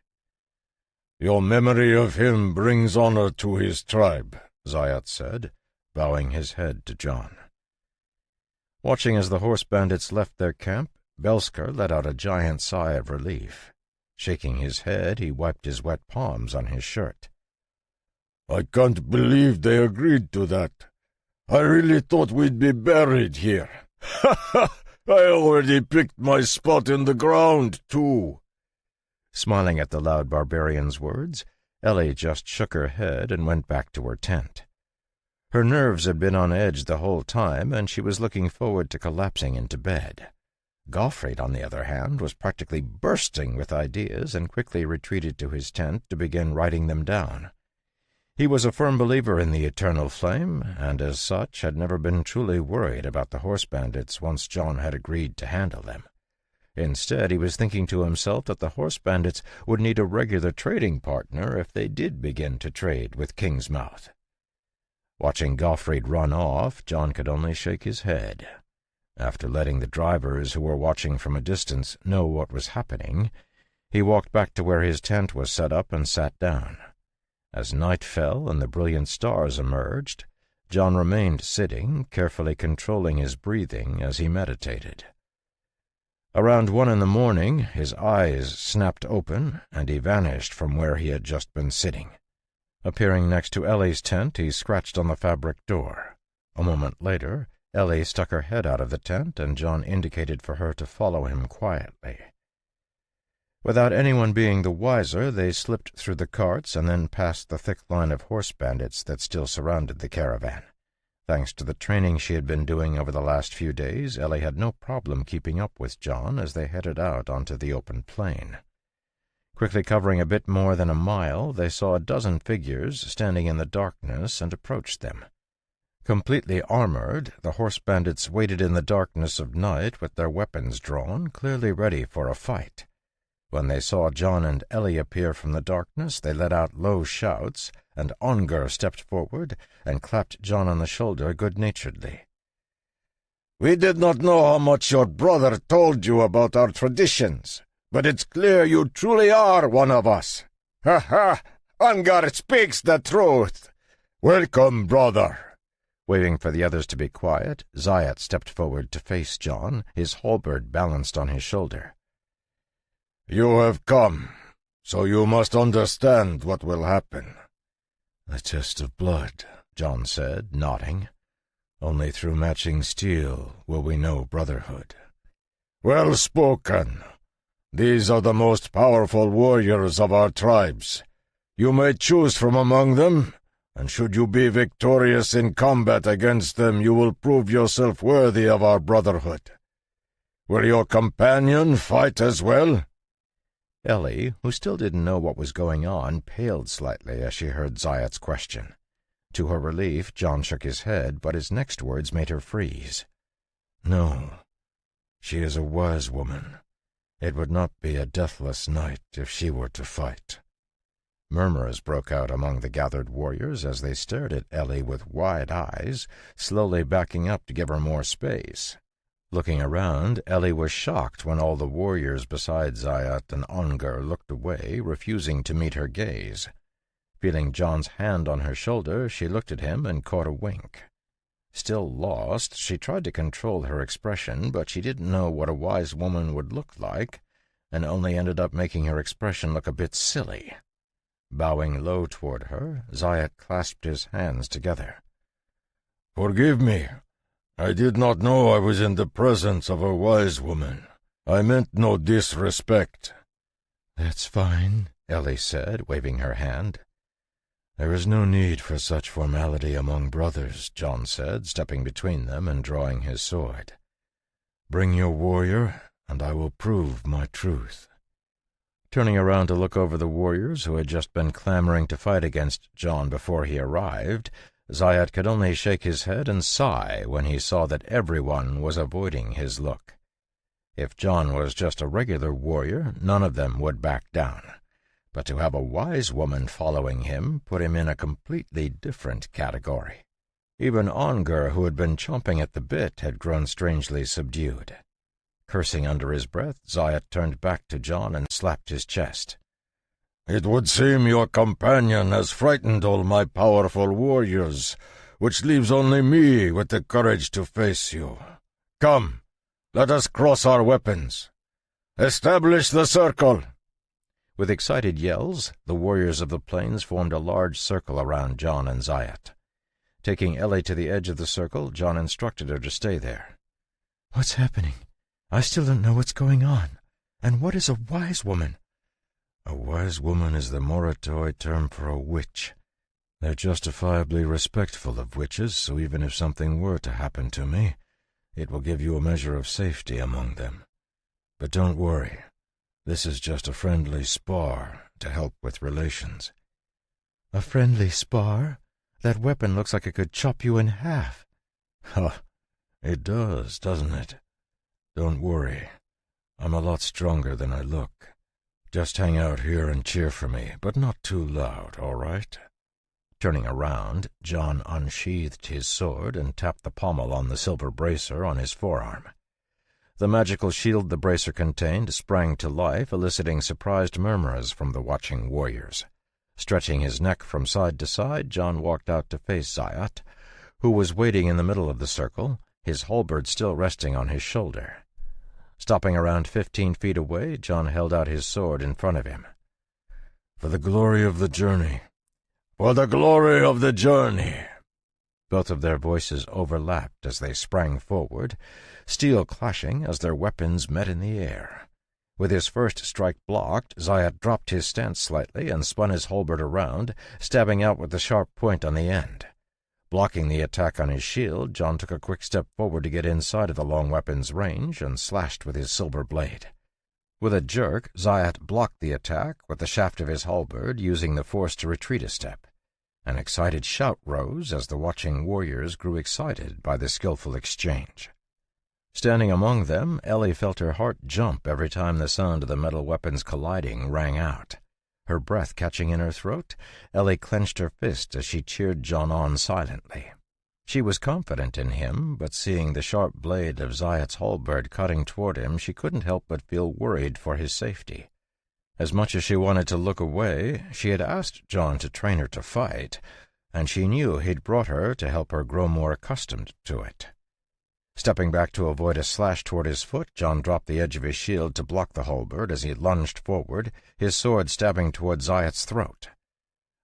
S5: Your memory of him brings honor to his tribe,
S1: Zayat said, bowing his head to John. Watching as the horse bandits left their camp, Belsker let out a giant sigh of relief. Shaking his head, he wiped his wet palms on his shirt.
S5: I can't believe they agreed to that. I really thought we'd be buried here. Ha ha! I already picked my spot in the ground, too.
S1: Smiling at the loud barbarian's words, Ellie just shook her head and went back to her tent. Her nerves had been on edge the whole time, and she was looking forward to collapsing into bed. Gottfried, on the other hand, was practically bursting with ideas and quickly retreated to his tent to begin writing them down. He was a firm believer in the Eternal Flame, and as such had never been truly worried about the horse bandits once John had agreed to handle them. Instead, he was thinking to himself that the horse bandits would need a regular trading partner if they did begin to trade with Kingsmouth. Watching Gottfried run off, John could only shake his head. After letting the drivers who were watching from a distance know what was happening, he walked back to where his tent was set up and sat down. As night fell and the brilliant stars emerged, John remained sitting, carefully controlling his breathing as he meditated. Around 1 a.m, his eyes snapped open, and he vanished from where he had just been sitting. Appearing next to Ellie's tent, he scratched on the fabric door. A moment later, Ellie stuck her head out of the tent, and John indicated for her to follow him quietly. Without anyone being the wiser, they slipped through the carts and then past the thick line of horse bandits that still surrounded the caravan. Thanks to the training she had been doing over the last few days, Ellie had no problem keeping up with John as they headed out onto the open plain. Quickly covering a bit more than a mile, they saw a dozen figures standing in the darkness and approached them. Completely armored, the horse bandits waited in the darkness of night with their weapons drawn, clearly ready for a fight. When they saw John and Ellie appear from the darkness, they let out low shouts, and Ongar stepped forward and clapped John on the shoulder good-naturedly.
S5: We did not know how much your brother told you about our traditions, but it's clear you truly are one of us. Ha ha! Ongar speaks the truth. Welcome, brother.
S1: Waving for the others to be quiet, Zayat stepped forward to face John, his halberd balanced on his shoulder.
S5: You have come, so you must understand what will happen.
S2: A test of blood, John said, nodding. Only through matching steel will we know brotherhood.
S5: Well spoken. These are the most powerful warriors of our tribes. You may choose from among them, and should you be victorious in combat against them, you will prove yourself worthy of our brotherhood. Will your companion fight as well?
S1: Ellie, who still didn't know what was going on, paled slightly as she heard Zayat's question. To her relief, John shook his head, but his next words made her freeze.
S2: No, she is a wise woman. It would not be a deathless night if she were to fight.
S1: Murmurs broke out among the gathered warriors as they stared at Ellie with wide eyes, slowly backing up to give her more space. Looking around, Ellie was shocked when all the warriors besides Zayat and Ongar looked away, refusing to meet her gaze. Feeling John's hand on her shoulder, she looked at him and caught a wink. Still lost, she tried to control her expression, but she didn't know what a wise woman would look like, and only ended up making her expression look a bit silly. Bowing low toward her, Zayat clasped his hands together.
S5: "Forgive me. I did not know I was in the presence of a wise woman. I meant no disrespect."
S2: "That's fine," Ellie said, waving her hand.
S1: "There is no need for such formality among brothers," John said, stepping between them and drawing his sword.
S2: "Bring your warrior, and I will prove my truth."
S1: Turning around to look over the warriors who had just been clamoring to fight against John before he arrived, Zayat could only shake his head and sigh when he saw that everyone was avoiding his look. If John was just a regular warrior, none of them would back down. But to have a wise woman following him put him in a completely different category. Even Ongar, who had been chomping at the bit, had grown strangely subdued. Cursing under his breath, Zayat turned back to John and slapped his chest.
S5: "It would seem your companion has frightened all my powerful warriors, which leaves only me with the courage to face you. Come, let us cross our weapons. Establish the circle."
S1: With excited yells, the warriors of the plains formed a large circle around John and Zayat. Taking Ellie to the edge of the circle, John instructed her to stay there.
S3: "What's happening? I still don't know what's going on. And what is a wise woman?"
S2: A wise woman is the Moritoi term for a witch. They're justifiably respectful of witches, so even if something were to happen to me, it will give you a measure of safety among them. But don't worry. This is just a friendly spar to help with relations."
S3: "A friendly spar? That weapon looks like it could chop you in half."
S2: "Ha! It does, doesn't it? Don't worry. I'm a lot stronger than I look. Just hang out here and cheer for me, but not too loud, all right?"
S1: Turning around, John unsheathed his sword and tapped the pommel on the silver bracer on his forearm. The magical shield the bracer contained sprang to life, eliciting surprised murmurs from the watching warriors. Stretching his neck from side to side, John walked out to face Zayat, who was waiting in the middle of the circle, his halberd still resting on his shoulder. Stopping around 15 feet away, John held out his sword in front of him.
S2: "For the glory of the journey."
S5: "For the glory of the journey."
S1: Both of their voices overlapped as they sprang forward, steel clashing as their weapons met in the air. With his first strike blocked, Zayat dropped his stance slightly and spun his halberd around, stabbing out with the sharp point on the end. Blocking the attack on his shield, John took a quick step forward to get inside of the long weapon's range and slashed with his silver blade. With a jerk, Zayat blocked the attack with the shaft of his halberd, using the force to retreat a step. An excited shout rose as the watching warriors grew excited by the skillful exchange. Standing among them, Ellie felt her heart jump every time the sound of the metal weapons colliding rang out. Her breath catching in her throat, Ellie clenched her fist as she cheered John on silently. She was confident in him, but seeing the sharp blade of Zayat's halberd cutting toward him, she couldn't help but feel worried for his safety. As much as she wanted to look away, she had asked John to train her to fight, and she knew he'd brought her to help her grow more accustomed to it. Stepping back to avoid a slash toward his foot, John dropped the edge of his shield to block the halberd as he lunged forward, his sword stabbing toward Zayat's throat.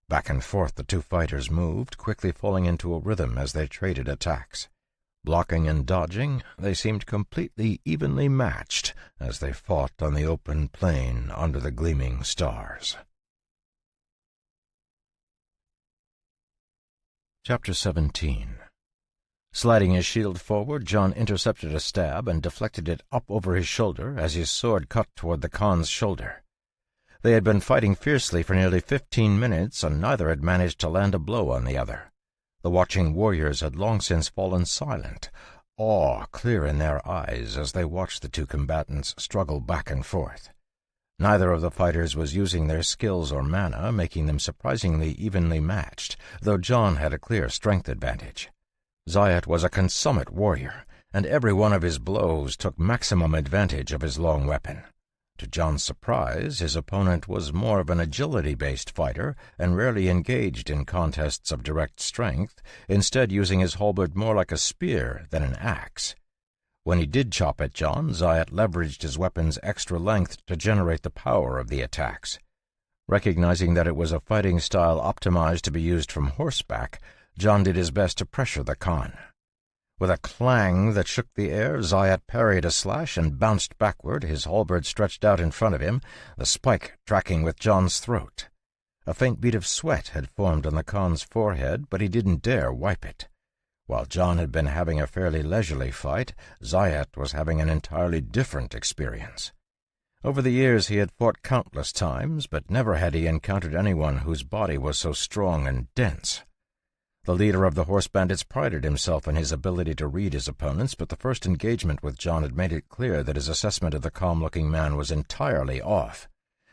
S1: Back and forth the two fighters moved, quickly falling into a rhythm as they traded attacks. Blocking and dodging, they seemed completely evenly matched as they fought on the open plain under the gleaming stars. Chapter 17. Sliding his shield forward, John intercepted a stab and deflected it up over his shoulder as his sword cut toward the Khan's shoulder. They had been fighting fiercely for nearly 15 minutes, and neither had managed to land a blow on the other. The watching warriors had long since fallen silent, awe clear in their eyes as they watched the two combatants struggle back and forth. Neither of the fighters was using their skills or mana, making them surprisingly evenly matched, though John had a clear strength advantage. Zayat was a consummate warrior, and every one of his blows took maximum advantage of his long weapon. To John's surprise, his opponent was more of an agility-based fighter and rarely engaged in contests of direct strength, instead using his halberd more like a spear than an axe. When he did chop at John, Zayat leveraged his weapon's extra length to generate the power of the attacks. Recognizing that it was a fighting style optimized to be used from horseback, John did his best to pressure the Khan. With a clang that shook the air, Zayat parried a slash and bounced backward, his halberd stretched out in front of him, the spike tracking with John's throat. A faint bead of sweat had formed on the Khan's forehead, but he didn't dare wipe it. While John had been having a fairly leisurely fight, Zayat was having an entirely different experience. Over the years he had fought countless times, but never had he encountered anyone whose body was so strong and dense. The leader of the horse bandits prided himself in his ability to read his opponents, but the first engagement with John had made it clear that his assessment of the calm-looking man was entirely off.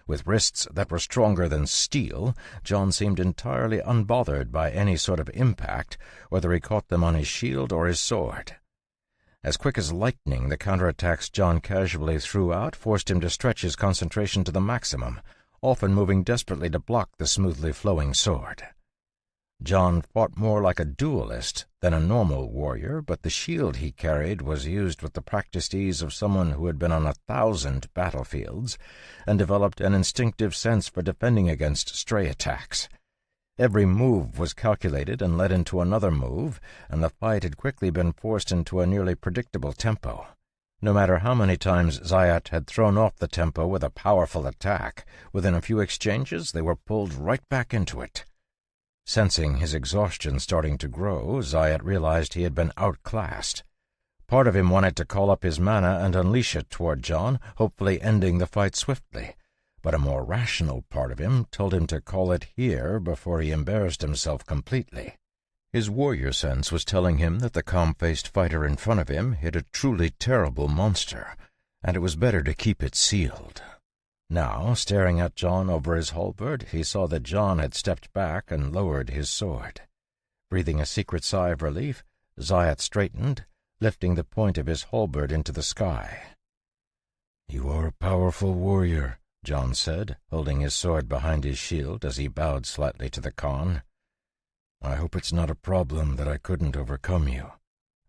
S1: With wrists that were stronger than steel, John seemed entirely unbothered by any sort of impact, whether he caught them on his shield or his sword. As quick as lightning, the counterattacks John casually threw out forced him to stretch his concentration to the maximum, often moving desperately to block the smoothly flowing sword. John fought more like a duelist than a normal warrior, but the shield he carried was used with the practiced ease of someone who had been on 1,000 battlefields and developed an instinctive sense for defending against stray attacks. Every move was calculated and led into another move, and the fight had quickly been forced into a nearly predictable tempo. No matter how many times Zayat had thrown off the tempo with a powerful attack, within a few exchanges they were pulled right back into it. Sensing his exhaustion starting to grow, Zayat realized he had been outclassed. Part of him wanted to call up his mana and unleash it toward John, hopefully ending the fight swiftly, but a more rational part of him told him to call it here before he embarrassed himself completely. His warrior sense was telling him that the calm-faced fighter in front of him hid a truly terrible monster, and it was better to keep it sealed. Now, staring at John over his halberd, he saw that John had stepped back and lowered his sword. Breathing a secret sigh of relief, Zayat straightened, lifting the point of his halberd into the sky. "You are a powerful warrior," John said, holding his sword behind his shield as he bowed slightly to the Khan. "I hope it's not a problem that I couldn't overcome you."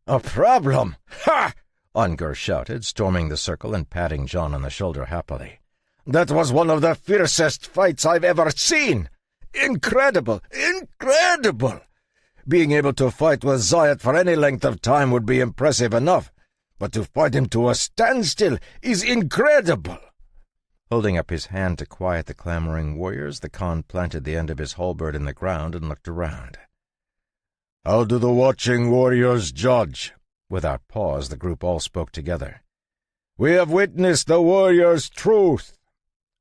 S4: "A problem? Ha!" Ungur shouted, storming the circle and patting John on the shoulder happily. "That was one of the fiercest fights I've ever seen! Incredible! Incredible! Being able to fight with Zayat for any length of time would be impressive enough, but to fight him to a standstill is incredible!" Holding up his hand to quiet the clamoring warriors, the Khan planted the end of his halberd in the ground and looked around.
S5: "How do the watching warriors judge?"
S4: Without pause, the group all spoke together.
S5: "We have witnessed the warrior's truth."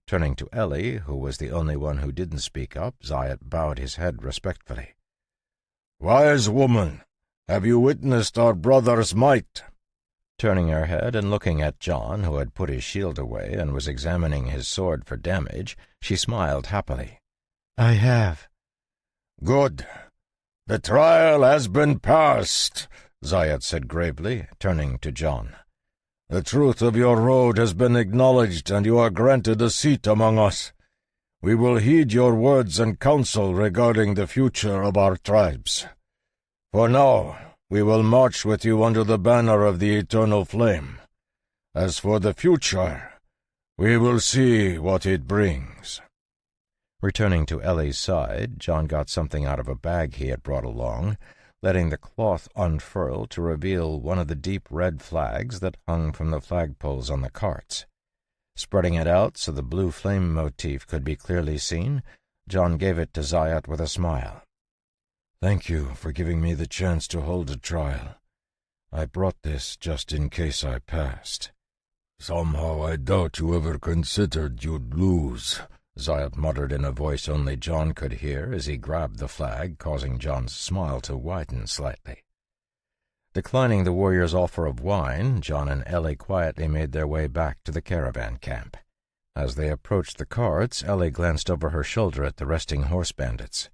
S4: Turning to Ellie, who was the only one who didn't speak up, Zayat bowed his head respectfully.
S5: "Wise woman, have you witnessed our brother's might?"
S4: Turning her head and looking at John, who had put his shield away and was examining his sword for damage, she smiled happily.
S3: "I have."
S5: "Good. The trial has been passed," Zayat said gravely, turning to John. "The truth of your road has been acknowledged, and you are granted a seat among us. We will heed your words and counsel regarding the future of our tribes. For now, we will march with you under the banner of the eternal flame. As for the future, we will see what it brings."
S4: Returning to Ellie's side, John got something out of a bag he had brought along, letting the cloth unfurl to reveal one of the deep red flags that hung from the flagpoles on the carts. Spreading it out so the blue flame motif could be clearly seen, John gave it to Zayat with a smile.
S5: "Thank you for giving me the chance to hold a trial. I brought this just in case I passed." "Somehow I doubt you ever considered you'd lose,"
S1: Zayat muttered in a voice only John could hear as he grabbed the flag, causing John's smile to widen slightly. Declining the warrior's offer of wine, John and Ellie quietly made their way back to the caravan camp. As they approached the carts, Ellie glanced over her shoulder at the resting horse bandits.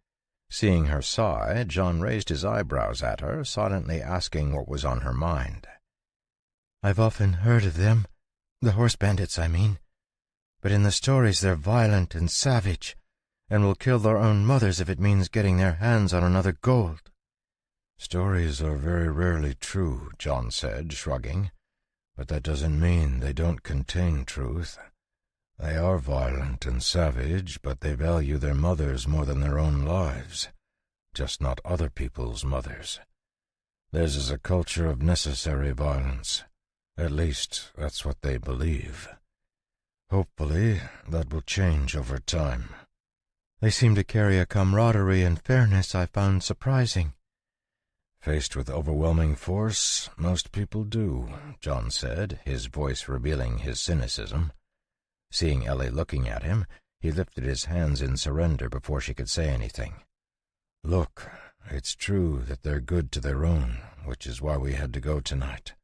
S1: Seeing her sigh, John raised his eyebrows at her, silently asking what was on her mind.
S3: "I've often heard of them, the horse bandits, I mean. But in the stories they're violent and savage, and will kill their own mothers if it means getting their hands on another gold."
S2: "Stories are very rarely true," John said, shrugging. "But that doesn't mean they don't contain truth. They are violent and savage, but they value their mothers more than their own lives, just not other people's mothers. Theirs is a culture of necessary violence. At least, that's what they believe. Hopefully, that will change over time."
S3: "They seem to carry a camaraderie and fairness I found surprising."
S2: "Faced with overwhelming force, most people do," John said, his voice revealing his cynicism. Seeing Ellie looking at him, he lifted his hands in surrender before she could say anything. "Look, it's true that they're good to their own, which is why we had to go tonight.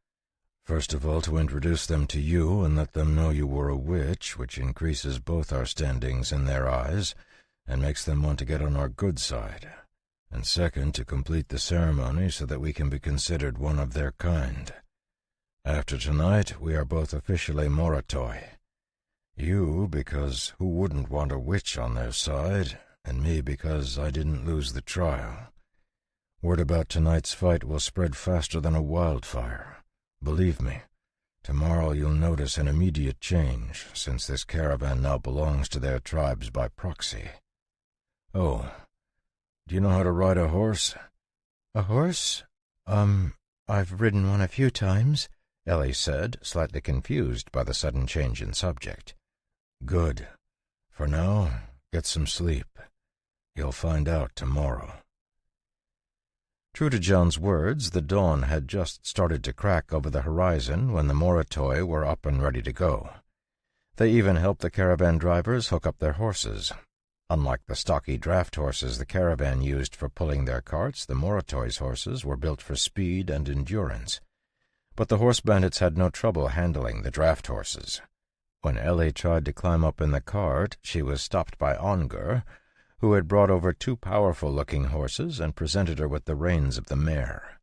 S2: First of all, to introduce them to you and let them know you were a witch, which increases both our standings in their eyes and makes them want to get on our good side. And second, to complete the ceremony so that we can be considered one of their kind. After tonight, we are both officially Moratoi. You, because who wouldn't want a witch on their side, and me because I didn't lose the trial. Word about tonight's fight will spread faster than a wildfire. Believe me, tomorrow you'll notice an immediate change, since this caravan now belongs to their tribes by proxy. Oh, do you know how to ride a horse?"
S3: "A horse? I've ridden one a few times," Ellie said, slightly confused by the sudden change in subject.
S2: "Good. For now, get some sleep. You'll find out tomorrow."
S1: True to John's words, the dawn had just started to crack over the horizon when the Moratoi were up and ready to go. They even helped the caravan drivers hook up their horses. Unlike the stocky draft horses the caravan used for pulling their carts, the Moratoi's horses were built for speed and endurance. But the horse bandits had no trouble handling the draft horses. When Ellie tried to climb up in the cart, she was stopped by Ongur, who had brought over two powerful-looking horses and presented her with the reins of the mare.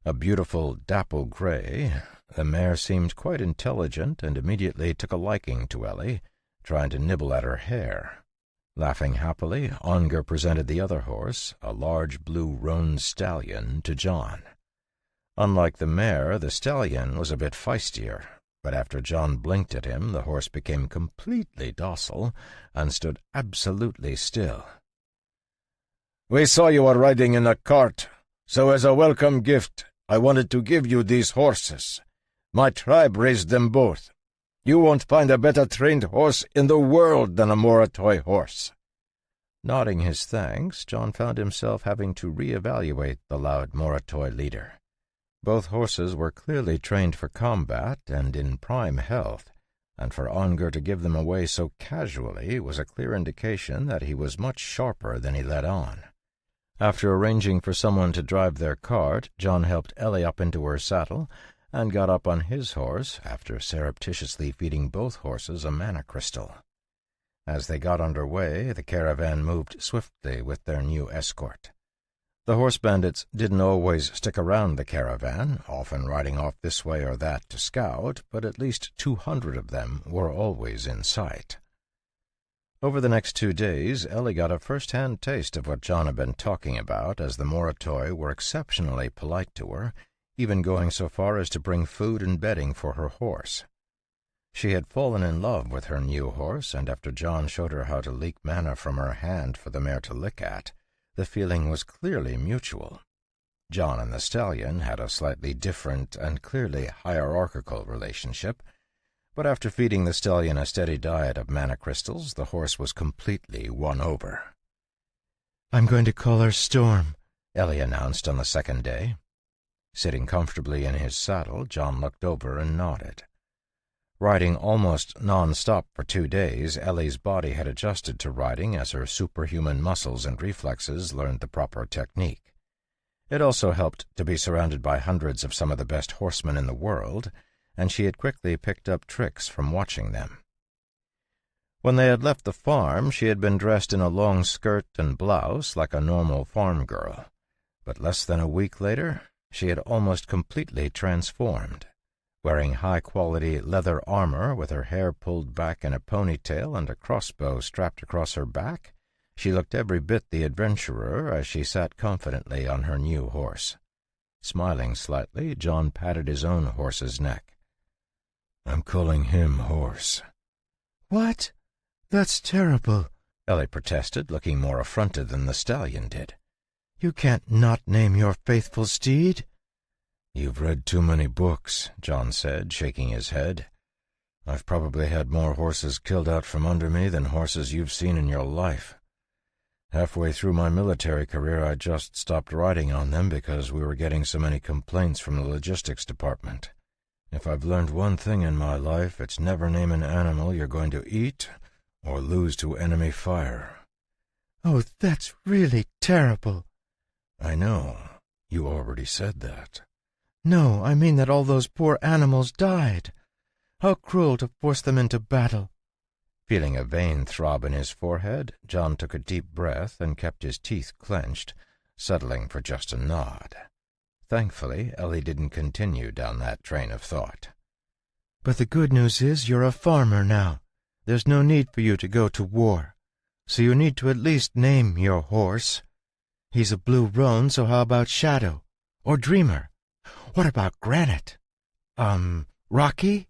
S1: A beautiful dapple gray, the mare seemed quite intelligent and immediately took a liking to Ellie, trying to nibble at her hair. Laughing happily, Ongur presented the other horse, a large blue roan stallion, to John. Unlike the mare, the stallion was a bit feistier, but after John blinked at him, the horse became completely docile and stood absolutely still.
S5: "We saw you were riding in a cart, so as a welcome gift, I wanted to give you these horses. My tribe raised them both. You won't find a better trained horse in the world than a Moratoi horse."
S1: Nodding his thanks, John found himself having to re-evaluate the loud Moratoi leader. Both horses were clearly trained for combat and in prime health, and for Ongur to give them away so casually was a clear indication that he was much sharper than he let on. After arranging for someone to drive their cart, John helped Ellie up into her saddle and got up on his horse after surreptitiously feeding both horses a mana crystal. As they got under way, the caravan moved swiftly with their new escort. The horse bandits didn't always stick around the caravan, often riding off this way or that to scout, but at least 200 of them were always in sight. Over the next 2 days, Ellie got a first-hand taste of what John had been talking about, as the Moratoi were exceptionally polite to her, even going so far as to bring food and bedding for her horse. She had fallen in love with her new horse, and after John showed her how to leak mana from her hand for the mare to lick at, the feeling was clearly mutual. John and the stallion had a slightly different and clearly hierarchical relationship, but after feeding the stallion a steady diet of mana crystals, the horse was completely won over.
S3: "I'm going to call her Storm,"
S1: Ellie announced on the second day. Sitting comfortably in his saddle, John looked over and nodded. Riding almost non-stop for 2 days, Ellie's body had adjusted to riding as her superhuman muscles and reflexes learned the proper technique. It also helped to be surrounded by hundreds of some of the best horsemen in the world, and she had quickly picked up tricks from watching them. When they had left the farm, she had been dressed in a long skirt and blouse like a normal farm girl, but less than a week later, she had almost completely transformed. Wearing high-quality leather armor with her hair pulled back in a ponytail and a crossbow strapped across her back, she looked every bit the adventurer as she sat confidently on her new horse. Smiling slightly, John patted his own horse's neck.
S2: "I'm calling him Horse."
S3: "What? That's terrible,"
S1: Ellie protested, looking more affronted than the stallion did.
S3: "You can't not name your faithful steed."
S2: "You've read too many books," John said, shaking his head. "I've probably had more horses killed out from under me than horses you've seen in your life. Halfway through my military career, I just stopped riding on them because we were getting so many complaints from the logistics department. If I've learned one thing in my life, it's never name an animal you're going to eat or lose to enemy fire."
S3: "Oh, that's really terrible."
S2: "I know. You already said that."
S3: "No, I mean that all those poor animals died. How cruel to force them into battle."
S1: Feeling a vein throb in his forehead, John took a deep breath and kept his teeth clenched, settling for just a nod. Thankfully, Ellie didn't continue down that train of thought.
S3: "But the good news is you're a farmer now. There's no need for you to go to war. So you need to at least name your horse. He's a blue roan, so how about Shadow? Or Dreamer? What about Granite? Rocky?"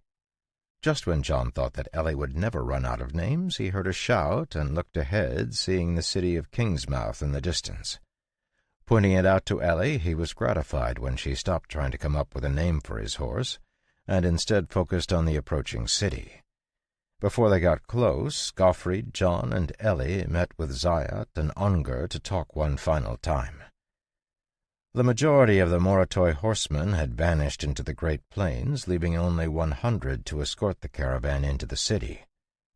S1: Just when John thought that Ellie would never run out of names, he heard a shout and looked ahead, seeing the city of Kingsmouth in the distance. Pointing it out to Ellie, he was gratified when she stopped trying to come up with a name for his horse, and instead focused on the approaching city. Before they got close, Gottfried, John, and Ellie met with Zayat and Unger to talk one final time. The majority of the Moratoi horsemen had vanished into the Great Plains, leaving only 100 to escort the caravan into the city.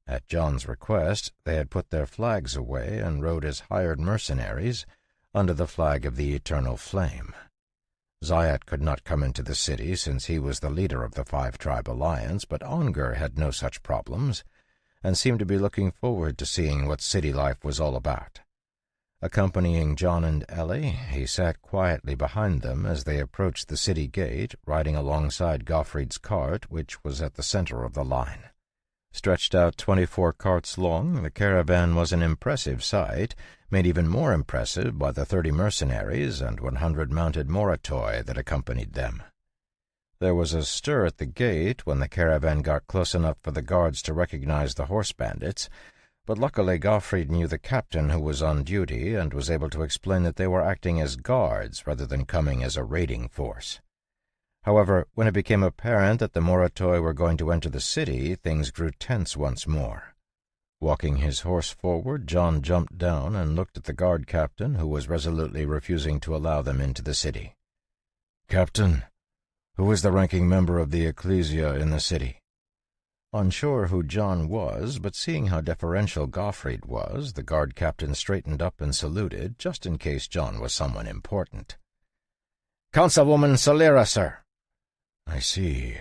S1: At John's request, they had put their flags away and rode as hired mercenaries under the flag of the Eternal Flame. Zayat could not come into the city since he was the leader of the Five-Tribe Alliance, but Unger had no such problems, and seemed to be looking forward to seeing what city life was all about. Accompanying John and Ellie, he sat quietly behind them as they approached the city gate, riding alongside Gottfried's cart, which was at the center of the line. Stretched out 24 carts long, the caravan was an impressive sight, made even more impressive by the 30 mercenaries and 100 mounted Moratoi that accompanied them. There was a stir at the gate when the caravan got close enough for the guards to recognize the horse bandits, but luckily Gottfried knew the captain who was on duty and was able to explain that they were acting as guards rather than coming as a raiding force. However, when it became apparent that the Moratoi were going to enter the city, things grew tense once more. Walking his horse forward, John jumped down and looked at the guard captain, who was resolutely refusing to allow them into the city.
S2: "Captain, who is the ranking member of the ecclesia in the city?"
S1: Unsure who John was, but seeing how deferential Gottfried was, the guard captain straightened up and saluted, just in case John was someone important. "Councilwoman Solera, sir."
S2: "I see.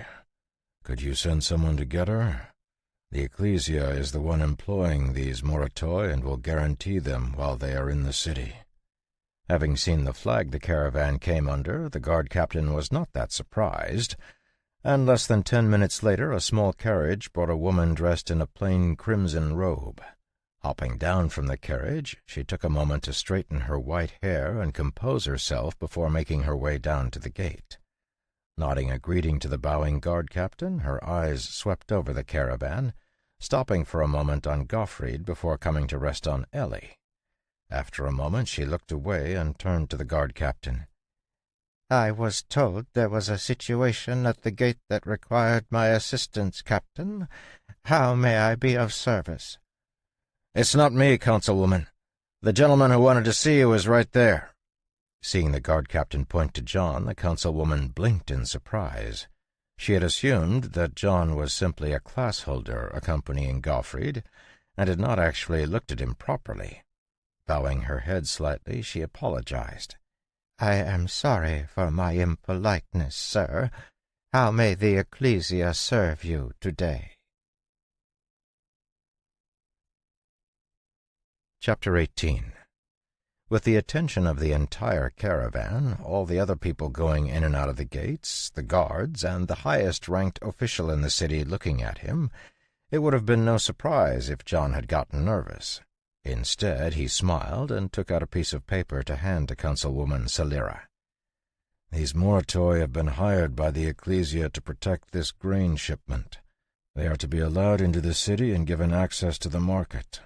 S2: Could you send someone to get her? The ecclesia is the one employing these Moratoi and will guarantee them while they are in the city."
S1: Having seen the flag the caravan came under, the guard captain was not that surprised, and less than 10 minutes later a small carriage brought a woman dressed in a plain crimson robe. Hopping down from the carriage, she took a moment to straighten her white hair and compose herself before making her way down to the gate. Nodding a greeting to the bowing guard captain, her eyes swept over the caravan, stopping for a moment on Gottfried before coming to rest on Ellie. After a moment she looked away and turned to the guard captain.
S3: "I was told there was a situation at the gate that required my assistance, Captain. How may I be of service?"
S1: "It's not me, Councilwoman. The gentleman who wanted to see you is right there." Seeing the guard captain point to John, the councilwoman blinked in surprise. She had assumed that John was simply a class holder accompanying Gottfried, and had not actually looked at him properly. Bowing her head slightly, she apologized.
S3: "I am sorry for my impoliteness, sir. How may the Ecclesia serve you today?"
S1: Chapter 18. With the attention of the entire caravan, all the other people going in and out of the gates, the guards, and the highest-ranked official in the city looking at him, it would have been no surprise if John had gotten nervous. Instead, he smiled and took out a piece of paper to hand to Councilwoman Salira.
S2: "These Moratoi have been hired by the Ecclesia to protect this grain shipment. They are to be allowed into the city and given access to the market.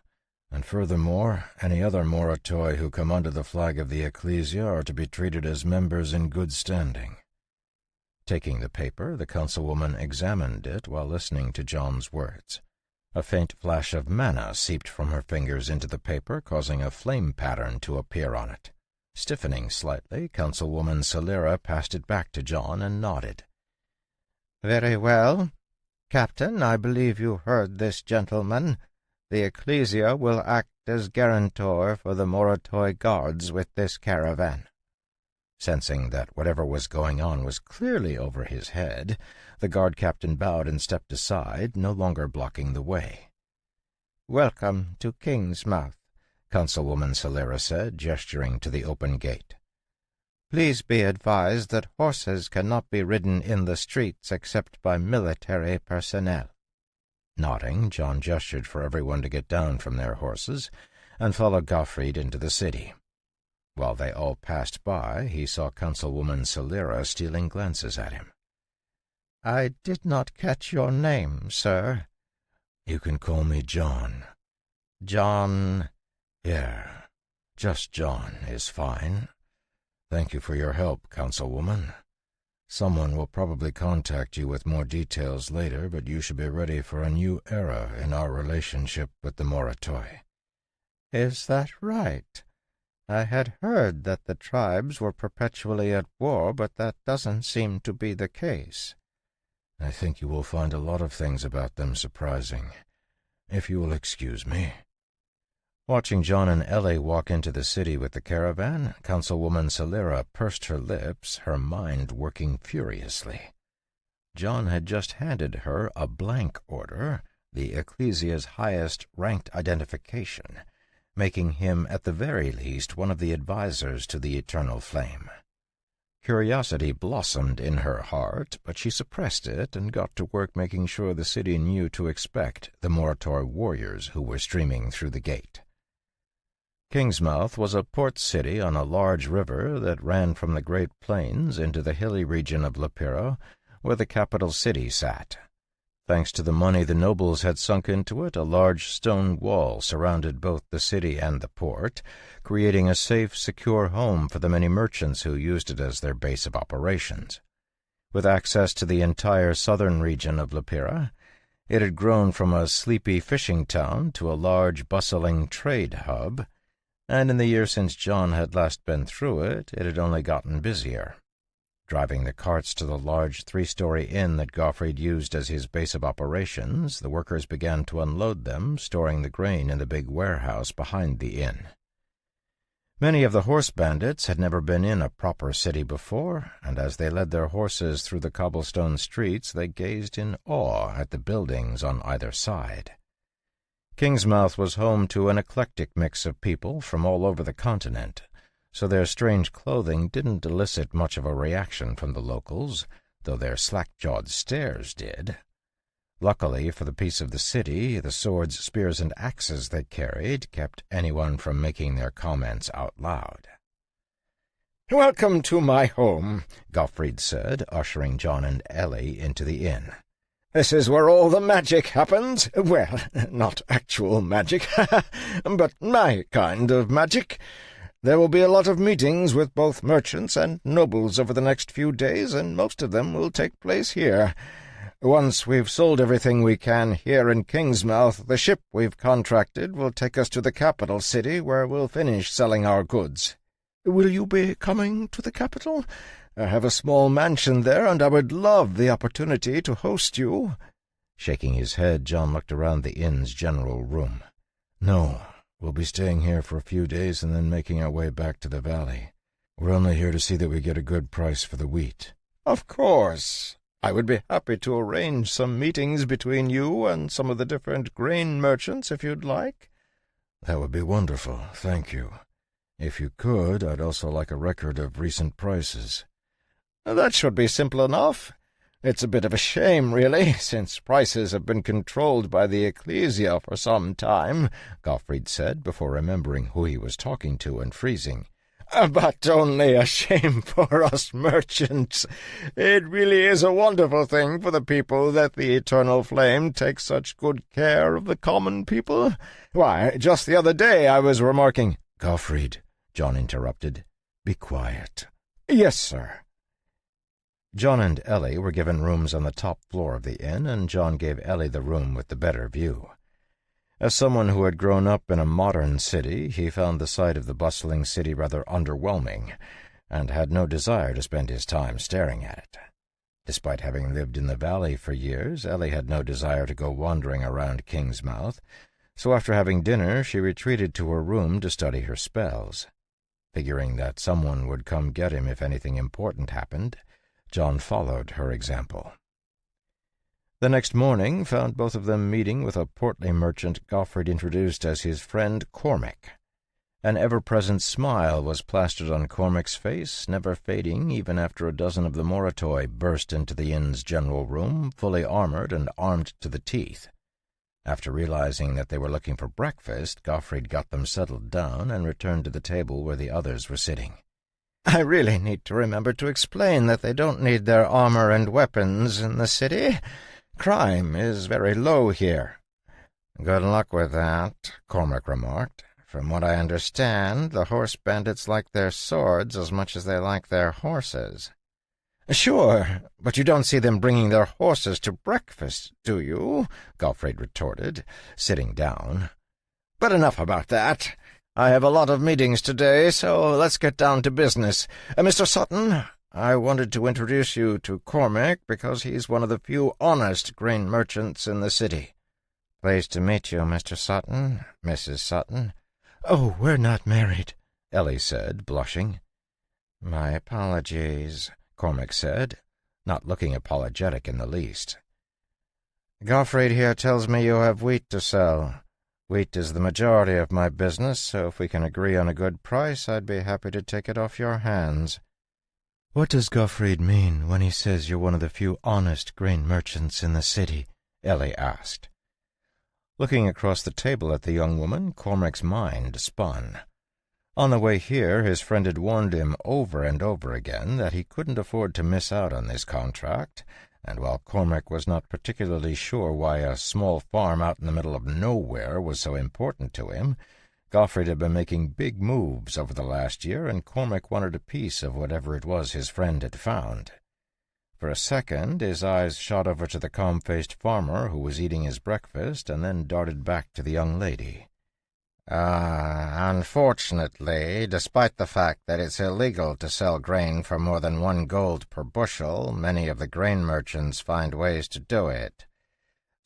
S2: And furthermore, any other Moratoi who come under the flag of the Ecclesia are to be treated as members in good standing."
S1: Taking the paper, the councilwoman examined it while listening to John's words. A faint flash of mana seeped from her fingers into the paper, causing a flame pattern to appear on it. Stiffening slightly, Councilwoman Salira passed it back to John and nodded.
S3: "Very well. Captain, I believe you heard this gentleman. The Ecclesia will act as guarantor for the Moratoi guards with this caravan."
S1: Sensing that whatever was going on was clearly over his head, the guard captain bowed and stepped aside, no longer blocking the way.
S3: "Welcome to Kingsmouth,"
S1: Councilwoman Salira said, gesturing to the open gate.
S3: "Please be advised that horses cannot be ridden in the streets except by military personnel."
S1: Nodding, John gestured for everyone to get down from their horses and followed Gottfried into the city. While they all passed by, he saw Councilwoman Salira stealing glances at him.
S3: "I did not catch your name, sir."
S2: "You can call me John."
S3: "John—"
S2: "Yeah, just John is fine. Thank you for your help, Councilwoman. Someone will probably contact you with more details later, but you should be ready for a new era in our relationship with the Moratoi."
S3: "Is that right? I had heard that the tribes were perpetually at war, but that doesn't seem to be the case."
S2: "I think you will find a lot of things about them surprising. If you will excuse me."
S1: Watching John and Ellie walk into the city with the caravan, Councilwoman Salira pursed her lips, her mind working furiously. John had just handed her a blank order, the Ecclesia's highest-ranked identification, making him at the very least one of the advisors to the Eternal Flame. Curiosity blossomed in her heart, but she suppressed it and got to work making sure the city knew to expect the Moratoi warriors who were streaming through the gate. Kingsmouth was a port city on a large river that ran from the Great Plains into the hilly region of Lipira, where the capital city sat. Thanks to the money the nobles had sunk into it, a large stone wall surrounded both the city and the port, creating a safe, secure home for the many merchants who used it as their base of operations. With access to the entire southern region of Lipira, it had grown from a sleepy fishing town to a large, bustling trade hub, and in the year since John had last been through it, it had only gotten busier. Driving the carts to the large 3-story inn that Gottfried used as his base of operations, the workers began to unload them, storing the grain in the big warehouse behind the inn. Many of the horse bandits had never been in a proper city before, and as they led their horses through the cobblestone streets, they gazed in awe at the buildings on either side. Kingsmouth was home to an eclectic mix of people from all over the continent, so their strange clothing didn't elicit much of a reaction from the locals, though their slack-jawed stares did. Luckily for the peace of the city, the swords, spears, and axes they carried kept anyone from making their comments out loud.
S4: "Welcome to my home," Gottfried said, ushering John and Ellie into the inn. "This is where all the magic happens. Well, not actual magic, but my kind of magic. There will be a lot of meetings with both merchants and nobles over the next few days, and most of them will take place here. Once we've sold everything we can here in Kingsmouth, the ship we've contracted will take us to the capital city, where we'll finish selling our goods." "Will you be coming to the capital?" I have a small mansion there, and I would love the opportunity to host you."
S1: Shaking his head, John looked around the inn's general room. "No, we'll be staying here for a few days and then making our way back to the valley. We're only here to see that we get a good price for the wheat."
S4: "Of course. I would be happy to arrange some meetings between you and some of the different grain merchants if you'd like."
S1: "That would be wonderful, thank you. If you could, I'd also like a record of recent prices."
S4: "That should be simple enough. It's a bit of a shame, really, since prices have been controlled by the Ecclesia for some time," Gottfried said, before remembering who he was talking to and freezing. "But only a shame for us merchants. It really is a wonderful thing for the people that the Eternal Flame takes such good care of the common people. Why, just the other day I was remarking—"
S1: "Gottfried," John interrupted, "be quiet."
S4: "Yes, sir."
S1: John and Ellie were given rooms on the top floor of the inn, and John gave Ellie the room with the better view. As someone who had grown up in a modern city, he found the sight of the bustling city rather underwhelming, and had no desire to spend his time staring at it. Despite having lived in the valley for years, Ellie had no desire to go wandering around Kingsmouth, so after having dinner she retreated to her room to study her spells. Figuring that someone would come get him if anything important happened, John followed her example. The next morning found both of them meeting with a portly merchant Gottfried introduced as his friend Cormac. An ever-present smile was plastered on Cormac's face, never fading even after a dozen of the Moritoi burst into the inn's general room, fully armored and armed to the teeth. After realizing that they were looking for breakfast, Gottfried got them settled down and returned to the table where the others were sitting.
S4: "I really need to remember to explain that they don't need their armor and weapons in the city. Crime is very low here."
S3: "Good luck with that," Cormac remarked. "From what I understand, the horse bandits like their swords as much as they like their horses."
S4: "Sure, but you don't see them bringing their horses to breakfast, do you?" Gottfried retorted, sitting down. "But enough about that. I have a lot of meetings today, so let's get down to business. Mr. Sutton, I wanted to introduce you to Cormac because he's one of the few honest grain merchants in the city."
S3: "Pleased to meet you, Mr. Sutton, Mrs. Sutton."
S4: "Oh, we're not married," Ellie said, blushing.
S3: "My apologies,"
S1: Cormac said, not looking apologetic in the least.
S3: "Gottfried here tells me you have wheat to sell. Wheat is the majority of my business, so if we can agree on a good price, I'd be happy to take it off your hands."
S1: "What does Gottfried mean when he says you're one of the few honest grain merchants in the city?" Ellie asked. Looking across the table at the young woman, Cormac's mind spun. On the way here, his friend had warned him over and over again that he couldn't afford to miss out on this contract, and while Cormac was not particularly sure why a small farm out in the middle of nowhere was so important to him, Gottfried had been making big moves over the last year, and Cormac wanted a piece of whatever it was his friend had found. For a second, his eyes shot over to the calm-faced farmer who was eating his breakfast, and then darted back to the young lady.
S3: Unfortunately, despite the fact that it's illegal to sell grain for more than 1 gold per bushel, many of the grain merchants find ways to do it.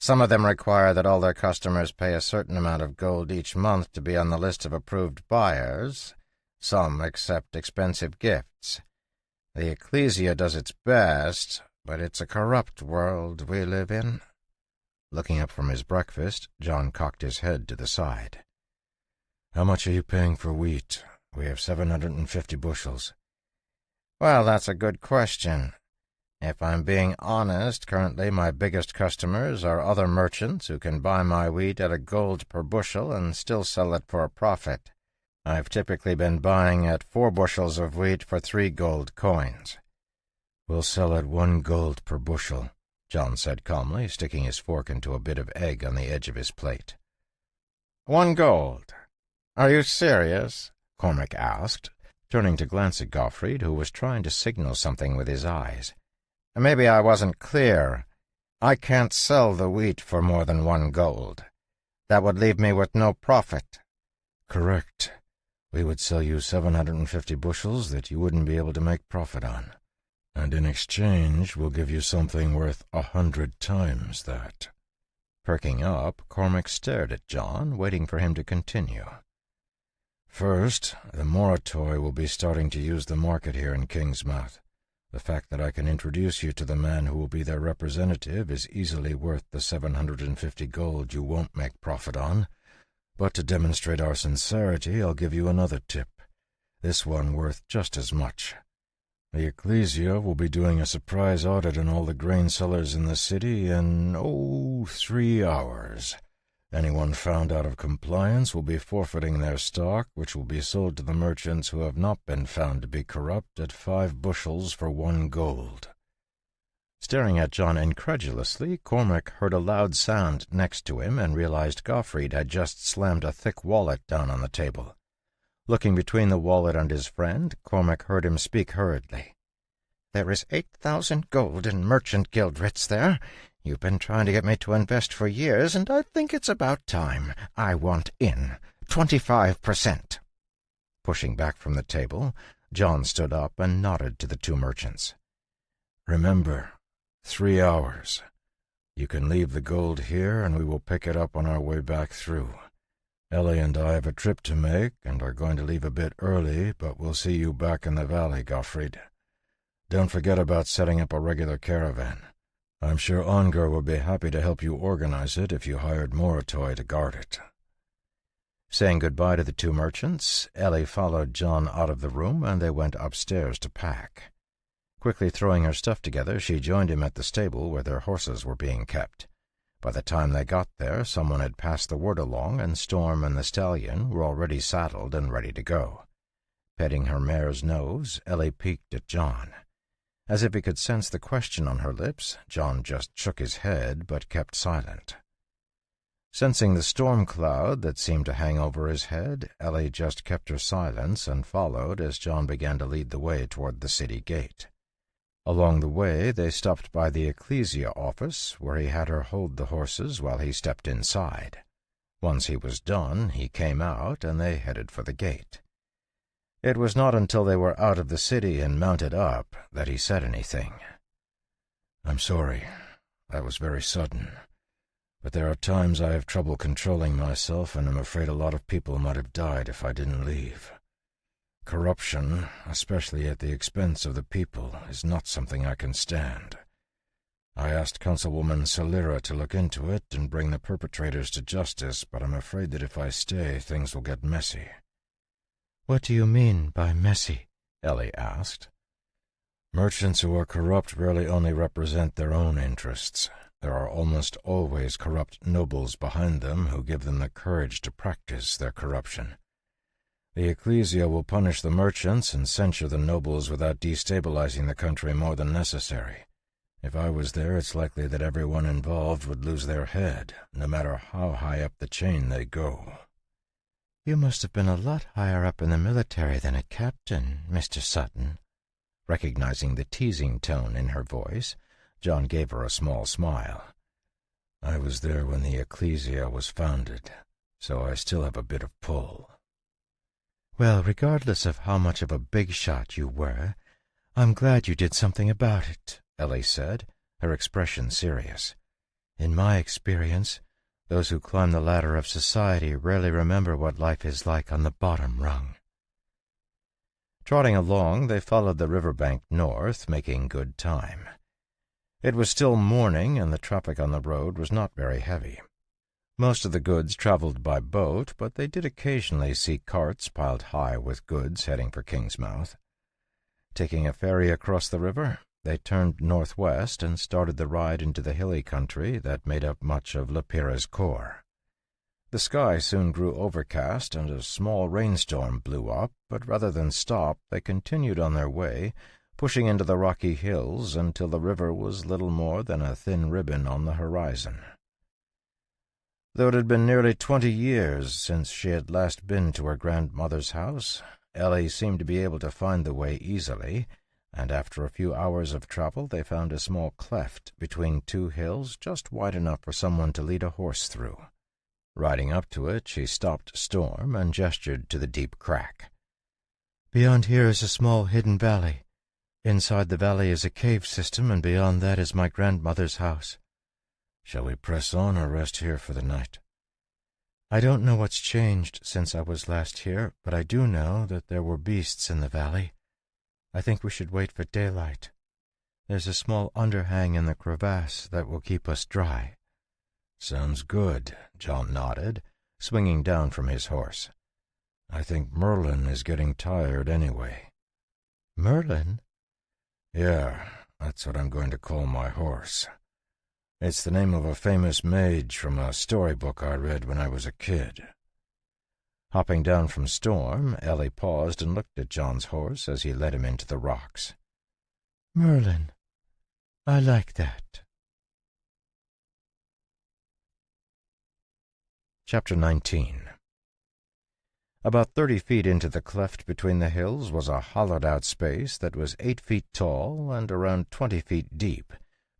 S3: Some of them require that all their customers pay a certain amount of gold each month to be on the list of approved buyers. Some accept expensive gifts. The Ecclesia does its best, but it's a corrupt world we live in."
S1: Looking up from his breakfast, John cocked his head to the side. "How much are you paying for wheat? We have 750 bushels.
S3: "Well, that's a good question. If I'm being honest, currently my biggest customers are other merchants who can buy my wheat at 1 gold per bushel and still sell it for a profit. I've typically been buying at 4 bushels of wheat for 3 gold coins."
S1: "We'll sell at 1 gold per bushel," John said calmly, sticking his fork into a bit of egg on the edge of his plate.
S3: 1 gold? Are you serious?"
S1: Cormac asked, turning to glance at Gottfried, who was trying to signal something with his eyes.
S3: "Maybe I wasn't clear. I can't sell the wheat for more than 1 gold. That would leave me with no profit."
S1: "Correct. We would sell you 750 bushels that you wouldn't be able to make profit on."
S2: and in exchange we'll give you something worth 100 times that."
S1: Perking up, Cormac stared at John, waiting for him to continue.
S2: "First, the Moratoi will be starting to use the market here in Kingsmouth. The fact that I can introduce you to the man who will be their representative is easily worth the 750 gold you won't make profit on. But to demonstrate our sincerity, I'll give you another tip, this one worth just as much. The Ecclesia will be doing a surprise audit on all the grain cellars in the city in, 3 hours. Anyone found out of compliance will be forfeiting their stock, which will be sold to the merchants who have not been found to be corrupt at 5 bushels for 1 gold.
S1: Staring at John incredulously, Cormac heard a loud sound next to him and realized Gottfried had just slammed a thick wallet down on the table. Looking between the wallet and his friend, Cormac heard him speak hurriedly. "There is 8,000 gold in merchant guild writs there. You've been trying to get me to invest for years, and I think it's about time. I want in. 25%. Pushing back from the table, John stood up and nodded to the 2 merchants.
S2: "Remember, 3 hours. You can leave the gold here, and we will pick it up on our way back through. Ellie and I have a trip to make, and are going to leave a bit early, but we'll see you back in the valley, Gottfried. Don't forget about setting up a regular caravan. I'm sure Ongar would be happy to help you organize it if you hired Moratoi to guard it."
S1: Saying goodbye to the 2 merchants, Ellie followed John out of the room, and they went upstairs to pack. Quickly throwing her stuff together, she joined him at the stable where their horses were being kept. By the time they got there, someone had passed the word along, and Storm and the stallion were already saddled and ready to go. Petting her mare's nose, Ellie peeked at John. As if he could sense the question on her lips, John just shook his head but kept silent. Sensing the storm cloud that seemed to hang over his head, Ellie just kept her silence and followed as John began to lead the way toward the city gate. Along the way, they stopped by the Ecclesia office, where he had her hold the horses while he stepped inside. Once he was done, he came out, and they headed for the gate. It was not until they were out of the city and mounted up that he said anything.
S2: "I'm sorry. That was very sudden. But there are times I have trouble controlling myself, and I'm afraid a lot of people might have died if I didn't leave. Corruption, especially at the expense of the people, is not something I can stand. I asked Councilwoman Celira to look into it and bring the perpetrators to justice, but I'm afraid that if I stay, things will get messy."
S3: "What do you mean by messy?"
S1: Ellie asked.
S2: "Merchants who are corrupt rarely only represent their own interests. There are almost always corrupt nobles behind them who give them the courage to practice their corruption. The Ecclesia will punish the merchants and censure the nobles without destabilizing the country more than necessary. If I was there, it's likely that everyone involved would lose their head, no matter how high up the chain they go."
S3: "You must have been a lot higher up in the military than a captain, Mr. Sutton."
S1: Recognizing the teasing tone in her voice, John gave her a small smile.
S2: "I was there when the Ecclesia was founded, so I still have a bit of pull."
S3: "Well, regardless of how much of a big shot you were, I'm glad you did something about it,"
S1: Ellie said, her expression serious.
S3: "In my experience, those who climb the ladder of society rarely remember what life is like on the bottom rung."
S1: Trotting along, they followed the riverbank north, making good time. It was still morning, and the traffic on the road was not very heavy. Most of the goods traveled by boat, but they did occasionally see carts piled high with goods heading for Kingsmouth. Taking a ferry across the river, they turned northwest and started the ride into the hilly country that made up much of Lepira's core. The sky soon grew overcast, and a small rainstorm blew up, but rather than stop, they continued on their way, pushing into the rocky hills until the river was little more than a thin ribbon on the horizon. Though it had been nearly 20 years since she had last been to her grandmother's house, Ellie seemed to be able to find the way easily, and after a few hours of travel they found a small cleft between 2 hills just wide enough for someone to lead a horse through. Riding up to it, she stopped Storm and gestured to the deep crack.
S3: "Beyond here is a small hidden valley. Inside the valley is a cave system, and beyond that is my grandmother's house.
S2: Shall we press on or rest here for the night?
S3: I don't know what's changed since I was last here, but I do know that there were beasts in the valley. I think we should wait for daylight. There's a small underhang in the crevasse that will keep us dry.
S2: Sounds good, John nodded, swinging down from his horse. I think Merlin is getting tired anyway.
S3: Merlin?
S2: Yeah, that's what I'm going to call my horse. It's the name of a famous mage from a storybook I read when I was a kid.
S3: Hopping down from Storm, Ellie paused and looked at John's horse as he led him into the rocks. Merlin. I like that.
S1: Chapter 19. About 30 feet into the cleft between the hills was a hollowed-out space that was 8 feet tall and around 20 feet deep,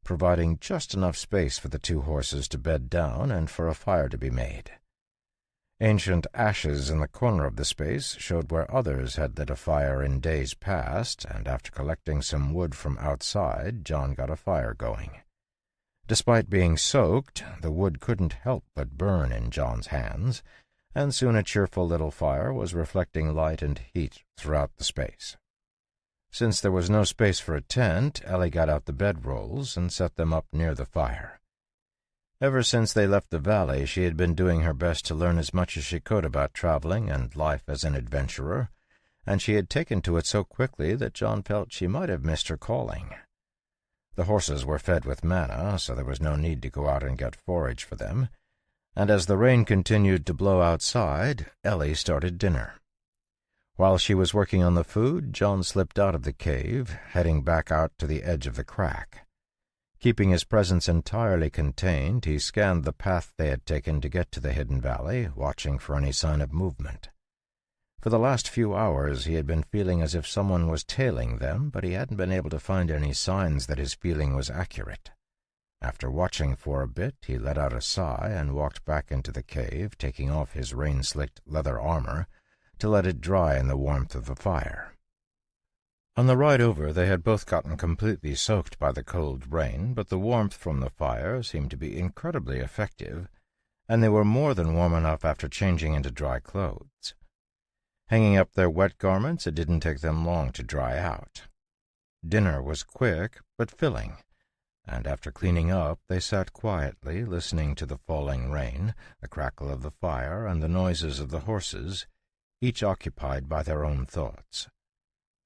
S1: providing just enough space for the two horses to bed down and for a fire to be made. Ancient ashes in the corner of the space showed where others had lit a fire in days past, and after collecting some wood from outside, John got a fire going. Despite being soaked, the wood couldn't help but burn in John's hands, and soon a cheerful little fire was reflecting light and heat throughout the space. Since there was no space for a tent, Ellie got out the bedrolls and set them up near the fire. Ever since they left the valley, she had been doing her best to learn as much as she could about traveling and life as an adventurer, and she had taken to it so quickly that John felt she might have missed her calling. The horses were fed with manna, so there was no need to go out and get forage for them, and as the rain continued to blow outside, Ellie started dinner. While she was working on the food, John slipped out of the cave, heading back out to the edge of the crack. Keeping his presence entirely contained, he scanned the path they had taken to get to the hidden valley, watching for any sign of movement. For the last few hours he had been feeling as if someone was tailing them, but he hadn't been able to find any signs that his feeling was accurate. After watching for a bit, he let out a sigh and walked back into the cave, taking off his rain-slicked leather armor to let it dry in the warmth of the fire. On the ride over, they had both gotten completely soaked by the cold rain, but the warmth from the fire seemed to be incredibly effective, and they were more than warm enough after changing into dry clothes. Hanging up their wet garments, it didn't take them long to dry out. Dinner was quick but filling, and after cleaning up, they sat quietly, listening to the falling rain, the crackle of the fire, and the noises of the horses, each occupied by their own thoughts.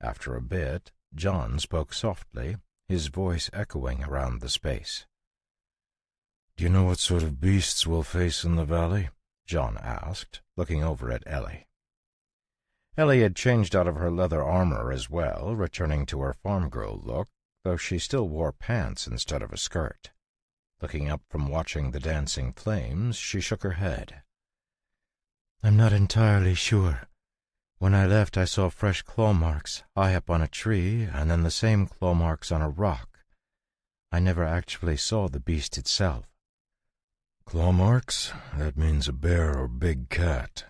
S1: After a bit, John spoke softly, his voice echoing around the space.
S2: "Do you know what sort of beasts we'll face in the valley?"
S1: John asked, looking over at Ellie. Ellie had changed out of her leather armor as well, returning to her farm-girl look, though she still wore pants instead of a skirt. Looking up from watching the dancing flames, she shook her head. "I'm not entirely sure. When I left, I saw fresh claw marks high up on a tree, and then the same claw marks on a rock. I never actually saw the beast itself."
S2: "Claw marks? That means a bear or big cat.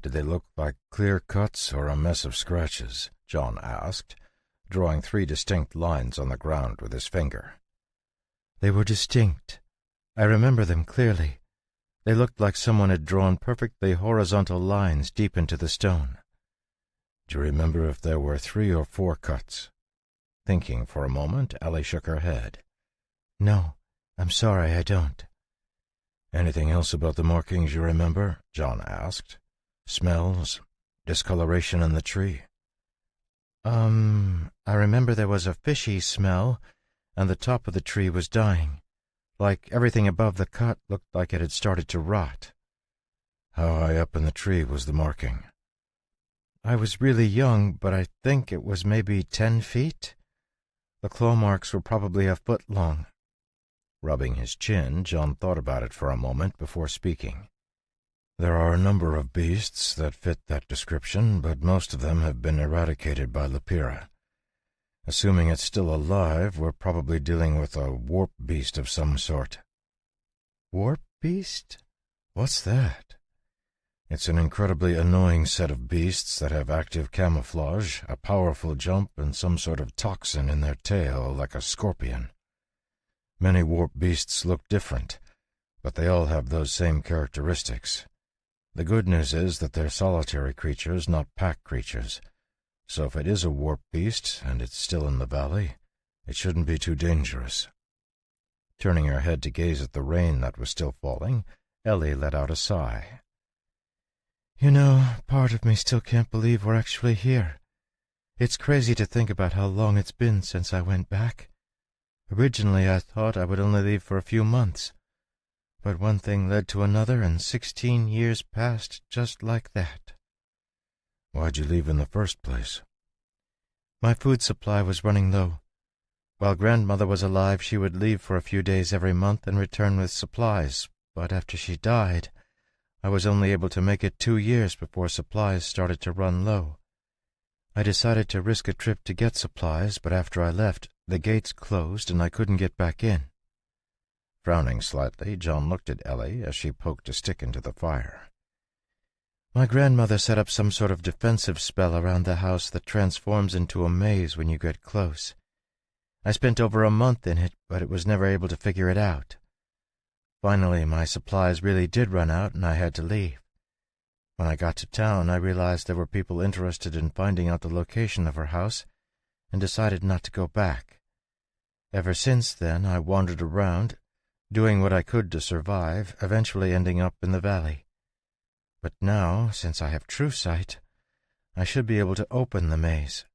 S2: Did they look like clear cuts or a mess of scratches?"
S1: John asked, drawing 3 distinct lines on the ground with his finger. "They were distinct. I remember them clearly. They looked like someone had drawn perfectly horizontal lines deep into the stone."
S2: "Do you remember if there were 3 or 4 cuts?"
S1: Thinking for a moment, Ellie shook her head.
S3: "No, I'm sorry, I don't."
S2: "Anything else about the markings you remember?"
S1: John asked.
S2: "Smells? Discoloration in the tree?"
S3: I remember there was a fishy smell, and the top of the tree was dying. Like everything above the cut looked like it had started to rot."
S2: "How high up in the tree was the marking?"
S3: "I was really young, but I think it was maybe 10 feet. The claw marks were probably a foot long."
S1: Rubbing his chin, John thought about it for a moment before speaking.
S2: "There are a number of beasts that fit that description, but most of them have been eradicated by Lepira. Assuming it's still alive, we're probably dealing with a warp beast of some sort."
S3: "Warp beast? What's that?"
S2: It's an incredibly annoying set of beasts that have active camouflage, a powerful jump, and some sort of toxin in their tail like a scorpion. Many warp beasts look different, but they all have those same characteristics. The good news is that they're solitary creatures, not pack creatures. So if it is a warp beast, and it's still in the valley, it shouldn't be too dangerous. Turning her head to gaze at the rain that was still falling, Ellie let out a sigh.
S3: You know, part of me still can't believe we're actually here. It's crazy to think about how long it's been since I went back. Originally, I thought I would only leave for a few months. But one thing led to another, and 16 years passed just like that.
S2: Why'd you leave in the first place?
S3: My food supply was running low. While grandmother was alive, she would leave for a few days every month and return with supplies, but after she died, I was only able to make it 2 years before supplies started to run low. I decided to risk a trip to get supplies, but after I left, the gates closed and I couldn't get back in.
S2: Frowning slightly, John looked at Ellie as she poked a stick into the fire.
S3: My grandmother set up some sort of defensive spell around the house that transforms into a maze when you get close. I spent over a month in it, but it was never able to figure it out. Finally, my supplies really did run out, and I had to leave. When I got to town, I realized there were people interested in finding out the location of her house, and decided not to go back. Ever since then, I wandered around, doing what I could to survive, eventually ending up in the valley. But now, since I have true sight, I should be able to open the maze.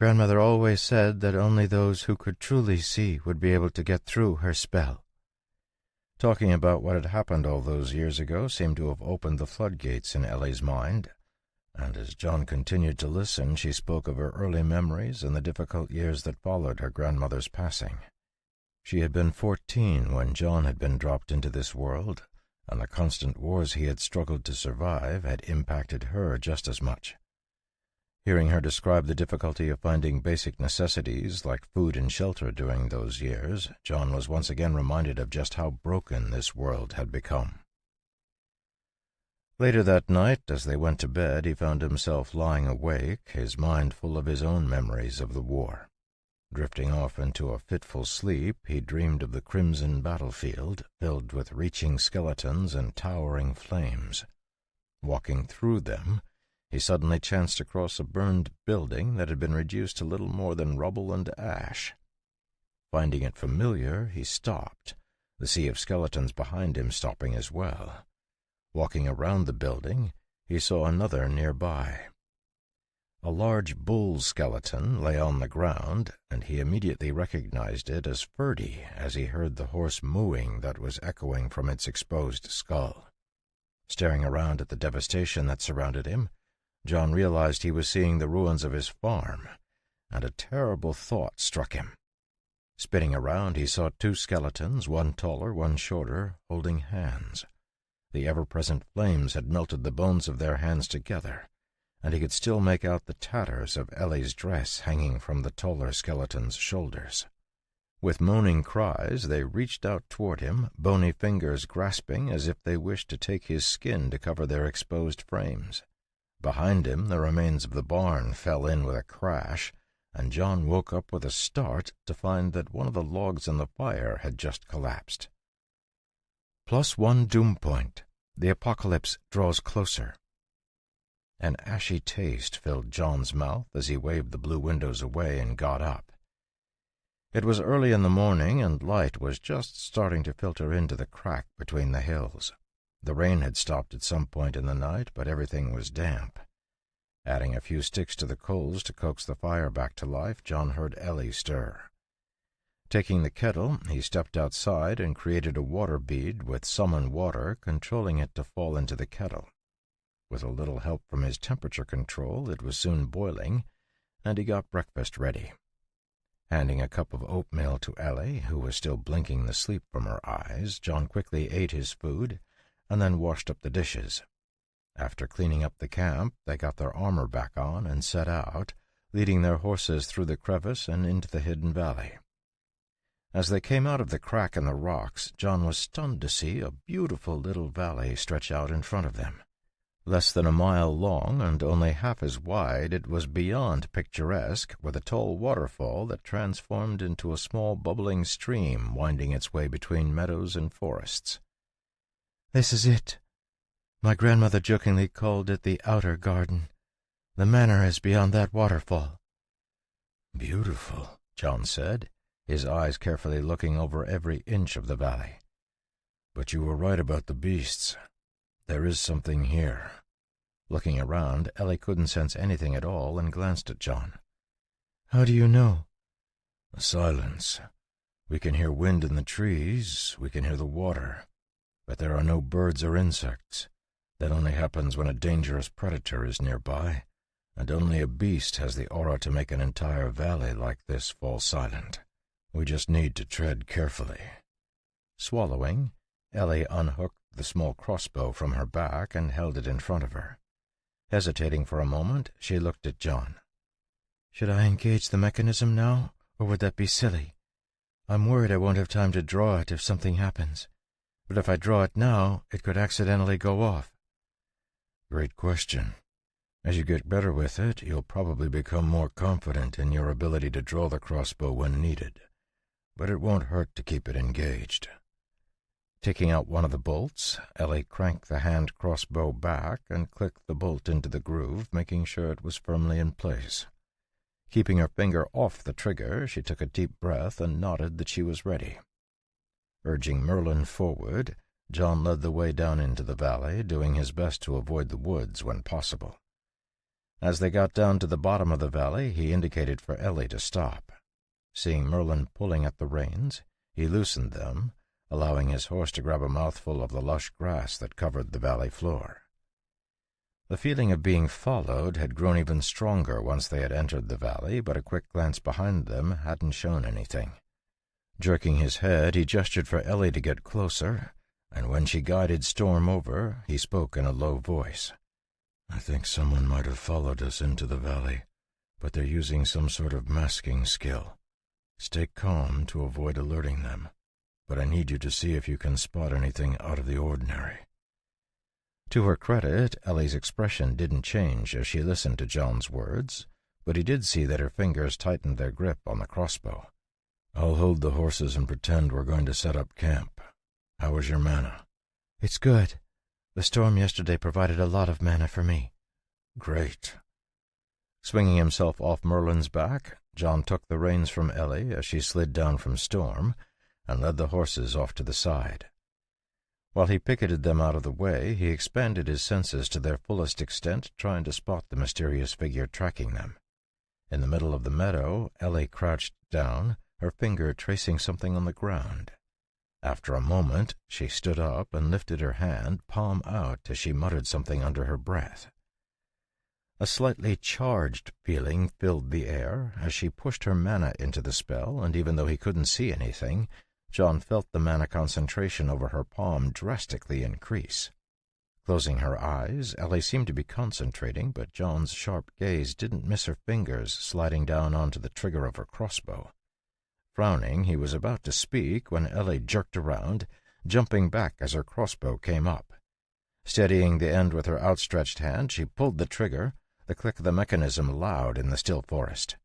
S3: Grandmother always said that only those who could truly see would be able to get through her spell.
S2: Talking about what had happened all those years ago seemed to have opened the floodgates in Ellie's mind, and as John continued to listen, she spoke of her early memories and the difficult years that followed her grandmother's passing. She had been 14 when John had been dropped into this world, and the constant wars he had struggled to survive had impacted her just as much. Hearing her describe the difficulty of finding basic necessities like food and shelter during those years, John was once again reminded of just how broken this world had become. Later that night, as they went to bed, he found himself lying awake, his mind full of his own memories of the war. Drifting off into a fitful sleep, he dreamed of the crimson battlefield, filled with reaching skeletons and towering flames. Walking through them, he suddenly chanced across a burned building that had been reduced to little more than rubble and ash. Finding it familiar, he stopped, the sea of skeletons behind him stopping as well. Walking around the building, he saw another nearby. A large bull skeleton lay on the ground, and he immediately recognized it as Ferdy as he heard the hoarse mooing that was echoing from its exposed skull. Staring around at the devastation that surrounded him, John realized he was seeing the ruins of his farm, and a terrible thought struck him. Spinning around, he saw 2 skeletons, one taller, one shorter, holding hands. The ever-present flames had melted the bones of their hands together, and he could still make out the tatters of Ellie's dress hanging from the taller skeleton's shoulders. With moaning cries, they reached out toward him, bony fingers grasping as if they wished to take his skin to cover their exposed frames. Behind him, the remains of the barn fell in with a crash, and John woke up with a start to find that one of the logs in the fire had just collapsed. +1 doom point. The apocalypse draws closer. An ashy taste filled John's mouth as he waved the blue windows away and got up. It was early in the morning, and light was just starting to filter into the crack between the hills. The rain had stopped at some point in the night, but everything was damp. Adding a few sticks to the coals to coax the fire back to life, John heard Ellie stir. Taking the kettle, he stepped outside and created a water bead with summon water, controlling it to fall into the kettle. With a little help from his temperature control, it was soon boiling, and he got breakfast ready. Handing a cup of oatmeal to Ellie, who was still blinking the sleep from her eyes, John quickly ate his food and then washed up the dishes. After cleaning up the camp, they got their armor back on and set out, leading their horses through the crevice and into the hidden valley. As they came out of the crack in the rocks, John was stunned to see a beautiful little valley stretch out in front of them.
S1: Less than a mile long and only half as wide, it was beyond picturesque, with a tall waterfall that transformed into a small bubbling stream winding its way between meadows and forests.
S3: "This is it. My grandmother jokingly called it the outer garden. The manor is beyond that waterfall."
S1: "Beautiful," John said, his eyes carefully looking over every inch of the valley. "But you were right about the beasts. There is something here." Looking around, Ellie couldn't sense anything at all and glanced at John.
S3: "How do you know?"
S1: "The silence. We can hear wind in the trees, we can hear the water, but there are no birds or insects. That only happens when a dangerous predator is nearby, and only a beast has the aura to make an entire valley like this fall silent. We just need to tread carefully." Swallowing, Ellie unhooked the small crossbow from her back and held it in front of her. Hesitating for a moment, she looked at John.
S3: "Should I engage the mechanism now, or would that be silly? I'm worried I won't have time to draw it if something happens. But if I draw it now, it could accidentally go off."
S1: "Great question. As you get better with it, you'll probably become more confident in your ability to draw the crossbow when needed, but it won't hurt to keep it engaged." Taking out one of the bolts, Ellie cranked the hand crossbow back and clicked the bolt into the groove, making sure it was firmly in place. Keeping her finger off the trigger, she took a deep breath and nodded that she was ready. Urging Merlin forward, John led the way down into the valley, doing his best to avoid the woods when possible. As they got down to the bottom of the valley, he indicated for Ellie to stop. Seeing Merlin pulling at the reins, he loosened them, allowing his horse to grab a mouthful of the lush grass that covered the valley floor. The feeling of being followed had grown even stronger once they had entered the valley, but a quick glance behind them hadn't shown anything. Jerking his head, he gestured for Ellie to get closer, and when she guided Storm over, he spoke in a low voice. "I think someone might have followed us into the valley, but they're using some sort of masking skill. Stay calm to avoid alerting them, but I need you to see if you can spot anything out of the ordinary." To her credit, Ellie's expression didn't change as she listened to John's words, but he did see that her fingers tightened their grip on the crossbow. "I'll hold the horses and pretend we're going to set up camp. How is your mana?"
S3: "It's good. The storm yesterday provided a lot of mana for me."
S1: "Great." Swinging himself off Merlin's back, John took the reins from Ellie as she slid down from Storm, and led the horses off to the side. While he picketed them out of the way, he expanded his senses to their fullest extent, trying to spot the mysterious figure tracking them. In the middle of the meadow, Ellie crouched down, her finger tracing something on the ground. After a moment, she stood up and lifted her hand, palm out, as she muttered something under her breath. A slightly charged feeling filled the air as she pushed her mana into the spell, and even though he couldn't see anything, John felt the mana concentration over her palm drastically increase. Closing her eyes, Ellie seemed to be concentrating, but John's sharp gaze didn't miss her fingers sliding down onto the trigger of her crossbow. Frowning, he was about to speak when Ellie jerked around, jumping back as her crossbow came up. Steadying the end with her outstretched hand, she pulled the trigger, the click of the mechanism loud in the still forest.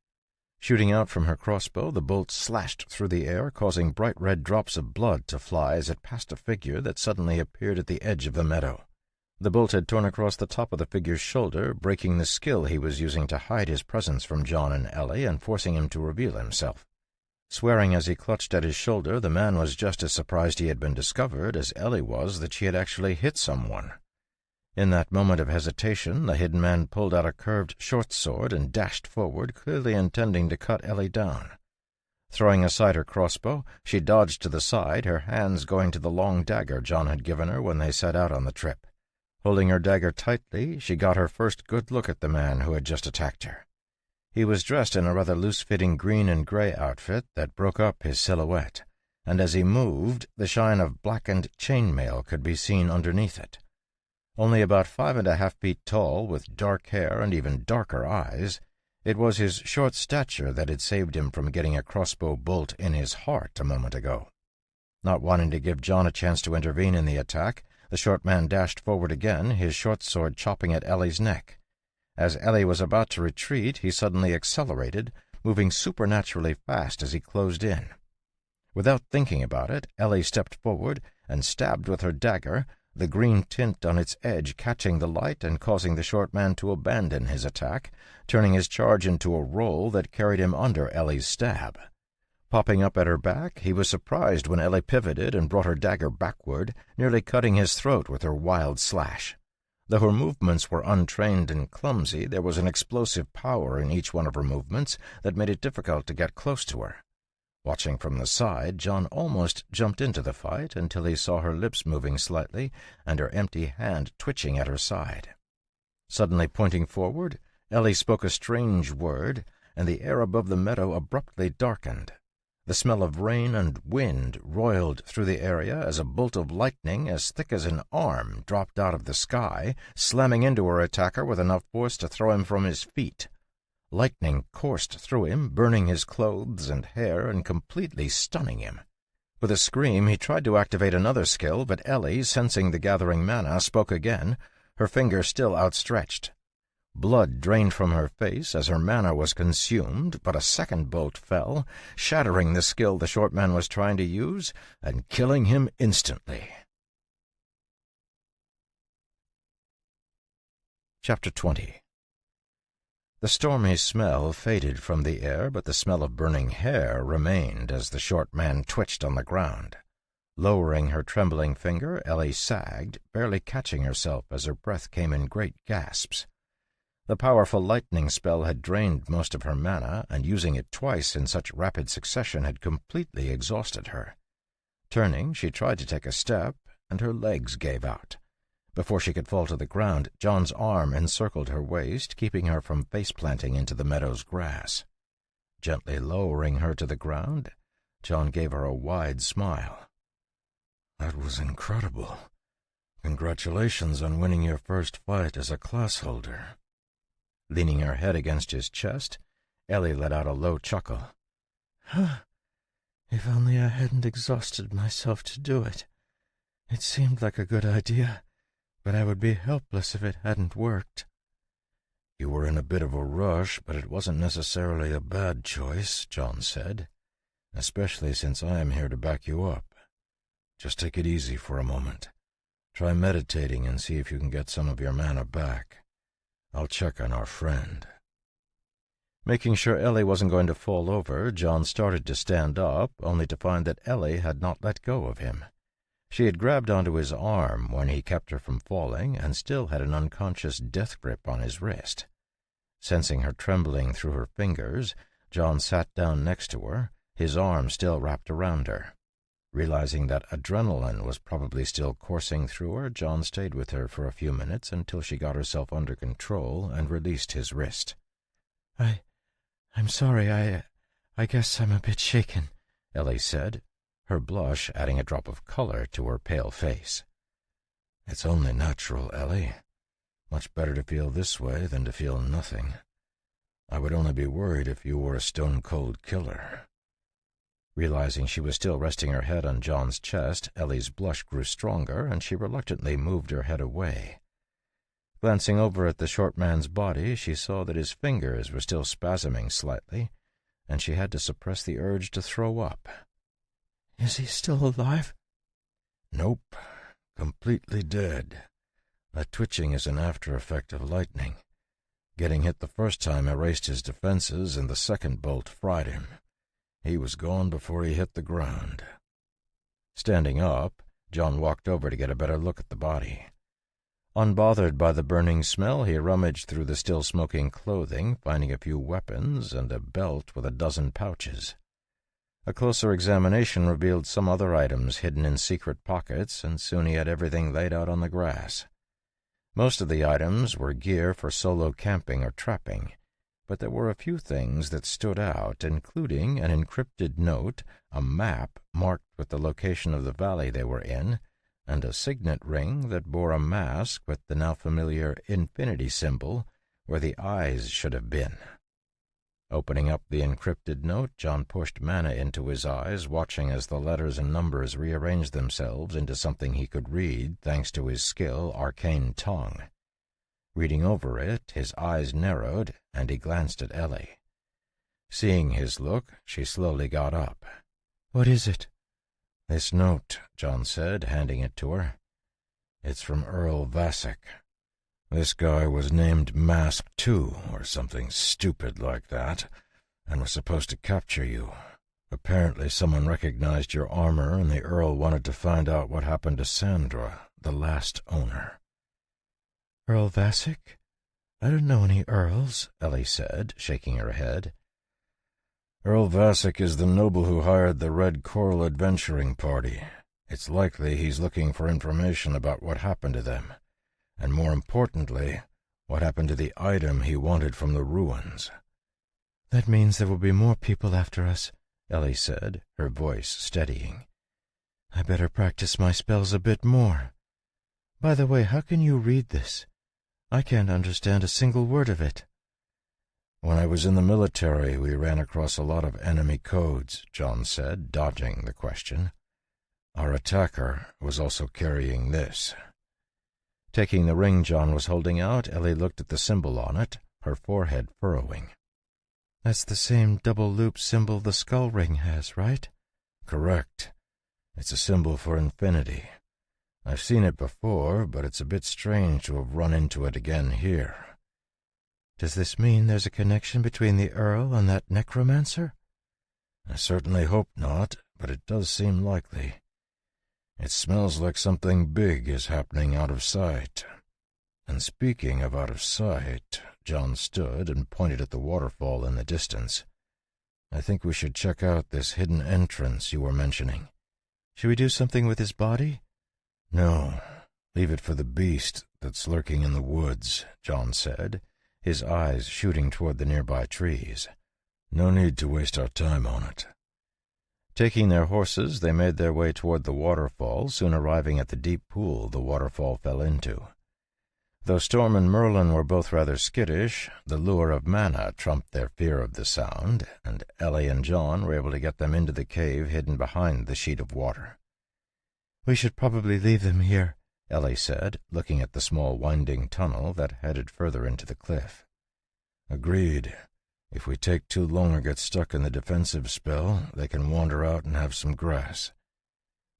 S1: Shooting out from her crossbow, the bolt slashed through the air, causing bright red drops of blood to fly as it passed a figure that suddenly appeared at the edge of the meadow. The bolt had torn across the top of the figure's shoulder, breaking the skill he was using to hide his presence from John and Ellie and forcing him to reveal himself. Swearing as he clutched at his shoulder, the man was just as surprised he had been discovered as Ellie was that she had actually hit someone. In that moment of hesitation, the hidden man pulled out a curved short sword and dashed forward, clearly intending to cut Ellie down. Throwing aside her crossbow, she dodged to the side, her hands going to the long dagger John had given her when they set out on the trip. Holding her dagger tightly, she got her first good look at the man who had just attacked her. He was dressed in a rather loose-fitting green and gray outfit that broke up his silhouette, and as he moved, the shine of blackened chainmail could be seen underneath it. Only about 5.5 feet tall, with dark hair and even darker eyes, it was his short stature that had saved him from getting a crossbow bolt in his heart a moment ago. Not wanting to give John a chance to intervene in the attack, the The short man dashed forward again, his short sword chopping at Ellie's neck. As Ellie was about to retreat, he suddenly accelerated, moving supernaturally fast as he closed in. Without thinking about it, Ellie stepped forward and stabbed with her dagger, the green tint on its edge catching the light and causing the short man to abandon his attack, turning his charge into a roll that carried him under Ellie's stab. Popping up at her back, he was surprised when Ellie pivoted and brought her dagger backward, nearly cutting his throat with her wild slash. Though her movements were untrained and clumsy, there was an explosive power in each one of her movements that made it difficult to get close to her. Watching from the side, John almost jumped into the fight until he saw her lips moving slightly and her empty hand twitching at her side. Suddenly pointing forward, Ellie spoke a strange word, and the air above the meadow abruptly darkened. The smell of rain and wind roiled through the area as a bolt of lightning as thick as an arm dropped out of the sky, slamming into her attacker with enough force to throw him from his feet. Lightning coursed through him, burning his clothes and hair and completely stunning him. With a scream, he tried to activate another skill, but Ellie, sensing the gathering mana, spoke again, her finger still outstretched. Blood drained from her face as her mana was consumed, but a second bolt fell, shattering the skill the short man was trying to use and killing him instantly. Chapter 20. The stormy smell faded from the air, but the smell of burning hair remained as the short man twitched on the ground. Lowering her trembling finger, Ellie sagged, barely catching herself as her breath came in great gasps. The powerful lightning spell had drained most of her mana, and using it twice in such rapid succession had completely exhausted her. Turning, she tried to take a step, and her legs gave out. Before she could fall to the ground, John's arm encircled her waist, keeping her from face-planting into the meadow's grass. Gently lowering her to the ground, John gave her a wide smile.
S2: "That was incredible. Congratulations on winning your first fight as a class holder."
S1: Leaning her head against his chest, Ellie let out a low chuckle.
S3: If only I hadn't exhausted myself to do it. It seemed like a good idea, but I would be helpless if it hadn't worked.
S2: "You were in a bit of a rush, but it wasn't necessarily a bad choice," John said, "especially since I am here to back you up. Just take it easy for a moment. Try meditating and see if you can get some of your mana back. I'll check on our friend."
S1: Making sure Ellie wasn't going to fall over, John started to stand up, only to find that Ellie had not let go of him. She had grabbed onto his arm when he kept her from falling, and still had an unconscious death grip on his wrist. Sensing her trembling through her fingers, John sat down next to her, his arm still wrapped around her. Realizing that adrenaline was probably still coursing through her, John stayed with her for a few minutes until she got herself under control and released his wrist.
S3: I'm sorry, I guess I'm a bit shaken,"
S1: Ellie said, her blush adding a drop of color to her pale face.
S2: "It's only natural, Ellie. Much better to feel this way than to feel nothing. I would only be worried if you were a stone-cold killer."
S1: Realizing she was still resting her head on John's chest, Ellie's blush grew stronger, and she reluctantly moved her head away. Glancing over at the short man's body, she saw that his fingers were still spasming slightly, and she had to suppress the urge to throw up.
S3: "Is he still alive?"
S2: "Nope. Completely dead. That twitching is an after-effect of lightning. Getting hit the first time erased his defenses, and the second bolt fried him. He was gone before he hit the ground."
S1: Standing up, John walked over to get a better look at the body. Unbothered by the burning smell, he rummaged through the still-smoking clothing, finding a few weapons and a belt with a dozen pouches. A closer examination revealed some other items hidden in secret pockets, and soon he had everything laid out on the grass. Most of the items were gear for solo camping or trapping, but there were a few things that stood out, including an encrypted note, a map marked with the location of the valley they were in, and a signet ring that bore a mask with the now familiar infinity symbol where the eyes should have been. Opening up the encrypted note, John pushed mana into his eyes, watching as the letters and numbers rearranged themselves into something he could read thanks to his skill, Arcane Tongue. Reading over it, his eyes narrowed, and he glanced at Ellie. Seeing his look, she slowly got up.
S3: "What is it?"
S1: "This note," John said, handing it to her. "It's from Earl Vassic. This guy was named Mask 2, or something stupid like that, and was supposed to capture you. Apparently someone recognized your armor, and the Earl wanted to find out what happened to Sandra, the last owner."
S3: "Earl Vassic? I don't know any Earls," Ellie said, shaking her head.
S5: "Earl Vassic is the noble who hired the Red Coral adventuring party. It's likely he's looking for information about what happened to them, and more importantly, what happened to the item he wanted from the ruins."
S3: "That means there will be more people after us," Ellie said, her voice steadying. "I better practice my spells a bit more. By the way, how can you read this? I can't understand a single word of it."
S5: "When I was in the military, we ran across a lot of enemy codes," John said, dodging the question. "Our attacker was also carrying this."
S1: Taking the ring John was holding out, Ellie looked at the symbol on it, her forehead furrowing.
S3: "That's the same double-loop symbol the skull ring has, right?"
S5: "Correct. It's a symbol for infinity. I've seen it before, but it's a bit strange to have run into it again here."
S3: "Does this mean there's a connection between the Earl and that necromancer?"
S5: "I certainly hope not, but it does seem likely. It smells like something big is happening out of sight. And speaking of out of sight," John stood and pointed at the waterfall in the distance. "I think we should check out this hidden entrance you were mentioning."
S3: "Should we do something with his body?"
S5: "No, leave it for the beast that's lurking in the woods," John said, his eyes shooting toward the nearby trees. "No need to waste our time on it."
S1: Taking their horses, they made their way toward the waterfall, soon arriving at the deep pool the waterfall fell into. Though Storm and Merlin were both rather skittish, the lure of mana trumped their fear of the sound, and Ellie and John were able to get them into the cave hidden behind the sheet of water.
S3: "We should probably leave them here,"
S1: Ellie said, looking at the small winding tunnel that headed further into the cliff.
S5: "Agreed. If we take too long or get stuck in the defensive spell, they can wander out and have some grass."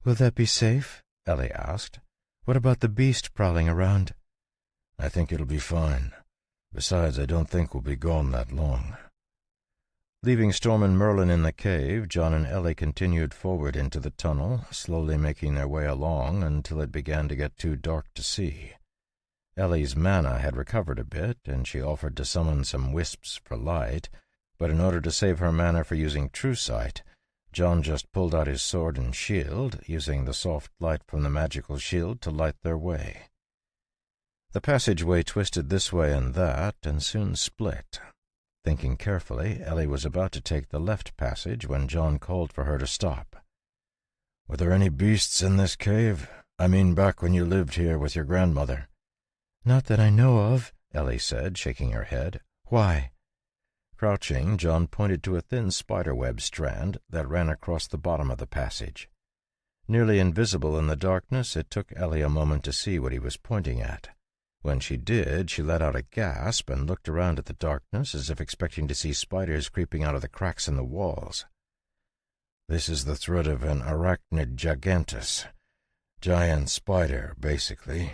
S3: "Will that be safe?" Ellie asked. "What about the beast prowling around?"
S5: "I think it'll be fine. Besides, I don't think we'll be gone that long."
S1: Leaving Storm and Merlin in the cave, John and Ellie continued forward into the tunnel, slowly making their way along until it began to get too dark to see. Ellie's mana had recovered a bit, and she offered to summon some wisps for light, but in order to save her mana for using true sight, John just pulled out his sword and shield, using the soft light from the magical shield to light their way. The passageway twisted this way and that, and soon split. Thinking carefully, Ellie was about to take the left passage when John called for her to stop.
S5: "Were there any beasts in this cave? I mean back when you lived here with your grandmother."
S3: "Not that I know of," Ellie said, shaking her head. "Why?"
S1: Crouching, John pointed to a thin spiderweb strand that ran across the bottom of the passage. Nearly invisible in the darkness, it took Ellie a moment to see what he was pointing at. When she did, she let out a gasp and looked around at the darkness as if expecting to see spiders creeping out of the cracks in the walls.
S5: "This is the thread of an arachnid gigantus. Giant spider, basically.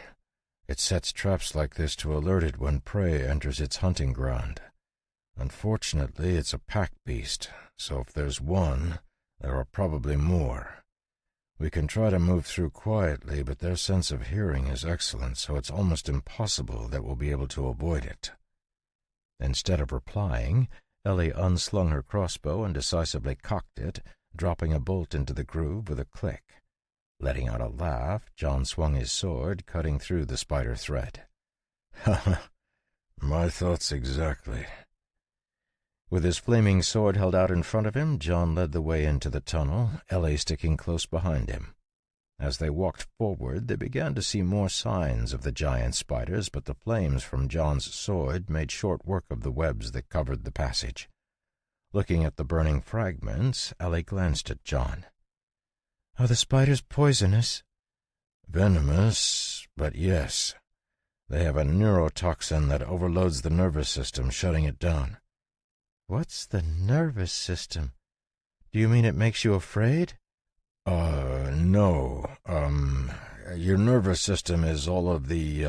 S5: It sets traps like this to alert it when prey enters its hunting ground. Unfortunately, it's a pack beast, so if there's one, there are probably more. We can try to move through quietly, but their sense of hearing is excellent, so it's almost impossible that we'll be able to avoid it."
S1: Instead of replying, Ellie unslung her crossbow and decisively cocked it, dropping a bolt into the groove with a click. Letting out a laugh, John swung his sword, cutting through the spider thread.
S5: "Ha ha! My thoughts exactly."
S1: With his flaming sword held out in front of him, John led the way into the tunnel, Ellie sticking close behind him. As they walked forward, they began to see more signs of the giant spiders, but the flames from John's sword made short work of the webs that covered the passage. Looking at the burning fragments, Ellie glanced at John.
S3: "Are the spiders poisonous?"
S2: "Venomous, but yes. They have a neurotoxin that overloads the nervous system, shutting it down."
S3: "What's the nervous system? Do you mean it makes you afraid?"
S2: No. Your nervous system is all of the,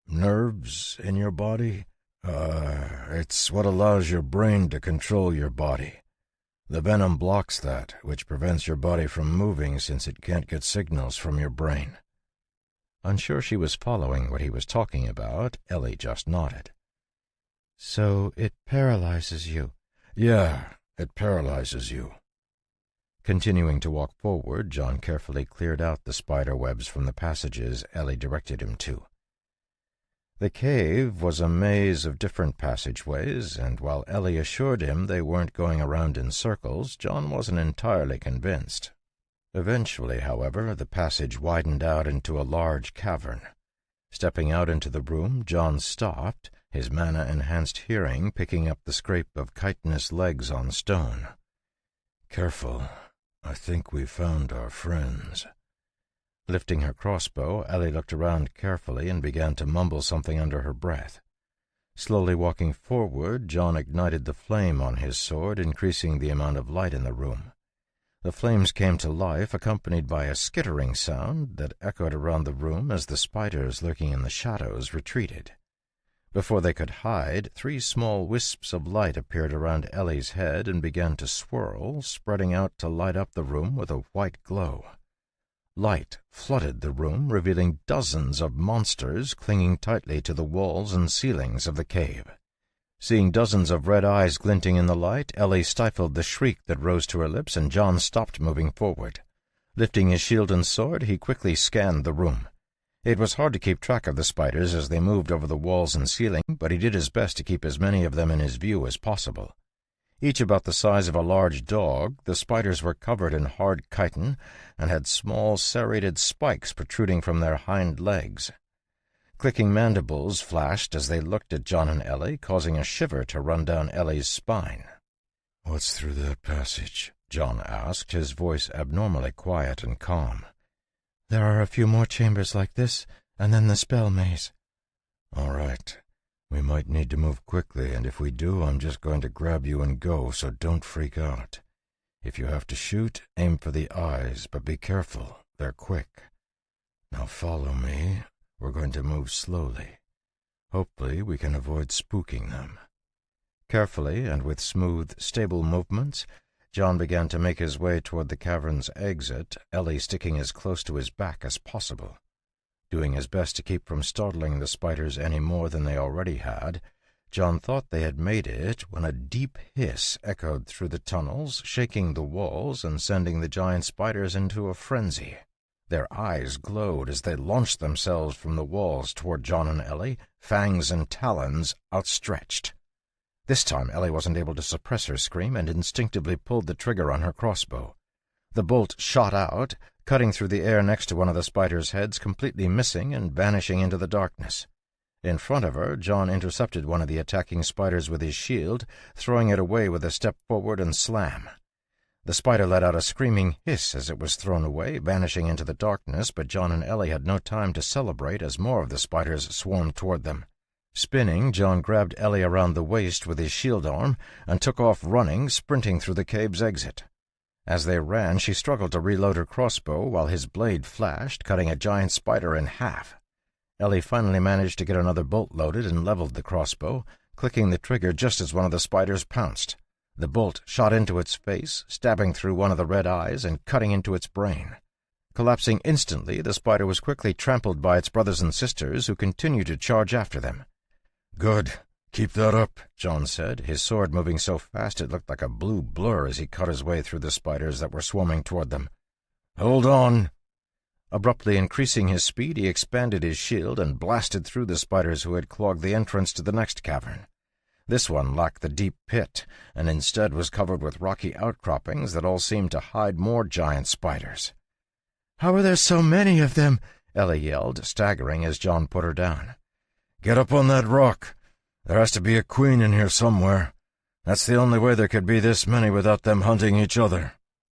S2: nerves in your body. It's what allows your brain to control your body. The venom blocks that, which prevents your body from moving since it can't get signals from your brain."
S1: Unsure she was following what he was talking about, Ellie just nodded.
S3: "So it paralyzes you?"
S2: "Yeah, it paralyzes you."
S1: Continuing to walk forward, John carefully cleared out the spider webs from the passages Ellie directed him to. The cave was a maze of different passageways, and while Ellie assured him they weren't going around in circles, John wasn't entirely convinced. Eventually, however, the passage widened out into a large cavern. Stepping out into the room, John stopped, his mana-enhanced hearing picking up the scrape of chitinous legs on stone.
S2: "Careful. I think we found our friends."
S1: Lifting her crossbow, Ellie looked around carefully and began to mumble something under her breath. Slowly walking forward, John ignited the flame on his sword, increasing the amount of light in the room. The flames came to life, accompanied by a skittering sound that echoed around the room as the spiders lurking in the shadows retreated. Before they could hide, 3 small wisps of light appeared around Ellie's head and began to swirl, spreading out to light up the room with a white glow. Light flooded the room, revealing dozens of monsters clinging tightly to the walls and ceilings of the cave. Seeing dozens of red eyes glinting in the light, Ellie stifled the shriek that rose to her lips, and John stopped moving forward. Lifting his shield and sword, he quickly scanned the room. It was hard to keep track of the spiders as they moved over the walls and ceiling, but he did his best to keep as many of them in his view as possible. Each about the size of a large dog, the spiders were covered in hard chitin and had small serrated spikes protruding from their hind legs. Clicking mandibles flashed as they looked at John and Ellie, causing a shiver to run down Ellie's spine.
S2: "What's through that passage?"
S1: John asked, his voice abnormally quiet and calm.
S3: "There are a few more chambers like this, and then the spell maze."
S2: "All right. We might need to move quickly, and if we do, I'm just going to grab you and go, so don't freak out. If you have to shoot, aim for the eyes, but be careful. They're quick. Now follow me. We're going to move slowly. Hopefully we can avoid spooking them."
S1: Carefully, and with smooth, stable movements, John began to make his way toward the cavern's exit, Ellie sticking as close to his back as possible. Doing his best to keep from startling the spiders any more than they already had, John thought they had made it when a deep hiss echoed through the tunnels, shaking the walls and sending the giant spiders into a frenzy. Their eyes glowed as they launched themselves from the walls toward John and Ellie, fangs and talons outstretched. This time Ellie wasn't able to suppress her scream and instinctively pulled the trigger on her crossbow. The bolt shot out, cutting through the air next to one of the spiders' heads, completely missing and vanishing into the darkness. In front of her, John intercepted one of the attacking spiders with his shield, throwing it away with a step forward and slam. The spider let out a screaming hiss as it was thrown away, vanishing into the darkness, but John and Ellie had no time to celebrate as more of the spiders swarmed toward them. Spinning, John grabbed Ellie around the waist with his shield arm and took off running, sprinting through the cave's exit. As they ran, she struggled to reload her crossbow while his blade flashed, cutting a giant spider in half. Ellie finally managed to get another bolt loaded and leveled the crossbow, clicking the trigger just as one of the spiders pounced. The bolt shot into its face, stabbing through one of the red eyes and cutting into its brain. Collapsing instantly, the spider was quickly trampled by its brothers and sisters, who continued to charge after them.
S2: "Good. Keep that up,"
S1: John said, his sword moving so fast it looked like a blue blur as he cut his way through the spiders that were swarming toward them.
S2: "Hold on."
S1: Abruptly increasing his speed, he expanded his shield and blasted through the spiders who had clogged the entrance to the next cavern. This one lacked the deep pit, and instead was covered with rocky outcroppings that all seemed to hide more giant spiders.
S3: "How are there so many of them?"
S1: Ellie yelled, staggering as John put her down.
S2: "Get up on that rock. There has to be a queen in here somewhere.
S5: That's the only way there could be this many without them hunting each other."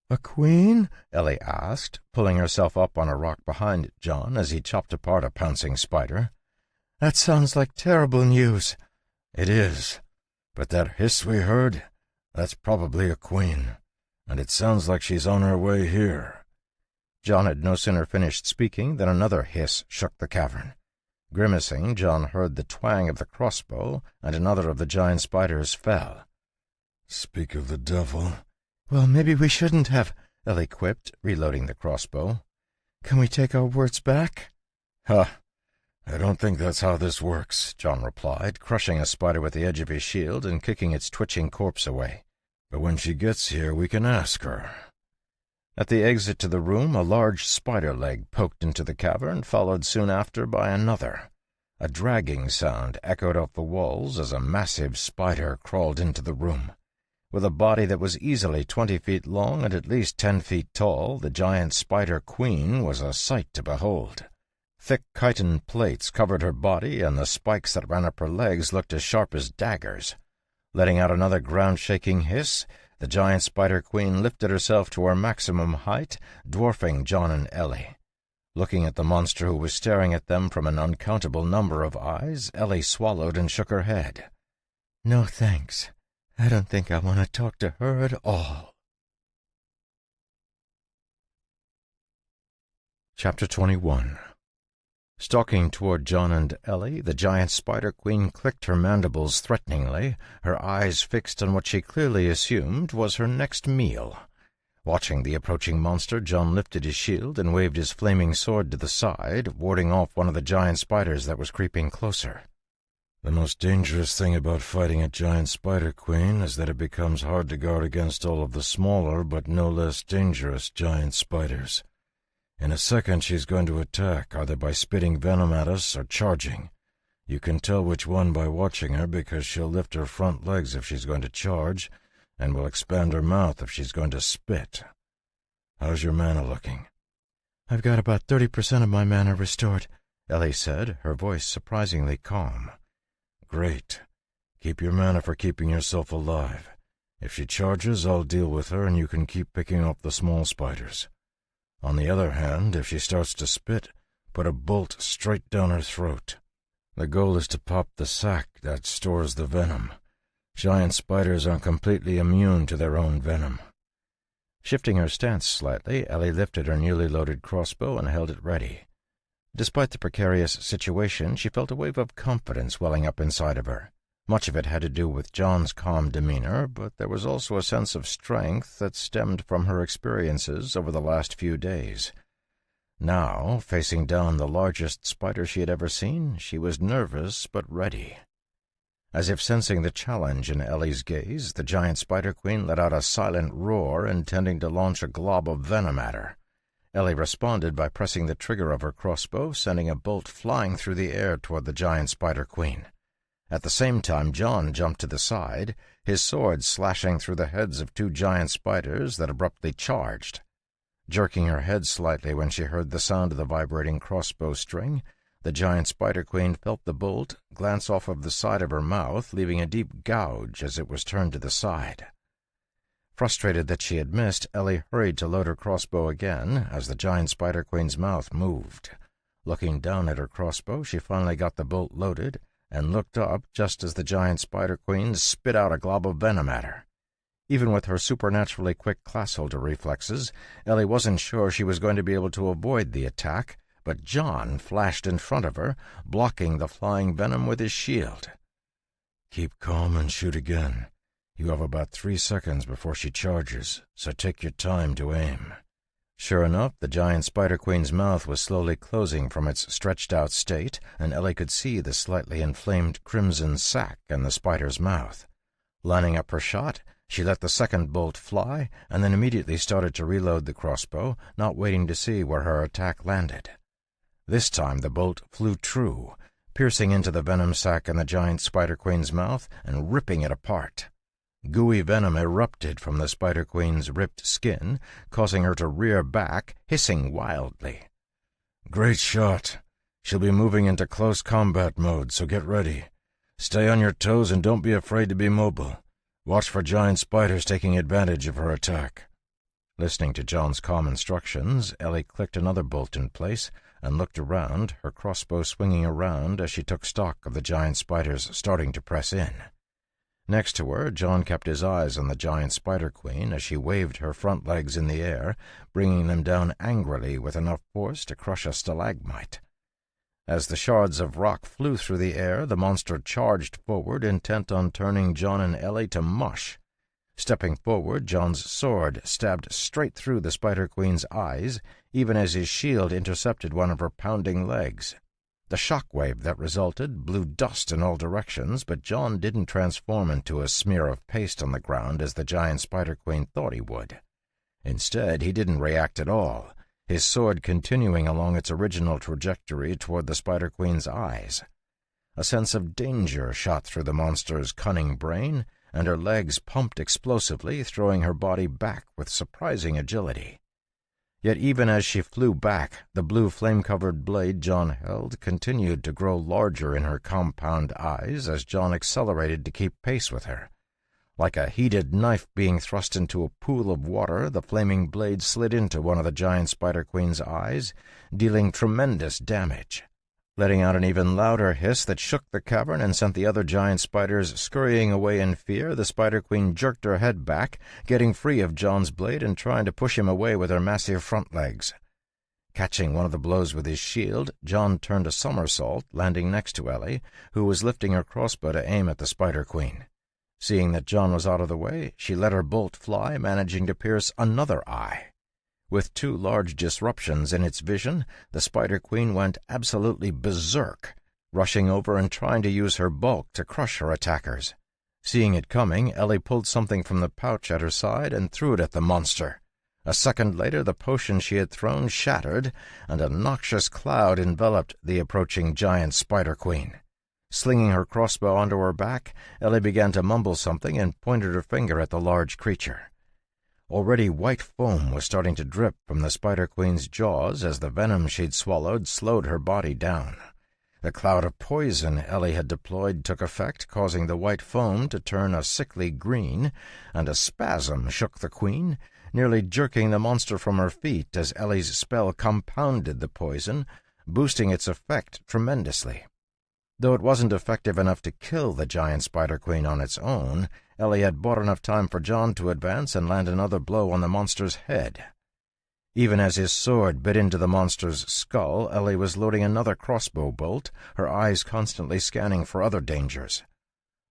S4: "A queen?" Ellie asked, pulling herself up on a rock behind John as he chopped apart a pouncing spider. "That sounds like terrible news."
S5: "It is. But that hiss we heard, that's probably a queen. And it sounds like she's on her way here."
S4: John had no sooner finished speaking than another hiss shook the cavern. Grimacing, John heard the twang of the crossbow, and another of the giant spiders fell.
S5: "Speak of the devil."
S4: "Well, maybe we shouldn't have," Ellie quipped, reloading the crossbow. "Can we take our words back?"
S5: "Huh. I don't think that's how this works," John replied, crushing a spider with the edge of his shield and kicking its twitching corpse away. "But when she gets here, we can ask her."
S4: At the exit to the room, a large spider leg poked into the cavern, followed soon after by another. A dragging sound echoed off the walls as a massive spider crawled into the room. With a body that was easily 20 feet long and at least 10 feet tall, the giant spider queen was a sight to behold. Thick chitin plates covered her body, and the spikes that ran up her legs looked as sharp as daggers. Letting out another ground-shaking hiss, the giant spider queen lifted herself to her maximum height, dwarfing John and Ellie. Looking at the monster who was staring at them from an uncountable number of eyes, Ellie swallowed and shook her head. "No thanks. I don't think I want to talk to her at all." Chapter 21. Stalking toward John and Ellie, the giant spider queen clicked her mandibles threateningly, her eyes fixed on what she clearly assumed was her next meal. Watching the approaching monster, John lifted his shield and waved his flaming sword to the side, warding off one of the giant spiders that was creeping closer.
S5: "The most dangerous thing about fighting a giant spider queen is that it becomes hard to guard against all of the smaller but no less dangerous giant spiders. In a second she's going to attack, either by spitting venom at us or charging. You can tell which one by watching her, because she'll lift her front legs if she's going to charge, and will expand her mouth if she's going to spit. How's your mana looking?"
S4: "I've got about 30% of my mana restored," Ellie said, her voice surprisingly calm.
S5: "Great. Keep your mana for keeping yourself alive. If she charges, I'll deal with her, and you can keep picking up the small spiders. On the other hand, if she starts to spit, put a bolt straight down her throat. The goal is to pop the sac that stores the venom. Giant spiders are completely immune to their own venom."
S4: Shifting her stance slightly, Ellie lifted her newly loaded crossbow and held it ready. Despite the precarious situation, she felt a wave of confidence welling up inside of her. Much of it had to do with John's calm demeanor, but there was also a sense of strength that stemmed from her experiences over the last few days. Now, facing down the largest spider she had ever seen, she was nervous but ready. As if sensing the challenge in Ellie's gaze, the giant spider queen let out a silent roar, intending to launch a glob of venom at her. Ellie responded by pressing the trigger of her crossbow, sending a bolt flying through the air toward the giant spider queen. At the same time, John jumped to the side, his sword slashing through the heads of two giant spiders that abruptly charged. Jerking her head slightly when she heard the sound of the vibrating crossbow string, the giant spider queen felt the bolt glance off of the side of her mouth, leaving a deep gouge as it was turned to the side. Frustrated that she had missed, Ellie hurried to load her crossbow again as the giant spider queen's mouth moved. Looking down at her crossbow, she finally got the bolt loaded and looked up just as the giant spider queen spit out a glob of venom at her. Even with her supernaturally quick classholder reflexes, Ellie wasn't sure she was going to be able to avoid the attack, but John flashed in front of her, blocking the flying venom with his shield.
S5: "Keep calm and shoot again. You have about 3 seconds before she charges, so take your time to aim."
S4: Sure enough, the giant spider queen's mouth was slowly closing from its stretched-out state, and Ellie could see the slightly inflamed crimson sac in the spider's mouth. Lining up her shot, she let the second bolt fly, and then immediately started to reload the crossbow, not waiting to see where her attack landed. This time the bolt flew true, piercing into the venom sac in the giant spider queen's mouth and ripping it apart. Gooey venom erupted from the spider queen's ripped skin, causing her to rear back, hissing wildly.
S5: "Great shot. She'll be moving into close combat mode, so get ready. Stay on your toes and don't be afraid to be mobile. Watch for giant spiders taking advantage of her attack.
S1: Listening to John's calm instructions, Ellie clicked another bolt in place and looked around, her crossbow swinging around as she took stock of the giant spiders starting to press in. Next to her, John kept his eyes on the giant spider queen as she waved her front legs in the air, bringing them down angrily with enough force to crush a stalagmite. As the shards of rock flew through the air, the monster charged forward, intent on turning John and Ellie to mush. Stepping forward, John's sword stabbed straight through the Spider Queen's eyes, even as his shield intercepted one of her pounding legs. The shockwave that resulted blew dust in all directions, but John didn't transform into a smear of paste on the ground as the giant Spider Queen thought he would. Instead, he didn't react at all, his sword continuing along its original trajectory toward the Spider Queen's eyes. A sense of danger shot through the monster's cunning brain, and her legs pumped explosively, throwing her body back with surprising agility. Yet even as she flew back, the blue flame-covered blade John held continued to grow larger in her compound eyes as John accelerated to keep pace with her. Like a heated knife being thrust into a pool of water, the flaming blade slid into one of the giant Spider Queen's eyes, dealing tremendous damage. Letting out an even louder hiss that shook the cavern and sent the other giant spiders scurrying away in fear, the Spider Queen jerked her head back, getting free of John's blade and trying to push him away with her massive front legs. Catching one of the blows with his shield, John turned a somersault, landing next to Ellie, who was lifting her crossbow to aim at the Spider Queen. Seeing that John was out of the way, she let her bolt fly, managing to pierce another eye. With two large disruptions in its vision, the Spider Queen went absolutely berserk, rushing over and trying to use her bulk to crush her attackers. Seeing it coming, Ellie pulled something from the pouch at her side and threw it at the monster. A second later, the potion she had thrown shattered, and a noxious cloud enveloped the approaching giant Spider Queen. Slinging her crossbow onto her back, Ellie began to mumble something and pointed her finger at the large creature. Already white foam was starting to drip from the Spider Queen's jaws as the venom she'd swallowed slowed her body down. The cloud of poison Ellie had deployed took effect, causing the white foam to turn a sickly green, and a spasm shook the queen, nearly jerking the monster from her feet as Ellie's spell compounded the poison, boosting its effect tremendously. Though it wasn't effective enough to kill the giant Spider Queen on its own, Ellie had bought enough time for John to advance and land another blow on the monster's head. Even as his sword bit into the monster's skull, Ellie was loading another crossbow bolt, her eyes constantly scanning for other dangers.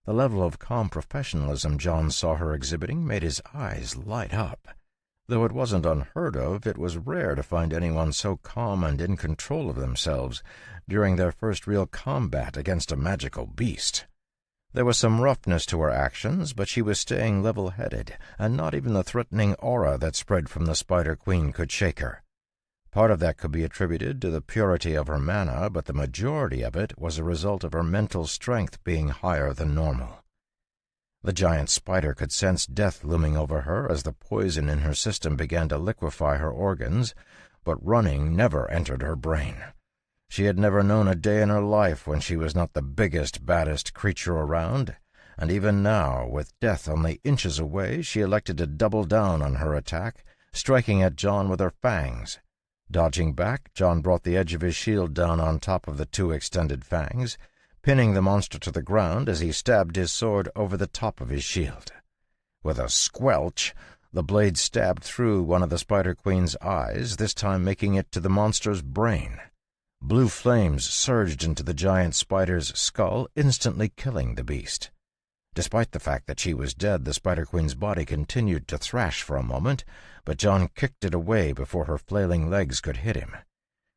S1: The level of calm professionalism John saw her exhibiting made his eyes light up. Though it wasn't unheard of, it was rare to find anyone so calm and in control of themselves during their first real combat against a magical beast. There was some roughness to her actions, but she was staying level-headed, and not even the threatening aura that spread from the Spider Queen could shake her. Part of that could be attributed to the purity of her mana, but the majority of it was a result of her mental strength being higher than normal. The giant spider could sense death looming over her as the poison in her system began to liquefy her organs, but running never entered her brain. She had never known a day in her life when she was not the biggest, baddest creature around, and even now, with death only inches away, she elected to double down on her attack, striking at John with her fangs. Dodging back, John brought the edge of his shield down on top of the two extended fangs, pinning the monster to the ground as he stabbed his sword over the top of his shield. With a squelch, the blade stabbed through one of the Spider Queen's eyes, this time making it to the monster's brain. Blue flames surged into the giant spider's skull, instantly killing the beast. Despite the fact that she was dead, the Spider Queen's body continued to thrash for a moment, but John kicked it away before her flailing legs could hit him.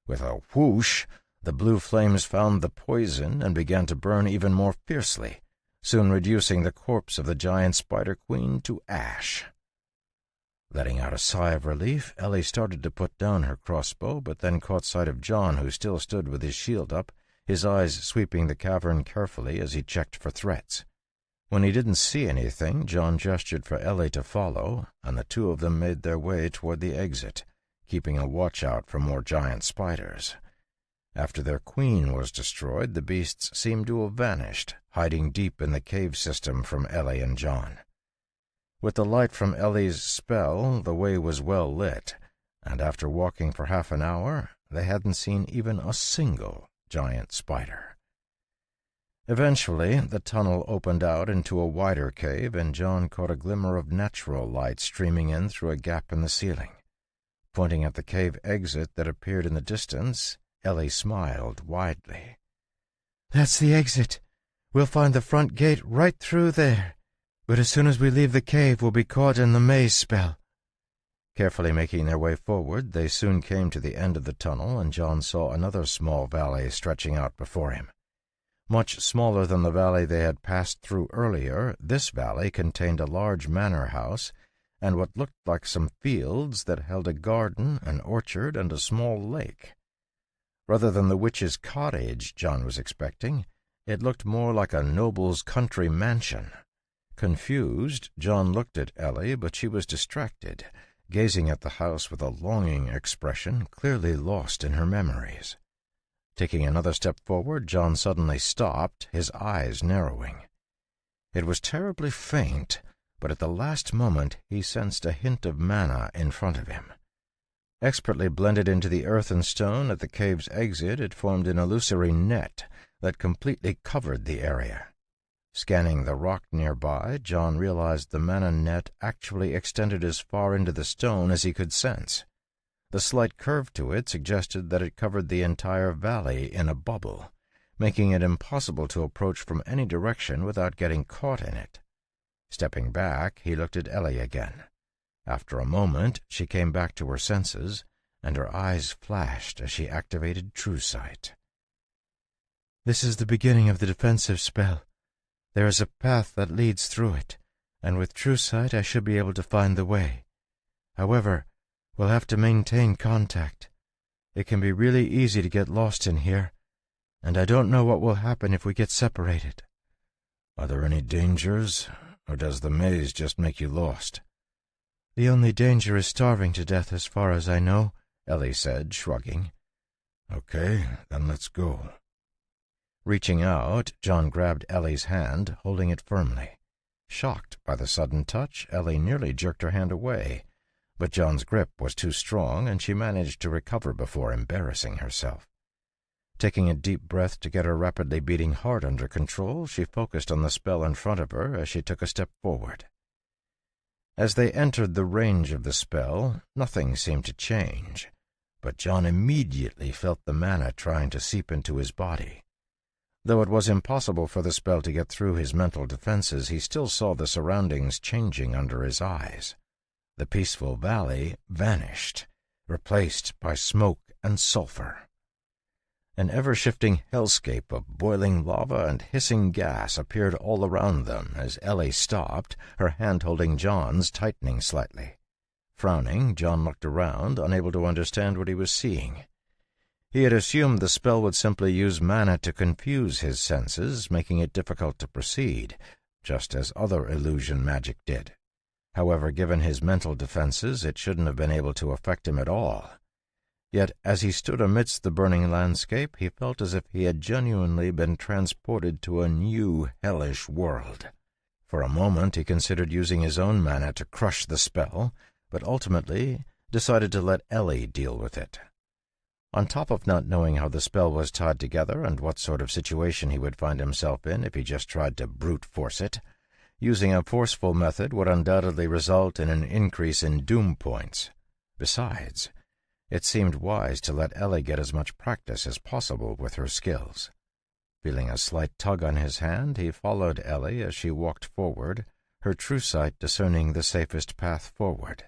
S1: With a whoosh, the blue flames found the poison and began to burn even more fiercely, soon reducing the corpse of the giant Spider Queen to ash. Letting out a sigh of relief, Ellie started to put down her crossbow, but then caught sight of John, who still stood with his shield up, his eyes sweeping the cavern carefully as he checked for threats. When he didn't see anything, John gestured for Ellie to follow, and the two of them made their way toward the exit, keeping a watch out for more giant spiders. After their queen was destroyed, the beasts seemed to have vanished, hiding deep in the cave system from Ellie and John. With the light from Ellie's spell, the way was well lit, and after walking for half an hour, they hadn't seen even a single giant spider. Eventually, the tunnel opened out into a wider cave, and John caught a glimmer of natural light streaming in through a gap in the ceiling. Pointing at the cave exit that appeared in the distance, Ellie smiled widely.
S3: "That's the exit. We'll find the front gate right through there. But as soon as we leave the cave, we'll be caught in the maze spell."
S1: Carefully making their way forward, they soon came to the end of the tunnel, and John saw another small valley stretching out before him. Much smaller than the valley they had passed through earlier, this valley contained a large manor house and what looked like some fields that held a garden, an orchard, and a small lake. Rather than the witch's cottage John was expecting, it looked more like a noble's country mansion. Confused, John looked at Ellie, but she was distracted, gazing at the house with a longing expression, clearly lost in her memories. Taking another step forward, John suddenly stopped, his eyes narrowing. It was terribly faint, but at the last moment he sensed a hint of mana in front of him. Expertly blended into the earth and stone at the cave's exit, it formed an illusory net that completely covered the area. Scanning the rock nearby, John realized the mana net actually extended as far into the stone as he could sense. The slight curve to it suggested that it covered the entire valley in a bubble, making it impossible to approach from any direction without getting caught in it. Stepping back, he looked at Ellie again. After a moment, she came back to her senses, and her eyes flashed as she activated True Sight.
S3: "This is the beginning of the defensive spell. There is a path that leads through it, and with True Sight I should be able to find the way. However, we'll have to maintain contact. It can be really easy to get lost in here, and I don't know what will happen if we get separated."
S1: "Are there any dangers, or does the maze just make you lost?"
S3: "The only danger is starving to death as far as I know,"
S1: Ellie said, shrugging.
S5: "Okay, then let's go."
S1: Reaching out, John grabbed Ellie's hand, holding it firmly. Shocked by the sudden touch, Ellie nearly jerked her hand away, but John's grip was too strong, and she managed to recover before embarrassing herself. Taking a deep breath to get her rapidly beating heart under control, she focused on the spell in front of her as she took a step forward. As they entered the range of the spell, nothing seemed to change, but John immediately felt the mana trying to seep into his body. Though it was impossible for the spell to get through his mental defenses, he still saw the surroundings changing under his eyes. The peaceful valley vanished, replaced by smoke and sulfur. An ever-shifting hellscape of boiling lava and hissing gas appeared all around them as Ellie stopped, her hand holding John's tightening slightly. Frowning, John looked around, unable to understand what he was seeing. He had assumed the spell would simply use mana to confuse his senses, making it difficult to proceed, just as other illusion magic did. However, given his mental defenses, it shouldn't have been able to affect him at all. Yet, as he stood amidst the burning landscape, he felt as if he had genuinely been transported to a new, hellish world. For a moment he considered using his own mana to crush the spell, but ultimately decided to let Ellie deal with it. On top of not knowing how the spell was tied together and what sort of situation he would find himself in if he just tried to brute force it, using a forceful method would undoubtedly result in an increase in doom points. Besides, it seemed wise to let Ellie get as much practice as possible with her skills. Feeling a slight tug on his hand, he followed Ellie as she walked forward, her true sight discerning the safest path forward.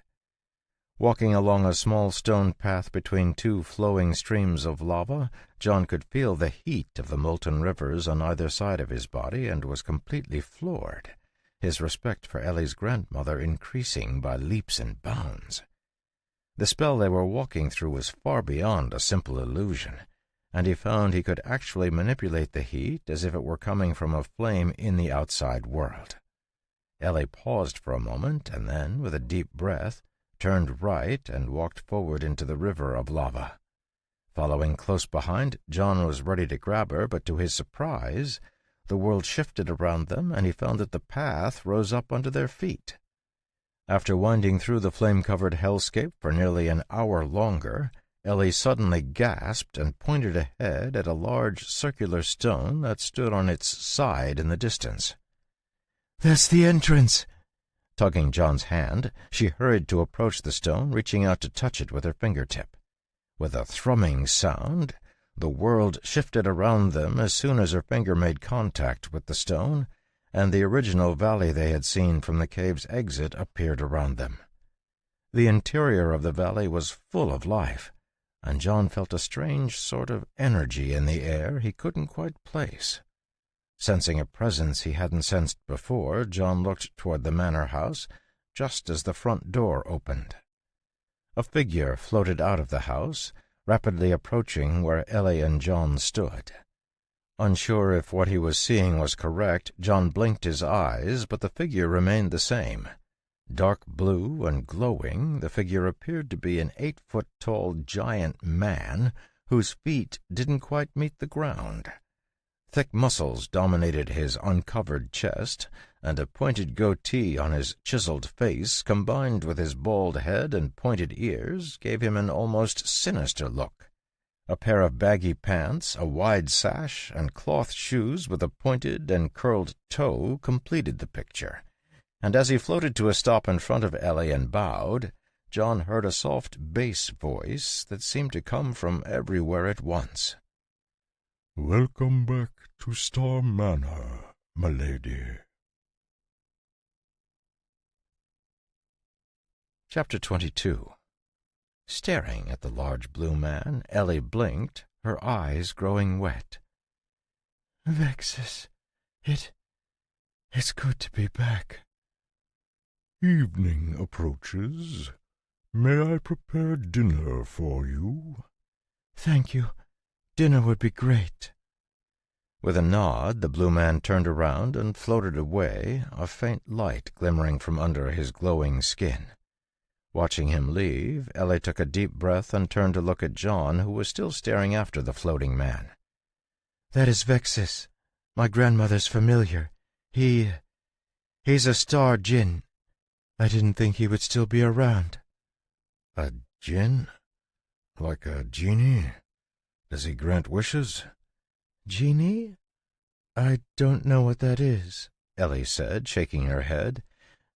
S1: Walking along a small stone path between two flowing streams of lava, John could feel the heat of the molten rivers on either side of his body and was completely floored, his respect for Ellie's grandmother increasing by leaps and bounds. The spell they were walking through was far beyond a simple illusion, and he found he could actually manipulate the heat as if it were coming from a flame in the outside world. Ellie paused for a moment, and then, with a deep breath, turned right and walked forward into the river of lava. Following close behind, John was ready to grab her, but to his surprise, the world shifted around them, and he found that the path rose up under their feet. After winding through the flame-covered hellscape for nearly an hour longer, Ellie suddenly gasped and pointed ahead at a large circular stone that stood on its side in the distance.
S3: "That's the entrance!"
S1: Tugging John's hand, she hurried to approach the stone, reaching out to touch it with her fingertip. With a thrumming sound, the world shifted around them as soon as her finger made contact with the stone, and the original valley they had seen from the cave's exit appeared around them. The interior of the valley was full of life, and John felt a strange sort of energy in the air he couldn't quite place. Sensing a presence he hadn't sensed before, John looked toward the manor house just as the front door opened. A figure floated out of the house, rapidly approaching where Ellie and John stood. Unsure if what he was seeing was correct, John blinked his eyes, but the figure remained the same. Dark blue and glowing, the figure appeared to be an 8-foot-tall giant man whose feet didn't quite meet the ground. Thick muscles dominated his uncovered chest, and a pointed goatee on his chiseled face, combined with his bald head and pointed ears, gave him an almost sinister look. A pair of baggy pants, a wide sash, and cloth shoes with a pointed and curled toe completed the picture, and as he floated to a stop in front of Ellie and bowed, John heard a soft bass voice that seemed to come from everywhere at once.
S5: "Welcome back to Star Manor, milady."
S1: Chapter 22. Staring at the large blue man, Ellie blinked, her eyes growing wet.
S3: "Vexus, it's good to be back."
S5: "Evening approaches. May I prepare dinner for you?"
S3: "Thank you. Dinner would be great."
S1: With a nod, the blue man turned around and floated away, a faint light glimmering from under his glowing skin. Watching him leave, Ellie took a deep breath and turned to look at John, who was still staring after the floating man.
S3: "That is Vexus, my grandmother's familiar. He's a star djinn. I didn't think he would still be around."
S5: "A djinn? Like a genie? Does he grant wishes?"
S3: "Genie? I don't know what that is,"
S1: Ellie said, shaking her head,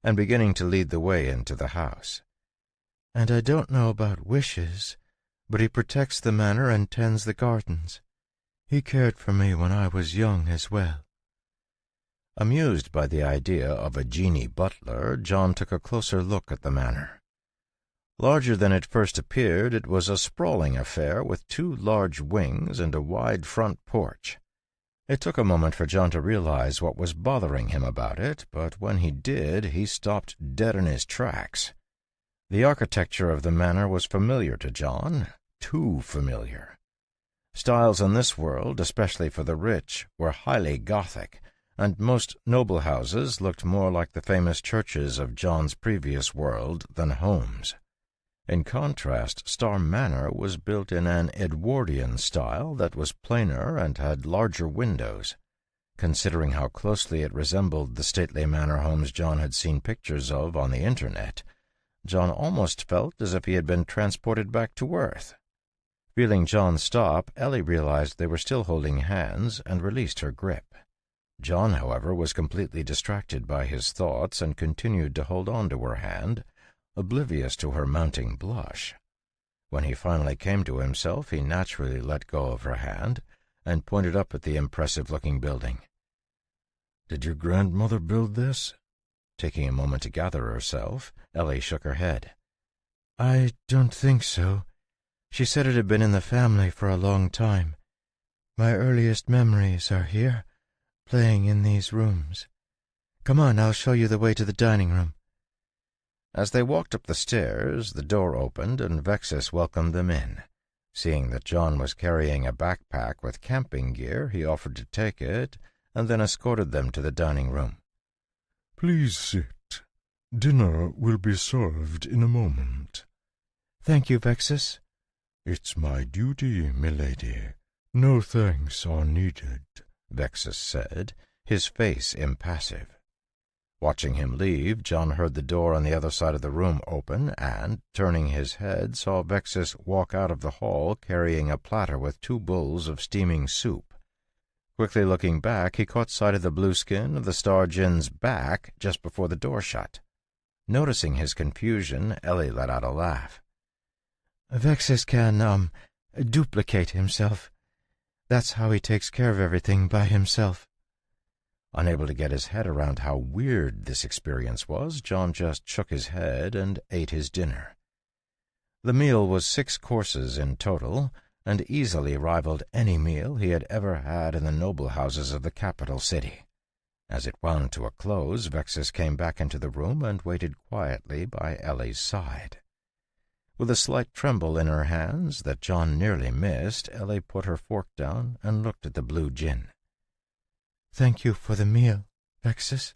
S1: and beginning to lead the way into the house.
S3: "And I don't know about wishes, but he protects the manor and tends the gardens. He cared for me when I was young as well."
S1: Amused by the idea of a genie butler, John took a closer look at the manor. Larger than it first appeared, it was a sprawling affair with 2 large wings and a wide front porch. It took a moment for John to realize what was bothering him about it, but when he did, he stopped dead in his tracks. The architecture of the manor was familiar to John, too familiar. Styles in this world, especially for the rich, were highly Gothic, and most noble houses looked more like the famous churches of John's previous world than homes. In contrast, Star Manor was built in an Edwardian style that was plainer and had larger windows. Considering how closely it resembled the stately manor homes John had seen pictures of on the internet, John almost felt as if he had been transported back to Earth. Feeling John stop, Ellie realized they were still holding hands and released her grip. John, however, was completely distracted by his thoughts and continued to hold on to her hand, oblivious to her mounting blush. When he finally came to himself, he naturally let go of her hand and pointed up at the impressive-looking building.
S5: "Did your grandmother build this?"
S1: Taking a moment to gather herself, Ellie shook her head.
S3: "I don't think so. She said it had been in the family for a long time. My earliest memories are here, playing in these rooms. Come on, I'll show you the way to the dining room."
S1: As they walked up the stairs, the door opened and Vexus welcomed them in. Seeing that John was carrying a backpack with camping gear, he offered to take it and then escorted them to the dining room.
S5: "Please sit. Dinner will be served in a moment."
S3: "Thank you, Vexus."
S5: "It's my duty, milady. No thanks are needed,"
S1: Vexus said, his face impassive. Watching him leave, John heard the door on the other side of the room open and, turning his head, saw Vexus walk out of the hall carrying a platter with 2 bowls of steaming soup. Quickly looking back, he caught sight of the blue skin of the Star Jinn's back just before the door shut. Noticing his confusion, Ellie let out a laugh.
S3: Vexus can, duplicate himself. That's how he takes care of everything by himself.
S1: Unable to get his head around how weird this experience was, John just shook his head and ate his dinner. The meal was 6 courses in total, and easily rivaled any meal he had ever had in the noble houses of the capital city. As it wound to a close, Vexus came back into the room and waited quietly by Ellie's side. With a slight tremble in her hands that John nearly missed, Ellie put her fork down and looked at the blue gin.
S3: "Thank you for the meal, Vexus."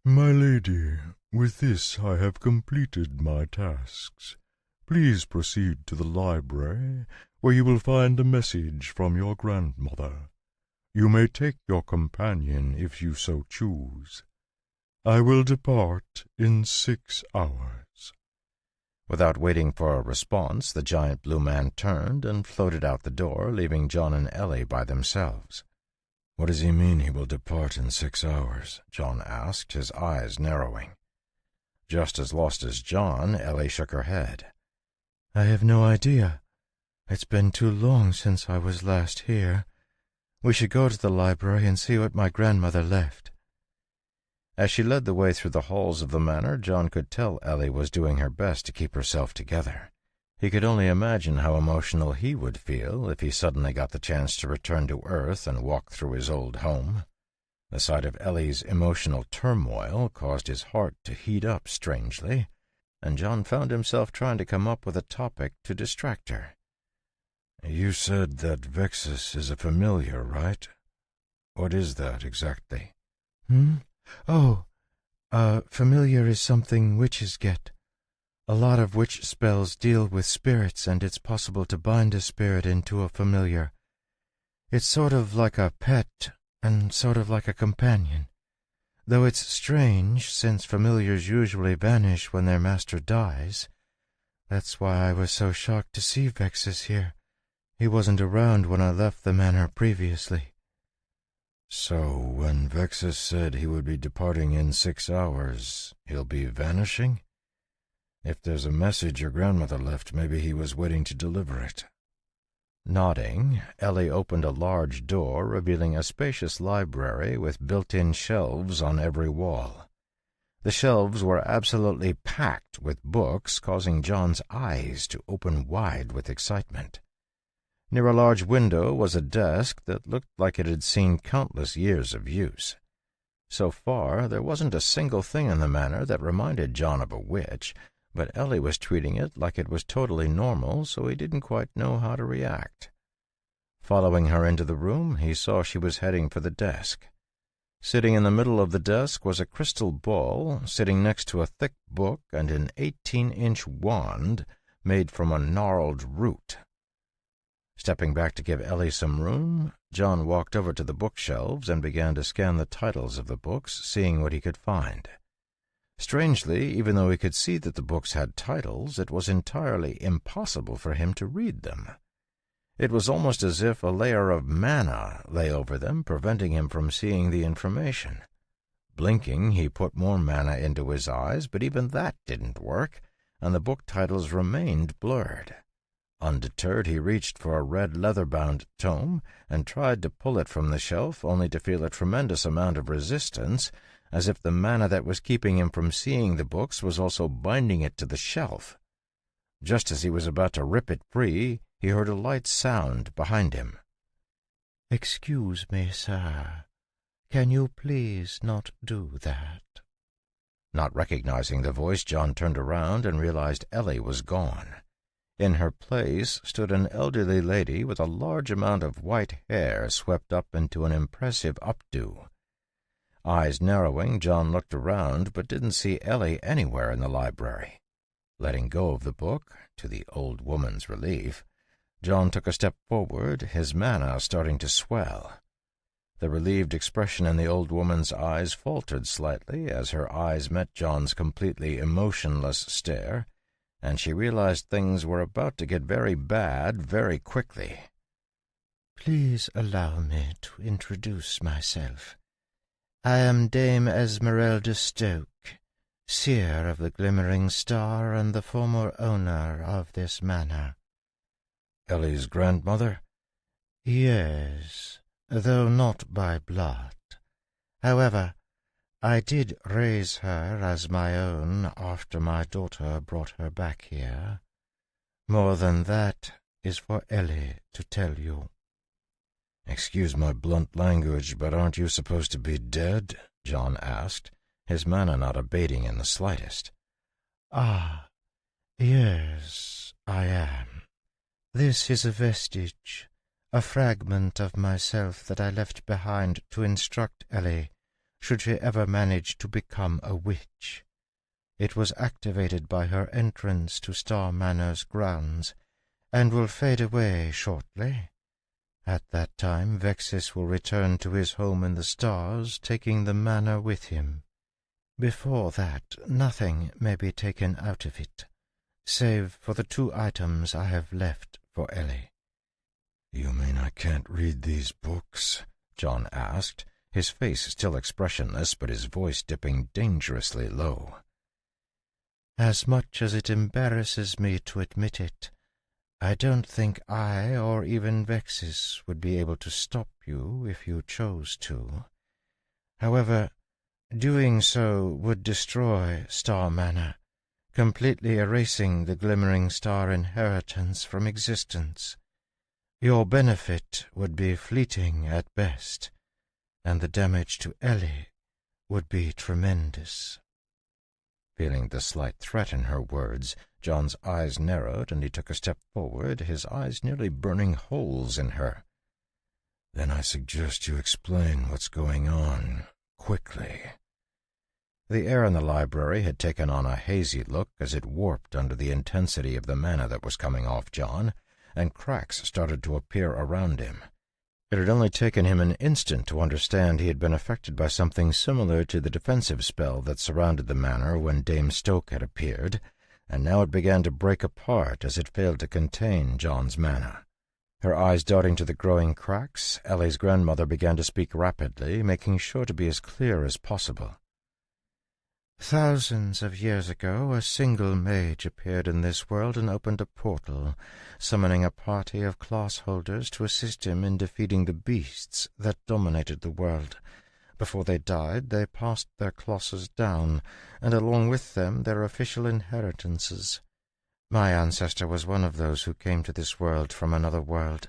S5: "My lady, with this I have completed my tasks. Please proceed to the library, where you will find a message from your grandmother. You may take your companion if you so choose. I will depart in 6 hours.
S1: Without waiting for a response, the giant blue man turned and floated out the door, leaving John and Ellie by themselves.
S2: "What does he mean he will depart in 6 hours?"
S1: John asked, his eyes narrowing. Just as lost as John, Ellie shook her head.
S3: "I have no idea. It's been too long since I was last here. We should go to the library and see what my grandmother left."
S1: As she led the way through the halls of the manor, John could tell Ellie was doing her best to keep herself together. He could only imagine how emotional he would feel if he suddenly got the chance to return to Earth and walk through his old home. The sight of Ellie's emotional turmoil caused his heart to heat up strangely, and John found himself trying to come up with a topic to distract her.
S2: "You said that Vexus is a familiar, right? What is that exactly?"
S3: Oh, familiar is something witches get. A lot of witch spells deal with spirits, and it's possible to bind a spirit into a familiar. It's sort of like a pet, and sort of like a companion. Though it's strange, since familiars usually vanish when their master dies. That's why I was so shocked to see Vexus here. He wasn't around when I left the manor previously."
S2: "So, when Vexus said he would be departing in 6 hours, he'll be vanishing? If there's a message your grandmother left, maybe he was waiting to deliver it."
S1: Nodding, Ellie opened a large door, revealing a spacious library with built-in shelves on every wall. The shelves were absolutely packed with books, causing John's eyes to open wide with excitement. Near a large window was a desk that looked like it had seen countless years of use. So far, there wasn't a single thing in the manor that reminded John of a witch, but Ellie was treating it like it was totally normal, so he didn't quite know how to react. Following her into the room, he saw she was heading for the desk. Sitting in the middle of the desk was a crystal ball, sitting next to a thick book and an 18-inch wand made from a gnarled root. Stepping back to give Ellie some room, John walked over to the bookshelves and began to scan the titles of the books, seeing what he could find. Strangely, even though he could see that the books had titles, it was entirely impossible for him to read them. It was almost as if a layer of mana lay over them, preventing him from seeing the information. Blinking, he put more mana into his eyes, but even that didn't work, and the book titles remained blurred. Undeterred, he reached for a red leather-bound tome and tried to pull it from the shelf, only to feel a tremendous amount of resistance, as if the mana that was keeping him from seeing the books was also binding it to the shelf. Just as he was about to rip it free, he heard a light sound behind him.
S3: "Excuse me, sir. Can you please not do that?"
S1: Not recognizing the voice, John turned around and realized Ellie was gone. In her place stood an elderly lady with a large amount of white hair swept up into an impressive updo. Eyes narrowing, John looked around but didn't see Ellie anywhere in the library. Letting go of the book, to the old woman's relief, John took a step forward, his mana starting to swell. The relieved expression in the old woman's eyes faltered slightly as her eyes met John's completely emotionless stare, and she realized things were about to get very bad very quickly.
S3: "Please allow me to introduce myself. I am Dame Esmeralda Stoke, seer of the Glimmering Star and the former owner of this manor."
S1: "Ellie's grandmother?"
S3: "Yes, though not by blood. However, I did raise her as my own after my daughter brought her back here. More than that is for Ellie to tell you."
S1: "Excuse my blunt language, but aren't you supposed to be dead?" John asked, his manner not abating in the slightest.
S3: "Ah, yes, I am. This is a vestige, a fragment of myself that I left behind to instruct Ellie, should she ever manage to become a witch. It was activated by her entrance to Star Manor's grounds, and will fade away shortly. At that time, Vexus will return to his home in the stars, taking the manor with him. Before that, nothing may be taken out of it, save for the 2 items I have left for Ellie."
S1: "You mean I can't read these books?" John asked, his face still expressionless but his voice dipping dangerously low.
S3: "As much as it embarrasses me to admit it, I don't think I or even Vexus would be able to stop you if you chose to. However, doing so would destroy Star Manor, completely erasing the Glimmering Star inheritance from existence. Your benefit would be fleeting at best, and the damage to Ellie would be tremendous."
S1: Feeling the slight threat in her words, John's eyes narrowed and he took a step forward, his eyes nearly burning holes in her. "Then I suggest you explain what's going on, quickly." The air in the library had taken on a hazy look as it warped under the intensity of the mana that was coming off John, and cracks started to appear around him. It had only taken him an instant to understand he had been affected by something similar to the defensive spell that surrounded the manor when Dame Stoke had appeared, and now it began to break apart as it failed to contain John's mana. Her eyes darting to the growing cracks, Ellie's grandmother began to speak rapidly, making sure to be as clear as possible.
S3: "Thousands of years ago, a single mage appeared in this world and opened a portal, summoning a party of class holders to assist him in defeating the beasts that dominated the world. Before they died, they passed their classes down, and along with them their official inheritances. My ancestor was one of those who came to this world from another world.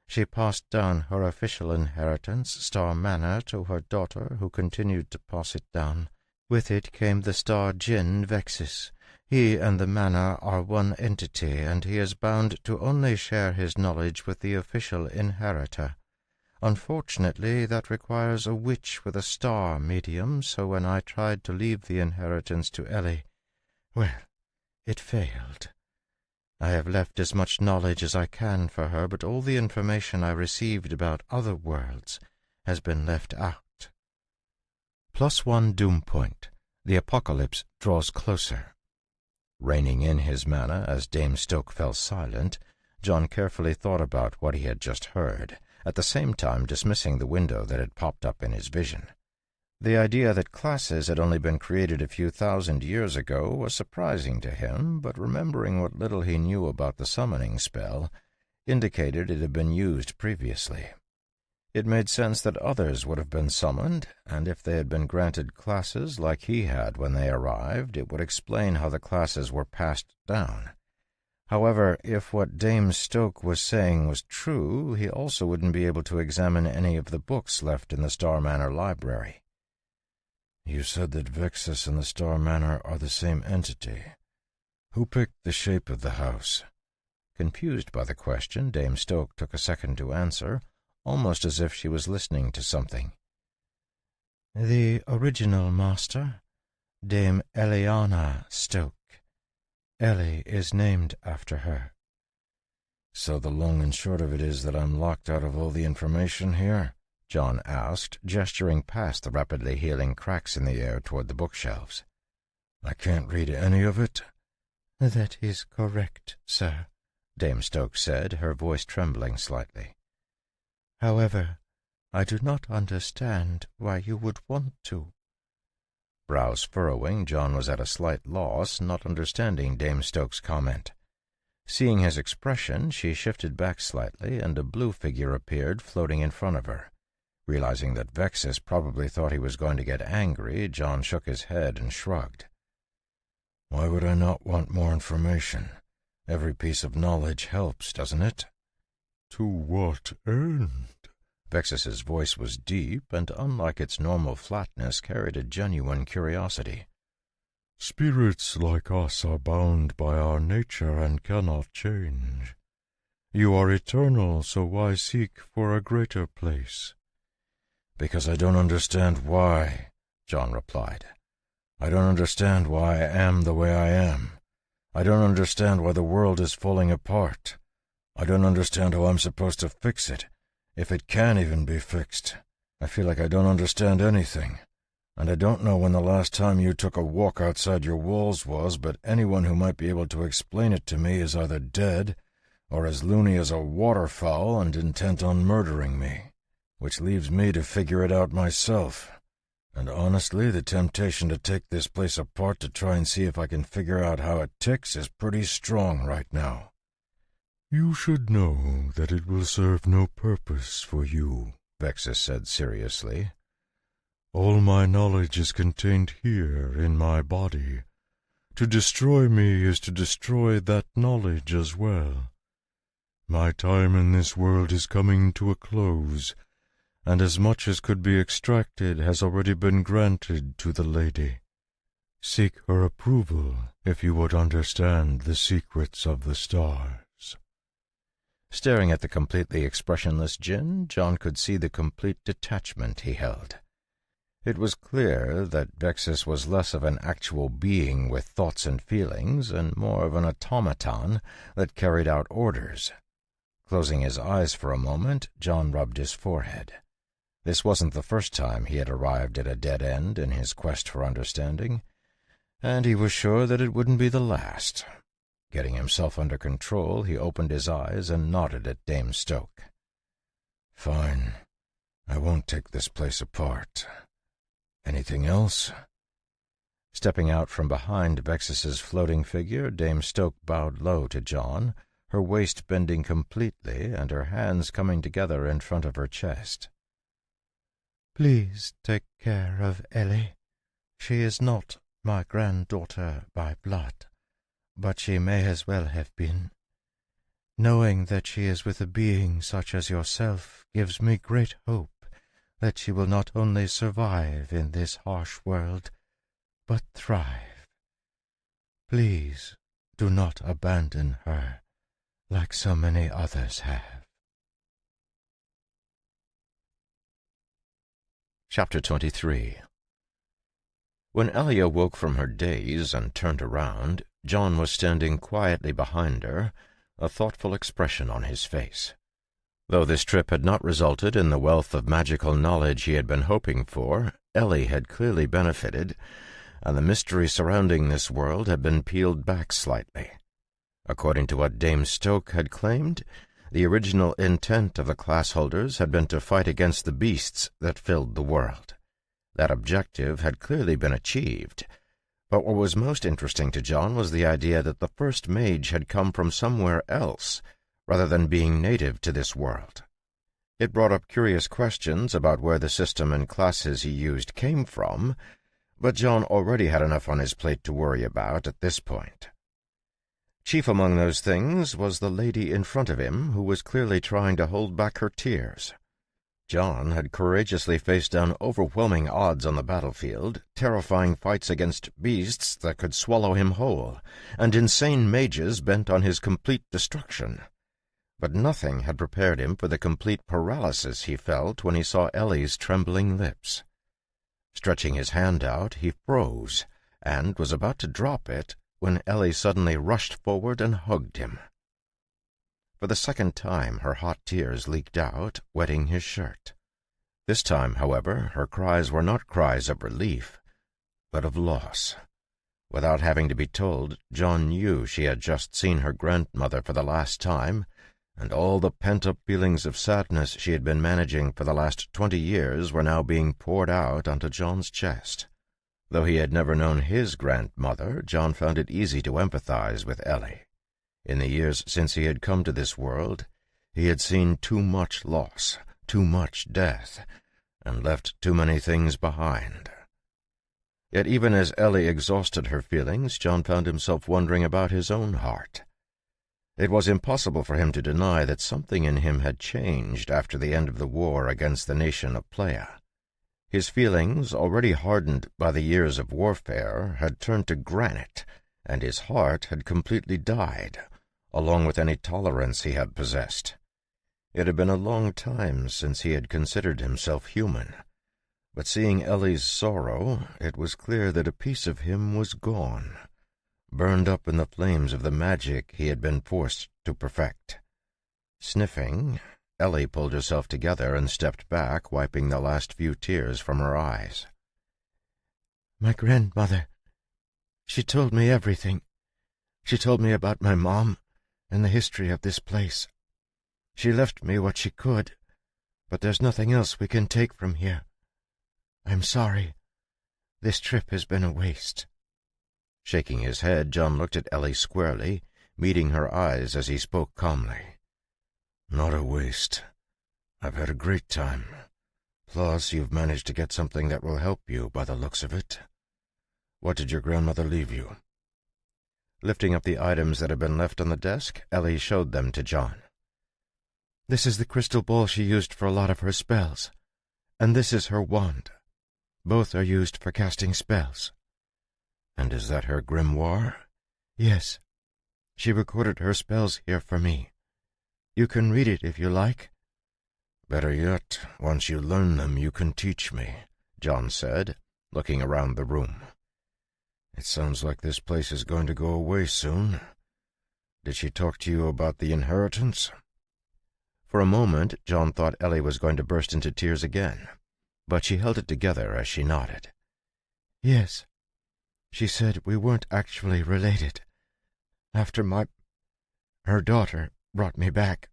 S3: She passed down her official inheritance, Star Manor, to her daughter, who continued to pass it down. With it came the Star Djinn Vexus. He and the manor are one entity, and he is bound to only share his knowledge with the official inheritor. Unfortunately, that requires a witch with a star medium, so when I tried to leave the inheritance to Ellie, well, it failed. I have left as much knowledge as I can for her, but all the information I received about other worlds has been left out.
S1: +1 doom point. The apocalypse draws closer. Reining in his mana as Dame Stoke fell silent, John carefully thought about what he had just heard, at the same time dismissing the window that had popped up in his vision. The idea that classes had only been created a few thousand years ago was surprising to him, but remembering what little he knew about the summoning spell, indicated it had been used previously. It made sense that others would have been summoned, and if they had been granted classes like he had when they arrived, it would explain how the classes were passed down. However, if what Dame Stoke was saying was true, he also wouldn't be able to examine any of the books left in the Star Manor library. "You said that Vexus and the Star Manor are the same entity. Who picked the shape of the house?" Confused by the question, Dame Stoke took a second to answer, almost as if she was listening to something.
S3: "The original master, Dame Eliana Stoke. Ellie is named after her."
S1: "So the long and short of it is that I'm locked out of all the information here?" John asked, gesturing past the rapidly healing cracks in the air toward the bookshelves.
S2: I can't read any of it?
S3: That is correct, sir,
S1: Dame Stokes said, her voice trembling slightly.
S3: However, I do not understand why you would want to.
S1: Brows furrowing, John was at a slight loss, not understanding Dame Stokes' comment. Seeing his expression, she shifted back slightly, and a blue figure appeared floating in front of her. Realizing that Vexus probably thought he was going to get angry, John shook his head and shrugged.
S2: Why would I not want more information? Every piece of knowledge helps, doesn't it?
S5: To what end?
S1: Vexus's voice was deep, and unlike its normal flatness, carried a genuine curiosity.
S5: Spirits like us are bound by our nature and cannot change. You are eternal, so why seek for a greater place?
S2: Because I don't understand why, John replied. I don't understand why I am the way I am. I don't understand why the world is falling apart. I don't understand how I'm supposed to fix it, if it can even be fixed. I feel like I don't understand anything. And I don't know when the last time you took a walk outside your walls was, but anyone who might be able to explain it to me is either dead or as loony as a waterfowl and intent on murdering me, which leaves me to figure it out myself. And honestly, the temptation to take this place apart to try and see if I can figure out how it ticks is pretty strong right now.
S5: You should know that it will serve no purpose for you,
S1: Vexus said seriously.
S5: All my knowledge is contained here in my body. To destroy me is to destroy that knowledge as well. My time in this world is coming to a close, and as much as could be extracted has already been granted to the lady. Seek her approval if you would understand the secrets of the stars.
S1: Staring at the completely expressionless djinn, John could see the complete detachment he held. It was clear that Vexus was less of an actual being with thoughts and feelings, and more of an automaton that carried out orders. Closing his eyes for a moment, John rubbed his forehead. This wasn't the first time he had arrived at a dead end in his quest for understanding, and he was sure that it wouldn't be the last. Getting himself under control, he opened his eyes and nodded at Dame Stoke.
S2: Fine. I won't take this place apart. Anything else?
S1: Stepping out from behind Vexus's floating figure, Dame Stoke bowed low to John, her waist bending completely and her hands coming together in front of her chest.
S3: Please take care of Ellie. She is not my granddaughter by blood, but she may as well have been. Knowing that she is with a being such as yourself gives me great hope that she will not only survive in this harsh world, but thrive. Please do not abandon her like so many others have.
S1: Chapter 23. When Ellie awoke from her daze and turned around, John was standing quietly behind her, a thoughtful expression on his face. Though this trip had not resulted in the wealth of magical knowledge he had been hoping for, Ellie had clearly benefited, and the mystery surrounding this world had been peeled back slightly. According to what Dame Stoke had claimed, the original intent of the class holders had been to fight against the beasts that filled the world. That objective had clearly been achieved, but what was most interesting to John was the idea that the first mage had come from somewhere else, rather than being native to this world. It brought up curious questions about where the system and classes he used came from, but John already had enough on his plate to worry about at this point. Chief among those things was the lady in front of him, who was clearly trying to hold back her tears. John had courageously faced down overwhelming odds on the battlefield, terrifying fights against beasts that could swallow him whole, and insane mages bent on his complete destruction. But nothing had prepared him for the complete paralysis he felt when he saw Ellie's trembling lips. Stretching his hand out, he froze, and was about to drop it when Ellie suddenly rushed forward and hugged him. For the second time her hot tears leaked out, wetting his shirt. This time, however, her cries were not cries of relief, but of loss. Without having to be told, John knew she had just seen her grandmother for the last time, and all the pent-up feelings of sadness she had been managing for the last 20 years were now being poured out onto John's chest. Though he had never known his grandmother, John found it easy to empathize with Ellie. In the years since he had come to this world, he had seen too much loss, too much death, and left too many things behind. Yet even as Ellie exhausted her feelings, John found himself wondering about his own heart. It was impossible for him to deny that something in him had changed after the end of the war against the nation of Playa. His feelings, already hardened by the years of warfare, had turned to granite, and his heart had completely died, along with any tolerance he had possessed. It had been a long time since he had considered himself human, but seeing Ellie's sorrow, it was clear that a piece of him was gone, burned up in the flames of the magic he had been forced to perfect. Sniffing, Ellie pulled herself together and stepped back, wiping the last few tears from her eyes.
S3: My grandmother. She told me everything. She told me about my mom and the history of this place. She left me what she could, but there's nothing else we can take from here. I'm sorry. This trip has been a waste.
S1: Shaking his head, John looked at Ellie squarely, meeting her eyes as he spoke calmly.
S2: Not a waste. I've had a great time. Plus, you've managed to get something that will help you by the looks of it. What did your grandmother leave you?
S1: Lifting up the items that had been left on the desk, Ellie showed them to John.
S3: This is the crystal ball she used for a lot of her spells, and this is her wand. Both are used for casting spells.
S2: And is that her grimoire?
S3: Yes. She recorded her spells here for me. You can read it if you like.
S2: Better yet, once you learn them, you can teach me, John said, looking around the room. It sounds like this place is going to go away soon. Did she talk to you about the inheritance?
S1: For a moment, John thought Ellie was going to burst into tears again, but she held it together as she nodded.
S3: Yes. She said we weren't actually related. After her daughter brought me back.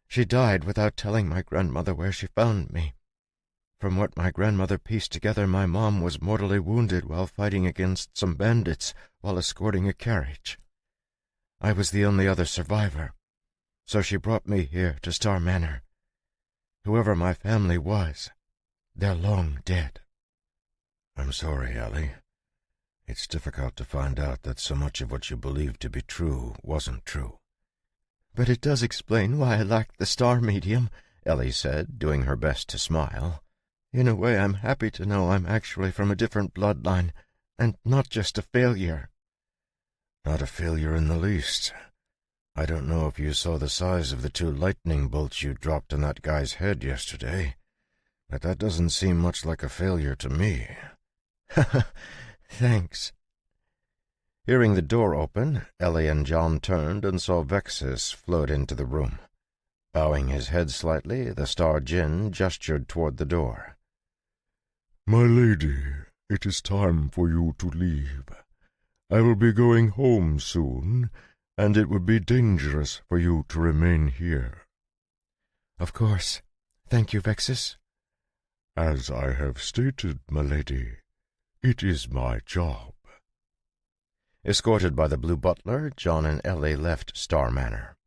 S3: She died without telling my grandmother where she found me. From what my grandmother pieced together, my mom was mortally wounded while fighting against some bandits while escorting a carriage. I was the only other survivor, so she brought me here to Star Manor. Whoever my family was, they're long dead.
S2: I'm sorry, Ellie. It's difficult to find out that so much of what you believed to be true wasn't true.
S3: But it does explain why I lacked the star medium, Ellie said, doing her best to smile. In a way, I'm happy to know I'm actually from a different bloodline, and not just a failure.
S2: Not a failure in the least. I don't know if you saw the size of the 2 lightning bolts you dropped on that guy's head yesterday, but that doesn't seem much like a failure to me.
S3: Thanks.
S1: Hearing the door open, Ellie and John turned and saw Vexus float into the room. Bowing his head slightly, the Star Djinn gestured toward the door.
S5: My lady, it is time for you to leave. I will be going home soon, and it would be dangerous for you to remain here.
S3: Of course. Thank you, Vexus.
S5: As I have stated, my lady, it is my job.
S1: Escorted by the Blue Butler, John and Ellie left Star Manor.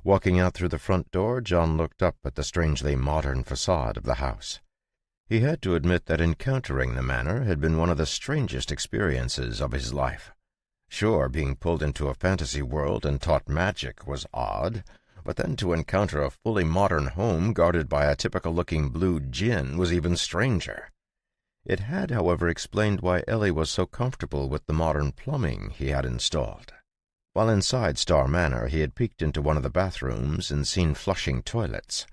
S1: Walking out through the front door, John looked up at the strangely modern facade of the house. He had to admit that encountering the manor had been one of the strangest experiences of his life. Sure, being pulled into a fantasy world and taught magic was odd, but then to encounter a fully modern home guarded by a typical-looking blue djinn was even stranger. It had, however, explained why Ellie was so comfortable with the modern plumbing he had installed. While inside Star Manor, he had peeked into one of the bathrooms and seen flushing toilets.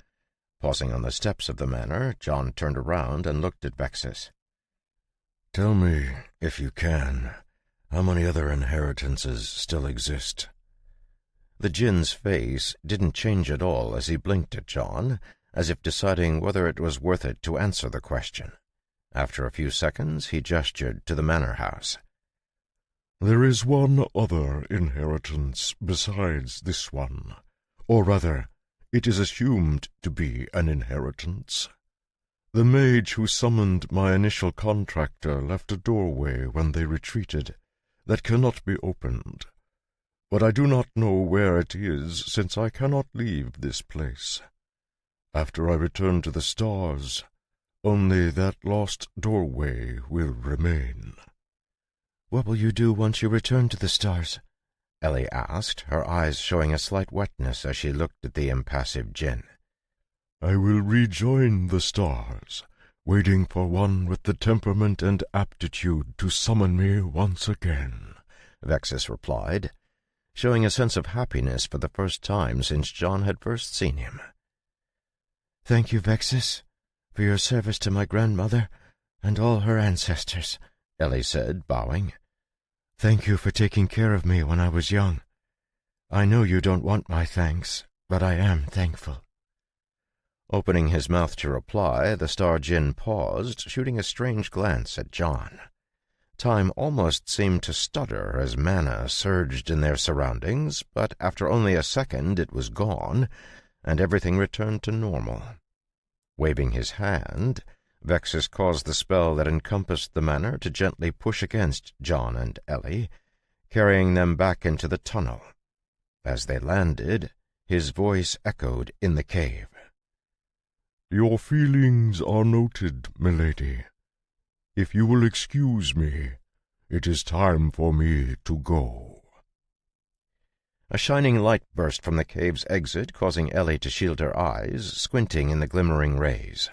S1: Pausing on the steps of the manor, John turned around and looked at Vexus.
S2: Tell me, if you can, how many other inheritances still exist?
S1: The djinn's face didn't change at all as he blinked at John, as if deciding whether it was worth it to answer the question. After a few seconds, he gestured to the manor house.
S5: "There is one other inheritance besides this one, or rather, it is assumed to be an inheritance. The mage who summoned my initial contractor left a doorway when they retreated that cannot be opened, but I do not know where it is since I cannot leave this place. After I return to the stars, only that lost doorway will remain."
S3: "What will you do once you return to the stars?" Ellie asked, her eyes showing a slight wetness as she looked at the impassive Jinn.
S5: "I will rejoin the stars, waiting for one with the temperament and aptitude to summon me once again,"
S1: Vexus replied, showing a sense of happiness for the first time since John had first seen him.
S3: "Thank you, Vexus, for your service to my grandmother and all her ancestors," Ellie said, bowing. "Thank you for taking care of me when I was young. I know you don't want my thanks, but I am thankful."
S1: Opening his mouth to reply, the Star Jinn paused, shooting a strange glance at John. Time almost seemed to stutter as mana surged in their surroundings, but after only a second it was gone, and everything returned to normal. Waving his hand, Vexus caused the spell that encompassed the manor to gently push against John and Ellie, carrying them back into the tunnel. As they landed, his voice echoed in the cave.
S5: "Your feelings are noted, milady. If you will excuse me, it is time for me to go."
S1: A shining light burst from the cave's exit, causing Ellie to shield her eyes, squinting in the glimmering rays.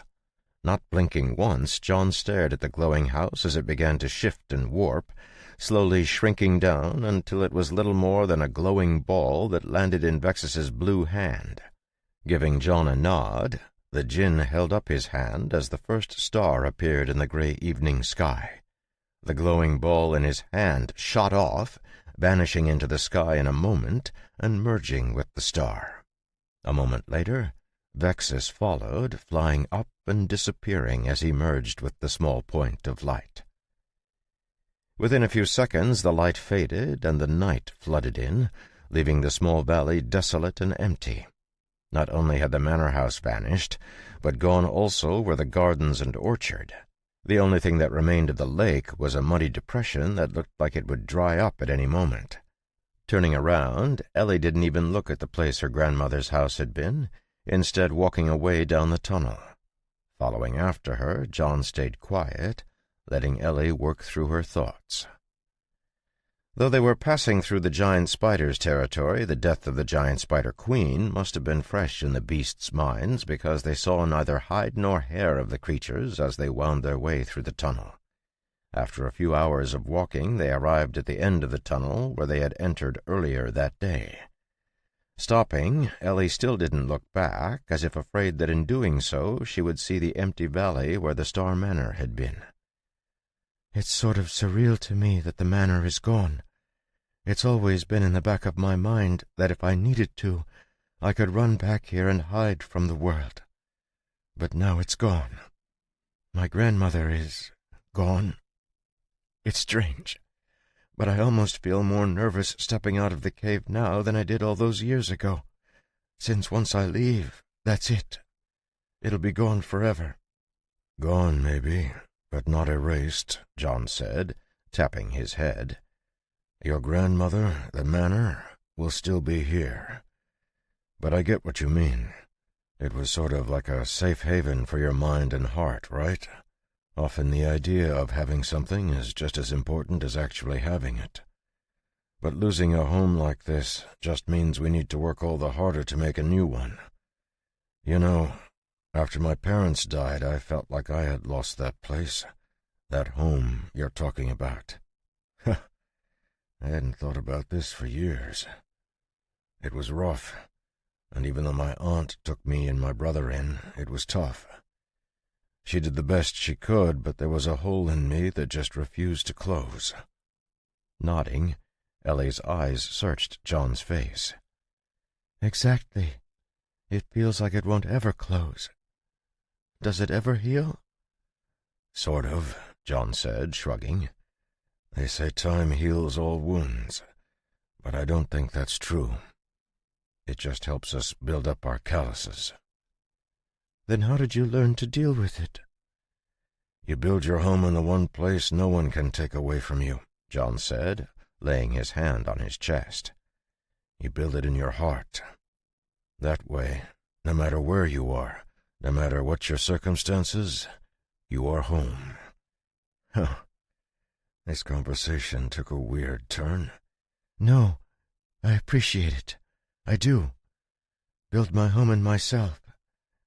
S1: Not blinking once, John stared at the glowing house as it began to shift and warp, slowly shrinking down until it was little more than a glowing ball that landed in Vexus's blue hand. Giving John a nod, the Jinn held up his hand as the first star appeared in the gray evening sky. The glowing ball in his hand shot off, vanishing into the sky in a moment and merging with the star. A moment later, Vexus followed, flying up and disappearing as he merged with the small point of light. Within a few seconds the light faded and the night flooded in, leaving the small valley desolate and empty. Not only had the manor house vanished, but gone also were the gardens and orchard. The only thing that remained of the lake was a muddy depression that looked like it would dry up at any moment. Turning around, Ellie didn't even look at the place her grandmother's house had been, instead walking away down the tunnel. Following after her, John stayed quiet, letting Ellie work through her thoughts. Though they were passing through the giant spider's territory, the death of the giant spider queen must have been fresh in the beasts' minds, because they saw neither hide nor hair of the creatures as they wound their way through the tunnel. After a few hours of walking, they arrived at the end of the tunnel where they had entered earlier that day. Stopping, Ellie still didn't look back, as if afraid that in doing so she would see the empty valley where the Star Manor had been.
S3: "It's sort of surreal to me that the manor is gone. It's always been in the back of my mind that if I needed to, I could run back here and hide from the world. But now it's gone. My grandmother is gone. It's strange, but I almost feel more nervous stepping out of the cave now than I did all those years ago, since once I leave, that's it. It'll be gone forever."
S5: "Gone, maybe, but not erased,"
S1: John said, tapping his head.
S5: "Your grandmother, the manor, will still be here. But I get what you mean. It was sort of like a safe haven for your mind and heart, right? Often the idea of having something is just as important as actually having it. But losing a home like this just means we need to work all the harder to make a new one. You know, after my parents died, I felt like I had lost that place, that home you're talking about. I hadn't thought about this for years. It was rough, and even though my aunt took me and my brother in, it was tough. She did the best she could, but there was a hole in me that just refused to close."
S1: Nodding, Ellie's eyes searched John's face.
S3: "Exactly. It feels like it won't ever close. Does it ever heal?
S2: Sort of, John said, shrugging. They say time heals all wounds, but I don't think that's true. It just helps us build up our calluses.
S3: Then how did you learn to deal with it?
S2: You build your home in the one place no one can take away from you, John said, laying his hand on his chest. You build it in your heart. That way, no matter where you are, no matter what your circumstances, you are home. Huh. This conversation took a weird turn.
S3: No, I appreciate it. I do. Build my home in myself.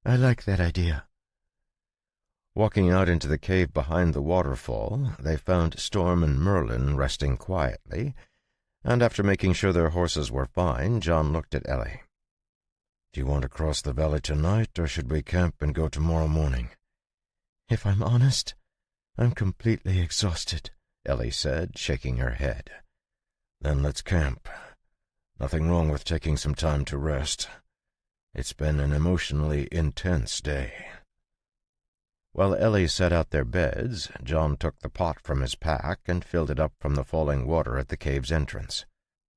S3: I like that idea.
S1: Walking out into the cave behind the waterfall, they found Storm and Merlin resting quietly, and after making sure their horses were fine, John looked at Ellie.
S2: Do you want to cross the valley tonight, or should we camp and go tomorrow morning?
S3: If I'm honest, I'm completely exhausted,
S1: Ellie said, shaking her head.
S2: Then let's camp. Nothing wrong with taking some time to rest. It's been an emotionally intense day.
S1: While Ellie set out their beds, John took the pot from his pack and filled it up from the falling water at the cave's entrance.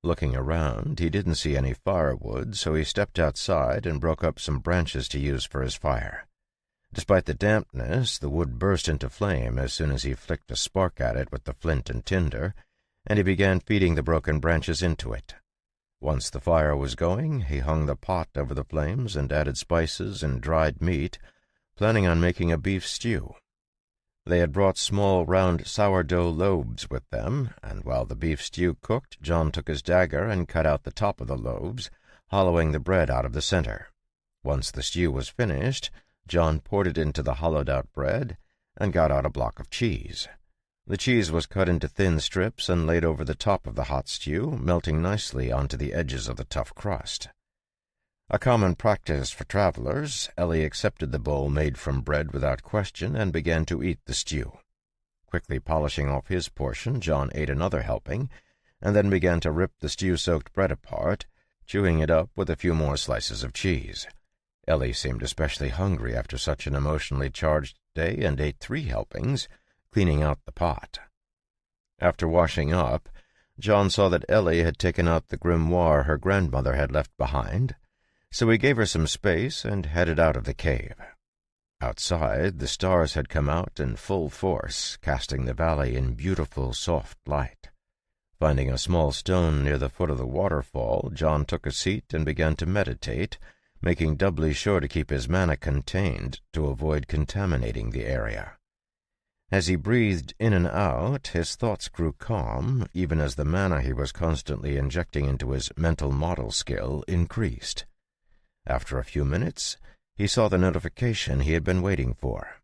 S1: Looking around, he didn't see any firewood, so he stepped outside and broke up some branches to use for his fire. Despite the dampness, the wood burst into flame as soon as he flicked a spark at it with the flint and tinder, and he began feeding the broken branches into it. Once the fire was going, he hung the pot over the flames and added spices and dried meat, planning on making a beef stew. They had brought small round sourdough loaves with them, and while the beef stew cooked, John took his dagger and cut out the top of the loaves, hollowing the bread out of the center. Once the stew was finished, John poured it into the hollowed-out bread and got out a block of cheese. The cheese was cut into thin strips and laid over the top of the hot stew, melting nicely onto the edges of the tough crust. A common practice for travelers, Ellie accepted the bowl made from bread without question and began to eat the stew. Quickly polishing off his portion, John ate another helping, and then began to rip the stew-soaked bread apart, chewing it up with a few more slices of cheese. Ellie seemed especially hungry after such an emotionally charged day and ate 3 helpings, cleaning out the pot. After washing up, John saw that Ellie had taken out the grimoire her grandmother had left behind, so he gave her some space and headed out of the cave. Outside, the stars had come out in full force, casting the valley in beautiful, soft light. Finding a small stone near the foot of the waterfall, John took a seat and began to meditate, making doubly sure to keep his mana contained to avoid contaminating the area. As he breathed in and out, his thoughts grew calm, even as the mana he was constantly injecting into his mental model skill increased. After a few minutes, he saw the notification he had been waiting for.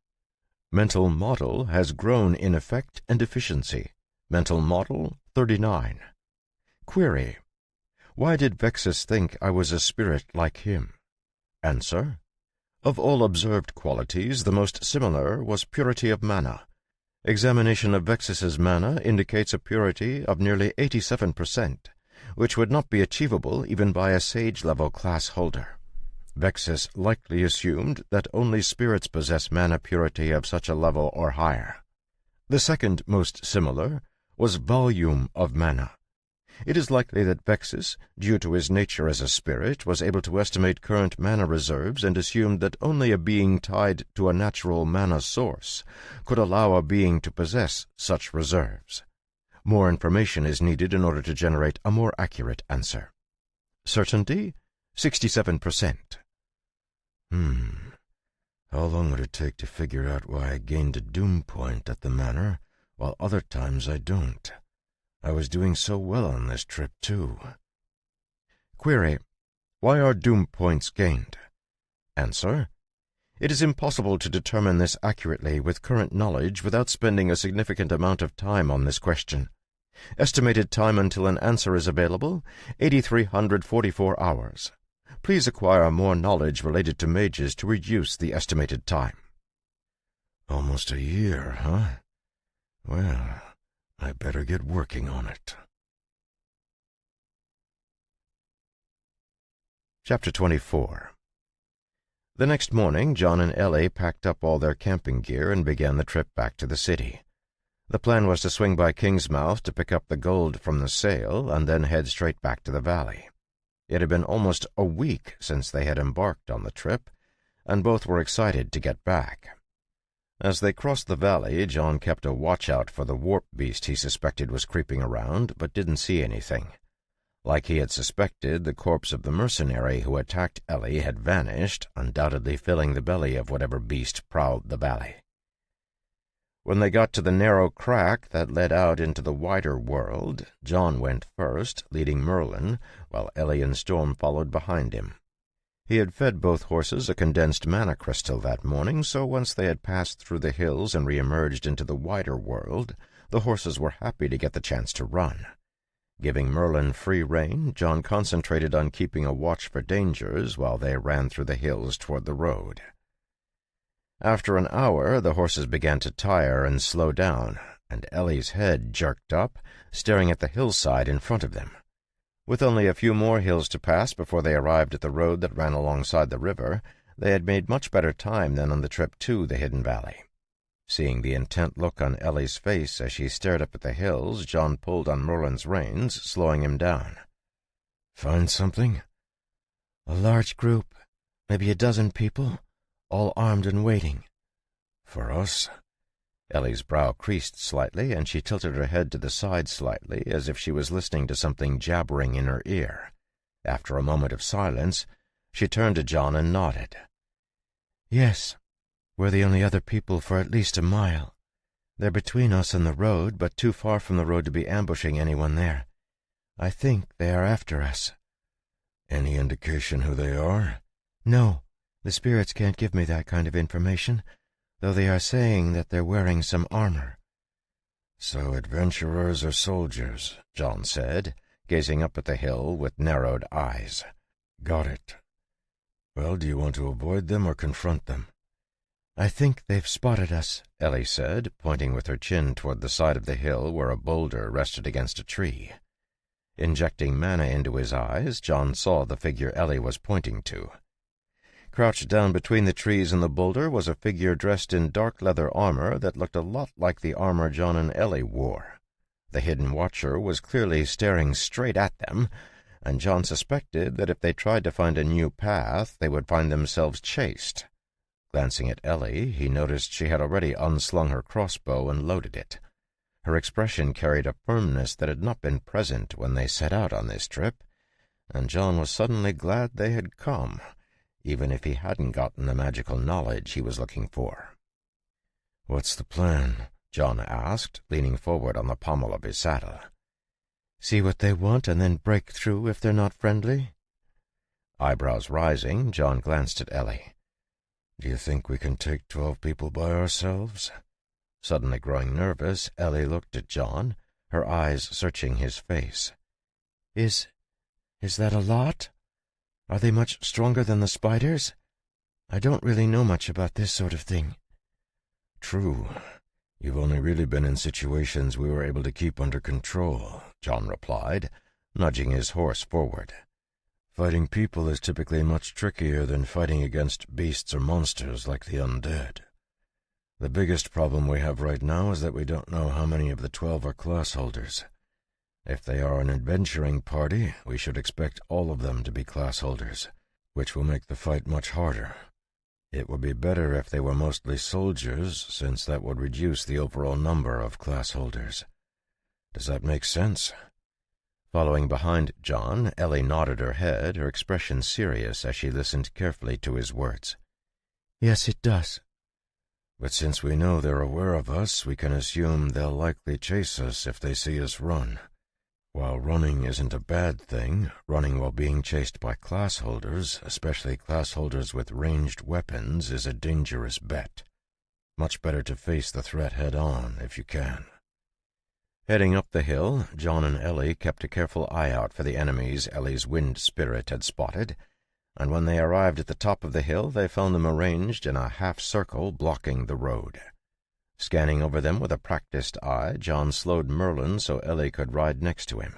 S1: Mental model has grown in effect and efficiency. Mental model 39. Query: why did Vexus think I was a spirit like him? Answer: of all observed qualities, the most similar was purity of mana. Examination of Vexus's mana indicates a purity of nearly 87%, which would not be achievable even by a sage-level class holder. Vexus likely assumed that only spirits possess mana purity of such a level or higher. The second most similar was volume of mana. It is likely that Vexus, due to his nature as a spirit, was able to estimate current mana reserves and assumed that only a being tied to a natural mana source could allow a being to possess such reserves. More information is needed in order to generate a more accurate answer. Certainty 67%.
S2: How long would it take to figure out why I gained a doom point at the manor, while other times I don't? I was doing so well on this trip, too.
S1: Query: why are doom points gained? Answer: it is impossible to determine this accurately with current knowledge without spending a significant amount of time on this question. Estimated time until an answer is available, 8,344 hours. Please acquire more knowledge related to mages to reduce the estimated time.
S2: Almost a year, huh? Well, I better get working on it.
S1: Chapter 24. The next morning, John and Ellie packed up all their camping gear and began the trip back to the city. The plan was to swing by Kingsmouth to pick up the gold from the sale and then head straight back to the valley. It had been almost a week since they had embarked on the trip, and both were excited to get back. As they crossed the valley, John kept a watch-out for the warp beast he suspected was creeping around, but didn't see anything. Like he had suspected, the corpse of the mercenary who attacked Ellie had vanished, undoubtedly filling the belly of whatever beast prowled the valley. When they got to the narrow crack that led out into the wider world, John went first, leading Merlin, while Ellie and Storm followed behind him. He had fed both horses a condensed mana crystal that morning, so once they had passed through the hills and re-emerged into the wider world, the horses were happy to get the chance to run. Giving Merlin free rein, John concentrated on keeping a watch for dangers while they ran through the hills toward the road. After an hour, the horses began to tire and slow down, and Ellie's head jerked up, staring at the hillside in front of them. With only a few more hills to pass before they arrived at the road that ran alongside the river, they had made much better time than on the trip to the Hidden Valley. Seeing the intent look on Ellie's face as she stared up at the hills, John pulled on Merlin's reins, slowing him down.
S2: "Find something?"
S3: "A large group, maybe a dozen people, all armed and waiting."
S2: "For us?"
S1: Ellie's brow creased slightly, and she tilted her head to the side slightly, as if she was listening to something jabbering in her ear. After a moment of silence, she turned to John and nodded.
S3: "Yes, we're the only other people for at least a mile. They're between us and the road, but too far from the road to be ambushing anyone there. I think they are after us."
S2: "Any indication who they are?"
S3: "No, the spirits can't give me that kind of information, though they are saying that they're wearing some armor."
S2: "So adventurers or soldiers?"
S1: John said, gazing up at the hill with narrowed eyes.
S2: "Got it. Well, do you want to avoid them or confront them?"
S3: "I think they've spotted us,"
S1: Ellie said, pointing with her chin toward the side of the hill where a boulder rested against a tree. Injecting mana into his eyes, John saw the figure Ellie was pointing to. Crouched down between the trees and the boulder was a figure dressed in dark leather armor that looked a lot like the armor John and Ellie wore. The hidden watcher was clearly staring straight at them, and John suspected that if they tried to find a new path, they would find themselves chased. Glancing at Ellie, he noticed she had already unslung her crossbow and loaded it. Her expression carried a firmness that had not been present when they set out on this trip, and John was suddenly glad they had come, even if he hadn't gotten the magical knowledge he was looking for.
S2: "What's the plan?"
S1: John asked, leaning forward on the pommel of his saddle.
S3: "See what they want and then break through if they're not friendly?"
S1: Eyebrows rising, John glanced at Ellie.
S2: "Do you think we can take 12 people by ourselves?"
S1: Suddenly growing nervous, Ellie looked at John, her eyes searching his face.
S3: Is that a lot? Are they much stronger than the spiders? I don't really know much about this sort of thing."
S2: "True. You've only really been in situations we were able to keep under control,"
S1: John replied, nudging his horse forward.
S2: "Fighting people is typically much trickier than fighting against beasts or monsters like the undead. The biggest problem we have right now is that we don't know how many of the 12 are class holders. If they are an adventuring party, we should expect all of them to be class holders, which will make the fight much harder. It would be better if they were mostly soldiers, since that would reduce the overall number of class holders. Does that make sense?"
S1: Following behind John, Ellie nodded her head, her expression serious as she listened carefully to his words.
S3: "Yes, it does."
S2: "But since we know they're aware of us, we can assume they'll likely chase us if they see us run. While running isn't a bad thing, running while being chased by class holders, especially class holders with ranged weapons, is a dangerous bet. Much better to face the threat head-on if you can."
S1: Heading up the hill, John and Ellie kept a careful eye out for the enemies Ellie's wind spirit had spotted, and when they arrived at the top of the hill, they found them arranged in a half-circle blocking the road. Scanning over them with a practiced eye, John slowed Merlin so Ellie could ride next to him.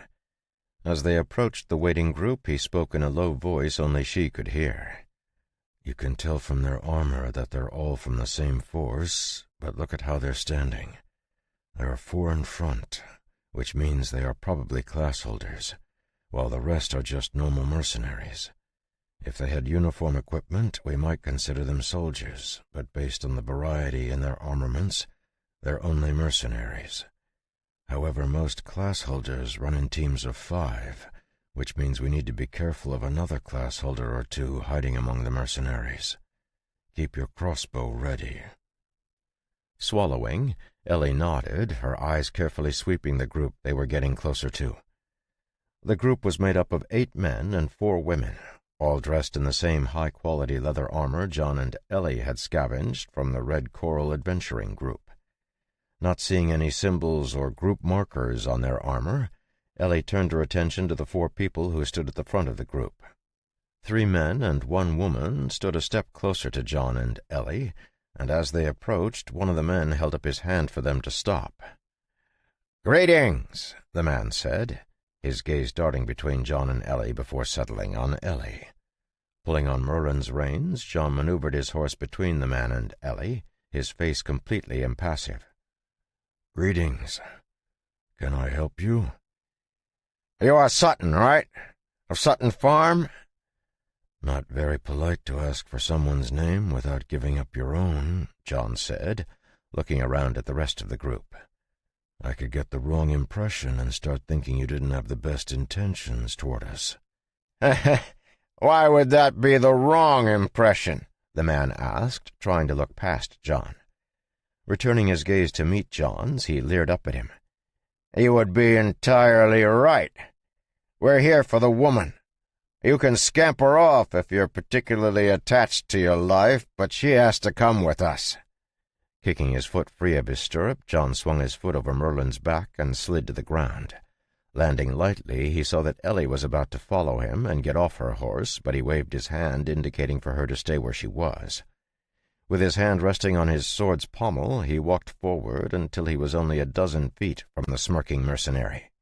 S1: As they approached the waiting group, he spoke in a low voice only she could hear.
S2: You can tell from their armor that they're all from the same force, but look at how they're standing. There are 4 in front, which means they are probably class holders, while the rest are just normal mercenaries. If they had uniform equipment, we might consider them soldiers, but based on the variety in their armaments, they're only mercenaries. However, most class holders run in teams of 5, which means we need to be careful of another class holder or 2 hiding among the mercenaries. Keep your crossbow ready.
S1: Swallowing, Ellie nodded, her eyes carefully sweeping the group they were getting closer to. The group was made up of 8 men and 4 women, all dressed in the same high-quality leather armor John and Ellie had scavenged from the Red Coral adventuring group. Not seeing any symbols or group markers on their armor, Ellie turned her attention to the 4 people who stood at the front of the group. 3 men and 1 woman stood a step closer to John and Ellie, and as they approached, one of the men held up his hand for them to stop.
S4: "Greetings," the man said, his gaze darting between John and Ellie before settling on Ellie.
S1: Pulling on Merlin's reins, John maneuvered his horse between the man and Ellie, his face completely impassive.
S2: "Greetings. Can I help you?"
S4: "You are Sutton, right? Of Sutton Farm?"
S2: "Not very polite to ask for someone's name without giving up your own," John said, looking around at the rest of the group. "I could get the wrong impression and start thinking you didn't have the best intentions toward us."
S4: "Why would that be the wrong impression?" the man asked, trying to look past John.
S1: Returning his gaze to meet John's, he leered up at him.
S4: "You would be entirely right. We're here for the woman. You can scamper off if you're particularly attached to your life, but she has to come with us."
S1: Kicking his foot free of his stirrup, John swung his foot over Merlin's back and slid to the ground. Landing lightly, he saw that Ellie was about to follow him and get off her horse, but he waved his hand, indicating for her to stay where she was. With his hand resting on his sword's pommel, he walked forward until he was only a dozen feet from the smirking mercenary.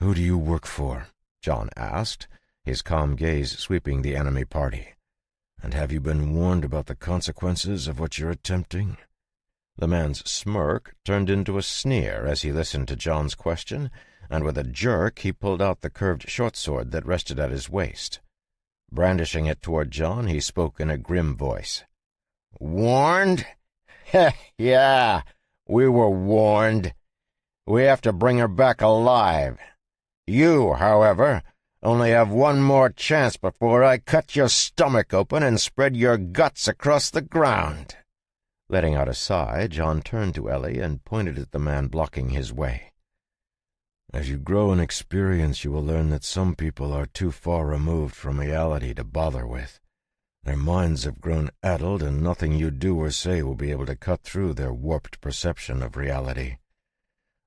S2: "Who do you work for?"
S1: John asked, his calm gaze sweeping the enemy party.
S2: "And have you been warned about the consequences of what you're attempting?"
S1: The man's smirk turned into a sneer as he listened to John's question, and with a jerk he pulled out the curved short sword that rested at his waist. Brandishing it toward John, he spoke in a grim voice.
S4: "Warned? Yeah, we were warned. We have to bring her back alive. You, however, only have one more chance before I cut your stomach open and spread your guts across the ground."
S1: Letting out a sigh, John turned to Ellie and pointed at the man blocking his way.
S2: "As you grow in experience, you will learn that some people are too far removed from reality to bother with. Their minds have grown addled, and nothing you do or say will be able to cut through their warped perception of reality.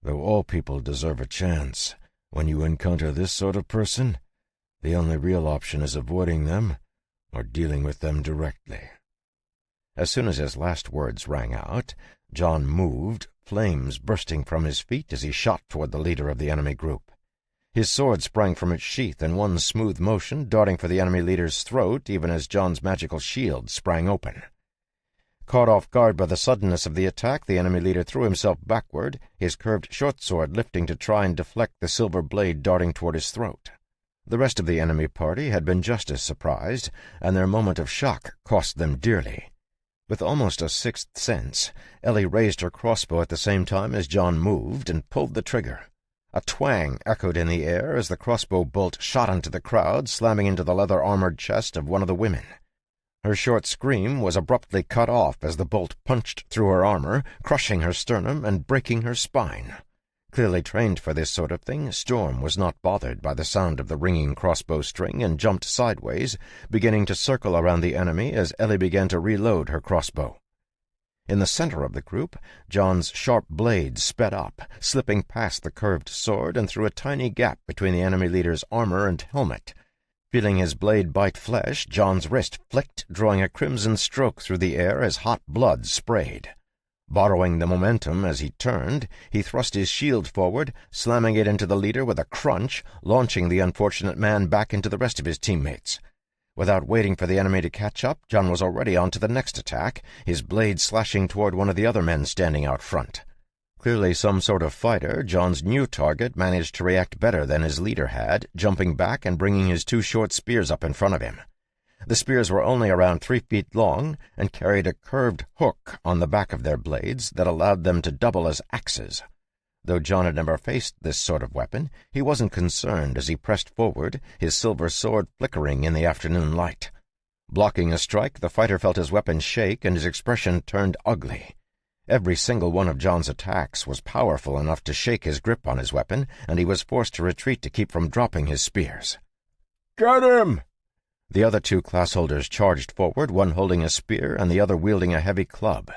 S2: Though all people deserve a chance, when you encounter this sort of person, the only real option is avoiding them or dealing with them directly."
S1: As soon as his last words rang out, John moved, flames bursting from his feet as he shot toward the leader of the enemy group. His sword sprang from its sheath in one smooth motion, darting for the enemy leader's throat even as John's magical shield sprang open. Caught off guard by the suddenness of the attack, the enemy leader threw himself backward, his curved short sword lifting to try and deflect the silver blade darting toward his throat. The rest of the enemy party had been just as surprised, and their moment of shock cost them dearly. With almost a sixth sense, Ellie raised her crossbow at the same time as John moved and pulled the trigger. A twang echoed in the air as the crossbow bolt shot into the crowd, slamming into the leather-armored chest of one of the women. Her short scream was abruptly cut off as the bolt punched through her armor, crushing her sternum and breaking her spine. Clearly trained for this sort of thing, Storm was not bothered by the sound of the ringing crossbow string and jumped sideways, beginning to circle around the enemy as Ellie began to reload her crossbow. In the center of the group, John's sharp blade sped up, slipping past the curved sword and through a tiny gap between the enemy leader's armor and helmet. Feeling his blade bite flesh, John's wrist flicked, drawing a crimson stroke through the air as hot blood sprayed. Borrowing the momentum as he turned, he thrust his shield forward, slamming it into the leader with a crunch, launching the unfortunate man back into the rest of his teammates. Without waiting for the enemy to catch up, John was already on to the next attack, his blade slashing toward one of the other men standing out front. Clearly some sort of fighter, John's new target managed to react better than his leader had, jumping back and bringing his 2 short spears up in front of him. The spears were only around 3 feet long and carried a curved hook on the back of their blades that allowed them to double as axes. Though John had never faced this sort of weapon, he wasn't concerned as he pressed forward, his silver sword flickering in the afternoon light. Blocking a strike, the fighter felt his weapon shake and his expression turned ugly. Every single one of John's attacks was powerful enough to shake his grip on his weapon, and he was forced to retreat to keep from dropping his spears.
S5: "Get him!"
S1: The other 2 class-holders charged forward, one holding a spear and the other wielding a heavy club.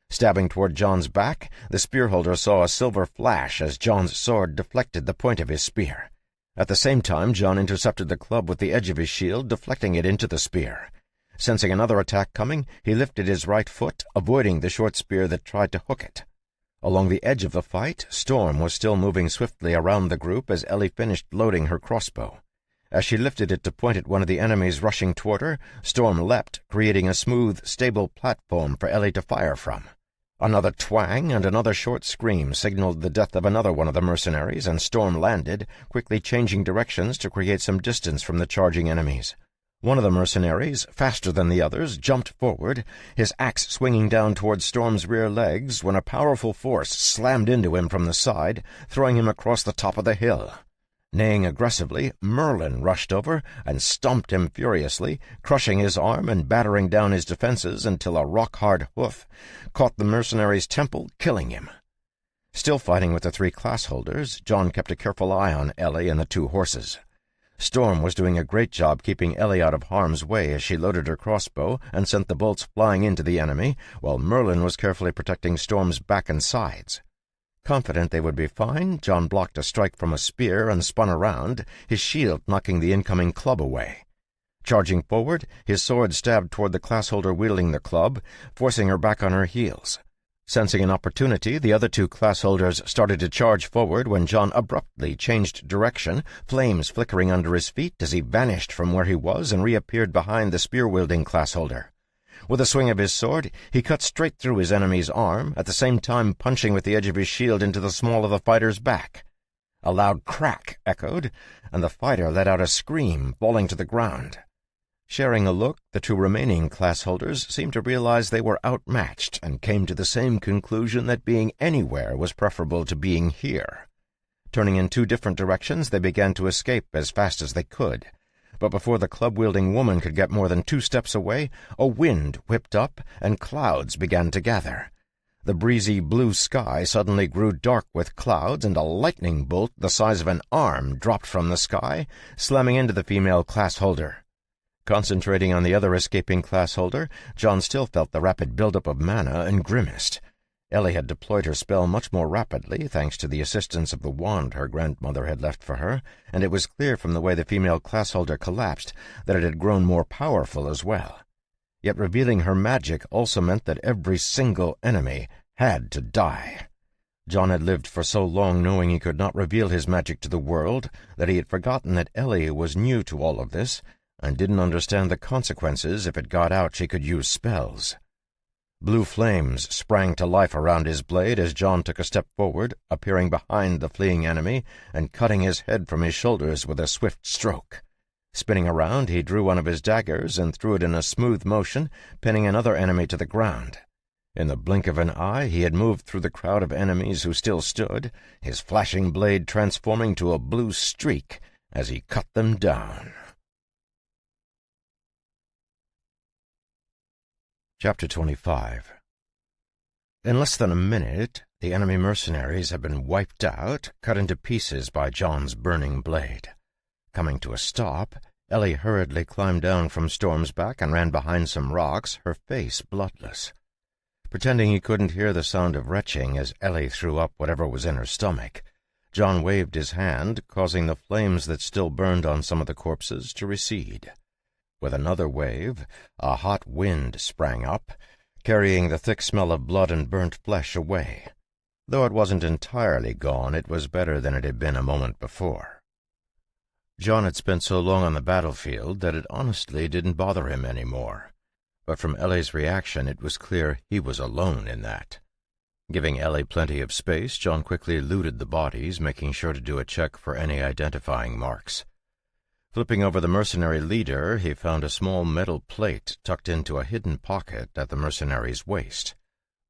S1: Stabbing toward John's back, the spear-holder saw a silver flash as John's sword deflected the point of his spear. At the same time, John intercepted the club with the edge of his shield, deflecting it into the spear. Sensing another attack coming, he lifted his right foot, avoiding the short spear that tried to hook it. Along the edge of the fight, Storm was still moving swiftly around the group as Ellie finished loading her crossbow. As she lifted it to point at one of the enemies rushing toward her, Storm leapt, creating a smooth, stable platform for Ellie to fire from. Another twang and another short scream signaled the death of another one of the mercenaries, and Storm landed, quickly changing directions to create some distance from the charging enemies. One of the mercenaries, faster than the others, jumped forward, his axe swinging down toward Storm's rear legs when a powerful force slammed into him from the side, throwing him across the top of the hill. Neighing aggressively, Merlin rushed over and stomped him furiously, crushing his arm and battering down his defenses until a rock-hard hoof caught the mercenary's temple, killing him. Still fighting with the 3 class-holders, John kept a careful eye on Ellie and the 2 horses. Storm was doing a great job keeping Ellie out of harm's way as she loaded her crossbow and sent the bolts flying into the enemy, while Merlin was carefully protecting Storm's back and sides. Confident they would be fine, John blocked a strike from a spear and spun around, his shield knocking the incoming club away. Charging forward, his sword stabbed toward the class-holder wielding the club, forcing her back on her heels. Sensing an opportunity, the other 2 class-holders started to charge forward when John abruptly changed direction, flames flickering under his feet as he vanished from where he was and reappeared behind the spear-wielding class-holder. With a swing of his sword, he cut straight through his enemy's arm, at the same time punching with the edge of his shield into the small of the fighter's back. A loud crack echoed, and the fighter let out a scream, falling to the ground. Sharing a look, the 2 remaining class-holders seemed to realize they were outmatched and came to the same conclusion that being anywhere was preferable to being here. Turning in 2 different directions, they began to escape as fast as they could. But before the club-wielding woman could get more than 2 steps away, a wind whipped up and clouds began to gather. The breezy blue sky suddenly grew dark with clouds, and a lightning bolt the size of an arm dropped from the sky, slamming into the female class-holder. Concentrating on the other escaping class-holder, John still felt the rapid buildup of mana and grimaced. Ellie had deployed her spell much more rapidly, thanks to the assistance of the wand her grandmother had left for her, and it was clear from the way the female class-holder collapsed that it had grown more powerful as well. Yet revealing her magic also meant that every single enemy had to die. John had lived for so long knowing he could not reveal his magic to the world that he had forgotten that Ellie was new to all of this and didn't understand the consequences if it got out she could use spells. Blue flames sprang to life around his blade as John took a step forward, appearing behind the fleeing enemy and cutting his head from his shoulders with a swift stroke. Spinning around, he drew one of his daggers and threw it in a smooth motion, pinning another enemy to the ground. In the blink of an eye, he had moved through the crowd of enemies who still stood, his flashing blade transforming to a blue streak as he cut them down. Chapter 25. In less than a minute, the enemy mercenaries had been wiped out, cut into pieces by John's burning blade. Coming to a stop, Ellie hurriedly climbed down from Storm's back and ran behind some rocks, her face bloodless. Pretending he couldn't hear the sound of retching as Ellie threw up whatever was in her stomach, John waved his hand, causing the flames that still burned on some of the corpses to recede. With another wave, a hot wind sprang up, carrying the thick smell of blood and burnt flesh away. Though it wasn't entirely gone, it was better than it had been a moment before. John had spent so long on the battlefield that it honestly didn't bother him anymore. But from Ellie's reaction, it was clear he was alone in that. Giving Ellie plenty of space, John quickly looted the bodies, making sure to do a check for any identifying marks. Flipping over the mercenary leader, he found a small metal plate tucked into a hidden pocket at the mercenary's waist.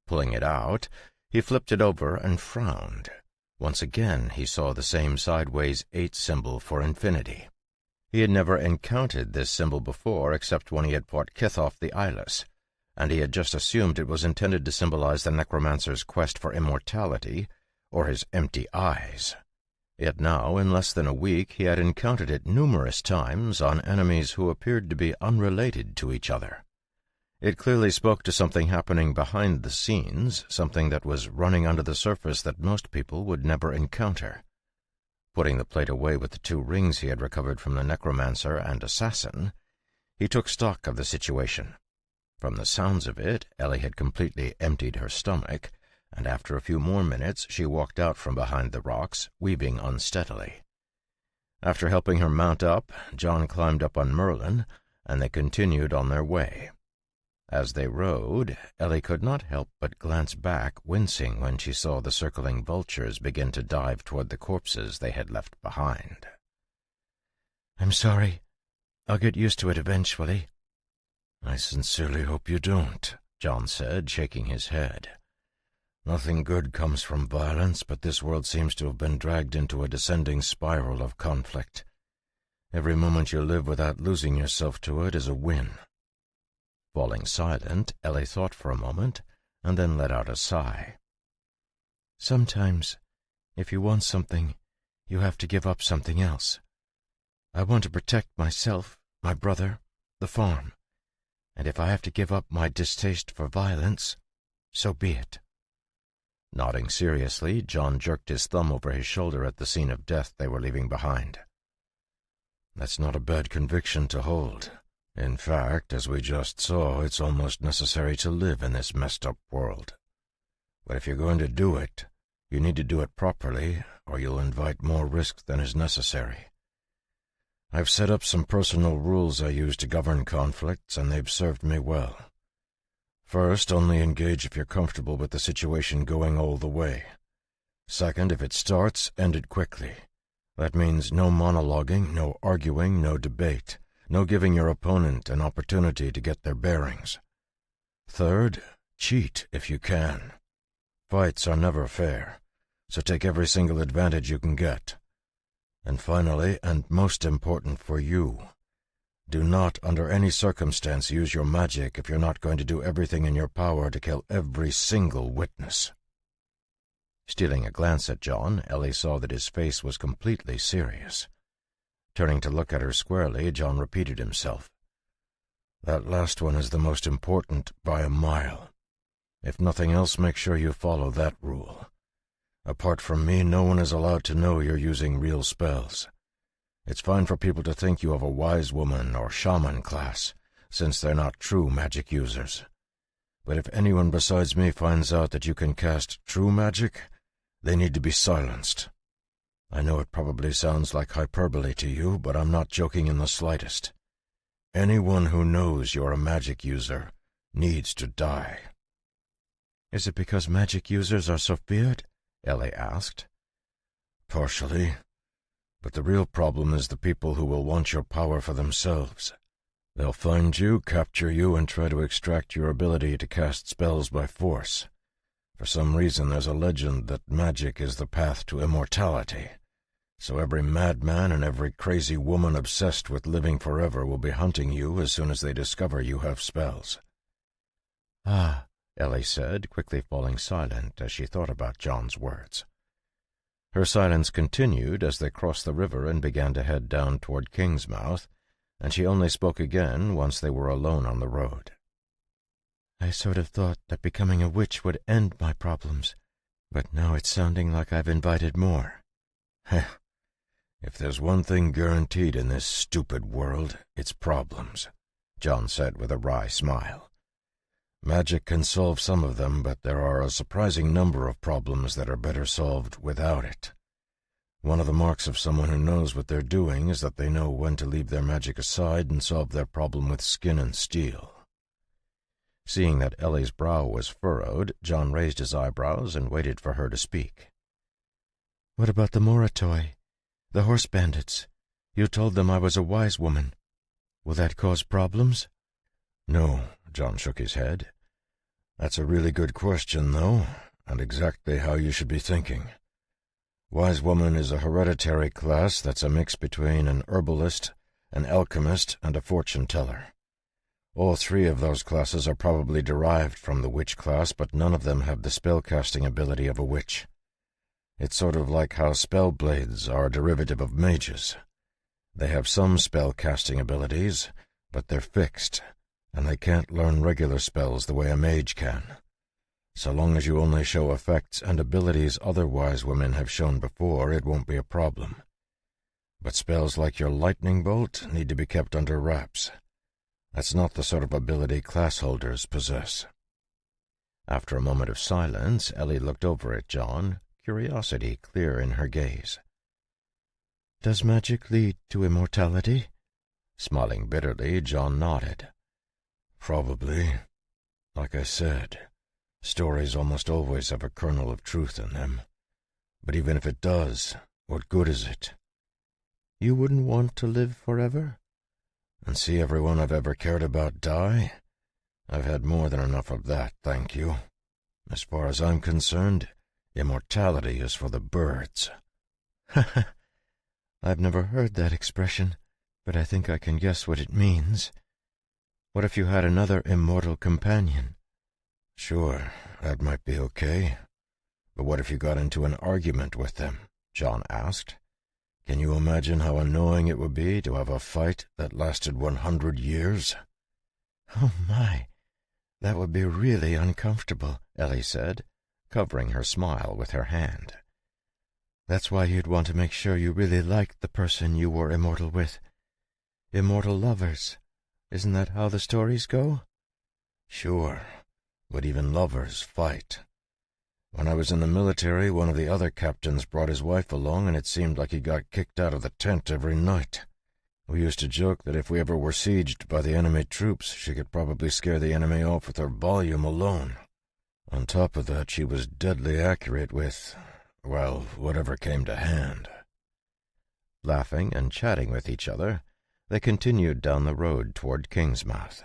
S1: Pulling it out, he flipped it over and frowned. Once again, he saw the same sideways 8 symbol for infinity. He had never encountered this symbol before except when he had fought Kithoff the Eyeless, and he had just assumed it was intended to symbolize the necromancer's quest for immortality, or his empty eyes. Yet now, in less than a week, he had encountered it numerous times on enemies who appeared to be unrelated to each other. It clearly spoke to something happening behind the scenes, something that was running under the surface that most people would never encounter. Putting the plate away with the 2 rings he had recovered from the necromancer and assassin, he took stock of the situation. From the sounds of it, Ellie had completely emptied her stomach, and after a few more minutes she walked out from behind the rocks, weaving unsteadily. After helping her mount up, John climbed up on Merlin, and they continued on their way. As they rode, Ellie could not help but glance back, wincing when she saw the circling vultures begin to dive toward the corpses they had left behind.
S3: "I'm sorry. I'll get used to it eventually."
S5: "I sincerely hope you don't," John said, shaking his head. "Nothing good comes from violence, but this world seems to have been dragged into a descending spiral of conflict. Every moment you live without losing yourself to it is a win." Falling silent, Ellie thought for a moment, and then let out a sigh.
S3: "Sometimes, if you want something, you have to give up something else. I want to protect myself, my brother, the farm, and if I have to give up my distaste for violence, so be it."
S1: Nodding seriously, John jerked his thumb over his shoulder at the scene of death they were leaving behind.
S5: "That's not a bad conviction to hold. In fact, as we just saw, it's almost necessary to live in this messed-up world. But if you're going to do it, you need to do it properly, or you'll invite more risk than is necessary. I've set up some personal rules I use to govern conflicts, and they've served me well. First, only engage if you're comfortable with the situation going all the way. Second, if it starts, end it quickly. That means no monologuing, no arguing, no debate. No giving your opponent an opportunity to get their bearings. Third, cheat if you can. Fights are never fair, so take every single advantage you can get. And finally, and most important for you, do not under any circumstance use your magic if you're not going to do everything in your power to kill every single witness."
S1: Stealing a glance at John, Ellie saw that his face was completely serious. Turning to look at her squarely, John repeated himself.
S5: "That last one is the most important by a mile. If nothing else, make sure you follow that rule. Apart from me, no one is allowed to know you're using real spells. It's fine for people to think you have a wise woman or shaman class, since they're not true magic users. But if anyone besides me finds out that you can cast true magic, they need to be silenced. I know it probably sounds like hyperbole to you, but I'm not joking in the slightest. Anyone who knows you're a magic user needs to die."
S3: "Is it because magic users are so feared?"
S1: Ellie asked.
S5: "Partially. But the real problem is the people who will want your power for themselves. They'll find you, capture you, and try to extract your ability to cast spells by force. For some reason there's a legend that magic is the path to immortality. So every madman and every crazy woman obsessed with living forever will be hunting you as soon as they discover you have spells."
S3: "Ah,"
S1: Ellie said, quickly falling silent as she thought about John's words. Her silence continued as they crossed the river and began to head down toward Kingsmouth, and she only spoke again once they were alone on the road.
S3: "I sort of thought that becoming a witch would end my problems, but now it's sounding like I've invited more."
S5: Heh. "If there's one thing guaranteed in this stupid world, it's problems," John said with a wry smile. "Magic can solve some of them, but there are a surprising number of problems that are better solved without it.
S2: One of the marks of someone who knows what they're doing is that they know when to leave their magic aside and solve their problem with skin and steel.
S1: Seeing that Ellie's brow was furrowed, John raised his eyebrows and waited for her to speak.
S3: What about the Moratoi, the horse bandits? You told them I was a wise woman. Will that cause problems?
S2: No, John shook his head. That's a really good question, though, and exactly how you should be thinking. Wise woman is a hereditary class that's a mix between an herbalist, an alchemist, and a fortune-teller. All three of those classes are probably derived from the witch class, but none of them have the spell-casting ability of a witch. It's sort of like how spellblades are a derivative of mages. They have some spell-casting abilities, but they're fixed, and they can't learn regular spells the way a mage can. So long as you only show effects and abilities other wise women have shown before, it won't be a problem. But spells like your lightning bolt need to be kept under wraps. That's not the sort of ability class holders possess.
S1: After a moment of silence, Ellie looked over at John, curiosity clear in her gaze.
S3: Does magic lead to immortality?
S1: Smiling bitterly, John nodded.
S2: Probably. Like I said, stories almost always have a kernel of truth in them. But even if it does, what good is it?
S3: You wouldn't want to live forever?
S2: And see everyone I've ever cared about die? I've had more than enough of that, thank you. As far as I'm concerned, immortality is for the birds.
S3: I've never heard that expression, but I think I can guess what it means. What if you had another immortal companion?
S2: Sure, that might be okay. But what if you got into an argument with them? John asked. Can you imagine how annoying it would be to have a fight that lasted 100 years?
S3: Oh my, that would be really uncomfortable, Ellie said, covering her smile with her hand. That's why you'd want to make sure you really liked the person you were immortal with. Immortal lovers. Isn't that how the stories go?
S2: Sure, but even lovers fight. When I was in the military, one of the other captains brought his wife along, and it seemed like he got kicked out of the tent every night. We used to joke that if we ever were sieged by the enemy troops, she could probably scare the enemy off with her volume alone. On top of that, she was deadly accurate with, well, whatever came to hand.
S1: Laughing and chatting with each other, they continued down the road toward Kingsmouth.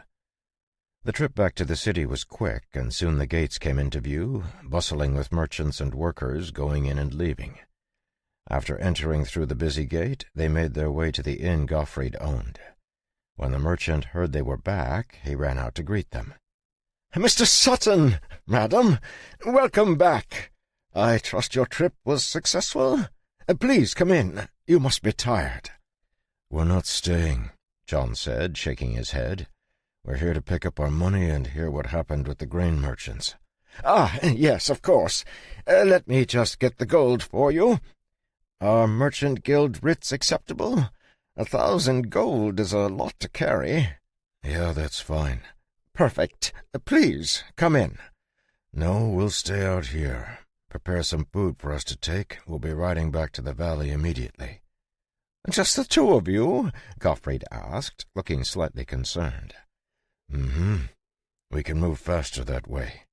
S1: The trip back to the city was quick, and soon the gates came into view, bustling with merchants and workers going in and leaving. After entering through the busy gate, they made their way to the inn Gottfried owned. When the merchant heard they were back, he ran out to greet them.
S4: "Mr. Sutton, madam, welcome back. I trust your trip was successful? Please come in. You must be tired."
S2: "We're not staying," John said, shaking his head. "We're here to pick up our money and hear what happened with the grain merchants."
S4: "Ah, yes, of course. Let me just get the gold for you. Are Merchant Guild writs acceptable? 1,000 gold is a lot to carry."
S2: "Yeah, that's fine."
S4: "Perfect. Please, come in."
S2: "No, we'll stay out here. Prepare some food for us to take. We'll be riding back to the valley immediately."
S4: "Just the two of you?" Gottfried asked, looking slightly concerned.
S2: We can move faster that way."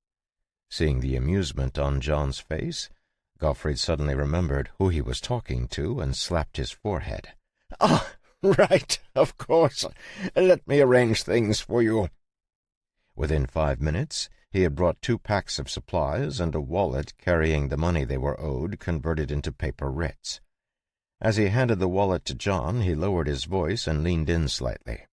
S1: Seeing the amusement on John's face, Gottfried suddenly remembered who he was talking to and slapped his forehead.
S4: "Ah, right, of course. Let me arrange things for you."
S1: Within 5 minutes, he had brought 2 packs of supplies and a wallet carrying the money they were owed converted into paper writs. As he handed the wallet to John, he lowered his voice and leaned in slightly.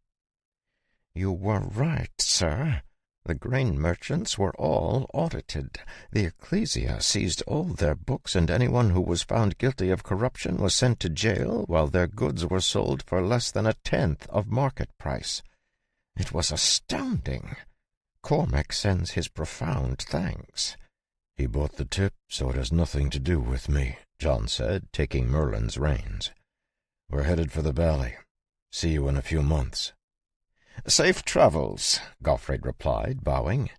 S1: "You were right, sir. The grain merchants were all audited. The ecclesia seized all their books, and anyone who was found guilty of corruption was sent to jail, while their goods were sold for less than 1/10 of market price. It was astounding. Cormac sends his profound thanks."
S2: "He bought the tip, so it has nothing to do with me," John said, taking Merlin's reins. "We're headed for the valley. See you in a few months."
S4: "Safe travels," Gottfried replied, bowing.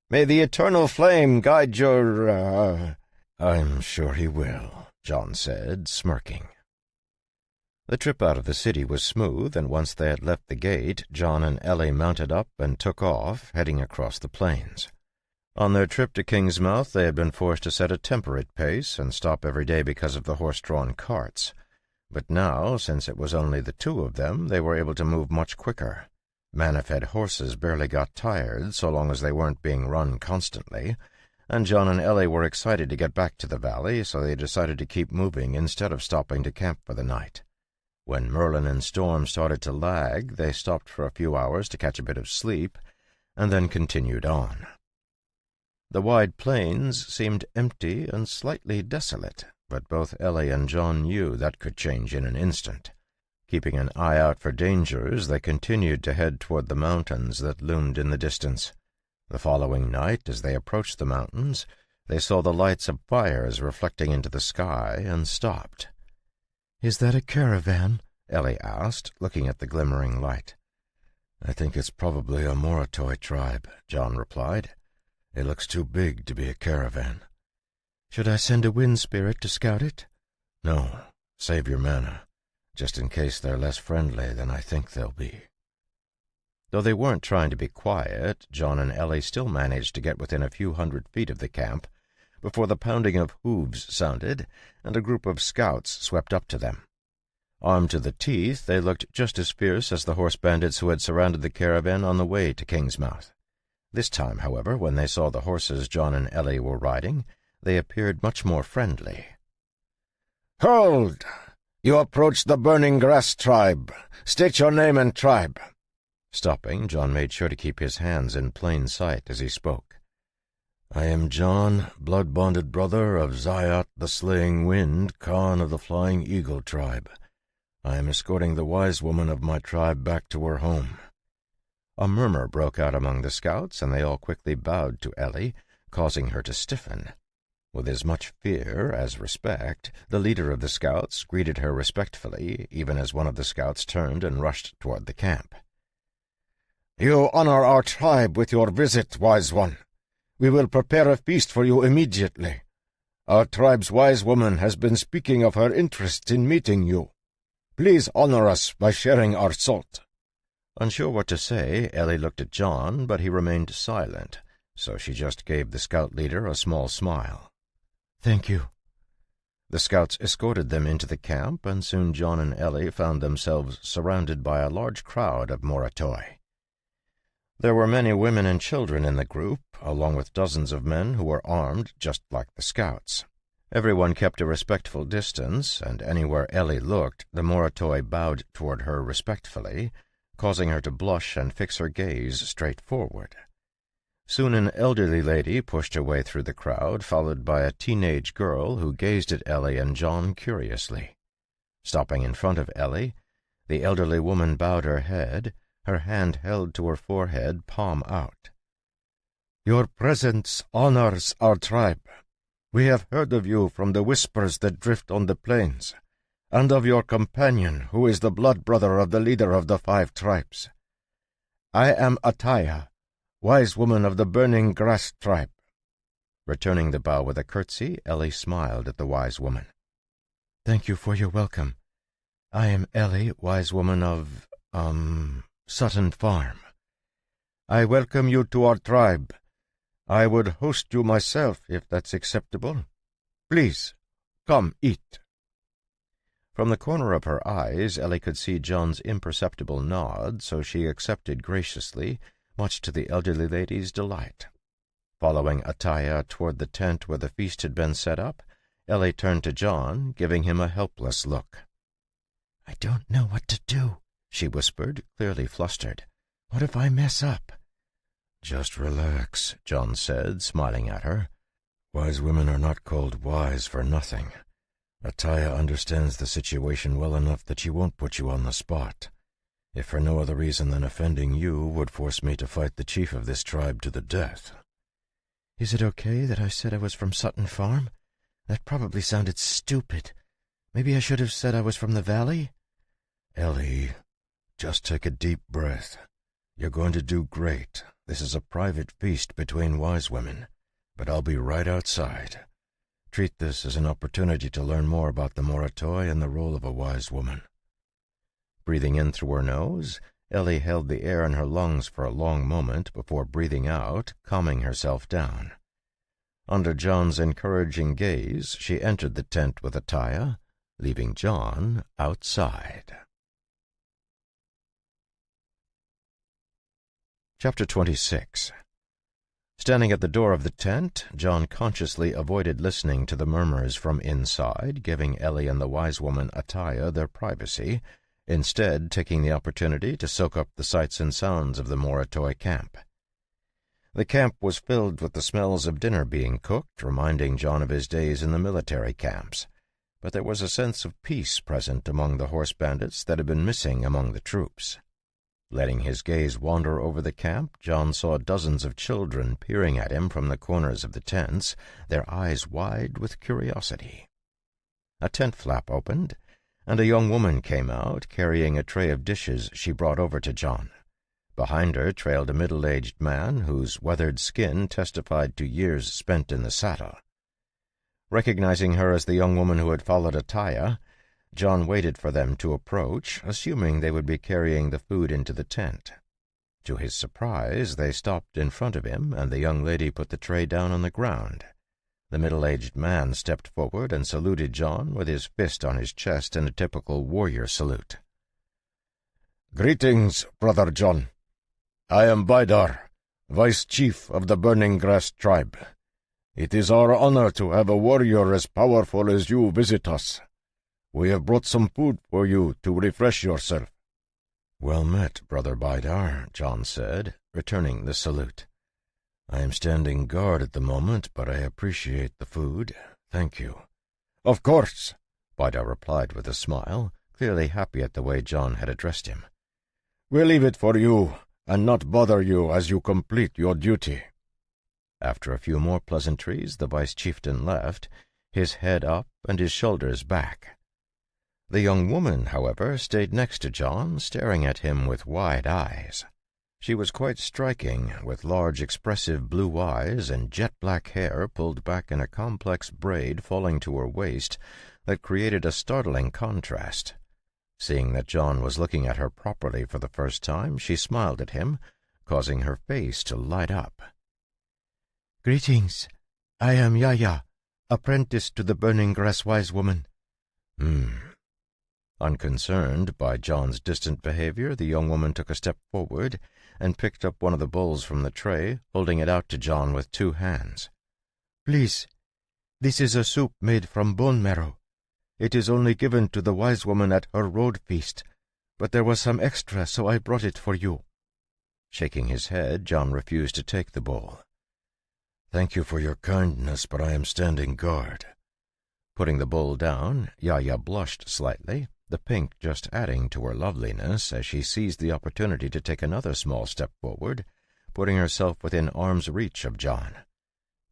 S4: "May the eternal flame guide your,
S2: I'm sure he will."
S1: John said, smirking. The trip out of the city was smooth, and once they had left the gate, John and Ellie mounted up and took off, heading across the plains. On their trip to Kingsmouth, they had been forced to set a temperate pace and stop every day because of the horse-drawn carts. But now, since it was only the two of them, they were able to move much quicker. Manna-fed horses barely got tired, so long as they weren't being run constantly, and John and Ellie were excited to get back to the valley, so they decided to keep moving instead of stopping to camp for the night. When Merlin and Storm started to lag, they stopped for a few hours to catch a bit of sleep, and then continued on. The wide plains seemed empty and slightly desolate, but both Ellie and John knew that could change in an instant. Keeping an eye out for dangers, they continued to head toward the mountains that loomed in the distance. The following night, as they approached the mountains, they saw the lights of fires reflecting into the sky and stopped.
S3: "Is that a caravan?"
S1: Ellie asked, looking at the glimmering light.
S2: "I think it's probably a Moratoi tribe," John replied. "It looks too big to be a caravan."
S3: "Should I send a wind spirit to scout it?"
S2: "No, save your mana, just in case they're less friendly than I think they'll be."
S1: Though they weren't trying to be quiet, John and Ellie still managed to get within a few 100 feet of the camp before the pounding of hooves sounded and a group of scouts swept up to them. Armed to the teeth, they looked just as fierce as the horse bandits who had surrounded the caravan on the way to Kingsmouth. This time, however, when they saw the horses John and Ellie were riding, they appeared much more friendly.
S5: "Hold! You approach the Burning Grass tribe. State your name and tribe."
S1: Stopping, John made sure to keep his hands in plain sight as he spoke.
S2: "I am John, blood-bonded brother of Zayat the Slaying Wind, Khan of the Flying Eagle tribe. I am escorting the wise woman of my tribe back to her home."
S1: A murmur broke out among the scouts, and they all quickly bowed to Ellie, causing her to stiffen. With as much fear as respect, the leader of the scouts greeted her respectfully, even as one of the scouts turned and rushed toward the camp.
S5: "You honor our tribe with your visit, wise one. We will prepare a feast for you immediately. Our tribe's wise woman has been speaking of her interest in meeting you. Please honor us by sharing our salt."
S1: Unsure what to say, Ellie looked at John, but he remained silent, so she just gave the scout leader a small smile.
S3: "Thank you."
S1: The scouts escorted them into the camp, and soon John and Ellie found themselves surrounded by a large crowd of Moratoi. There were many women and children in the group, along with dozens of men who were armed just like the scouts. Everyone kept a respectful distance, and anywhere Ellie looked, the Moratoi bowed toward her respectfully, causing her to blush and fix her gaze straight forward. Soon an elderly lady pushed her way through the crowd, followed by a teenage girl who gazed at Ellie and John curiously. Stopping in front of Ellie, the elderly woman bowed her head, her hand held to her forehead, palm out.
S5: "Your presence honors our tribe. We have heard of you from the whispers that drift on the plains, and of your companion, who is the blood brother of the leader of the 5 tribes. I am Ataya, wise woman of the Burning Grass tribe."
S1: Returning the bow with a curtsy, Ellie smiled at the wise woman.
S3: "Thank you for your welcome. I am Ellie, wise woman of, Sutton Farm."
S5: "I welcome you to our tribe. I would host you myself, if that's acceptable. Please, come eat."
S1: From the corner of her eyes, Ellie could see John's imperceptible nod, so she accepted graciously, much to the elderly lady's delight. Following Ataya toward the tent where the feast had been set up, Ellie turned to John, giving him a helpless look.
S3: "I don't know what to do," she whispered, clearly flustered. "What if I mess up?"
S2: "Just relax," John said, smiling at her. "Wise women are not called wise for nothing. Ataya understands the situation well enough that she won't put you on the spot, if for no other reason than offending you would force me to fight the chief of this tribe to the death."
S3: "Is it okay that I said I was from Sutton Farm? That probably sounded stupid. Maybe I should have said I was from the valley?"
S2: "Ellie, just take a deep breath. You're going to do great. This is a private feast between wise women, but I'll be right outside. Treat this as an opportunity to learn more about the Moritoi and the role of a wise woman.
S1: Breathing in through her nose, Ellie held the air in her lungs for a long moment before breathing out, calming herself down. Under John's encouraging gaze, she entered the tent with Ataya, leaving John outside. Chapter 26. Standing at the door of the tent, John consciously avoided listening to the murmurs from inside, giving Ellie and the wise woman Ataya their privacy, instead taking the opportunity to soak up the sights and sounds of the Moritoi camp. The camp was filled with the smells of dinner being cooked, reminding John of his days in the military camps, but there was a sense of peace present among the horse bandits that had been missing among the troops. Letting his gaze wander over the camp, John saw dozens of children peering at him from the corners of the tents, their eyes wide with curiosity. A tent flap opened, and a young woman came out, carrying a tray of dishes she brought over to John. Behind her trailed a middle-aged man whose weathered skin testified to years spent in the saddle. Recognizing her as the young woman who had followed Ataya, John waited for them to approach, assuming they would be carrying the food into the tent. To his surprise, they stopped in front of him, and the young lady put the tray down on the ground. The middle-aged man stepped forward and saluted John with his fist on his chest in a typical warrior salute.
S5: "Greetings, Brother John. I am Baidar, Vice Chief of the Burning Grass Tribe. It is our honor to have a warrior as powerful as you visit us. We have brought some food for you to refresh yourself."
S2: "Well met, Brother Baidar," John said, returning the salute. "I am standing guard at the moment, but I appreciate the food. Thank you."
S5: "Of course,"
S1: Baidar replied with a smile, clearly happy at the way John had addressed him.
S5: "We'll leave it for you, and not bother you as you complete your duty."
S1: After a few more pleasantries, the vice-chieftain left, his head up and his shoulders back. The young woman, however, stayed next to John, staring at him with wide eyes. She was quite striking, with large expressive blue eyes and jet-black hair pulled back in a complex braid falling to her waist that created a startling contrast. Seeing that John was looking at her properly for the first time, she smiled at him, causing her face to light up.
S3: "Greetings. I am Yaya, apprentice to the Burning Grass Wise Woman."
S1: Unconcerned by John's distant behavior, the young woman took a step forward and picked up one of the bowls from the tray, holding it out to John with 2 hands.
S3: "Please, this is a soup made from bone marrow. It is only given to the wise woman at her road feast, but there was some extra, so I brought it for you."
S1: Shaking his head, John refused to take the bowl.
S2: "Thank you for your kindness, but I am standing guard."
S1: Putting the bowl down, Yaya blushed slightly, the pink just adding to her loveliness as she seized the opportunity to take another small step forward, putting herself within arm's reach of John.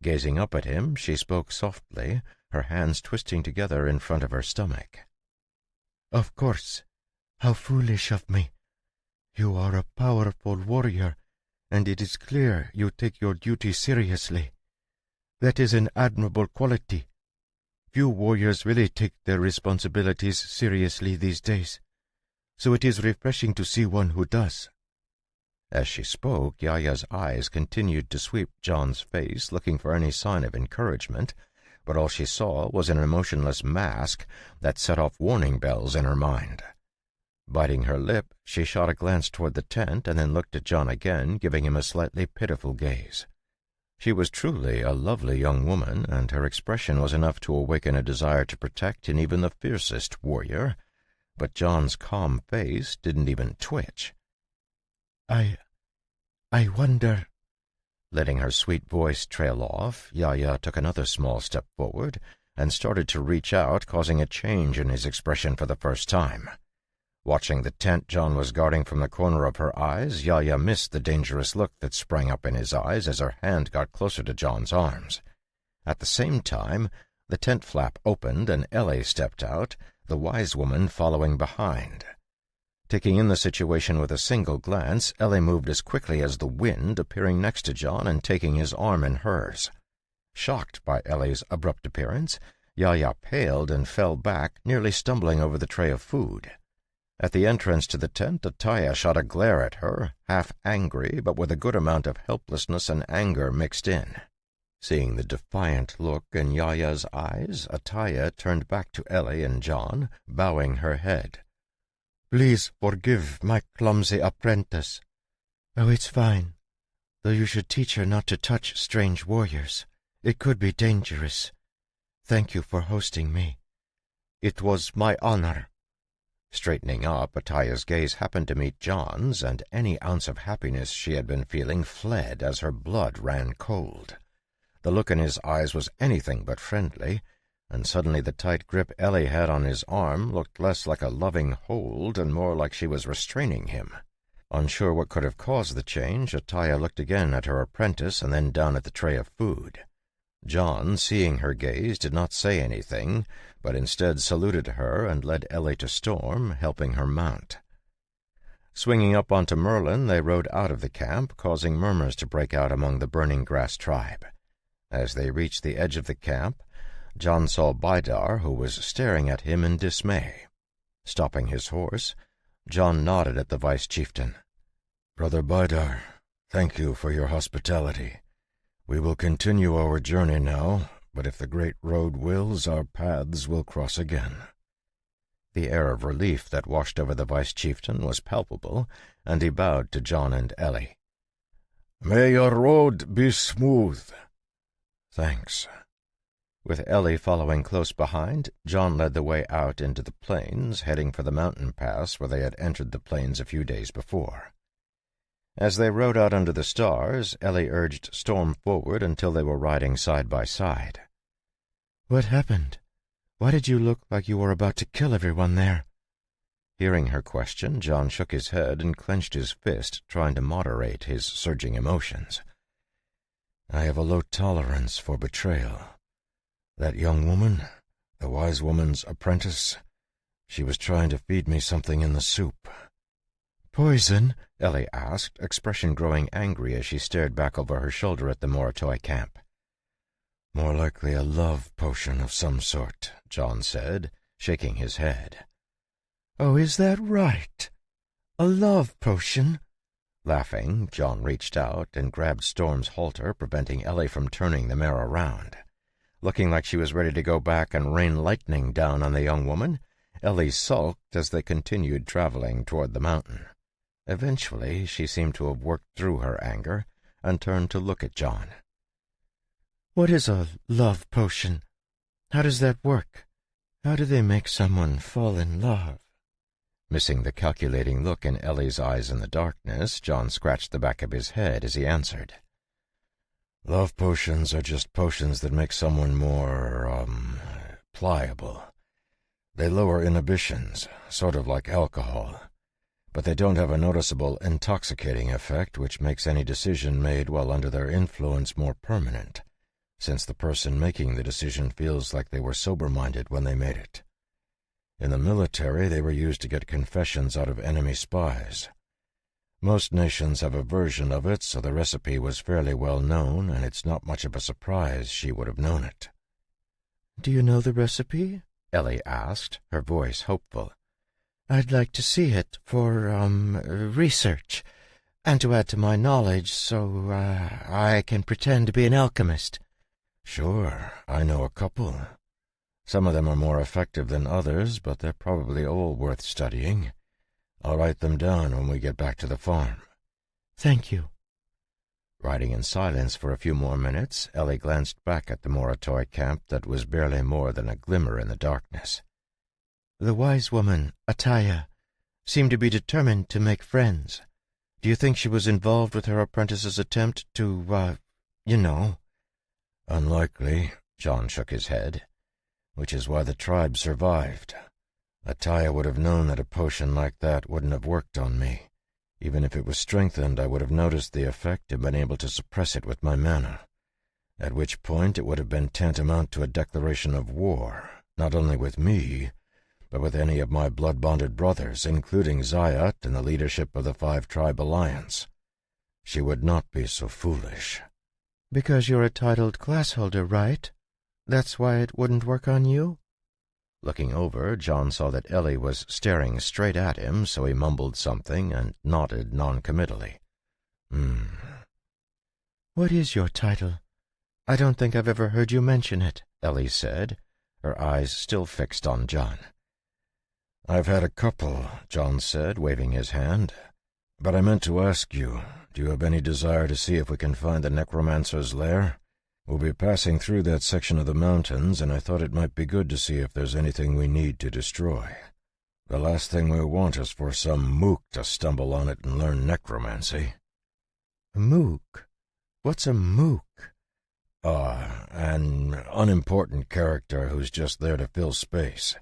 S1: Gazing up at him, she spoke softly, her hands twisting together in front of her stomach.
S3: "Of course. How foolish of me. You are a powerful warrior, and it is clear you take your duty seriously. That is an admirable quality. Few warriors really take their responsibilities seriously these days, so it is refreshing to see one who does."
S1: As she spoke, Yaya's eyes continued to sweep John's face, looking for any sign of encouragement, but all she saw was an emotionless mask that set off warning bells in her mind. Biting her lip, she shot a glance toward the tent and then looked at John again, giving him a slightly pitiful gaze. She was truly a lovely young woman, and her expression was enough to awaken a desire to protect in even the fiercest warrior, but John's calm face didn't even twitch.
S3: I wonder."
S1: Letting her sweet voice trail off, Yaya took another small step forward and started to reach out, causing a change in his expression for the first time. Watching the tent John was guarding from the corner of her eyes, Yaya missed the dangerous look that sprang up in his eyes as her hand got closer to John's arms. At the same time, the tent flap opened and Ellie stepped out, the wise woman following behind. Taking in the situation with a single glance, Ellie moved as quickly as the wind, appearing next to John and taking his arm in hers. Shocked by Ellie's abrupt appearance, Yaya paled and fell back, nearly stumbling over the tray of food. At the entrance to the tent, Ataya shot a glare at her, half angry, but with a good amount of helplessness and anger mixed in. Seeing the defiant look in Yaya's eyes, Ataya turned back to Ellie and John, bowing her head.
S3: "Please forgive my clumsy apprentice." "Oh, it's fine. Though you should teach her not to touch strange warriors. It could be dangerous. Thank you for hosting me."
S1: "It was my honor." Straightening up, Ataya's gaze happened to meet John's, and any ounce of happiness she had been feeling fled as her blood ran cold. The look in his eyes was anything but friendly, and suddenly the tight grip Ellie had on his arm looked less like a loving hold and more like she was restraining him. Unsure what could have caused the change, Ataya looked again at her apprentice and then down at the tray of food. John, seeing her gaze, did not say anything, but instead saluted her and led Ellie to Storm, helping her mount. Swinging up onto Merlin, they rode out of the camp, causing murmurs to break out among the Burning Grass tribe. As they reached the edge of the camp, John saw Bidar, who was staring at him in dismay. Stopping his horse, John nodded at the vice-chieftain.
S2: "Brother Bidar, thank you for your hospitality. We will continue our journey now, but if the great road wills, our paths will cross again."
S1: The air of relief that washed over the vice-chieftain was palpable, and he bowed to John and Ellie.
S5: "May your road be smooth."
S2: "Thanks."
S1: With Ellie following close behind, John led the way out into the plains, heading for the mountain pass where they had entered the plains a few days before. As they rode out under the stars, Ellie urged Storm forward until they were riding side by side.
S3: "What happened? Why did you look like you were about to kill everyone there?"
S1: Hearing her question, John shook his head and clenched his fist, trying to moderate his surging emotions.
S2: "I have a low tolerance for betrayal. That young woman, the wise woman's apprentice, she was trying to feed me something in the soup."
S3: "Poison?"
S1: Ellie asked, expression growing angry as she stared back over her shoulder at the Moratoi camp.
S2: "More likely a love potion of some sort,"
S1: John said, shaking his head.
S3: "Oh, is that right? A love potion?"
S1: Laughing, John reached out and grabbed Storm's halter, preventing Ellie from turning the mare around. Looking like she was ready to go back and rain lightning down on the young woman, Ellie sulked as they continued traveling toward the mountain. Eventually, she seemed to have worked through her anger and turned to look at John.
S3: "What is a love potion? How does that work? How do they make someone fall in love?"
S1: Missing the calculating look in Ellie's eyes in the darkness, John scratched the back of his head as he answered.
S2: "Love potions are just potions that make someone more, pliable. They lower inhibitions, sort of like alcohol. But they don't have a noticeable intoxicating effect which makes any decision made while under their influence more permanent, since the person making the decision feels like they were sober-minded when they made it. In the military, they were used to get confessions out of enemy spies. Most nations have a version of it, so the recipe was fairly well known, and it's not much of a surprise she would have known it."
S3: "Do you know the recipe?"
S1: Ellie asked, her voice hopeful.
S3: "I'd like to see it for, research, and to add to my knowledge so, I can pretend to be an alchemist."
S2: "Sure, I know a couple. Some of them are more effective than others, but they're probably all worth studying. I'll write them down when we get back to the farm."
S3: "Thank you."
S1: Riding in silence for a few more minutes, Ellie glanced back at the Moratoi camp that was barely more than a glimmer in the darkness.
S3: "The wise woman, Ataya, seemed to be determined to make friends. Do you think she was involved with her apprentice's attempt to,
S2: "Unlikely,"
S1: John shook his head.
S2: "Which is why the tribe survived. Ataya would have known that a potion like that wouldn't have worked on me. Even if it was strengthened, I would have noticed the effect and been able to suppress it with my mana, at which point it would have been tantamount to a declaration of war, not only with me, but with any of my blood-bonded brothers, including Zayat and the leadership of the 5-tribe alliance. She would not be so foolish."
S3: Because you're a titled class holder, right? That's why it wouldn't work on you?
S1: Looking over, John saw that Ellie was staring straight at him, so he mumbled something and nodded noncommittally.
S3: What is your title? I don't think I've ever heard you mention it, Ellie said, her eyes still fixed on John.
S2: I've had a couple, John said, waving his hand. But I meant to ask you, do you have any desire to see if we can find the necromancer's lair? We'll be passing through that section of the mountains, and I thought it might be good to see if there's anything we need to destroy. The last thing we want is for some mook to stumble on it and learn necromancy.
S3: A mook? What's a mook?
S2: An unimportant character who's just there to fill space.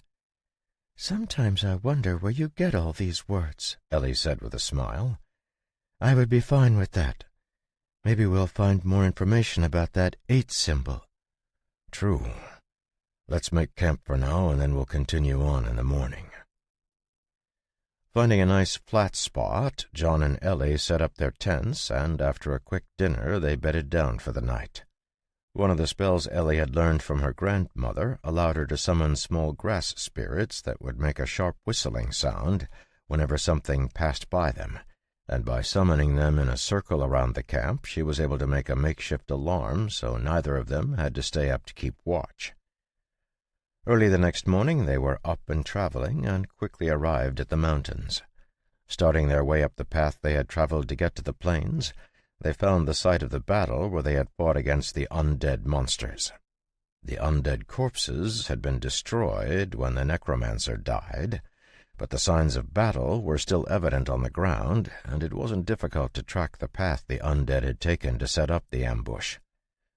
S3: Sometimes I wonder where you get all these words, Ellie said with a smile. I would be fine with that. Maybe we'll find more information about that 8 symbol.
S2: True. Let's make camp for now, and then we'll continue on in the morning.
S1: Finding a nice flat spot, John and Ellie set up their tents, and after a quick dinner they bedded down for the night. One of the spells Ellie had learned from her grandmother allowed her to summon small grass spirits that would make a sharp whistling sound whenever something passed by them, and by summoning them in a circle around the camp, she was able to make a makeshift alarm so neither of them had to stay up to keep watch. Early the next morning they were up and traveling, and quickly arrived at the mountains. Starting their way up the path they had traveled to get to the plains, they found the site of the battle where they had fought against the undead monsters. The undead corpses had been destroyed when the necromancer died, but the signs of battle were still evident on the ground, and it wasn't difficult to track the path the undead had taken to set up the ambush.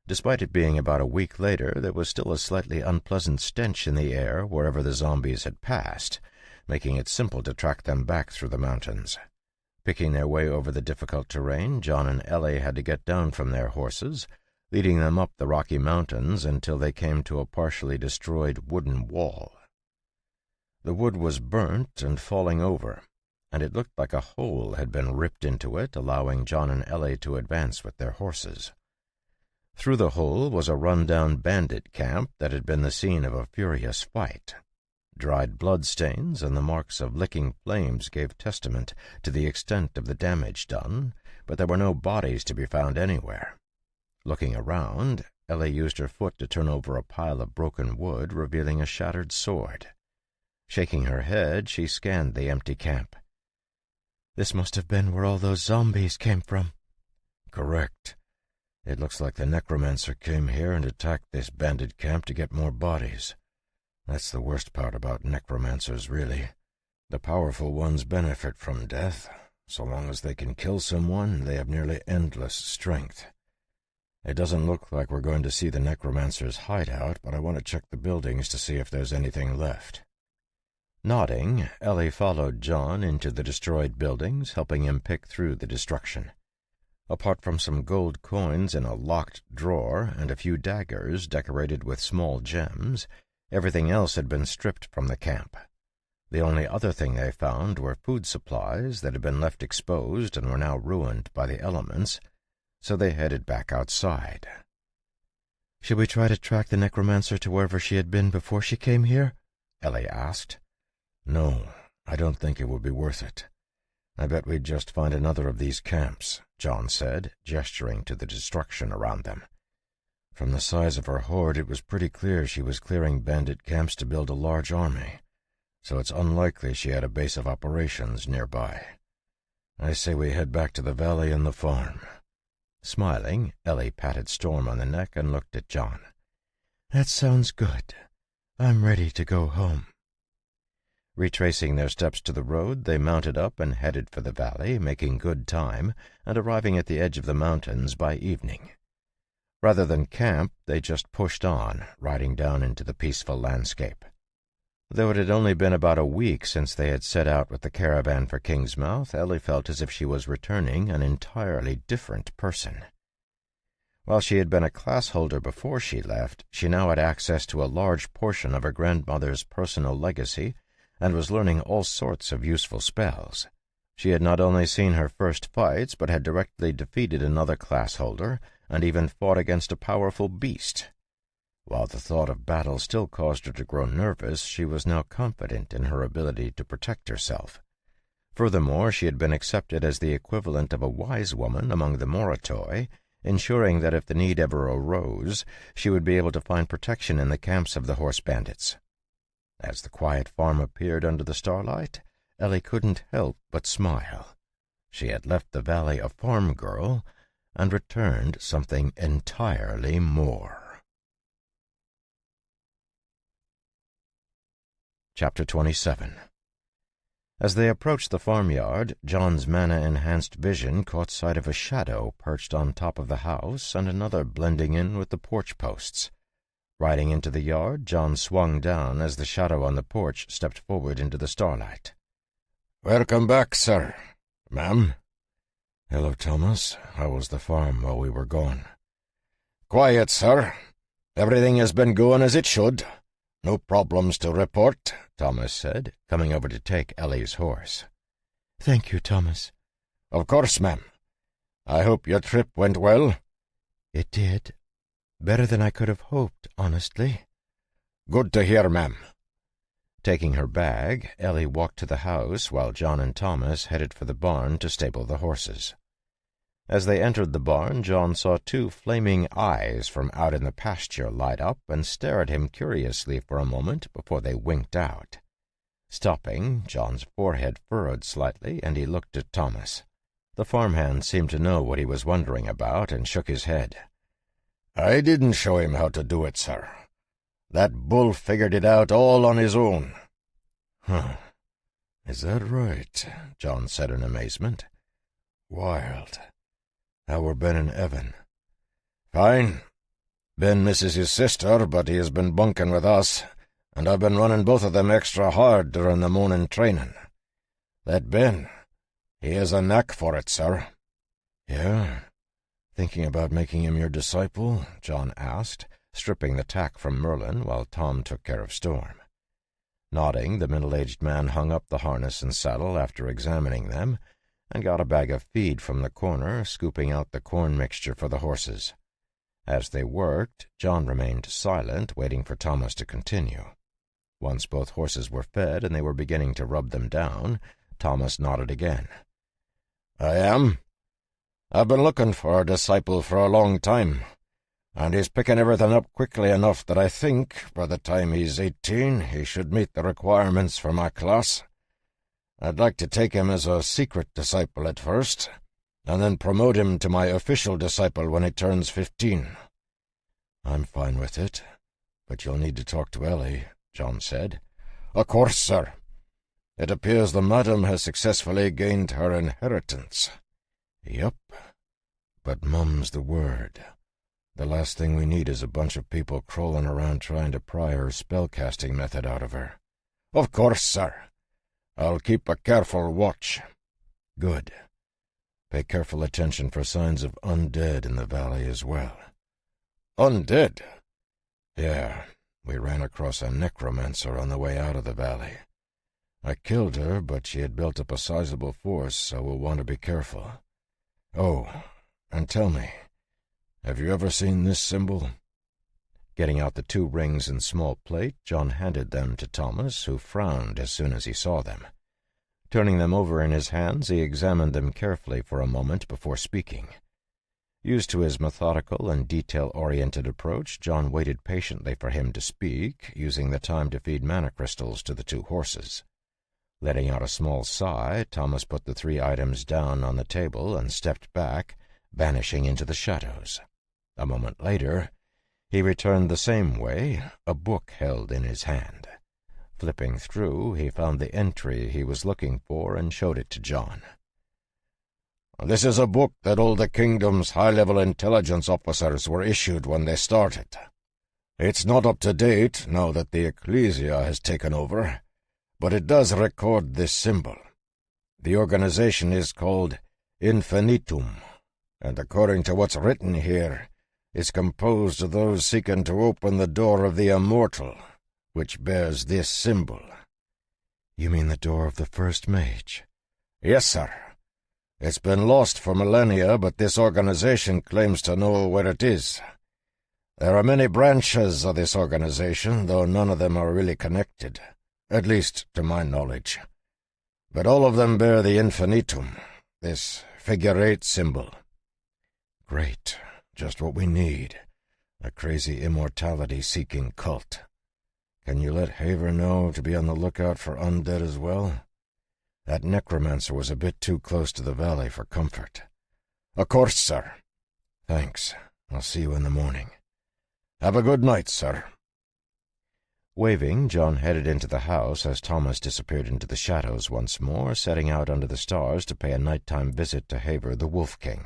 S1: Despite it being about a week later, there was still a slightly unpleasant stench in the air wherever the zombies had passed, making it simple to track them back through the mountains. Picking their way over the difficult terrain, John and Ellie had to get down from their horses, leading them up the rocky mountains until they came to a partially destroyed wooden wall. The wood was burnt and falling over, and it looked like a hole had been ripped into it, allowing John and Ellie to advance with their horses. Through the hole was a run-down bandit camp that had been the scene of a furious fight. Dried bloodstains and the marks of licking flames gave testament to the extent of the damage done, but there were no bodies to be found anywhere. Looking around, Ellie used her foot to turn over a pile of broken wood, revealing a shattered sword. Shaking her head, she scanned the empty camp.
S3: This must have been where all those zombies came from.
S2: Correct. It looks like the necromancer came here and attacked this bandit camp to get more bodies. That's the worst part about necromancers, really. The powerful ones benefit from death. So long as they can kill someone, they have nearly endless strength. It doesn't look like we're going to see the necromancer's hideout, but I want to check the buildings to see if there's anything left.
S1: Nodding, Ellie followed John into the destroyed buildings, helping him pick through the destruction. Apart from some gold coins in a locked drawer and a few daggers decorated with small gems, everything else had been stripped from the camp. The only other thing they found were food supplies that had been left exposed and were now ruined by the elements, so they headed back outside.
S3: "Should we try to track the necromancer to wherever she had been before she came here?"
S1: Ellie asked.
S2: No, I don't think it would be worth it. I bet we'd just find another of these camps, John said, gesturing to the destruction around them. From the size of her horde, it was pretty clear she was clearing bandit camps to build a large army, so it's unlikely she had a base of operations nearby. I say we head back to the valley and the farm.
S1: Smiling, Ellie patted Storm on the neck and looked at John.
S3: "That sounds good. I'm ready to go home."
S1: Retracing their steps to the road, they mounted up and headed for the valley, making good time and arriving at the edge of the mountains by evening. Rather than camp, they just pushed on, riding down into the peaceful landscape. Though it had only been about a week since they had set out with the caravan for Kingsmouth, Ellie felt as if she was returning an entirely different person. While she had been a class holder before she left, she now had access to a large portion of her grandmother's personal legacy and was learning all sorts of useful spells. She had not only seen her first fights, but had directly defeated another class holder and even fought against a powerful beast. While the thought of battle still caused her to grow nervous, she was now confident in her ability to protect herself. Furthermore, she had been accepted as the equivalent of a wise woman among the Moritoi, ensuring that if the need ever arose, she would be able to find protection in the camps of the horse bandits. As the quiet farm appeared under the starlight, Ellie couldn't help but smile. She had left the valley a farm girl and returned something entirely more. Chapter 27. As they approached the farmyard, John's mana-enhanced vision caught sight of a shadow perched on top of the house and another blending in with the porch posts. Riding into the yard, John swung down as the shadow on the porch stepped forward into the starlight.
S5: "Welcome back, sir. Ma'am."
S2: "Hello, Thomas. How was the farm while we were gone?"
S5: "Quiet, sir. Everything has been going as it should. No problems to report,"
S1: Thomas said, coming over to take Ellie's horse.
S3: "Thank you, Thomas."
S5: "Of course, ma'am. I hope your trip went well."
S3: "It did. Better than I could have hoped, honestly."
S5: "Good to hear, ma'am."
S1: Taking her bag, Ellie walked to the house while John and Thomas headed for the barn to stable the horses. As they entered the barn, John saw two flaming eyes from out in the pasture light up and stare at him curiously for a moment before they winked out. Stopping, John's forehead furrowed slightly, and he looked at Thomas. The farmhand seemed to know what he was wondering about and shook his head.
S5: "I didn't show him how to do it, sir. That bull figured it out all on his own."
S2: "Huh. Is that right?" John said in amazement. "Wild. How were Ben and Evan?"
S5: "Fine. Ben misses his sister, but he has been bunking with us, and I've been running both of them extra hard during the morning training. That Ben, he has a knack for it, sir."
S2: "Yeah? Thinking about making him your disciple?"
S1: John asked, stripping the tack from Merlin while Tom took care of Storm. Nodding, the middle-aged man hung up the harness and saddle after examining them, and got a bag of feed from the corner, scooping out the corn mixture for the horses. As they worked, John remained silent, waiting for Thomas to continue. Once both horses were fed and they were beginning to rub them down, Thomas nodded again.
S5: "I am. I've been looking for a disciple for a long time, and he's picking everything up quickly enough that I think, by the time he's 18, he should meet the requirements for my class. I'd like to take him as a secret disciple at first, and then promote him to my official disciple when he turns 15.
S2: "I'm fine with it, but you'll need to talk to Ellie," John said.
S5: "Of course, sir. It appears the madam has successfully gained her inheritance."
S2: "Yep. But mum's the word. The last thing we need is a bunch of people crawling around trying to pry her spellcasting method out of her."
S5: "Of course, sir. I'll keep a careful watch."
S2: "Good. Pay careful attention for signs of undead in the valley as well."
S5: "Undead?"
S2: "Yeah. We ran across a necromancer on the way out of the valley. I killed her, but she had built up a sizable force, so we'll want to be careful. Oh, and tell me, have you ever seen this symbol?"
S1: Getting out the 2 rings and small plate, John handed them to Thomas, who frowned as soon as he saw them. Turning them over in his hands, he examined them carefully for a moment before speaking. Used to his methodical and detail-oriented approach, John waited patiently for him to speak, using the time to feed mana crystals to the 2 horses. Letting out a small sigh, Thomas put the 3 items down on the table and stepped back, vanishing into the shadows. A moment later, he returned the same way, a book held in his hand. Flipping through, he found the entry he was looking for and showed it to John.
S5: "This is a book that all the kingdom's high-level intelligence officers were issued when they started. It's not up to date now that the Ecclesia has taken over, but it does record this symbol. The organization is called Infinitum, and according to what's written here, it's composed of those seeking to open the door of the immortal, which bears this symbol."
S2: "You mean the door of the first mage?"
S5: "Yes, sir. It's been lost for millennia, but this organization claims to know where it is. There are many branches of this organization, though none of them are really connected, at least to my knowledge. But all of them bear the infinitum, this figure-8 symbol.
S2: Great. Just what we need. A crazy immortality-seeking cult. Can you let Haver know to be on the lookout for undead as well? That necromancer was a bit too close to the valley for comfort.
S5: Of course, sir.
S2: Thanks. I'll see you in the morning.
S5: Have a good night, sir.
S1: Waving, John headed into the house as Thomas disappeared into the shadows once more, setting out under the stars to pay a nighttime visit to Haver the Wolf King.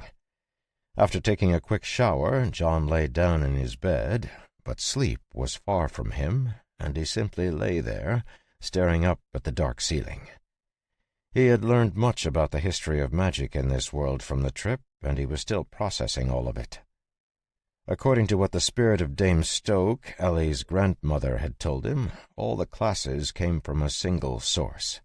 S1: After taking a quick shower, John lay down in his bed, but sleep was far from him, and he simply lay there, staring up at the dark ceiling. He had learned much about the history of magic in this world from the trip, and he was still processing all of it. According to what the spirit of Dame Stoke, Ellie's grandmother, had told him, all the classes came from a single source.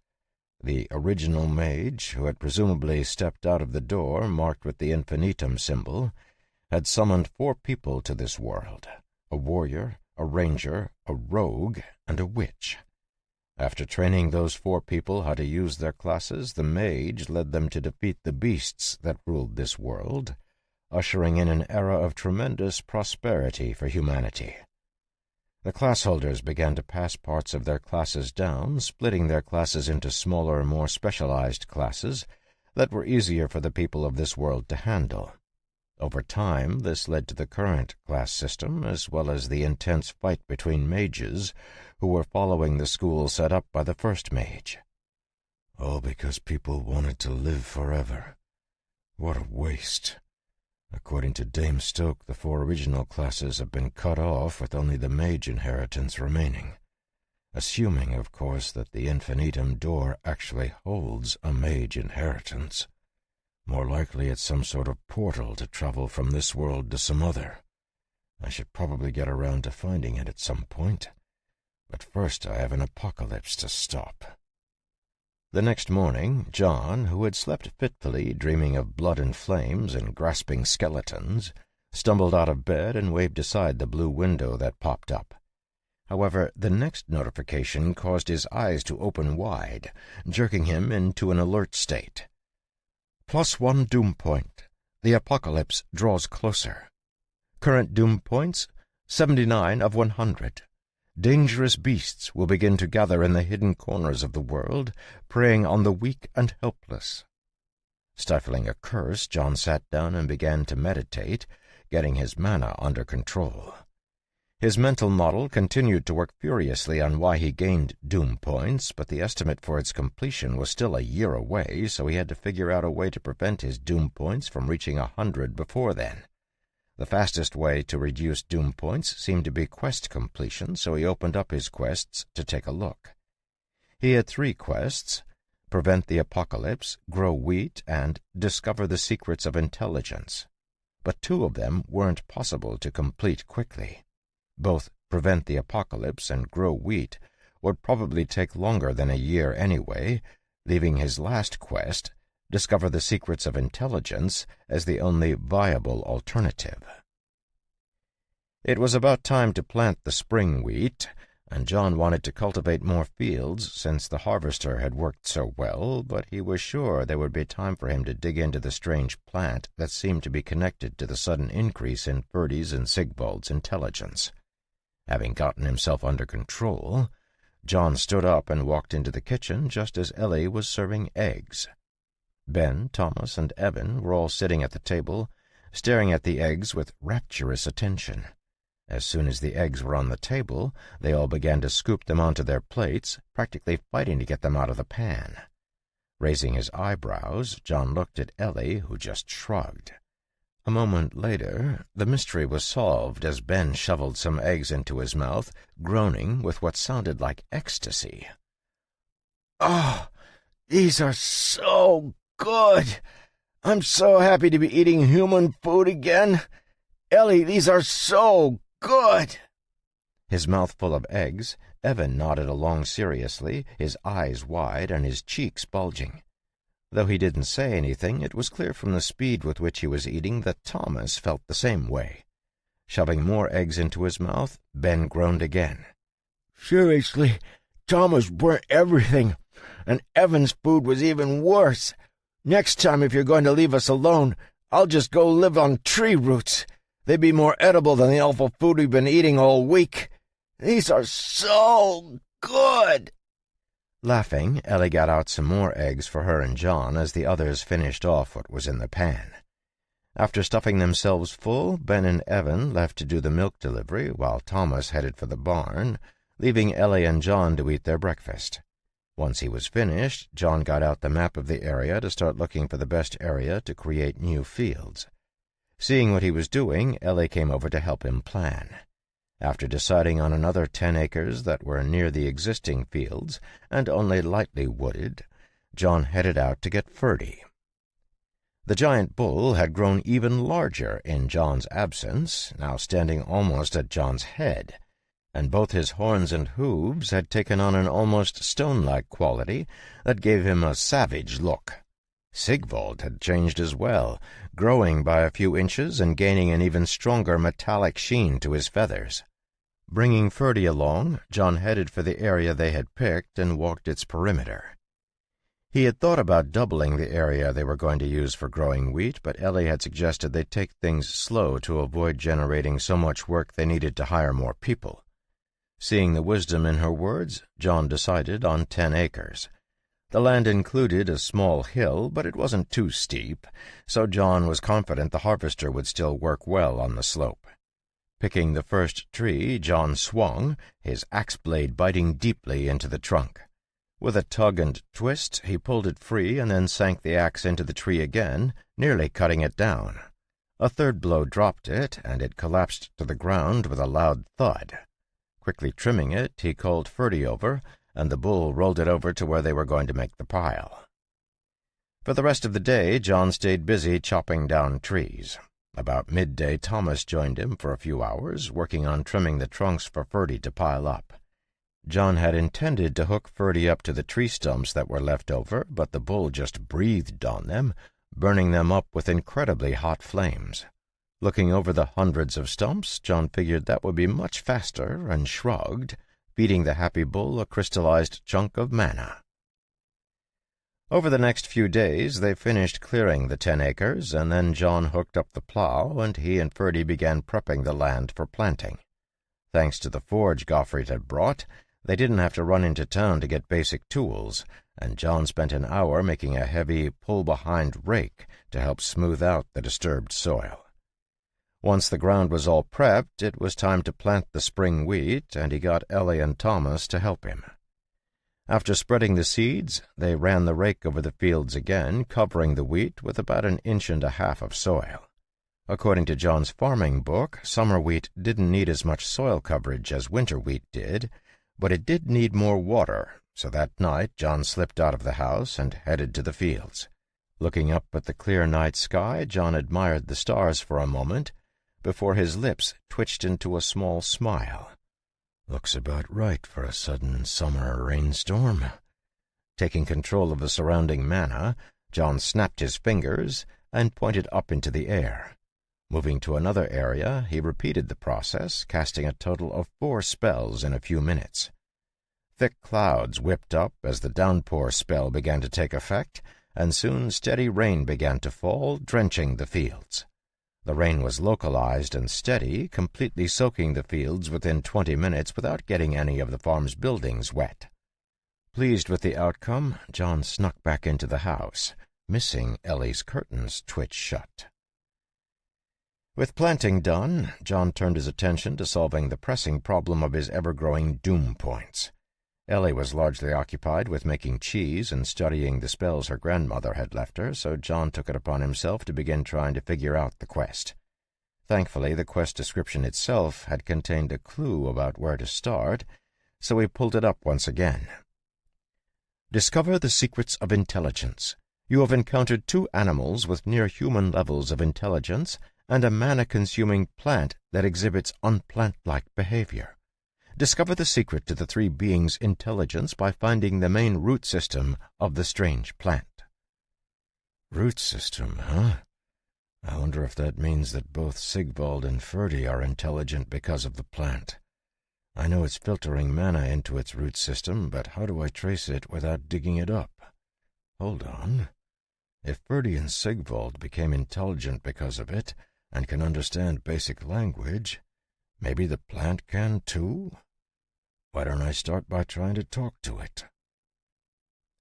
S1: The original mage, who had presumably stepped out of the door marked with the infinitum symbol, had summoned 4 people to this world: a warrior, a ranger, a rogue, and a witch. After training those 4 people how to use their classes, the mage led them to defeat the beasts that ruled this world, ushering in an era of tremendous prosperity for humanity. The class holders began to pass parts of their classes down, splitting their classes into smaller, more specialized classes that were easier for the people of this world to handle. Over time, this led to the current class system, as well as the intense fight between mages who were following the school set up by the first mage.
S2: All because people wanted to live forever. What a waste. According to Dame Stoke, the 4 original classes have been cut off, with only the mage inheritance remaining. Assuming, of course, that the infinitum door actually holds a mage inheritance. More likely it's some sort of portal to travel from this world to some other. I should probably get around to finding it at some point. But first I have an apocalypse to stop.
S1: The next morning, John, who had slept fitfully, dreaming of blood and flames and grasping skeletons, stumbled out of bed and waved aside the blue window that popped up. However, the next notification caused his eyes to open wide, jerking him into an alert state. +1 doom point. The apocalypse draws closer. Current doom points, 79 of 100. Dangerous beasts will begin to gather in the hidden corners of the world, preying on the weak and helpless. Stifling a curse, John sat down and began to meditate, getting his mana under control. His mental model continued to work furiously on why he gained doom points, but the estimate for its completion was still a year away, so he had to figure out a way to prevent his doom points from reaching 100 before then. The fastest way to reduce doom points seemed to be quest completion, so he opened up his quests to take a look. He had 3 quests: Prevent the Apocalypse, Grow Wheat, and Discover the Secrets of Intelligence. But 2 of them weren't possible to complete quickly. Both Prevent the Apocalypse and Grow Wheat would probably take longer than a year anyway, leaving his last quest, Discover the Secrets of Intelligence, as the only viable alternative. It was about time to plant the spring wheat, and John wanted to cultivate more fields since the harvester had worked so well, but he was sure there would be time for him to dig into the strange plant that seemed to be connected to the sudden increase in Ferdy's and Sigvald's intelligence. Having gotten himself under control, John stood up and walked into the kitchen just as Ellie was serving eggs. Ben, Thomas, and Evan were all sitting at the table, staring at the eggs with rapturous attention. As soon as the eggs were on the table, they all began to scoop them onto their plates, practically fighting to get them out of the pan. Raising his eyebrows, John looked at Ellie, who just shrugged. A moment later, the mystery was solved as Ben shoveled some eggs into his mouth, groaning with what sounded like ecstasy.
S5: "Oh, these are so good! I'm so happy to be eating human food again. Ellie, these are so good!"
S1: His mouth full of eggs, Evan nodded along seriously, his eyes wide and his cheeks bulging. Though he didn't say anything, it was clear from the speed with which he was eating that Thomas felt the same way. Shoving more eggs into his mouth, Ben groaned again.
S4: Seriously, Thomas burnt everything, and Evan's food was even worse. Next time, if you're going to leave us alone, I'll just go live on tree roots. They'd be more edible than the awful food we've been eating all week. These are so good.
S1: Laughing, Ellie got out some more eggs for her and John as the others finished off what was in the pan. After stuffing themselves full, Ben and Evan left to do the milk delivery while Thomas headed for the barn, leaving Ellie and John to eat their breakfast. Once he was finished, John got out the map of the area to start looking for the best area to create new fields. Seeing what he was doing, Ellie came over to help him plan. After deciding on another 10 acres that were near the existing fields and only lightly wooded, John headed out to get Ferdy. The giant bull had grown even larger in John's absence, now standing almost at John's head, and both his horns and hooves had taken on an almost stone-like quality that gave him a savage look. Sigvald had changed as well, growing by a few inches and gaining an even stronger metallic sheen to his feathers. Bringing Ferdy along, John headed for the area they had picked and walked its perimeter. He had thought about doubling the area they were going to use for growing wheat, but Ellie had suggested they take things slow to avoid generating so much work they needed to hire more people. Seeing the wisdom in her words, John decided on 10 acres. The land included a small hill, but it wasn't too steep, so John was confident the harvester would still work well on the slope. Picking the first tree, John swung, his axe blade biting deeply into the trunk. With a tug and twist, he pulled it free and then sank the axe into the tree again, nearly cutting it down. A third blow dropped it, and it collapsed to the ground with a loud thud. Quickly trimming it, he called Ferdy over, and the bull rolled it over to where they were going to make the pile. For the rest of the day, John stayed busy chopping down trees. About midday, Thomas joined him for a few hours, working on trimming the trunks for Ferdy to pile up. John had intended to hook Ferdy up to the tree stumps that were left over, but the bull just breathed on them, burning them up with incredibly hot flames. Looking over the hundreds of stumps, John figured that would be much faster and shrugged, feeding the happy bull a crystallized chunk of manna. Over the next few days, they finished clearing the 10 acres, and then John hooked up the plow, and he and Ferdy began prepping the land for planting. Thanks to the forge Gottfried had brought, they didn't have to run into town to get basic tools, and John spent an hour making a heavy pull-behind rake to help smooth out the disturbed soil. Once the ground was all prepped, it was time to plant the spring wheat, and he got Ellie and Thomas to help him. After spreading the seeds, they ran the rake over the fields again, covering the wheat with about 1.5 inches of soil. According to John's farming book, summer wheat didn't need as much soil coverage as winter wheat did, but it did need more water, so that night John slipped out of the house and headed to the fields. Looking up at the clear night sky, John admired the stars for a moment, before his lips twitched into a small smile.
S2: Looks about right for a sudden summer rainstorm.
S1: Taking control of the surrounding manna, John snapped his fingers and pointed up into the air. Moving to another area, he repeated the process, casting a total of 4 spells in a few minutes. Thick clouds whipped up as the downpour spell began to take effect, and soon steady rain began to fall, drenching the fields. The rain was localized and steady, completely soaking the fields within 20 minutes without getting any of the farm's buildings wet. Pleased with the outcome, John snuck back into the house, missing Ellie's curtains twitch shut. With planting done, John turned his attention to solving the pressing problem of his ever-growing doom points. Ellie was largely occupied with making cheese and studying the spells her grandmother had left her, so John took it upon himself to begin trying to figure out the quest. Thankfully, the quest description itself had contained a clue about where to start, so he pulled it up once again. Discover the secrets of intelligence. You have encountered 2 animals with near-human levels of intelligence and a mana-consuming plant that exhibits unplant-like behavior. Discover the secret to the 3 beings' intelligence by finding the main root system of the strange plant.
S2: Root system, huh? I wonder if that means that both Sigvald and Ferdy are intelligent because of the plant. I know it's filtering mana into its root system, but how do I trace it without digging it up? Hold on. If Ferdy and Sigvald became intelligent because of it, and can understand basic language, maybe the plant can too? Why don't I start by trying to talk to it?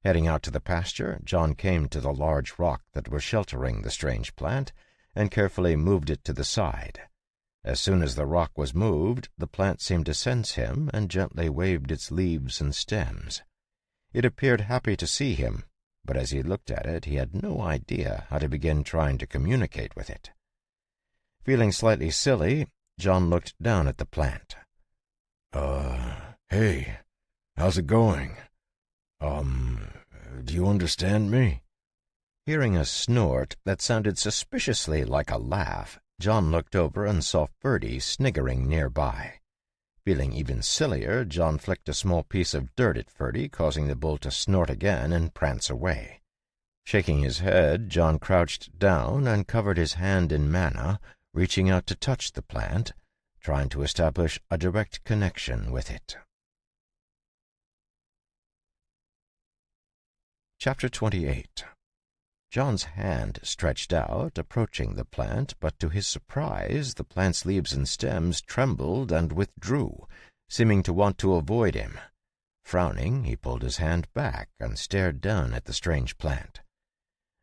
S3: Heading out to the pasture, John came to the large rock that was sheltering the strange plant, and carefully moved it to the side. As soon as the rock was moved, the plant seemed to sense him and gently waved its leaves and stems. It appeared happy to see him, but as he looked at it, he had no idea how to begin trying to communicate with it. Feeling slightly silly, John looked down at the plant.
S2: Hey, how's it going? Do you understand me?
S3: Hearing a snort that sounded suspiciously like a laugh, John looked over and saw Ferdy sniggering nearby. Feeling even sillier, John flicked a small piece of dirt at Ferdy, causing the bull to snort again and prance away. Shaking his head, John crouched down and covered his hand in mana, reaching out to touch the plant, trying to establish a direct connection with it. Chapter 28. John's hand stretched out, approaching the plant, but to his surprise the plant's leaves and stems trembled and withdrew, seeming to want to avoid him. Frowning, he pulled his hand back and stared down at the strange plant.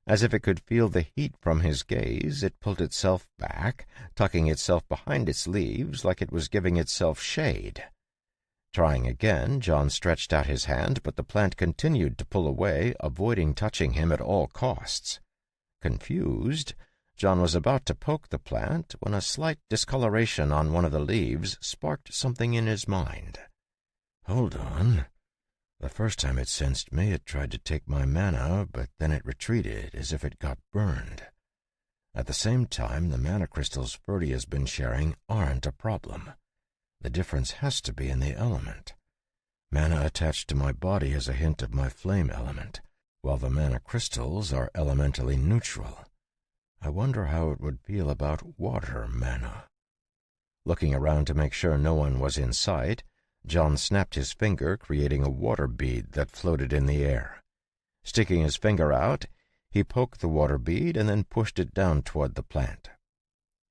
S3: As if it could feel the heat from his gaze, it pulled itself back, tucking itself behind its leaves like it was giving itself shade. Trying again, John stretched out his hand, but the plant continued to pull away, avoiding touching him at all costs. Confused, John was about to poke the plant when a slight discoloration on one of the leaves sparked something in his mind.
S2: Hold on. The first time it sensed me, it tried to take my mana, but then it retreated as if it got burned. At the same time, the mana crystals Ferdy has been sharing aren't a problem. The difference has to be in the element. Mana attached to my body has a hint of my flame element, while the mana crystals are elementally neutral. I wonder how it would feel about water mana.
S3: Looking around to make sure no one was in sight, John snapped his finger, creating a water bead that floated in the air. Sticking his finger out, he poked the water bead and then pushed it down toward the plant.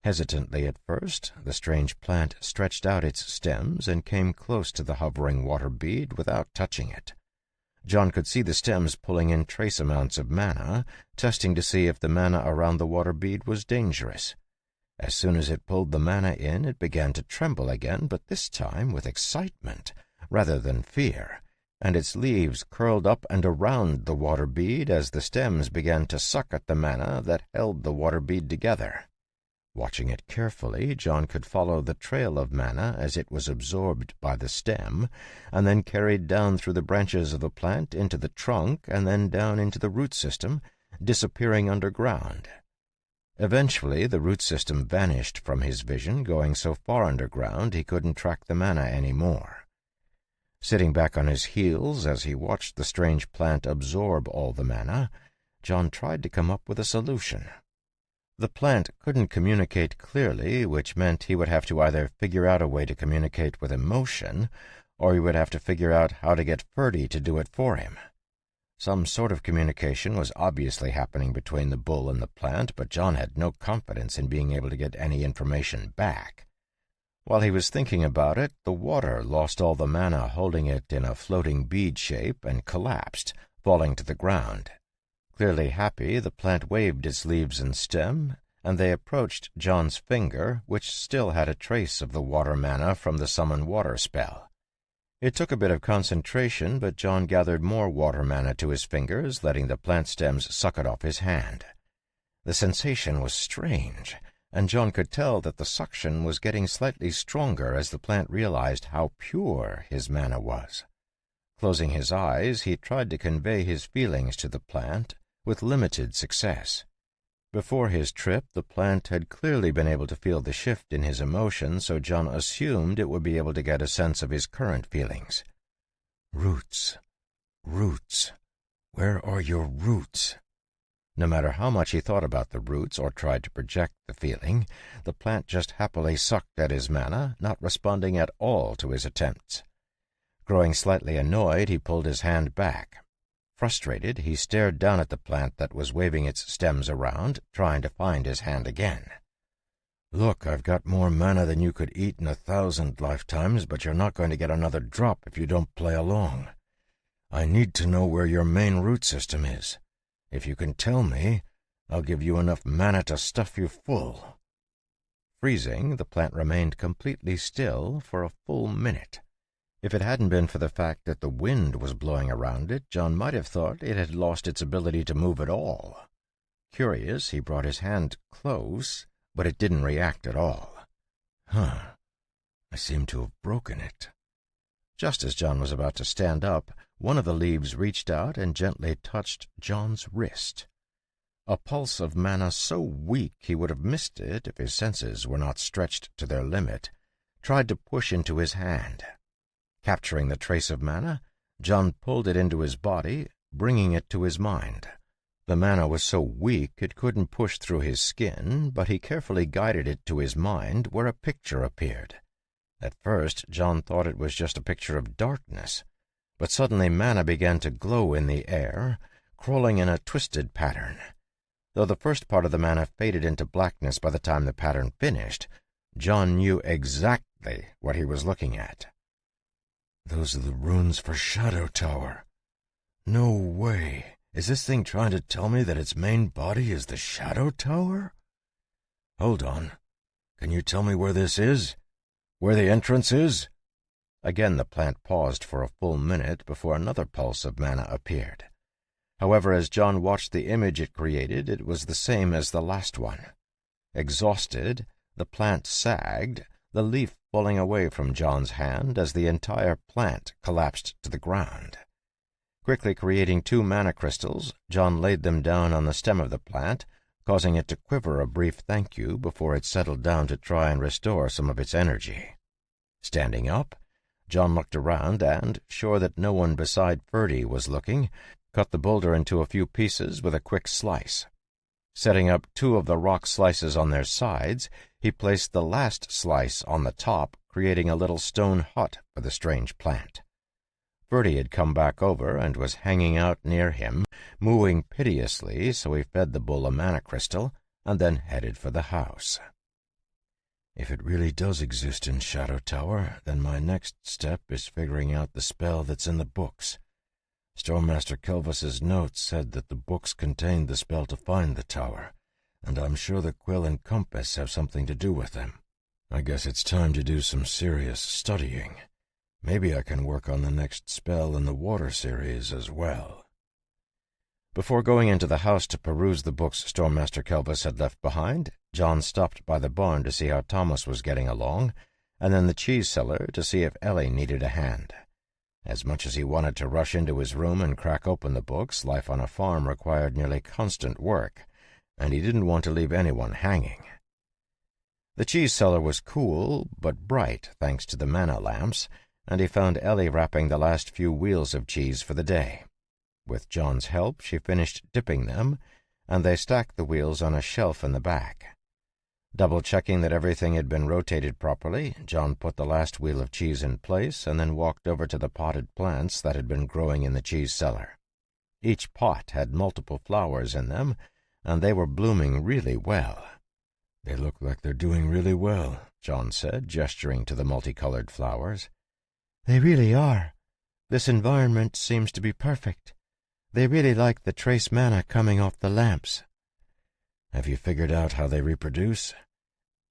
S3: Hesitantly at first, the strange plant stretched out its stems and came close to the hovering water bead without touching it. John could see the stems pulling in trace amounts of mana, testing to see if the mana around the water bead was dangerous. As soon as it pulled the mana in, it began to tremble again, but this time with excitement rather than fear, and its leaves curled up and around the water bead as the stems began to suck at the mana that held the water bead together. Watching it carefully, John could follow the trail of mana as it was absorbed by the stem, and then carried down through the branches of the plant into the trunk and then down into the root system, disappearing underground. Eventually, the root system vanished from his vision, going so far underground he couldn't track the mana anymore. Sitting back on his heels as he watched the strange plant absorb all the mana, John tried to come up with a solution. The plant couldn't communicate clearly, which meant he would have to either figure out a way to communicate with emotion, or he would have to figure out how to get Ferdy to do it for him. Some sort of communication was obviously happening between the bull and the plant, but John had no confidence in being able to get any information back. While he was thinking about it, the water lost all the mana holding it in a floating bead shape and collapsed, falling to the ground. Clearly happy, the plant waved its leaves and stem, and they approached John's finger, which still had a trace of the water mana from the summon water spell. It took a bit of concentration, but John gathered more water mana to his fingers, letting the plant stems suck it off his hand. The sensation was strange, and John could tell that the suction was getting slightly stronger as the plant realized how pure his mana was. Closing his eyes, he tried to convey his feelings to the plant, with limited success. Before his trip, the plant had clearly been able to feel the shift in his emotions, so John assumed it would be able to get a sense of his current feelings.
S2: Roots. Roots. Where are your roots?
S1: No matter how much he thought about the roots or tried to project the feeling, the plant just happily sucked at his mana, not responding at all to his attempts. Growing slightly annoyed, he pulled his hand back. Frustrated, he stared down at the plant that was waving its stems around, trying to find his hand again.
S2: Look, I've got more mana than you could eat in 1,000 lifetimes, but you're not going to get another drop if you don't play along. I need to know where your main root system is. If you can tell me, I'll give you enough mana to stuff you full."
S1: Freezing, the plant remained completely still for a full minute. If it hadn't been for the fact that the wind was blowing around it, John might have thought it had lost its ability to move at all. Curious, he brought his hand close, but it didn't react at all.
S2: I seem to have broken it.
S1: Just as John was about to stand up, one of the leaves reached out and gently touched John's wrist. A pulse of mana so weak he would have missed it if his senses were not stretched to their limit, tried to push into his hand. Capturing the trace of mana, John pulled it into his body, bringing it to his mind. The mana was so weak it couldn't push through his skin, but he carefully guided it to his mind, where a picture appeared. At first, John thought it was just a picture of darkness, but suddenly mana began to glow in the air, crawling in a twisted pattern. Though the first part of the mana faded into blackness by the time the pattern finished, John knew exactly what he was looking at.
S2: Those are the runes for Shadow Tower. No way. Is this thing trying to tell me that its main body is the Shadow Tower? Hold on. Can you tell me where this is? Where the entrance is?
S1: Again the plant paused for a full minute before another pulse of mana appeared. However, as John watched the image it created, it was the same as the last one. Exhausted, the plant sagged, the leaf falling away from John's hand as the entire plant collapsed to the ground. Quickly creating 2 mana crystals, John laid them down on the stem of the plant, causing it to quiver a brief thank you before it settled down to try and restore some of its energy. Standing up, John looked around and, sure that no one beside Ferdy was looking, cut the boulder into a few pieces with a quick slice. Setting up 2 of the rock slices on their sides, he placed the last slice on the top, creating a little stone hut for the strange plant. Ferdy had come back over and was hanging out near him, mooing piteously, so he fed the bull a mana crystal and then headed for the house.
S2: If it really does exist in Shadow Tower, then my next step is figuring out the spell that's in the books. Stormmaster Kelvis's notes said that the books contained the spell to find the tower, and I'm sure the quill and compass have something to do with them. I guess it's time to do some serious studying. Maybe I can work on the next spell in the water series as well.
S1: Before going into the house to peruse the books Stormmaster Kelvis had left behind, John stopped by the barn to see how Thomas was getting along, and then the cheese cellar to see if Ellie needed a hand. As much as he wanted to rush into his room and crack open the books, life on a farm required nearly constant work, and he didn't want to leave anyone hanging. The cheese cellar was cool, but bright thanks to the mana lamps, and he found Ellie wrapping the last few wheels of cheese for the day. With John's help, she finished dipping them, and they stacked the wheels on a shelf in the back. Double-checking that everything had been rotated properly, John put the last wheel of cheese in place and then walked over to the potted plants that had been growing in the cheese cellar. Each pot had multiple flowers in them, and they were blooming really well.
S2: "They look like they're doing really well,"
S1: John said, gesturing to the multicolored flowers.
S3: "They really are. This environment seems to be perfect. They really like the trace mana coming off the lamps."
S2: "Have you figured out how they reproduce?"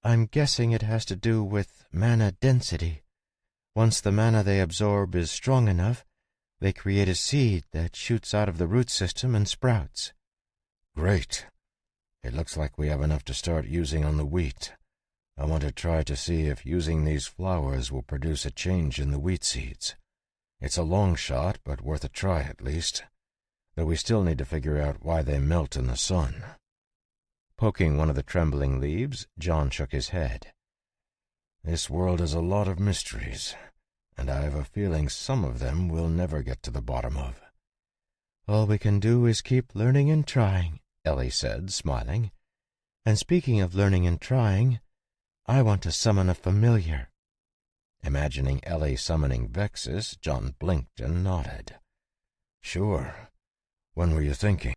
S3: "I'm guessing it has to do with mana density. Once the mana they absorb is strong enough, they create a seed that shoots out of the root system and sprouts."
S2: "Great. It looks like we have enough to start using on the wheat. I want to try to see if using these flowers will produce a change in the wheat seeds. It's a long shot, but worth a try at least, though we still need to figure out why they melt in the sun."
S1: Poking one of the trembling leaves, John shook his head.
S2: "This world has a lot of mysteries, and I have a feeling some of them we'll never get to the bottom of."
S3: "All we can do is keep learning and trying." Ellie said, smiling. "And speaking of learning and trying, I want to summon a familiar." Imagining Ellie summoning Vexus, John blinked and nodded.
S2: "Sure. When were you thinking?"